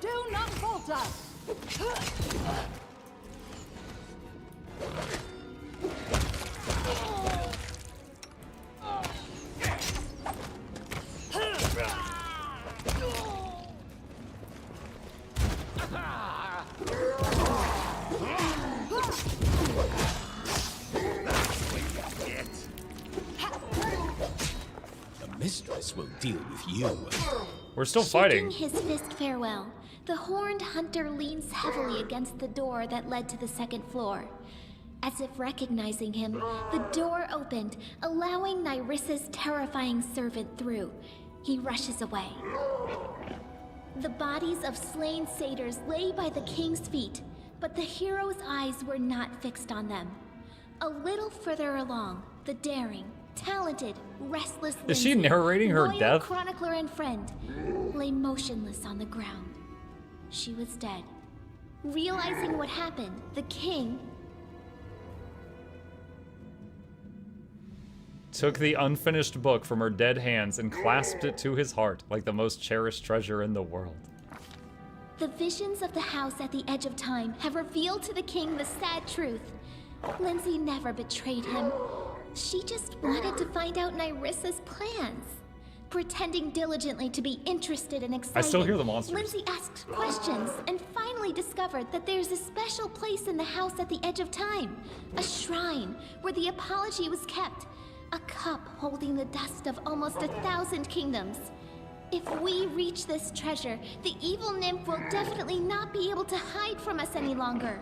Do not falter! The mistress will deal with you. We're still fighting. Shaking his fist farewell, the Horned Hunter leans heavily against the door that led to the second floor. As if recognizing him, the door opened, allowing Nyrissa's terrifying servant through. He rushes away. The bodies of slain satyrs lay by the king's feet, but the hero's eyes were not fixed on them. A little further along, the daring, talented, restless Is she Lindsay, narrating her loyal death? chronicler and friend, lay motionless on the ground. She was dead. Realizing what happened, the king took the unfinished book from her dead hands and clasped it to his heart like the most cherished treasure in the world. The visions of the house at the edge of time have revealed to the king the sad truth. Lindsay never betrayed him. She just wanted to find out Nyrissa's plans. Pretending diligently to be interested and excited, I still hear the monsters. Lindsay asked questions and finally discovered that there's a special place in the house at the edge of time. A shrine where the apology was kept. A cup holding the dust of almost 1,000 kingdoms. If we reach this treasure, the evil nymph will definitely not be able to hide from us any longer.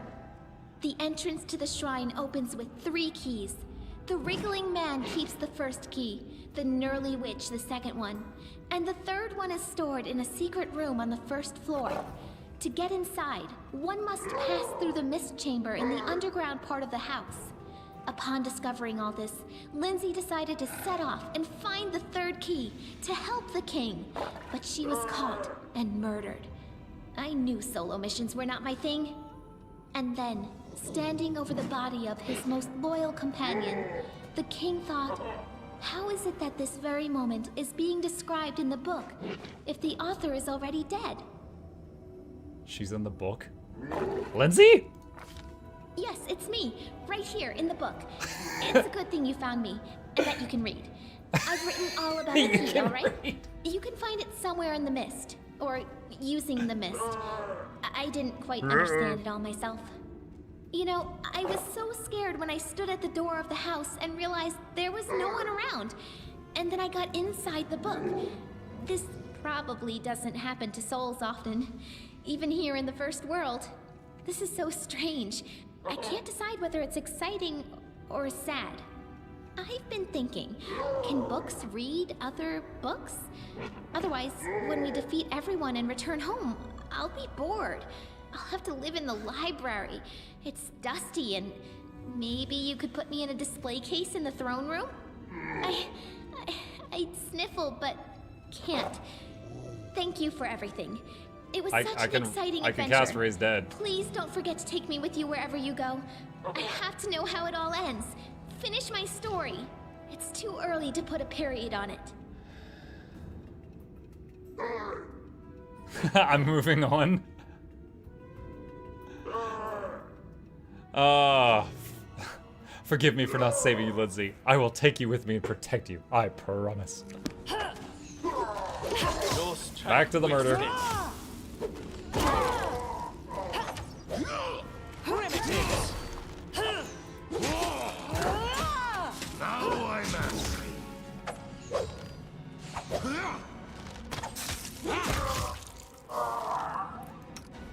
The entrance to the shrine opens with 3 keys. The wriggling man keeps the first key, the gnurly witch the second one, and the third one is stored in a secret room on the first floor. To get inside, one must pass through the mist chamber in the underground part of the house. Upon discovering all this, Lindsay decided to set off and find the third key to help the king, but she was caught and murdered. I knew solo missions were not my thing. And then, standing over the body of his most loyal companion, the king thought, how is it that this very moment is being described in the book, if the author is already dead? She's in the book? Lindsay? Yes, it's me, right here in the book. It's a good thing you found me, and that you can read. I've written all about the key, alright? You can find it somewhere in the mist, or using the mist. I didn't quite understand it all myself. You know, I was so scared when I stood at the door of the house and realized there was no one around. And then I got inside the book. This probably doesn't happen to souls often, even here in the first world. This is so strange. I can't decide whether it's exciting or sad. I've been thinking, can books read other books? Otherwise, when we defeat everyone and return home, I'll be bored. I'll have to live in the library. It's dusty, and maybe you could put me in a display case in the throne room? I'd sniffle, but can't. Thank you for everything. It was such an exciting adventure. I can cast Raise Dead. Please don't forget to take me with you wherever you go. I have to know how it all ends. Finish my story. It's too early to put a period on it. I'm moving on. Forgive me for not saving you, Lindsay. I will take you with me and protect you. I promise. Back to the murder. Now I'm angry.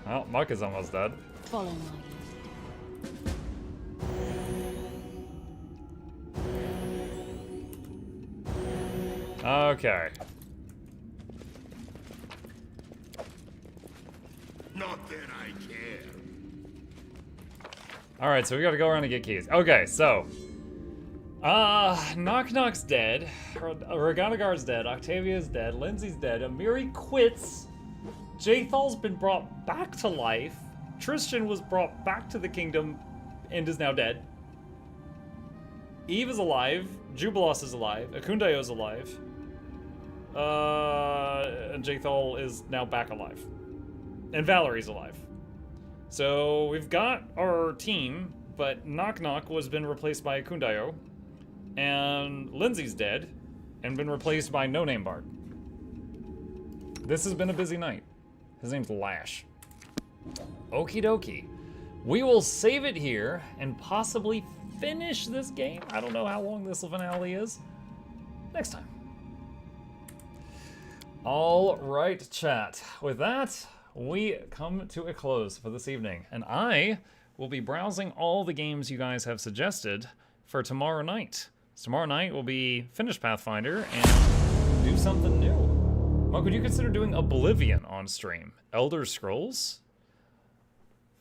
Well, Muck is almost dead. Follow my Okay. Not that I care. Alright, so we gotta go around and get keys. Okay, so. Knock's dead. Reganagar's dead. Octavia's dead. Lindsay's dead. Amiri quits. Jathal's been brought back to life. Tristan was brought back to the kingdom and is now dead. Eve is alive. Jubilos is alive. Akundayo's alive. And Jathal is now back alive. And Valerie's alive. So we've got our team, but Knock was been replaced by Akundayo. And Lindsay's dead and been replaced by No Name Bard. This has been a busy night. His name's Lash. Okie dokie. We will save it here and possibly finish this game. I don't know how long this finale is. Next time. All right, chat. With that, we come to a close for this evening. And I will be browsing all the games you guys have suggested for tomorrow night. So tomorrow night will be finish Pathfinder and do something new. Monk, would you consider doing Oblivion on stream? Elder Scrolls?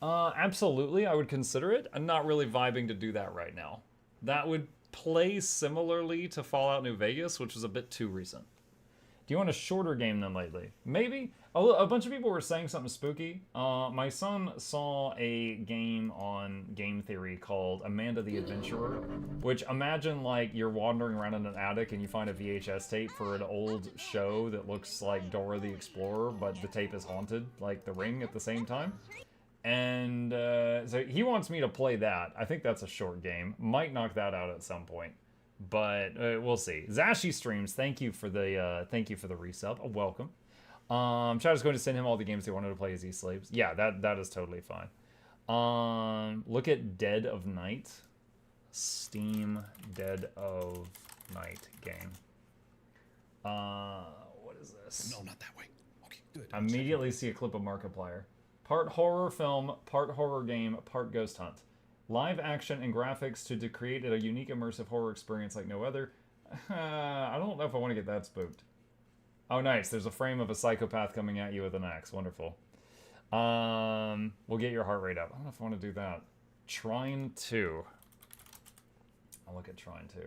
Absolutely, I would consider it. I'm not really vibing to do that right now. That would play similarly to Fallout New Vegas, which was a bit too recent. Do you want a shorter game than lately? Maybe. A bunch of people were saying something spooky. My son saw a game on Game Theory called Amanda the Adventurer, which imagine like you're wandering around in an attic and you find a VHS tape for an old show that looks like Dora the Explorer, but the tape is haunted, like The Ring at the same time. And so he wants me to play that. I think that's a short game. Might knock that out at some point. But we'll see. Zashi streams. Thank you for the resub. Welcome. Chad is going to send him all the games they wanted to play as he sleeps. Yeah, that is totally fine. Look at Dead of Night. Steam Dead of Night game. What is this? No, not that way. Okay, good. Immediately see a clip of Markiplier. Part horror film, part horror game, part ghost hunt. Live action and graphics to create a unique immersive horror experience like no other. I don't know if I want to get that spooked. Oh, nice. There's a frame of a psychopath coming at you with an axe. Wonderful. We'll get your heart rate up. I don't know if I want to do that. Trine 2. I'll look at Trine 2.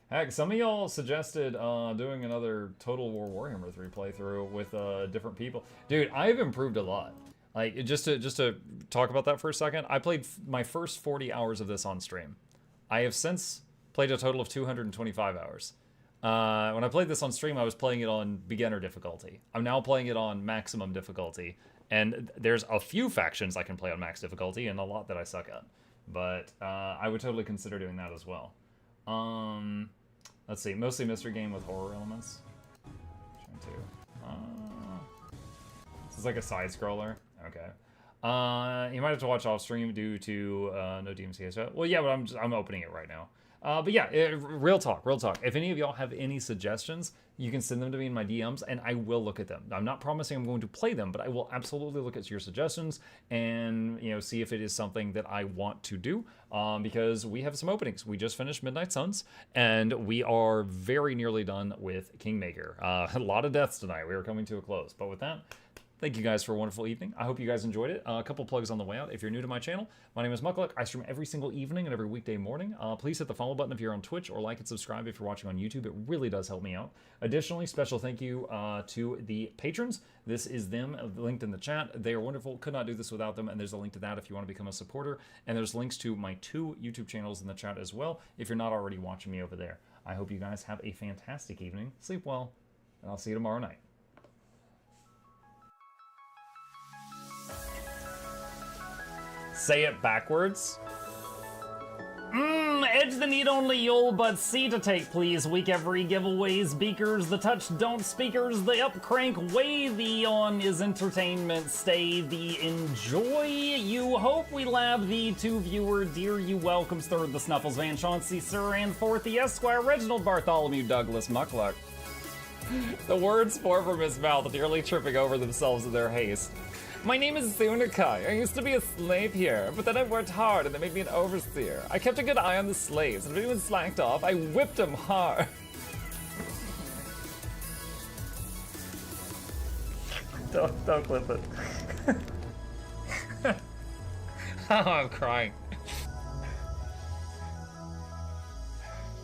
Heck, some of y'all suggested doing another Total War Warhammer 3 playthrough with different people. Dude, I've improved a lot. Like, just to talk about that for a second, I played my first 40 hours of this on stream. I have since played a total of 225 hours. When I played this on stream, I was playing it on beginner difficulty. I'm now playing it on maximum difficulty. And there's a few factions I can play on max difficulty and a lot that I suck at. But I would totally consider doing that as well. Let's see, mostly mystery game with horror elements. This is like a side scroller. Okay. You might have to watch off stream due to no DMCA. Well, yeah, but I'm opening it right now. But yeah, real talk. If any of y'all have any suggestions, you can send them to me in my DMs, and I will look at them. I'm not promising I'm going to play them, but I will absolutely look at your suggestions and see if it is something that I want to do. Because we have some openings. We just finished Midnight Suns, and we are very nearly done with Kingmaker. A lot of deaths tonight. We are coming to a close. But with that, thank you guys for a wonderful evening. I hope you guys enjoyed it. A couple plugs on the way out. If you're new to my channel, my name is Mukluk. I stream every single evening and every weekday morning. Please hit the follow button if you're on Twitch, or like and subscribe if you're watching on YouTube. It really does help me out. Additionally, special thank you to the patrons. This is them linked in the chat. They are wonderful. Could not do this without them, and there's a link to that if you want to become a supporter. And there's links to my 2 YouTube channels in the chat as well if you're not already watching me over there. I hope you guys have a fantastic evening. Sleep well, and I'll see you tomorrow night. Say it backwards. Edge the need only you'll but C to take, please. Week every giveaways, beakers, the touch don't speakers, the up crank, way the on is entertainment, stay the enjoy. You hope we lab the 2 viewer, dear you welcomes, third the Snuffles, Van Chauncey, Sir, and fourth the Esquire, Reginald Bartholomew, Douglas, Mukluk. The words pour from his mouth, nearly tripping over themselves in their haste. My name is Zunikai. I used to be a slave here, but then I worked hard and they made me an overseer. I kept a good eye on the slaves, and if anyone slacked off, I whipped them hard. Don't clip it. Oh, I'm crying.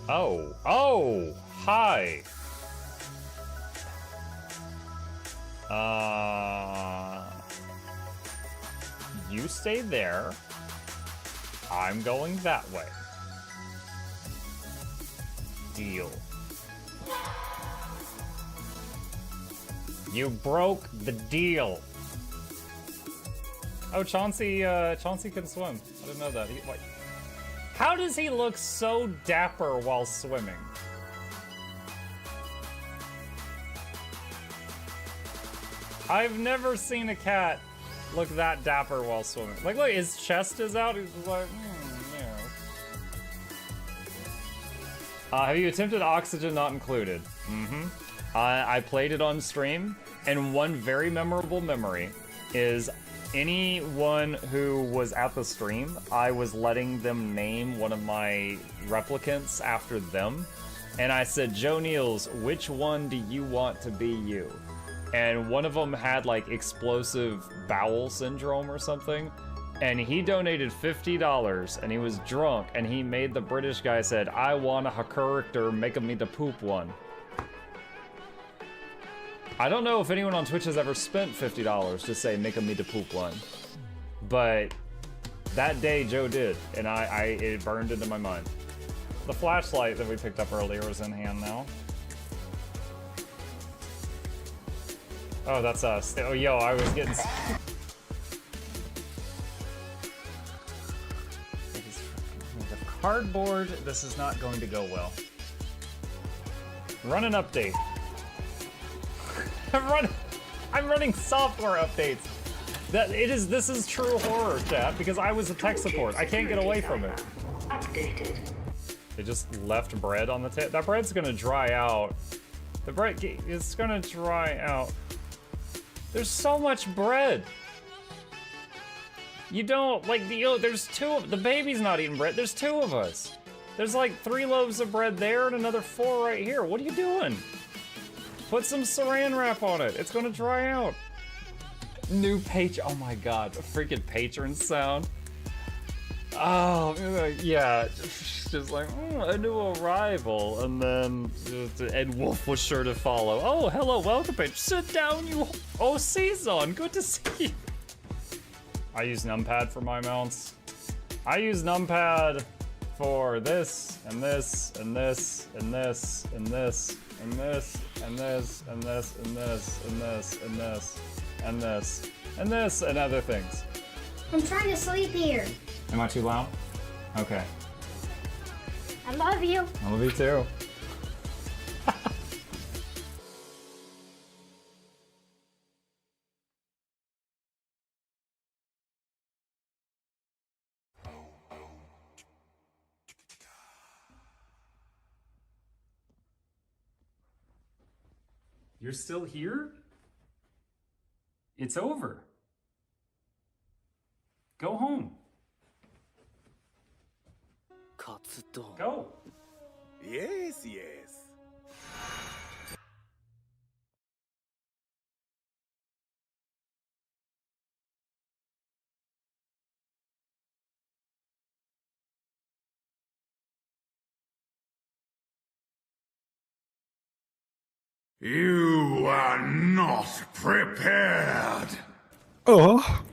Oh, hi. You stay there. I'm going that way. Deal. You broke the deal. Oh, Chauncey can swim. I didn't know that. How does he look so dapper while swimming? I've never seen a cat look that dapper while swimming. Like, look, his chest is out. He's just like, yeah. Have you attempted Oxygen Not Included? I played it on stream, and one very memorable memory is anyone who was at the stream, I was letting them name one of my replicants after them, and I said, Joe Niels, which one do you want to be you? And one of them had like explosive bowel syndrome or something, and he donated $50, and he was drunk, and he made the British guy said, I want a character, make me the poop one. I don't know if anyone on Twitch has ever spent $50 to say make me the poop one, but that day Joe did, and it burned into my mind. The flashlight that we picked up earlier is in hand now. Oh, that's us. Oh, yo, I was getting... Cardboard, this is not going to go well. Run an update. I'm running software updates. This is true horror, chat, because I was a tech support. I can't get away from it. Updated. They just left bread on the table. That bread's gonna dry out. The bread is gonna dry out. There's so much bread. You don't, like, there's the baby's not eating bread. There's 2 of us. There's like 3 loaves of bread there and another 4 right here. What are you doing? Put some saran wrap on it. It's gonna dry out. New patron, oh my God, a freaking patron sound. Oh, yeah, just like, a new arrival, and then Ed Wolf was sure to follow. Oh, hello, welcome, patron. Sit down, you. Oh, Season, good to see you. I use numpad for my mounts. I use numpad for this, and this, and this, and this, and this, and this, and this, and this, and this, and this, and this, and this, and this, and other things. I'm trying to sleep here. Am I too loud? Okay. I love you. I love you too. You're still here? It's over. Go home. Go. Yes, yes. You are not prepared. Oh.